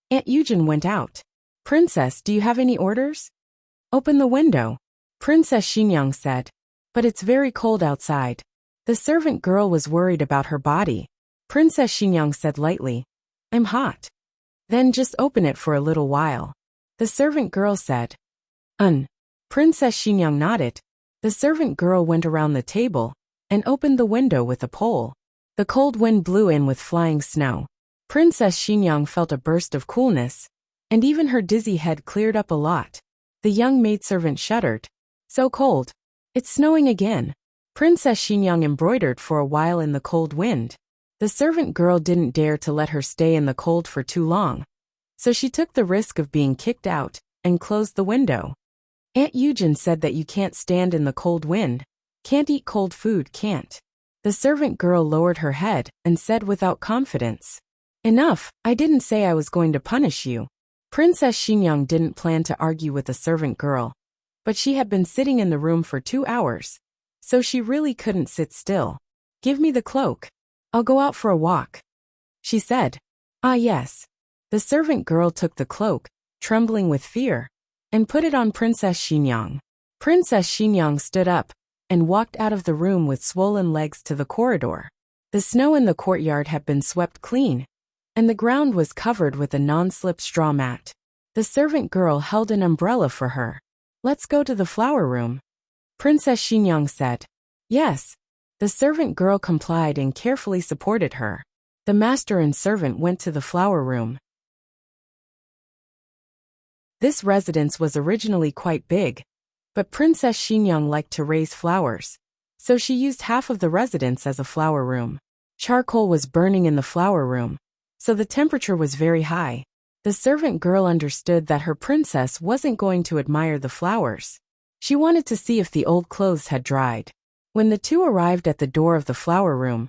"Aunt Yujin went out. Princess, do you have any orders?" "Open the window," Princess Xinyang said. "But it's very cold outside." The servant girl was worried about her body. Princess Xinyang said lightly, "I'm hot." "Then just open it for a little while," the servant girl said. Princess Xinyang nodded. The servant girl went around the table and opened the window with a pole. The cold wind blew in with flying snow. Princess Xinyang felt a burst of coolness, and even her dizzy head cleared up a lot. The young maidservant shuddered. "So cold. It's snowing again." Princess Xinyang embroidered for a while in the cold wind. The servant girl didn't dare to let her stay in the cold for too long, so she took the risk of being kicked out and closed the window. "Aunt Yujin said that you can't stand in the cold wind, can't eat cold food, can't." The servant girl lowered her head and said without confidence, "Enough, I didn't say I was going to punish you." Princess Xinyang didn't plan to argue with the servant girl, but she had been sitting in the room for 2 hours, so she really couldn't sit still. "Give me the cloak. I'll go out for a walk," she said. "Ah yes." The servant girl took the cloak, trembling with fear, and put it on Princess Xinyang. Princess Xinyang stood up and walked out of the room with swollen legs to the corridor. The snow in the courtyard had been swept clean, and the ground was covered with a non-slip straw mat. The servant girl held an umbrella for her. "Let's go to the flower room," Princess Xinyang said. "Yes." The servant girl complied and carefully supported her. The master and servant went to the flower room. This residence was originally quite big, but Princess Xinyang liked to raise flowers, so she used half of the residence as a flower room. Charcoal was burning in the flower room, so the temperature was very high. The servant girl understood that her princess wasn't going to admire the flowers. She wanted to see if the old clothes had dried. When the two arrived at the door of the flower room,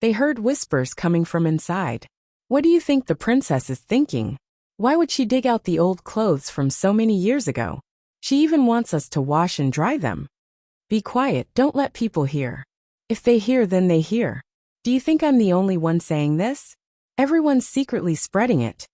they heard whispers coming from inside. "What do you think the princess is thinking? Why would she dig out the old clothes from so many years ago? She even wants us to wash and dry them." "Be quiet, don't let people hear. If they hear, then they hear. Do you think I'm the only one saying this? Everyone's secretly spreading it."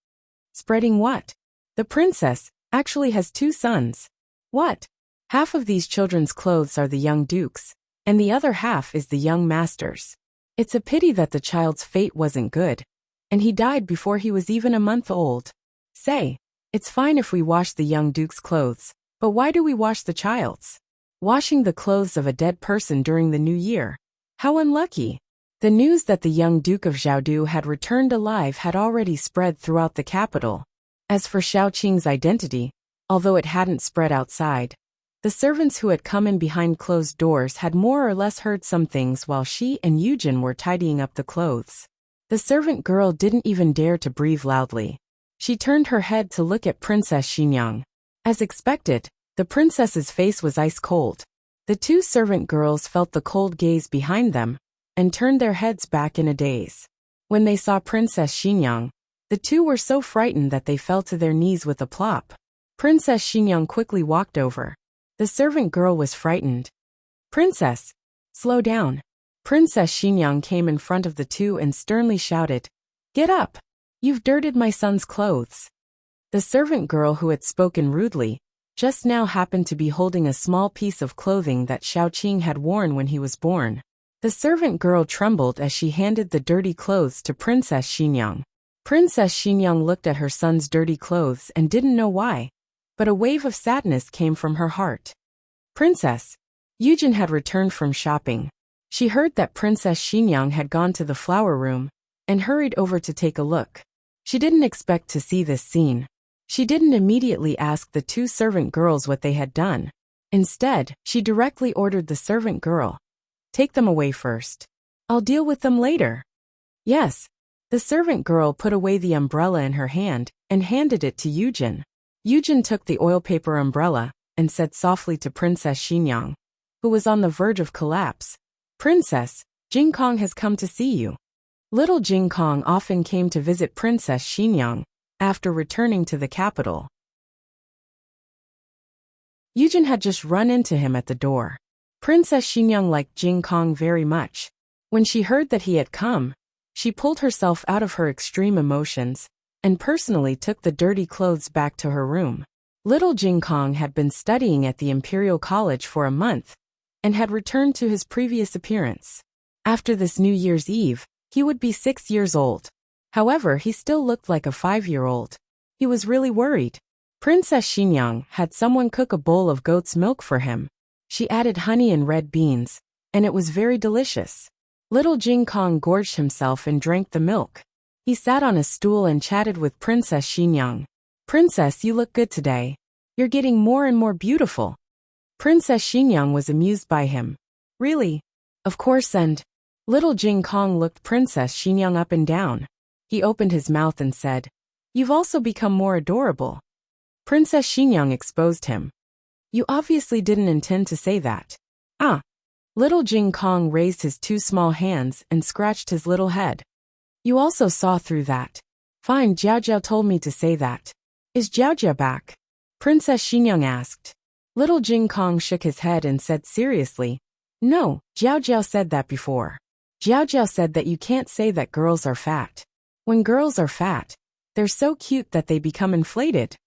"Spreading what?" "The princess actually has 2 sons." "What?" "Half of these children's clothes are the young duke's, and the other half is the young master's. It's a pity that the child's fate wasn't good, and he died before he was even a month old. Say, it's fine if we wash the young duke's clothes, but why do we wash the child's? Washing the clothes of a dead person during the new year. How unlucky." The news that the young Duke of Zhaodu had returned alive had already spread throughout the capital. As for Xiao Qing's identity, although it hadn't spread outside, the servants who had come in behind closed doors had more or less heard some things while she and Yujin were tidying up the clothes. The servant girl didn't even dare to breathe loudly. She turned her head to look at Princess Xinyang. As expected, the princess's face was ice cold. The 2 servant girls felt the cold gaze behind them and turned their heads back in a daze. When they saw Princess Xinyang, the 2 were so frightened that they fell to their knees with a plop. Princess Xinyang quickly walked over. The servant girl was frightened. "Princess, slow down." Princess Xinyang came in front of the 2 and sternly shouted, "Get up! You've dirtied my son's clothes." The servant girl who had spoken rudely just now happened to be holding a small piece of clothing that Xiao Qing had worn when he was born. The servant girl trembled as she handed the dirty clothes to Princess Xinyang. Princess Xinyang looked at her son's dirty clothes and didn't know why, but a wave of sadness came from her heart. Princess Yujin had returned from shopping. She heard that Princess Xinyang had gone to the flower room and hurried over to take a look. She didn't expect to see this scene. She didn't immediately ask the two servant girls what they had done. Instead, she directly ordered the servant girl, "Take them away first. I'll deal with them later." Yes. The servant girl put away the umbrella in her hand and handed it to Yujin. Yujin took the oil paper umbrella and said softly to Princess Xinyang, who was on the verge of collapse, "Princess, Jing Kong has come to see you." Little Jing Kong often came to visit Princess Xinyang after returning to the capital. Yujin had just run into him at the door. Princess Xinyang liked Jing Kong very much. When she heard that he had come, she pulled herself out of her extreme emotions and personally took the dirty clothes back to her room. Little Jing Kong had been studying at the Imperial College for a month and had returned to his previous appearance. After this New Year's Eve, he would be 6 years old. However, he still looked like a 5-year-old. He was really worried. Princess Xinyang had someone cook a bowl of goat's milk for him. She added honey and red beans, and it was very delicious. Little Jing Kong gorged himself and drank the milk. He sat on a stool and chatted with Princess Xinyang. "Princess, you look good today. You're getting more and more beautiful." Princess Xinyang was amused by him. "Really?" "Of course." And little Jing Kong looked Princess Xinyang up and down. He opened his mouth and said, "You've also become more adorable." Princess Xinyang exposed him. "You obviously didn't intend to say that." "Ah." Little Jing Kong raised his two small hands and scratched his little head. "You also saw through that." "Fine, Jiao Jiao told me to say that." "Is Jiao Jiao back?" Princess Xinyang asked. Little Jing Kong shook his head and said seriously, "No, Jiao Jiao said that before. Jiao Jiao said that you can't say that girls are fat. When girls are fat, they're so cute that they become inflated."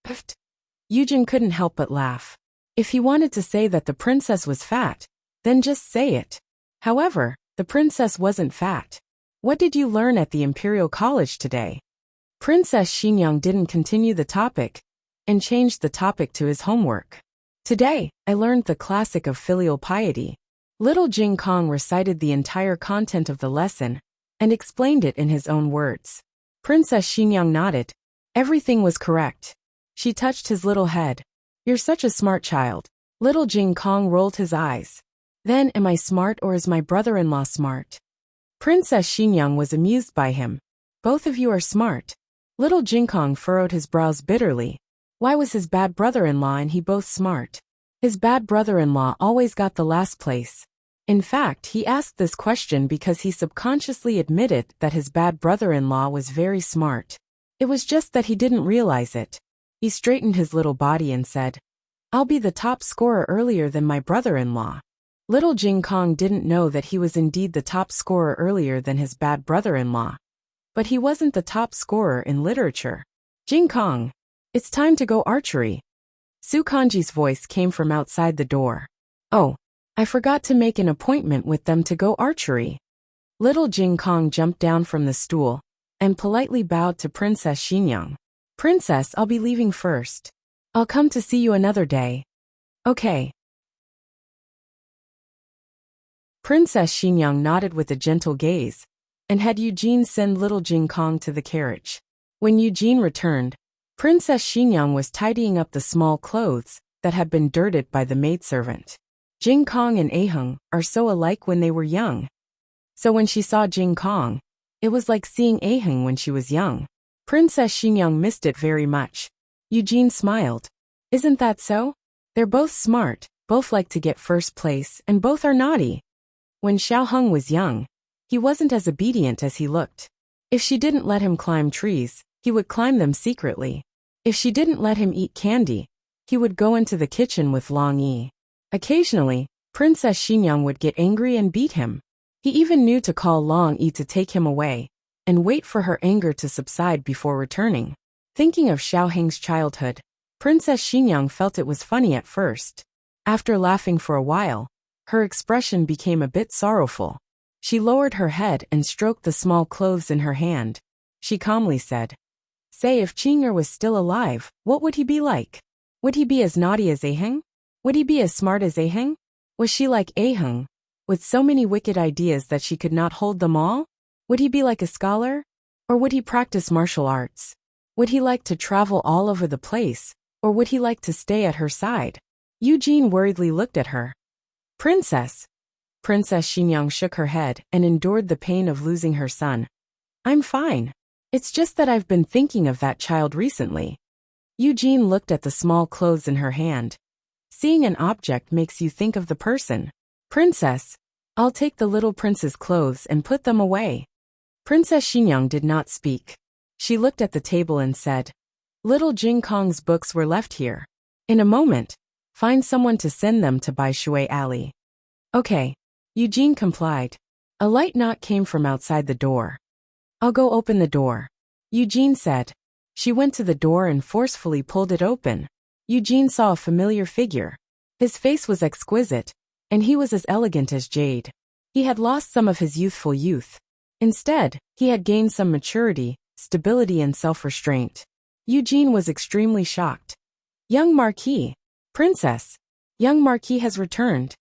Pfft. Yujin couldn't help but laugh. If he wanted to say that the princess was fat, then just say it. However, the princess wasn't fat. "What did you learn at the Imperial College today?" Princess Xinyang didn't continue the topic and changed the topic to his homework. "Today, I learned the classic of filial piety." Little Jing Kong recited the entire content of the lesson and explained it in his own words. Princess Xinyang nodded. Everything was correct. She touched his little head. "You're such a smart child." Little Jing Kong rolled his eyes. "Then, am I smart or is my brother-in-law smart?" Princess Xinyang was amused by him. "Both of you are smart." Little Jing Kong furrowed his brows bitterly. Why was his bad brother-in-law and he both smart? His bad brother-in-law always got the last place. In fact, he asked this question because he subconsciously admitted that his bad brother-in-law was very smart. It was just that he didn't realize it. He straightened his little body and said, "I'll be the top scorer earlier than my brother-in-law." Little Jing Kong didn't know that he was indeed the top scorer earlier than his bad brother-in-law. But he wasn't the top scorer in literature. "Jing Kong, it's time to go archery." Su Kanji's voice came from outside the door. "Oh, I forgot to make an appointment with them to go archery." Little Jing Kong jumped down from the stool and politely bowed to Princess Xinyang. "Princess, I'll be leaving first. I'll come to see you another day." "Okay." Princess Xinyang nodded with a gentle gaze and had Eugene send little Jing Kong to the carriage. When Eugene returned, Princess Xinyang was tidying up the small clothes that had been dirted by the maidservant. Jing Kong and Aheng are so alike when they were young. So when she saw Jing Kong, it was like seeing Aheng when she was young. Princess Xinyang missed it very much. Eugene smiled. "Isn't that so? They're both smart, both like to get first place, and both are naughty." When Xiao Heng was young, he wasn't as obedient as he looked. If she didn't let him climb trees, he would climb them secretly. If she didn't let him eat candy, he would go into the kitchen with Long Yi. Occasionally, Princess Xinyang would get angry and beat him. He even knew to call Long Yi to take him away and wait for her anger to subside before returning. Thinking of Xiao Heng's childhood, Princess Xinyang felt it was funny at first. After laughing for a while, Her expression became a bit sorrowful. She lowered her head and stroked the small clothes in her hand. She calmly said, "Say, if Qing'er was still alive, what would he be like? Would he be as naughty as Aheng? Would he be as smart as Aheng? Was she like Aheng, with so many wicked ideas that she could not hold them all? Would he be like a scholar? Or would he practice martial arts? Would he like to travel all over the place, or would he like to stay at her side?" Eugene worriedly looked at her. "Princess." Princess Xingyang shook her head and endured the pain of losing her son. "I'm fine. It's just that I've been thinking of that child recently." Eugene looked at the small clothes in her hand. "Seeing an object makes you think of the person." "Princess, I'll take the little prince's clothes and put them away." Princess Xingyang did not speak. She looked at the table and said, "Little Jing Kong's books were left here. In a moment, find someone to send them to Bai Shui Alley." "Okay." Eugene complied. A light knock came from outside the door. "I'll go open the door," Eugene said. She went to the door and forcefully pulled it open. Eugene saw a familiar figure. His face was exquisite, and he was as elegant as jade. He had lost some of his youthful youth. Instead, he had gained some maturity, stability and self-restraint. Eugene was extremely shocked. "Young Marquis, Princess, young Marquis has returned."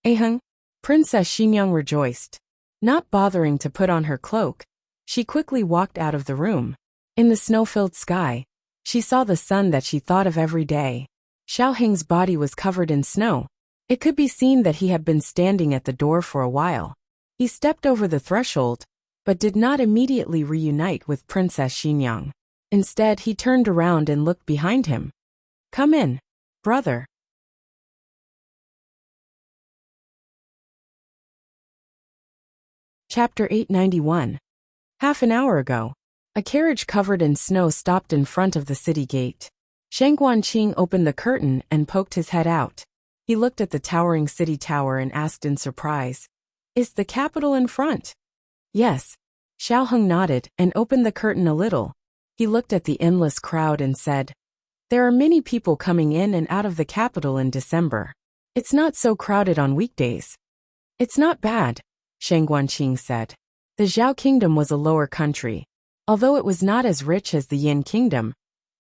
"Aheng." Princess Xingyang rejoiced. Not bothering to put on her cloak, she quickly walked out of the room. In the snow-filled sky, she saw the sun that she thought of every day. Xiao Heng's body was covered in snow. It could be seen that he had been standing at the door for a while. He stepped over the threshold, but did not immediately reunite with Princess Xingyang. Instead, he turned around and looked behind him. "Come in, brother." Chapter 891. Half an hour ago, a carriage covered in snow stopped in front of the city gate. Shang Guanqing opened the curtain and poked his head out. He looked at the towering city tower and asked in surprise, "Is the capital in front?" "Yes." Xiao Heng nodded and opened the curtain a little. He looked at the endless crowd and said, "There are many people coming in and out of the capital in December. It's not so crowded on weekdays." "It's not bad," Shang Guanqing said. The Zhao Kingdom was a lower country. Although it was not as rich as the Yin Kingdom,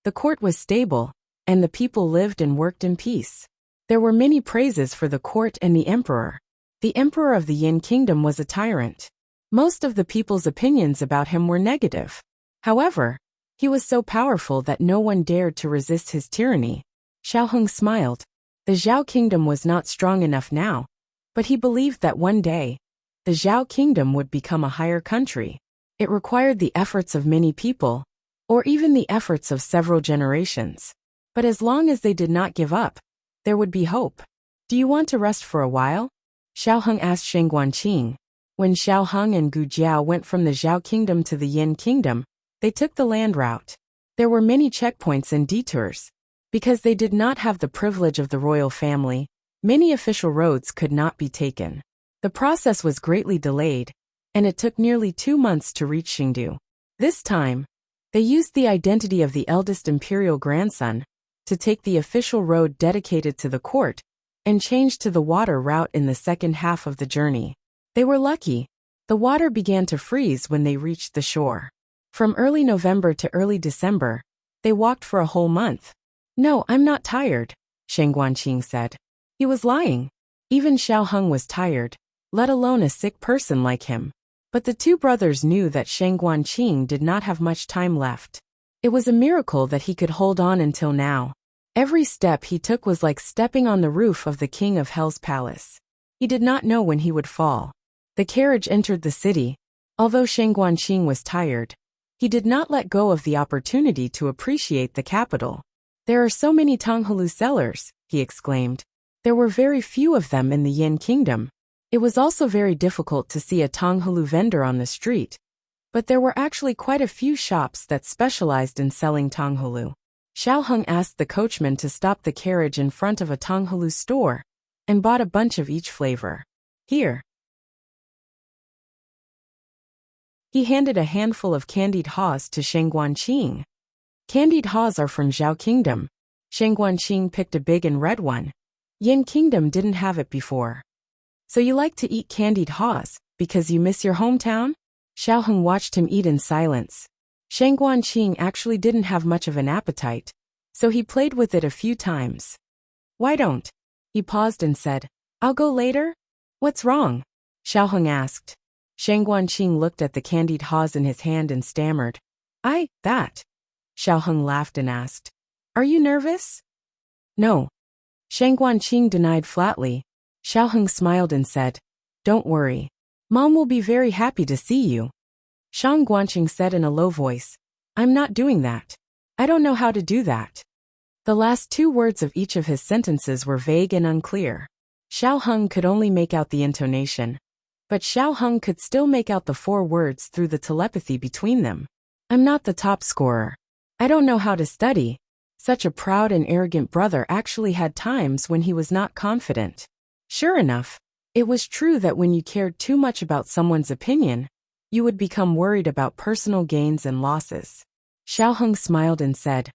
the court was stable, and the people lived and worked in peace. There were many praises for the court and the emperor. The emperor of the Yin Kingdom was a tyrant. Most of the people's opinions about him were negative. However, he was so powerful that no one dared to resist his tyranny. Xiao Heng smiled. The Zhao Kingdom was not strong enough now, but he believed that one day, the Zhao Kingdom would become a higher country. It required the efforts of many people, or even the efforts of several generations. But as long as they did not give up, there would be hope. "Do you want to rest for a while?" Xiao Heng asked Shang Guanqing. When Xiao Heng and Gu Jiao went from the Zhao Kingdom to the Yin Kingdom, they took the land route. There were many checkpoints and detours. Because they did not have the privilege of the royal family, many official roads could not be taken. The process was greatly delayed, and it took nearly 2 months to reach Xingdu. This time, they used the identity of the eldest imperial grandson to take the official road dedicated to the court and changed to the water route in the second half of the journey. They were lucky. The water began to freeze when they reached the shore. From early November to early December, they walked for a whole month. "No, I'm not tired," Shang Guanqing said. He was lying. Even Xiao Heng was tired, let alone a sick person like him. But the two brothers knew that Shang Guanqing did not have much time left. It was a miracle that he could hold on until now. Every step he took was like stepping on the roof of the King of Hell's palace. He did not know when he would fall. The carriage entered the city. Although Shang Guanqing was tired, he did not let go of the opportunity to appreciate the capital. "There are so many Tonghalu sellers," he exclaimed. There were very few of them in the Yin Kingdom. It was also very difficult to see a Tonghalu vendor on the street. But there were actually quite a few shops that specialized in selling Tonghalu. Xiao Heng asked the coachman to stop the carriage in front of a Tonghalu store and bought a bunch of each flavor. "Here." He handed a handful of candied haws to Shang Guanqing. Candied haws are from Zhao Kingdom. Shang Guanqing picked a big and red one. Yin Kingdom didn't have it before. So you like to eat candied haws, because you miss your hometown? Xiaoheng watched him eat in silence. Shang Guanqing actually didn't have much of an appetite, so he played with it a few times. Why don't? He paused and said, I'll go later? What's wrong? Xiaoheng asked. Shang Guanqing looked at the candied haws in his hand and stammered. That. Xiaoheng laughed and asked, Are you nervous? No. Shang Guanqing denied flatly. Xiaoheng smiled and said, Don't worry. Mom will be very happy to see you. Shang Guanqing said in a low voice, I'm not doing that. I don't know how to do that. The last two words of each of his sentences were vague and unclear. Xiaoheng could only make out the intonation, but Xiaoheng could still make out the four words through the telepathy between them. I'm not the top scorer. I don't know how to study. Such a proud and arrogant brother actually had times when he was not confident. Sure enough, it was true that when you cared too much about someone's opinion, you would become worried about personal gains and losses. Xiaoheng smiled and said,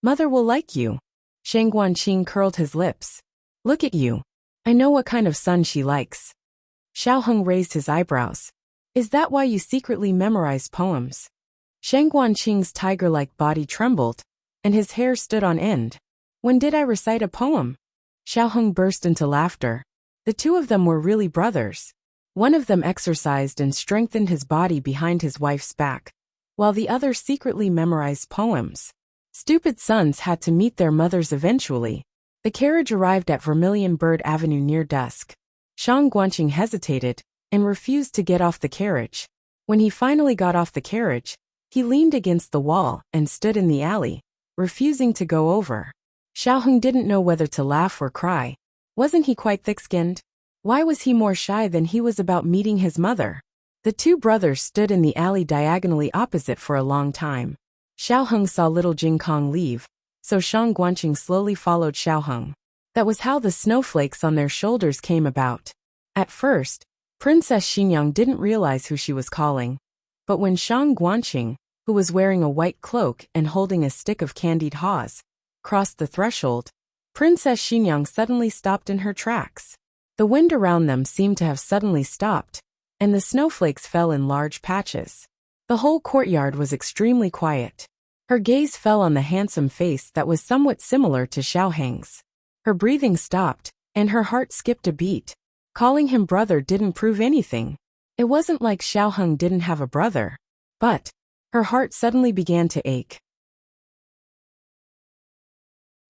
Mother will like you. Shang Guanqing curled his lips. Look at you. I know what kind of son she likes. Xiaoheng raised his eyebrows. Is that why you secretly memorize poems? Shang Guanqing's tiger-like body trembled, and his hair stood on end. When did I recite a poem? Xiaoheng burst into laughter. The two of them were really brothers. One of them exercised and strengthened his body behind his wife's back, while the other secretly memorized poems. Stupid sons had to meet their mothers eventually. The carriage arrived at Vermilion Bird Avenue near dusk. Shang Guanqing hesitated and refused to get off the carriage. When he finally got off the carriage, he leaned against the wall and stood in the alley, refusing to go over. Xiaoheng didn't know whether to laugh or cry. Wasn't he quite thick-skinned? Why was he more shy than he was about meeting his mother? The two brothers stood in the alley diagonally opposite for a long time. Xiaoheng saw little Jing Kong leave, so Shang Guanqing slowly followed Xiaoheng. That was how the snowflakes on their shoulders came about. At first, Princess Xinyang didn't realize who she was calling. But when Shang Guanqing, who was wearing a white cloak and holding a stick of candied haws, crossed the threshold, Princess Xinyang suddenly stopped in her tracks. The wind around them seemed to have suddenly stopped, and the snowflakes fell in large patches. The whole courtyard was extremely quiet. Her gaze fell on the handsome face that was somewhat similar to Xiaoheng's. Her breathing stopped, and her heart skipped a beat. Calling him brother didn't prove anything. It wasn't like Xiaoheng didn't have a brother. But her heart suddenly began to ache.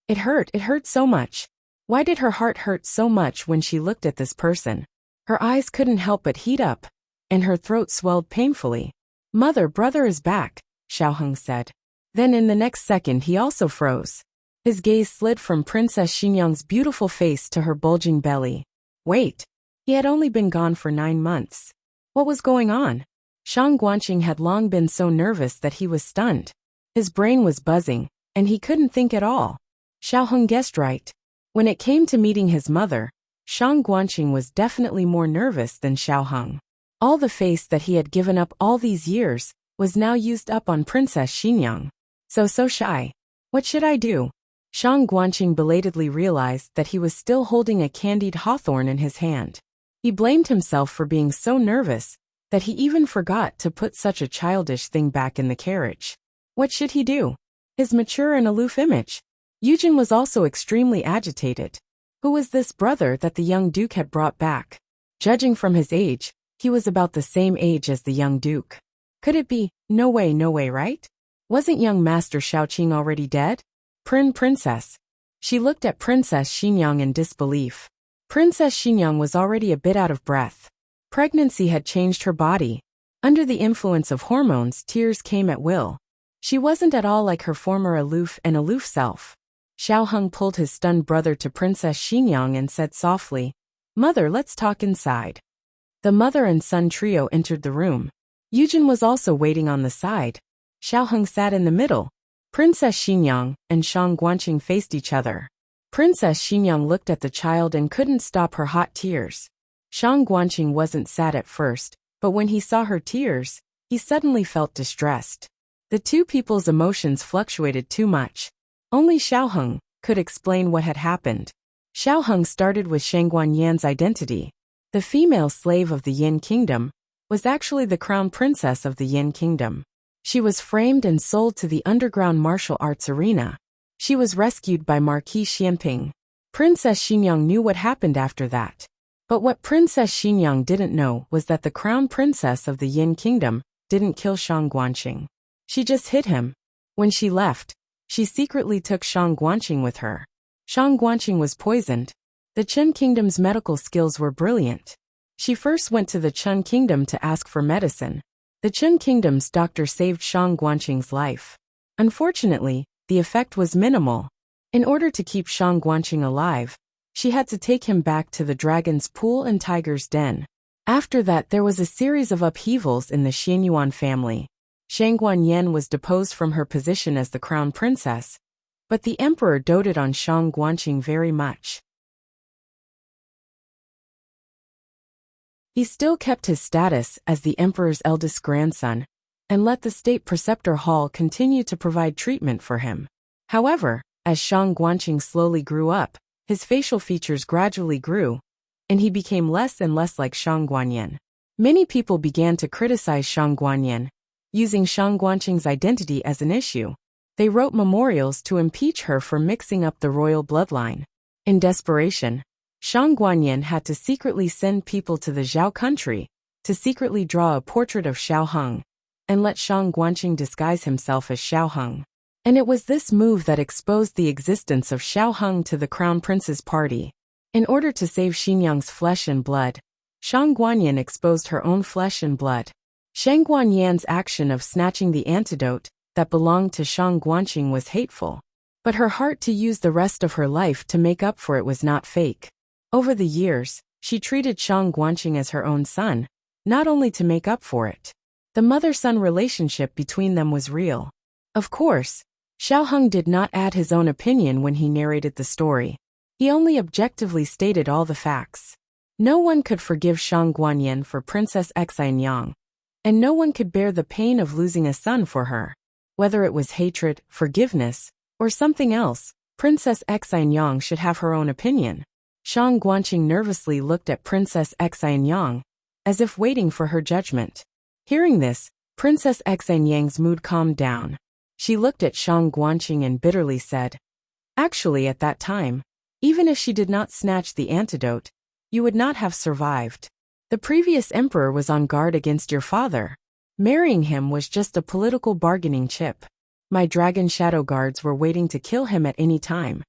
It hurt so much. Why did her heart hurt so much when she looked at this person? Her eyes couldn't help but heat up, and her throat swelled painfully. Mother, brother is back, Xiaoheng said. Then in the next second he also froze. His gaze slid from Princess Xinyang's beautiful face to her bulging belly. Wait. He had only been gone for 9 months. What was going on? Shang Guanqing had long been so nervous that he was stunned. His brain was buzzing, and he couldn't think at all. Xiaoheng guessed right. When it came to meeting his mother, Shang Guanqing was definitely more nervous than Xiaoheng. All the face that he had given up all these years was now used up on Princess Xinyang. So shy. What should I do? Shang Guanqing belatedly realized that he was still holding a candied hawthorn in his hand. He blamed himself for being so nervous that he even forgot to put such a childish thing back in the carriage. What should he do? His mature and aloof image. Yujin was also extremely agitated. Who was this brother that the young duke had brought back? Judging from his age, he was about the same age as the young duke. Could it be? No way, right? Wasn't young Master Shaoqing already dead? Princess. She looked at Princess Xinyang in disbelief. Princess Xinyang was already a bit out of breath. Pregnancy had changed her body. Under the influence of hormones, tears came at will. She wasn't at all like her former aloof self. Xiaoheng pulled his stunned brother to Princess Xinyang and said softly, Mother, let's talk inside. The mother and son trio entered the room. Yujin was also waiting on the side. Xiaoheng sat in the middle. Princess Xinyang and Shang Guanqing faced each other. Princess Xinyang looked at the child and couldn't stop her hot tears. Shang Guanqing wasn't sad at first, but when he saw her tears, he suddenly felt distressed. The two people's emotions fluctuated too much. Only Xiaoheng could explain what had happened. Xiaoheng started with Shang Guanyan's identity. The female slave of the Yin Kingdom was actually the crown princess of the Yin Kingdom. She was framed and sold to the underground martial arts arena. She was rescued by Marquis Xianping. Princess Xinyang knew what happened after that. But what Princess Xinyang didn't know was that the crown princess of the Yin Kingdom didn't kill Shang Guanqing. She just hid him. When she left, she secretly took Shang Guanqing with her. Shang Guanqing was poisoned. The Chen Kingdom's medical skills were brilliant. She first went to the Chen Kingdom to ask for medicine. The Chen Kingdom's doctor saved Shang Guanqing's life. Unfortunately, the effect was minimal. In order to keep Shang Guanqing alive, she had to take him back to the dragon's pool and tiger's den. After that, there was a series of upheavals in the Xianyuan family. Shang Guanyan was deposed from her position as the crown princess, but the emperor doted on Shang Guanqing very much. He still kept his status as the emperor's eldest grandson, and let the state preceptor hall continue to provide treatment for him. However, as Shang Guanqing slowly grew up, his facial features gradually grew, and he became less and less like Shang Guanyan. Many people began to criticize Shang Guanyan, using Shang Guanqing's identity as an issue. They wrote memorials to impeach her for mixing up the royal bloodline. In desperation, Shang Guanyan had to secretly send people to the Zhao country to secretly draw a portrait of Xiao Heng and let Shang Guanqing disguise himself as Xiao Heng. And it was this move that exposed the existence of Xiao Heng to the crown prince's party. In order to save Xinyang's flesh and blood, Shang Guanyan exposed her own flesh and blood. Shang Guanyan's action of snatching the antidote that belonged to Shang Guanqing was hateful. But her heart to use the rest of her life to make up for it was not fake. Over the years, she treated Shang Guanqing as her own son, not only to make up for it. The mother-son relationship between them was real. Of course, Xiao Heng did not add his own opinion when he narrated the story. He only objectively stated all the facts. No one could forgive Shang Guanyan for Princess Xianyang, and no one could bear the pain of losing a son for her. Whether it was hatred, forgiveness, or something else, Princess Xianyang should have her own opinion. Shang Guanqing nervously looked at Princess Xianyang, as if waiting for her judgment. Hearing this, Princess Xianyang's mood calmed down. She looked at Shang Guanqing and bitterly said, "Actually, at that time, even if she did not snatch the antidote, you would not have survived. The previous emperor was on guard against your father. Marrying him was just a political bargaining chip. My dragon shadow guards were waiting to kill him at any time.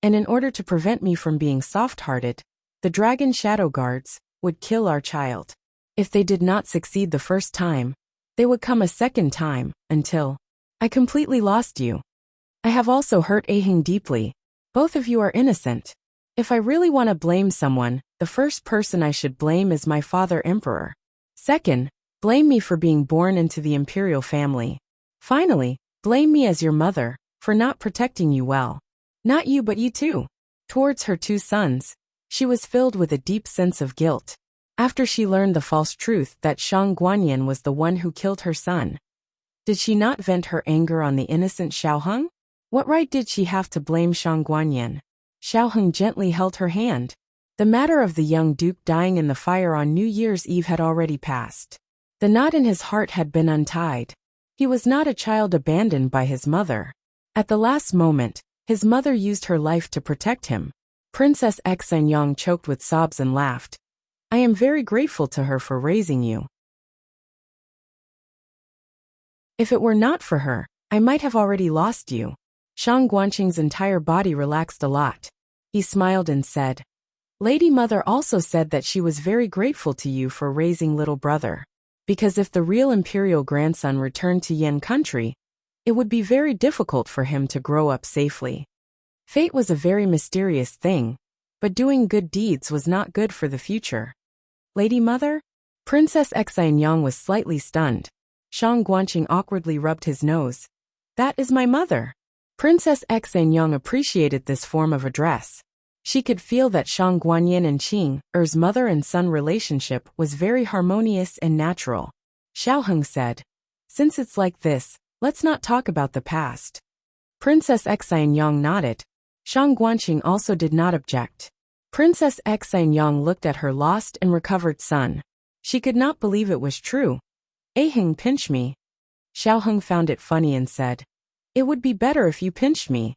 And in order to prevent me from being soft-hearted, the dragon shadow guards would kill our child. If they did not succeed the first time, they would come a second time, until I completely lost you. I have also hurt Aheng deeply. Both of you are innocent. If I really want to blame someone, the first person I should blame is my father emperor. Second, blame me for being born into the imperial family. Finally, blame me as your mother, for not protecting you well. Not you but you too." Towards her two sons, she was filled with a deep sense of guilt. After she learned the false truth that Shang Guanyan was the one who killed her son, did she not vent her anger on the innocent Xiao Heng? What right did she have to blame Shang Guanyan? Xiao Heng gently held her hand. The matter of the young duke dying in the fire on New Year's Eve had already passed. The knot in his heart had been untied. He was not a child abandoned by his mother. At the last moment, his mother used her life to protect him. Princess Xianyang choked with sobs and laughed. "I am very grateful to her for raising you. If it were not for her, I might have already lost you." Shang Guanqing's entire body relaxed a lot. He smiled and said, "Lady Mother also said that she was very grateful to you for raising little brother. Because if the real imperial grandson returned to Yin country, it would be very difficult for him to grow up safely. Fate was a very mysterious thing, but doing good deeds was not good for the future." "Lady Mother?" Princess Xianyang was slightly stunned. Shang Guanqing awkwardly rubbed his nose. "That is my mother." Princess Xianyang appreciated this form of address. She could feel that Shang Guanyin and Qing Er's mother and son relationship was very harmonious and natural. Xiao Heng said, "Since it's like this, let's not talk about the past." Princess Xianyang nodded. Shang Guanqing also did not object. Princess Xanyang looked at her lost and recovered son. She could not believe it was true. Aheng pinch me. Xiaoheng found it funny and said, "It would be better if you pinched me.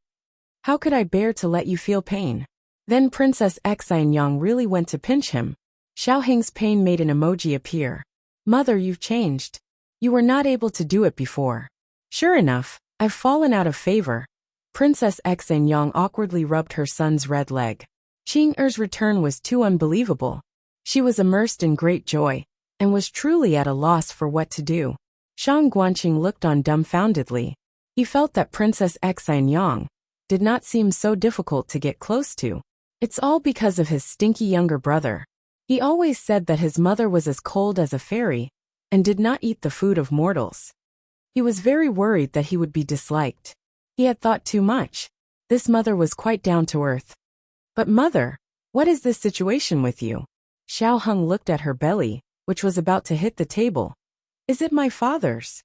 How could I bear to let you feel pain?" Then Princess Xanyang really went to pinch him. Xiaoheng's pain made an emoji appear. "Mother, you've changed. You were not able to do it before." "Sure enough, I've fallen out of favor." Princess Xanyang awkwardly rubbed her son's red leg. Qing'er's return was too unbelievable. She was immersed in great joy, and was truly at a loss for what to do. Shang Guanqing looked on dumbfoundedly. He felt that Princess Xanyang did not seem so difficult to get close to. It's all because of his stinky younger brother. He always said that his mother was as cold as a fairy, and did not eat the food of mortals. He was very worried that he would be disliked. He had thought too much. This mother was quite down to earth. "But mother, what is this situation with you?" Xiaoheng looked at her belly, which was about to hit the table. "Is it my father's?"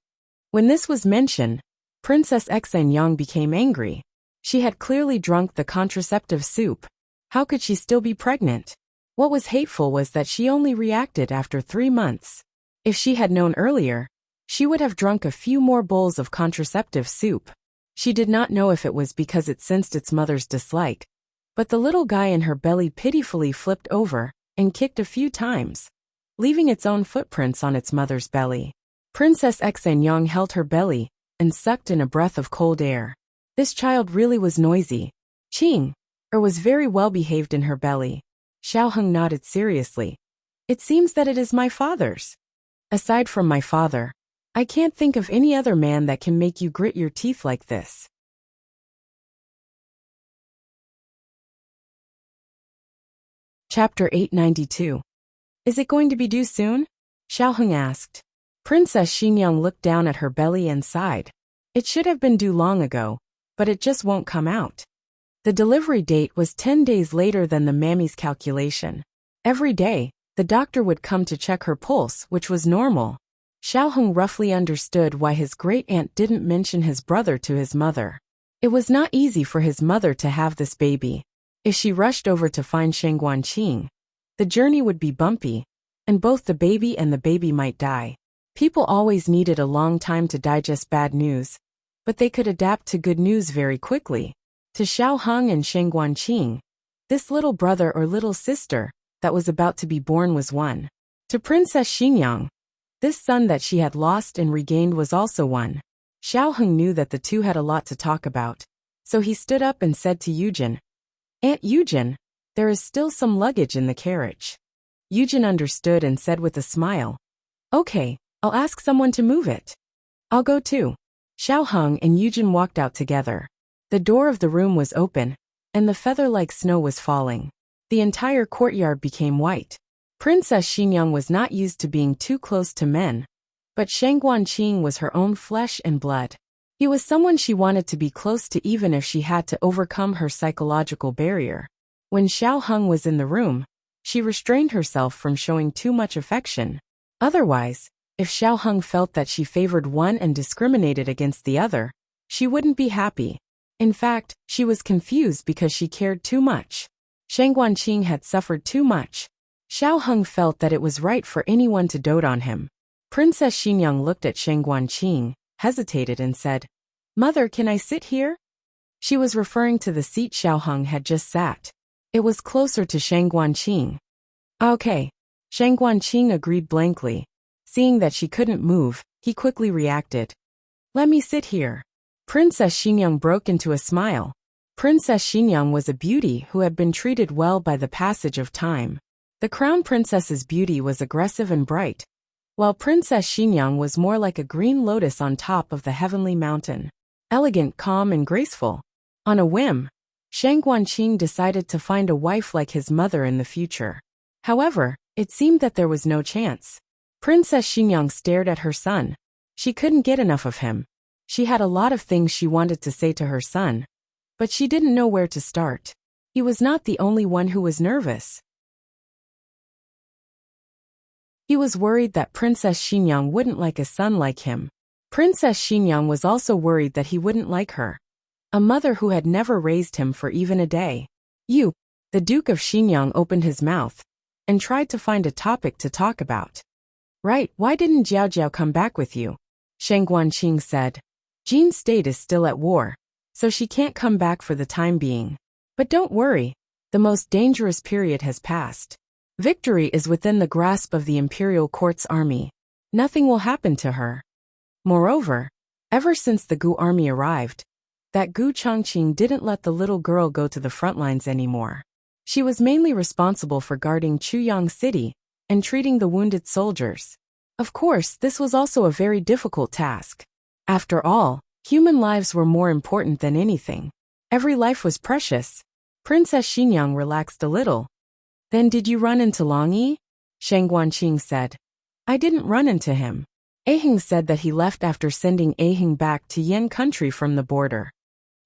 When this was mentioned, Princess Xanyang became angry. She had clearly drunk the contraceptive soup. How could she still be pregnant? What was hateful was that she only reacted after 3 months. If she had known earlier, she would have drunk a few more bowls of contraceptive soup. She did not know if it was because it sensed its mother's dislike, but the little guy in her belly pitifully flipped over and kicked a few times, leaving its own footprints on its mother's belly. Princess Xanyang held her belly and sucked in a breath of cold air. This child really was noisy. Qing'er was very well behaved in her belly. Xiaoheng nodded seriously. "It seems that it is my father's. Aside from my father, I can't think of any other man that can make you grit your teeth like this." Chapter 892. Is it going to be due soon? Xiaoheng asked. Princess Xinyang looked down at her belly and sighed. It should have been due long ago, but it just won't come out. The delivery date was 10 days later than the mammy's calculation. Every day, the doctor would come to check her pulse, which was normal. Xiaoheng roughly understood why his great-aunt didn't mention his brother to his mother. It was not easy for his mother to have this baby. If she rushed over to find Shangguanqing, the journey would be bumpy, and both the baby and the baby might die. People always needed a long time to digest bad news, but they could adapt to good news very quickly. To Xiaoheng and Shangguanqing, this little brother or little sister that was about to be born was one. To Princess Xinyang, this son that she had lost and regained was also one. Xiaoheng knew that the two had a lot to talk about, so he stood up and said to Yujin, "Aunt Yujin, there is still some luggage in the carriage." Yujin understood and said with a smile, "Okay, I'll ask someone to move it." "I'll go too." Xiaoheng and Yujin walked out together. The door of the room was open, and the feather-like snow was falling. The entire courtyard became white. Princess Xinyang was not used to being too close to men, but Shangguanqing was her own flesh and blood. He was someone she wanted to be close to even if she had to overcome her psychological barrier. When Xiaoheng was in the room, she restrained herself from showing too much affection. Otherwise, if Xiaoheng felt that she favored one and discriminated against the other, she wouldn't be happy. In fact, she was confused because she cared too much. Shangguanqing had suffered too much. Xiaoheng felt that it was right for anyone to dote on him. Princess Xinyang looked at Shangguanqing, hesitated and said, "Mother, can I sit here?" She was referring to the seat Xiaoheng had just sat. It was closer to Shangguanqing. "Okay." Shangguanqing agreed blankly. Seeing that she couldn't move, he quickly reacted. "Let me sit here." Princess Xinyang broke into a smile. Princess Xinyang was a beauty who had been treated well by the passage of time. The crown princess's beauty was aggressive and bright, while Princess Xinyang was more like a green lotus on top of the heavenly mountain. Elegant, calm, and graceful. On a whim, Shangguanqing decided to find a wife like his mother in the future. However, it seemed that there was no chance. Princess Xinyang stared at her son. She couldn't get enough of him. She had a lot of things she wanted to say to her son, but she didn't know where to start. He was not the only one who was nervous. He was worried that Princess Xinyang wouldn't like a son like him. Princess Xinyang was also worried that he wouldn't like her, a mother who had never raised him for even a day. The Duke of Xinyang opened his mouth and tried to find a topic to talk about. Right, why didn't Jiao Jiao come back with you? Shang Guanqing said. Jin's state is still at war, so she can't come back for the time being. But don't worry, the most dangerous period has passed. Victory is within the grasp of the imperial court's army. Nothing will happen to her. Moreover, ever since the Gu army arrived, that Gu Chongqing didn't let the little girl go to the front lines anymore. She was mainly responsible for guarding Chuyang City and treating the wounded soldiers. Of course, this was also a very difficult task. After all, human lives were more important than anything. Every life was precious. Princess Xinyang relaxed a little. Then did you run into Long Yi? Shang Guanqing said. I didn't run into him. Aheng said that he left after sending Aheng back to Yan country from the border.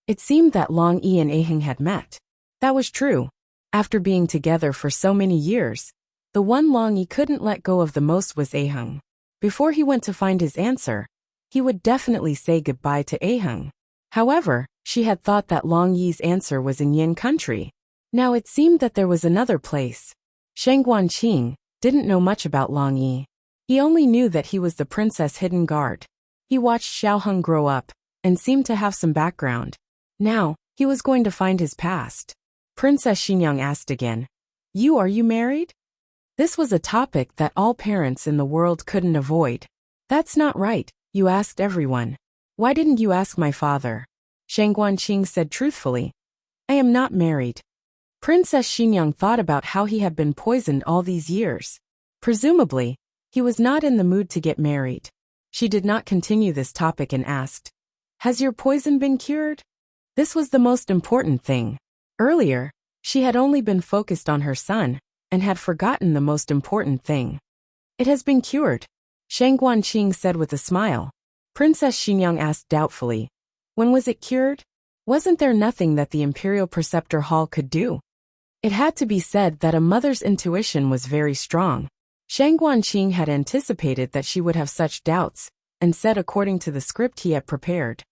It seemed that Long Yi and Aheng had met. That was true. After being together for so many years, the one Long Yi couldn't let go of the most was Aheng. Before he went to find his answer, he would definitely say goodbye to Aheng. However, she had thought that Long Yi's answer was in Yan country. Now it seemed that there was another place. Shang Guanqing didn't know much about Long Yi. He only knew that he was the princess hidden guard. He watched Xiaoheng grow up and seemed to have some background. Now, he was going to find his past. Princess Xinyang asked again, Are you married? This was a topic that all parents in the world couldn't avoid. That's not right, you asked everyone. Why didn't you ask my father? Shang Guanqing said truthfully. I am not married. Princess Xinyang thought about how he had been poisoned all these years. Presumably, he was not in the mood to get married. She did not continue this topic and asked, Has your poison been cured? This was the most important thing. Earlier, she had only been focused on her son and had forgotten the most important thing. It has been cured, Shang Guanqing said with a smile. Princess Xinyang asked doubtfully, When was it cured? Wasn't there nothing that the Imperial Preceptor Hall could do? It had to be said that a mother's intuition was very strong. Shang Guanqing had anticipated that she would have such doubts, and said according to the script he had prepared.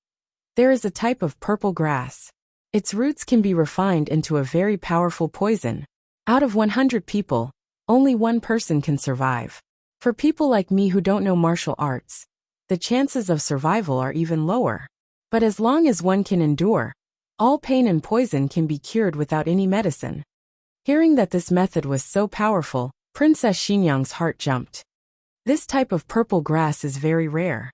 There is a type of purple grass. Its roots can be refined into a very powerful poison. Out of 100 people, only one person can survive. For people like me who don't know martial arts, the chances of survival are even lower. But as long as one can endure, all pain and poison can be cured without any medicine. Hearing that this method was so powerful, Princess Xinyang's heart jumped. This type of purple grass is very rare.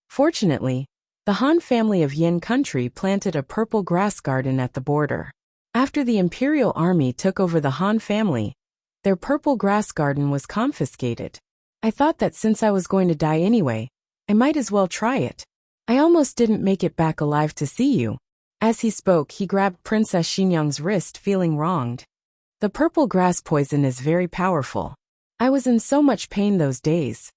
Fortunately, the Han family of Yan country planted a purple grass garden at the border. After the imperial army took over the Han family, their purple grass garden was confiscated. I thought that since I was going to die anyway, I might as well try it. I almost didn't make it back alive to see you. As he spoke, he grabbed Princess Xinyang's wrist, feeling wronged. The purple grass poison is very powerful. I was in so much pain those days.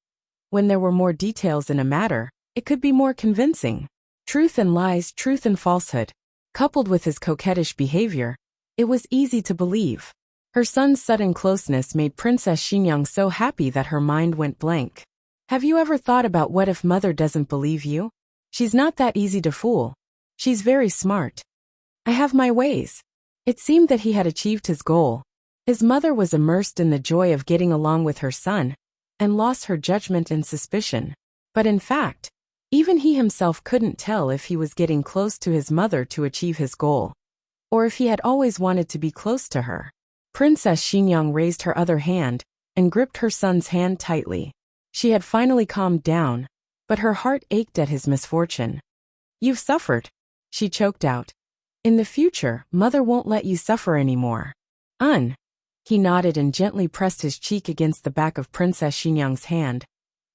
When there were more details in a matter, it could be more convincing. Truth and lies, truth and falsehood. Coupled with his coquettish behavior, it was easy to believe. Her son's sudden closeness made Princess Xinyang so happy that her mind went blank. Have you ever thought about what if mother doesn't believe you? She's not that easy to fool. She's very smart. I have my ways. It seemed that he had achieved his goal. His mother was immersed in the joy of getting along with her son, and lost her judgment and suspicion. But in fact, even he himself couldn't tell if he was getting close to his mother to achieve his goal, or if he had always wanted to be close to her. Princess Xinyang raised her other hand, and gripped her son's hand tightly. She had finally calmed down, but her heart ached at his misfortune. You've suffered, she choked out. In the future, mother won't let you suffer anymore. He nodded and gently pressed his cheek against the back of Princess Xinyang's hand.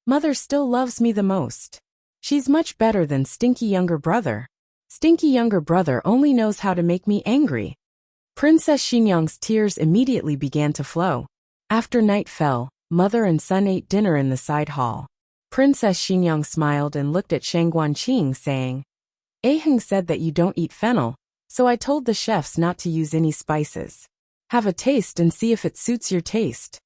Mother still loves me the most. She's much better than stinky younger brother. Stinky younger brother only knows how to make me angry. Princess Xinyang's tears immediately began to flow. After night fell, mother and son ate dinner in the side hall. Princess Xinyang smiled and looked at Shang Guanqing, saying, Aheng said that you don't eat fennel, so I told the chefs not to use any spices. Have a taste and see if it suits your taste.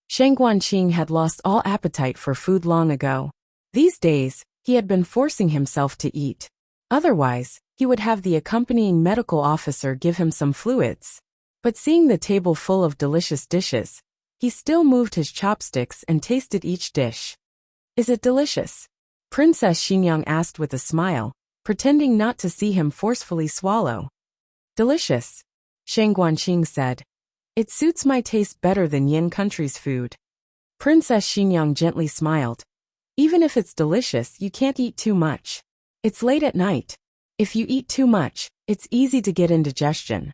Shang Guanqing had lost all appetite for food long ago. These days, he had been forcing himself to eat. Otherwise, he would have the accompanying medical officer give him some fluids. But seeing the table full of delicious dishes, he still moved his chopsticks and tasted each dish. Is it delicious? Princess Xingyang asked with a smile, pretending not to see him forcefully swallow. Delicious, Shang Guanqing said. It suits my taste better than Yin country's food. Princess Xingyang gently smiled. Even if it's delicious, you can't eat too much. It's late at night. If you eat too much, it's easy to get indigestion.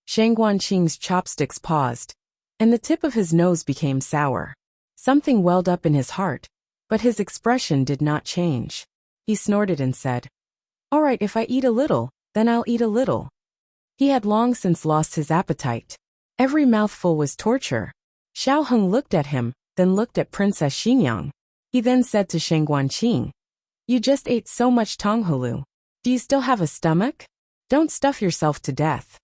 Shang Guanqing's chopsticks paused, and the tip of his nose became sour. Something welled up in his heart, but his expression did not change. He snorted and said, "All right, if I eat a little, then I'll eat a little." He had long since lost his appetite. Every mouthful was torture. Xiao Heng looked at him, then looked at Princess Xingyang. He then said to Shang Guanqing, "You just ate so much tonghulu. Do you still have a stomach? Don't stuff yourself to death."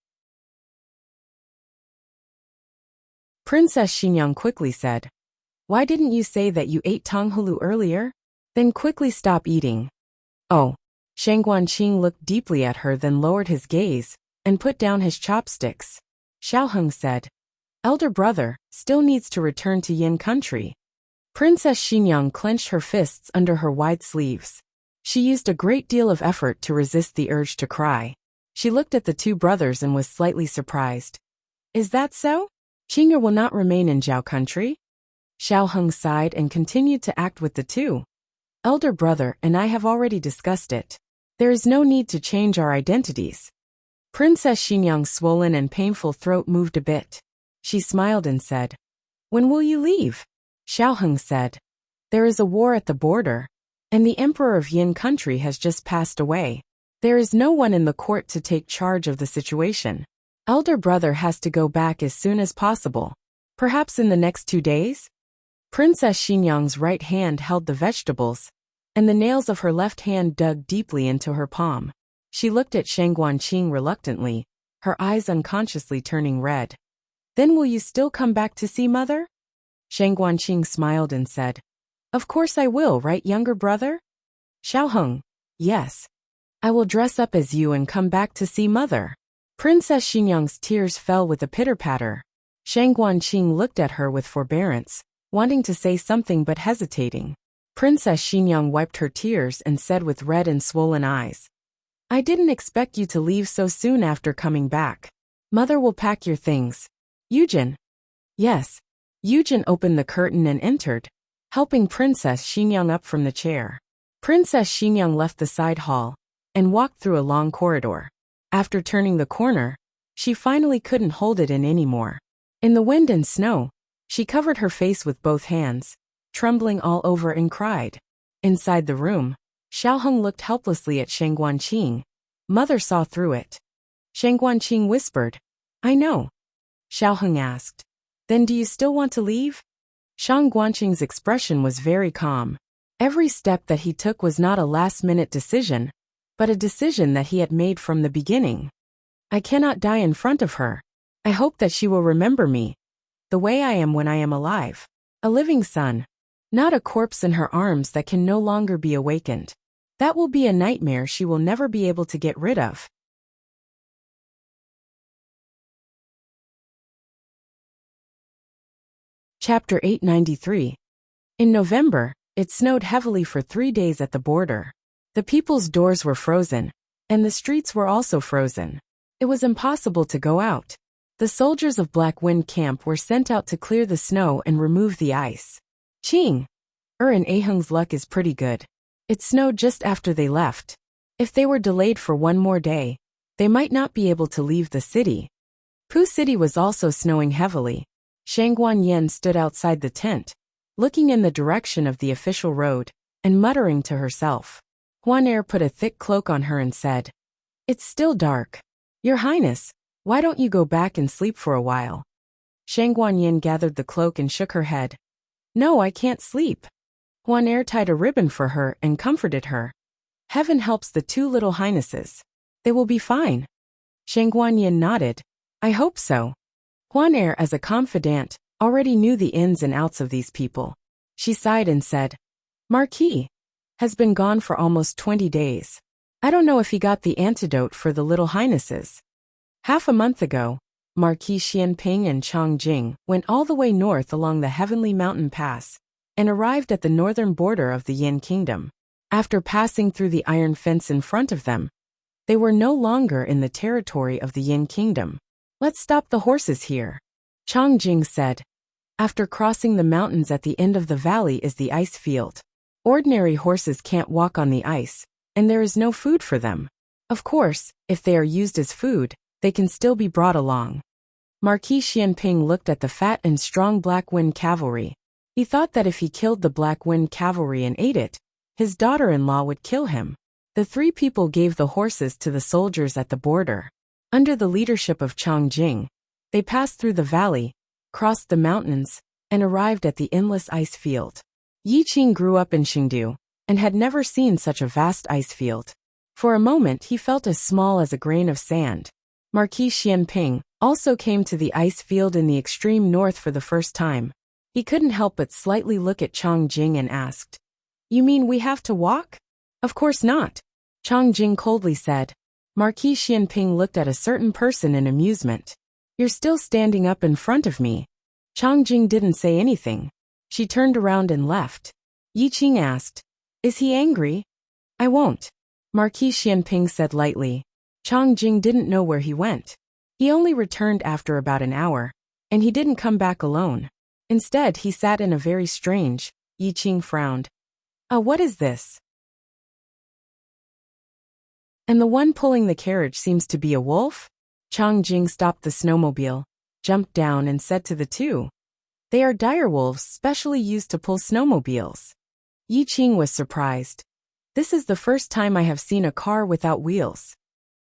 Princess Xingyang quickly said, "Why didn't you say that you ate tonghulu earlier? Then quickly stop eating." Oh. Shang Guanqing looked deeply at her, then lowered his gaze and put down his chopsticks. Xiao Heng said, "Elder brother still needs to return to Yin country." Princess Xingyang clenched her fists under her wide sleeves. She used a great deal of effort to resist the urge to cry. She looked at the two brothers and was slightly surprised. "Is that so? Qing'er will not remain in Zhao country?" Xiao Heng sighed and continued to act with the two. "Elder brother and I have already discussed it. There is no need to change our identities." Princess Xingyang's swollen and painful throat moved a bit. She smiled and said, "When will you leave?" Xiao Heng said, "There is a war at the border, and the emperor of Yin country has just passed away. There is no one in the court to take charge of the situation. Elder brother has to go back as soon as possible, perhaps in the next 2 days." Princess Xingyang's right hand held the vegetables, and the nails of her left hand dug deeply into her palm. She looked at Shang Guanqing reluctantly, her eyes unconsciously turning red. "Then will you still come back to see mother?" Shang Guanqing smiled and said, "Of course I will, right, younger brother?" Xiao Heng, "Yes. I will dress up as you and come back to see mother." Princess Xingyang's tears fell with a pitter-patter. Shang Guanqing looked at her with forbearance, wanting to say something but hesitating. Princess Xingyang wiped her tears and said with red and swollen eyes, "I didn't expect you to leave so soon after coming back. Mother will pack your things. Yujin." Yes. Yujin opened the curtain and entered, helping Princess Xingyang up from the chair. Princess Xingyang left the side hall and walked through a long corridor. After turning the corner, she finally couldn't hold it in anymore. In the wind and snow, she covered her face with both hands, trembling all over, and cried. Inside the room, Xiao Heng looked helplessly at Shang Guanqing. Mother saw through it. Shang Guanqing whispered, "I know." Xiao Heng asked, "Then do you still want to leave?" Shang Guanqing's expression was very calm. Every step that he took was not a last-minute decision, but a decision that he had made from the beginning. "I cannot die in front of her. I hope that she will remember me, the way I am when I am alive. A living son, not a corpse in her arms that can no longer be awakened. That will be a nightmare she will never be able to get rid of." Chapter 893. In November, it snowed heavily for 3 days at the border. The people's doors were frozen, and the streets were also frozen. It was impossible to go out. The soldiers of Black Wind Camp were sent out to clear the snow and remove the ice. Qing and Aheng's luck is pretty good. It snowed just after they left. If they were delayed for one more day, they might not be able to leave the city. Pu City was also snowing heavily. Shang Guanyin stood outside the tent, looking in the direction of the official road, and muttering to herself. Huan Er put a thick cloak on her and said, "It's still dark. Your Highness, why don't you go back and sleep for a while?" Shang Guanyin gathered the cloak and shook her head. "No, I can't sleep." Huan Er tied a ribbon for her and comforted her. "Heaven helps the two little highnesses. They will be fine." Shang Guanyin nodded. "I hope so." Huan Er, as a confidant, already knew the ins and outs of these people. She sighed and said, "Marquis has been gone for almost 20 days. I don't know if he got the antidote for the little highnesses. Half a month ago, Marquis Xianping and Chang Jing went all the way north along the Heavenly Mountain Pass and arrived at the northern border of the Yin Kingdom. After passing through the iron fence in front of them, they were no longer in the territory of the Yin Kingdom. Let's stop the horses here, Chang Jing said. After crossing the mountains at the end of the valley is the ice field. Ordinary horses can't walk on the ice, and there is no food for them. Of course, if they are used as food, they can still be brought along. Marquis Xianping looked at the fat and strong Black Wind cavalry. He thought that if he killed the Black Wind cavalry and ate it, his daughter-in-law would kill him. The three people gave the horses to the soldiers at the border. Under the leadership of Chang Jing, they passed through the valley, crossed the mountains, and arrived at the endless ice field. Yi Qing grew up in Chengdu and had never seen such a vast ice field. For a moment he felt as small as a grain of sand. Marquis Xianping also came to the ice field in the extreme north for the first time. He couldn't help but slightly look at Chang Jing and asked, "You mean we have to walk?" "Of course not," Chang Jing coldly said. Marquis Xianping looked at a certain person in amusement. "You're still standing up in front of me." Chang Jing didn't say anything. She turned around and left. Yi Qing asked, "Is he angry?" "I won't," Marquis Xianping said lightly. Chang Jing didn't know where he went. He only returned after about an hour, and he didn't come back alone. Instead, he sat in a very strange. Yi Qing frowned. What is this?" "And the one pulling the carriage seems to be a wolf?" Chang Jing stopped the snowmobile, jumped down and said to the two, "They are direwolves specially used to pull snowmobiles." Yi Qing was surprised. "This is the first time I have seen a car without wheels."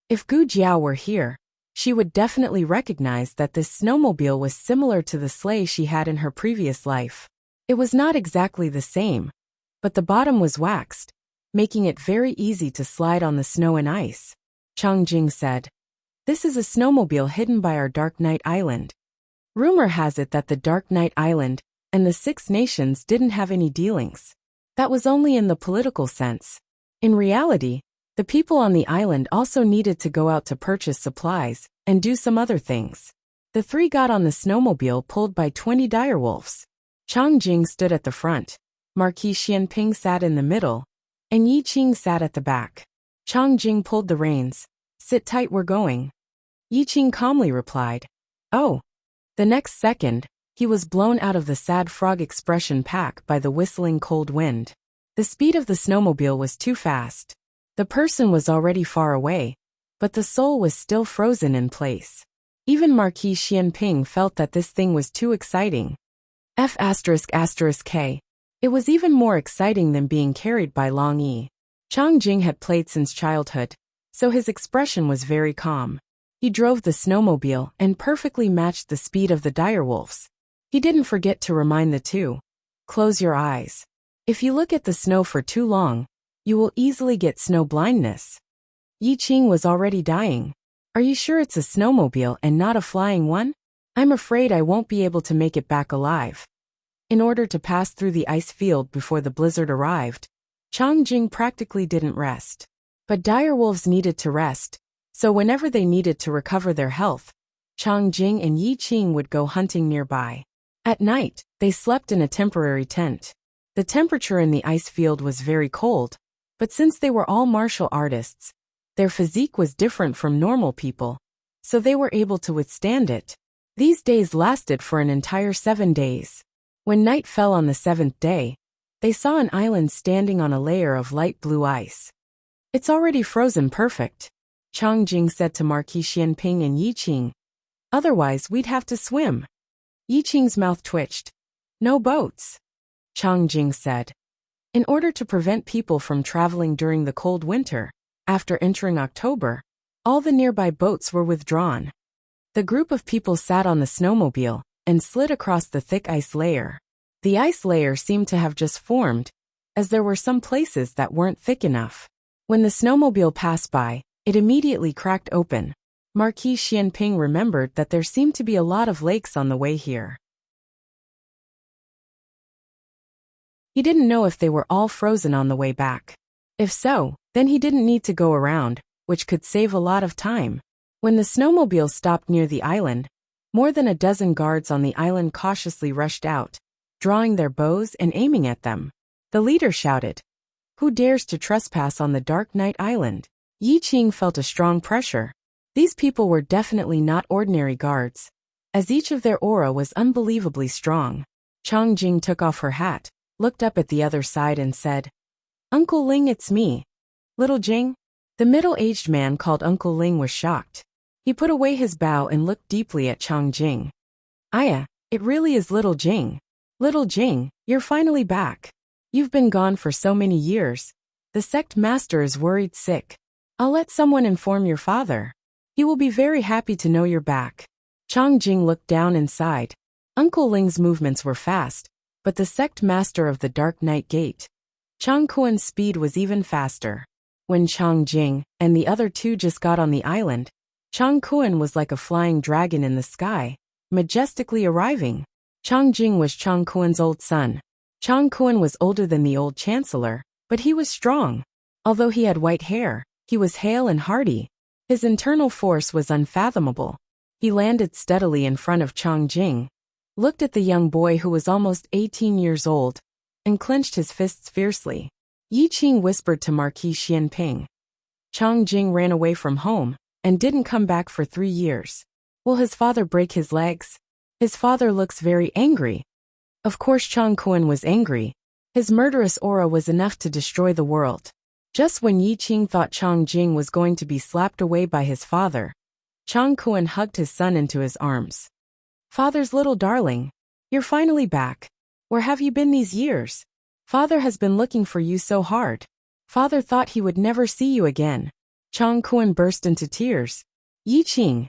If Gu Jiao were here, she would definitely recognize that this snowmobile was similar to the sleigh she had in her previous life. It was not exactly the same, but the bottom was waxed, making it very easy to slide on the snow and ice. Chang Jing said, "This is a snowmobile hidden by our Dark Night Island. Rumor has it that the Dark Night Island and the Six Nations didn't have any dealings. That was only in the political sense. In reality, the people on the island also needed to go out to purchase supplies and do some other things. The three got on the snowmobile pulled by 20 direwolves. Chang Jing stood at the front, Marquis Xianping sat in the middle, and Yi Qing sat at the back. Chang Jing pulled the reins. "Sit tight, we're going." Yi Qing calmly replied, "Oh." The next second, he was blown out of the sad frog expression pack by the whistling cold wind. The speed of the snowmobile was too fast. The person was already far away, but the soul was still frozen in place. Even Marquis Xianping felt that this thing was too exciting. F***K. It was even more exciting than being carried by Long Yi. Chang Jing had played since childhood, so his expression was very calm. He drove the snowmobile and perfectly matched the speed of the direwolves. He didn't forget to remind the two, "Close your eyes. If you look at the snow for too long, you will easily get snow blindness." Yi Qing was already dying. "Are you sure it's a snowmobile and not a flying one? I'm afraid I won't be able to make it back alive." In order to pass through the ice field before the blizzard arrived, Chang Jing practically didn't rest. But direwolves needed to rest, so whenever they needed to recover their health, Chang Jing and Yi Qing would go hunting nearby. At night, they slept in a temporary tent. The temperature in the ice field was very cold, but since they were all martial artists, their physique was different from normal people, so they were able to withstand it. These days lasted for an entire 7 days. When night fell on the 7th day, they saw an island standing on a layer of light blue ice. "It's already frozen perfect," Chang Jing said to Marquis Xianping and Yi Qing. "Otherwise we'd have to swim." Yi Qing's mouth twitched. "No boats," Chang Jing said. In order to prevent people from traveling during the cold winter, after entering October, all the nearby boats were withdrawn. The group of people sat on the snowmobile and slid across the thick ice layer. The ice layer seemed to have just formed, as there were some places that weren't thick enough. When the snowmobile passed by, it immediately cracked open. Marquis Xianping remembered that there seemed to be a lot of lakes on the way here. He didn't know if they were all frozen on the way back. If so, then he didn't need to go around, which could save a lot of time. When the snowmobile stopped near the island, more than a dozen guards on the island cautiously rushed out, drawing their bows and aiming at them. The leader shouted, "Who dares to trespass on the Dark Night Island?" Yi Qing felt a strong pressure. These people were definitely not ordinary guards, as each of their aura was unbelievably strong. Chang Jing took off her hat, looked up at the other side and said, "Uncle Ling, it's me. Little Jing?" The middle-aged man called Uncle Ling was shocked. He put away his bow and looked deeply at Chang Jing. "Aya, it really is Little Jing. Little Jing, you're finally back. You've been gone for so many years. The sect master is worried sick. I'll let someone inform your father. He will be very happy to know you're back." Chang Jing looked down and sighed. Uncle Ling's movements were fast, but the sect master of the Dark Night Gate, Chang Kuen's speed was even faster. When Chang Jing and the other two just got on the island, Chang Kuen was like a flying dragon in the sky, majestically arriving. Chang Jing was Chang Kuen's old son. Chang Kuen was older than the old chancellor, but he was strong. Although he had white hair, he was hale and hearty. His internal force was unfathomable. He landed steadily in front of Chang Jing, looked at the young boy who was almost 18 years old, and clenched his fists fiercely. Yi Qing whispered to Marquis Xianping. Chang Jing ran away from home and didn't come back for 3 years. Will his father break his legs? His father looks very angry. Of course Chang Kuen was angry. His murderous aura was enough to destroy the world. Just when Yi Qing thought Chang Jing was going to be slapped away by his father, Chang Kuen hugged his son into his arms. "Father's little darling, you're finally back. Where have you been these years? Father has been looking for you so hard. Father thought he would never see you again." Chang Kuen burst into tears. Yi Qing.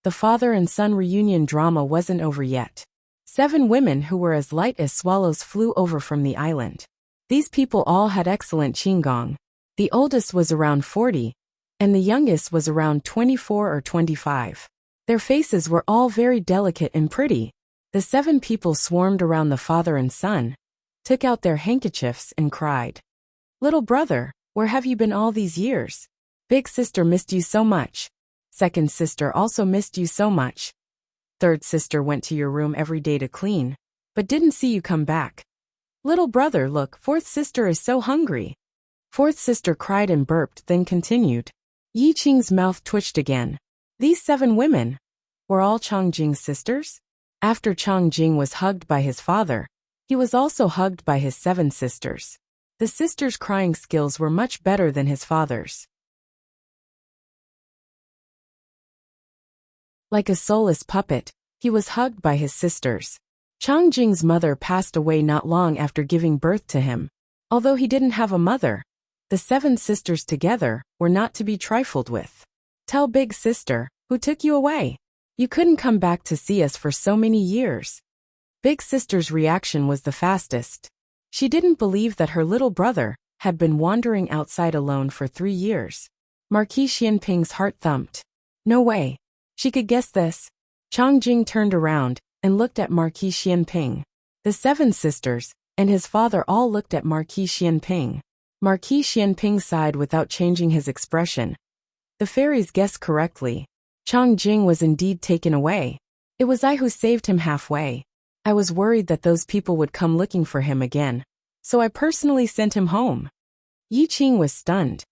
The father and son reunion drama wasn't over yet. 7 women who were as light as swallows flew over from the island. These people all had excellent qinggong. The oldest was around 40, and the youngest was around 24 or 25. Their faces were all very delicate and pretty. The 7 people swarmed around the father and son, took out their handkerchiefs and cried, "Little brother, where have you been all these years? Big sister missed you so much. Second sister also missed you so much. Third sister went to your room every day to clean, but didn't see you come back. Little brother, look, fourth sister is so hungry." Fourth sister cried and burped, then continued. Yi Qing's mouth twitched again. These 7 women were all Chang Jing's sisters? After Chang Jing was hugged by his father, he was also hugged by his 7 sisters. The sisters' crying skills were much better than his father's. Like a soulless puppet, he was hugged by his sisters. Chang Jing's mother passed away not long after giving birth to him. Although he didn't have a mother, the 7 sisters together were not to be trifled with. "Tell big sister, who took you away? You couldn't come back to see us for so many years." Big sister's reaction was the fastest. She didn't believe that her little brother had been wandering outside alone for 3 years. Marquis Xianping's heart thumped. No way. She could guess this. Chang Jing turned around and looked at Marquis Xianping. The 7 sisters and his father all looked at Marquis Xianping. Marquis Xianping sighed without changing his expression. The fairies guessed correctly. Chang Jing was indeed taken away. It was I who saved him halfway. I was worried that those people would come looking for him again, so I personally sent him home. Yi Qing was stunned.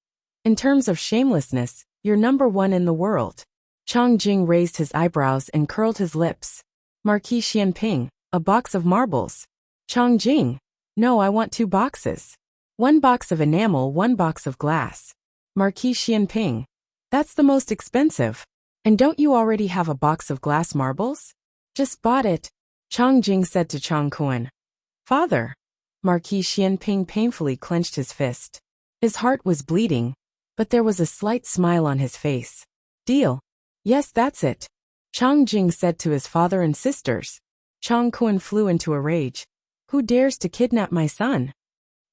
In terms of shamelessness, you're number 1 in the world. Chang Jing raised his eyebrows and curled his lips. Marquis Xianping, a box of marbles. Chang Jing. No, I want 2 boxes. 1 box of enamel, 1 box of glass. Marquis Xianping. That's the most expensive. And don't you already have a box of glass marbles? Just bought it. Chang Jing said to Chang Kuen. Father. Marquis Xianping painfully clenched his fist. His heart was bleeding, but there was a slight smile on his face. Deal. Yes, that's it. Chang Jing said to his father and sisters. Chang Kuen flew into a rage. Who dares to kidnap my son?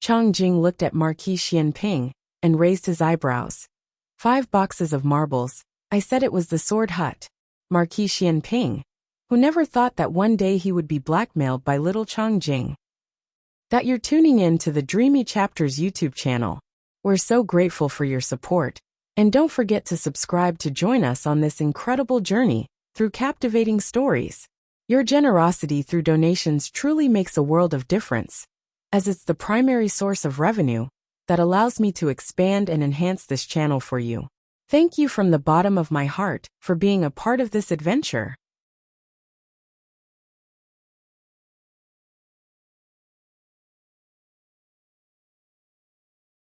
Chang Jing looked at Marquis Xianping and raised his eyebrows. 5 boxes of marbles. I said it was the sword hut. Marquis Xianping, who never thought that one day he would be blackmailed by little Chang Jing. That you're tuning in to the Dreamy Chapters YouTube channel. We're so grateful for your support, and don't forget to subscribe to join us on this incredible journey through captivating stories. Your generosity through donations truly makes a world of difference, as it's the primary source of revenue that allows me to expand and enhance this channel for you. Thank you from the bottom of my heart for being a part of this adventure.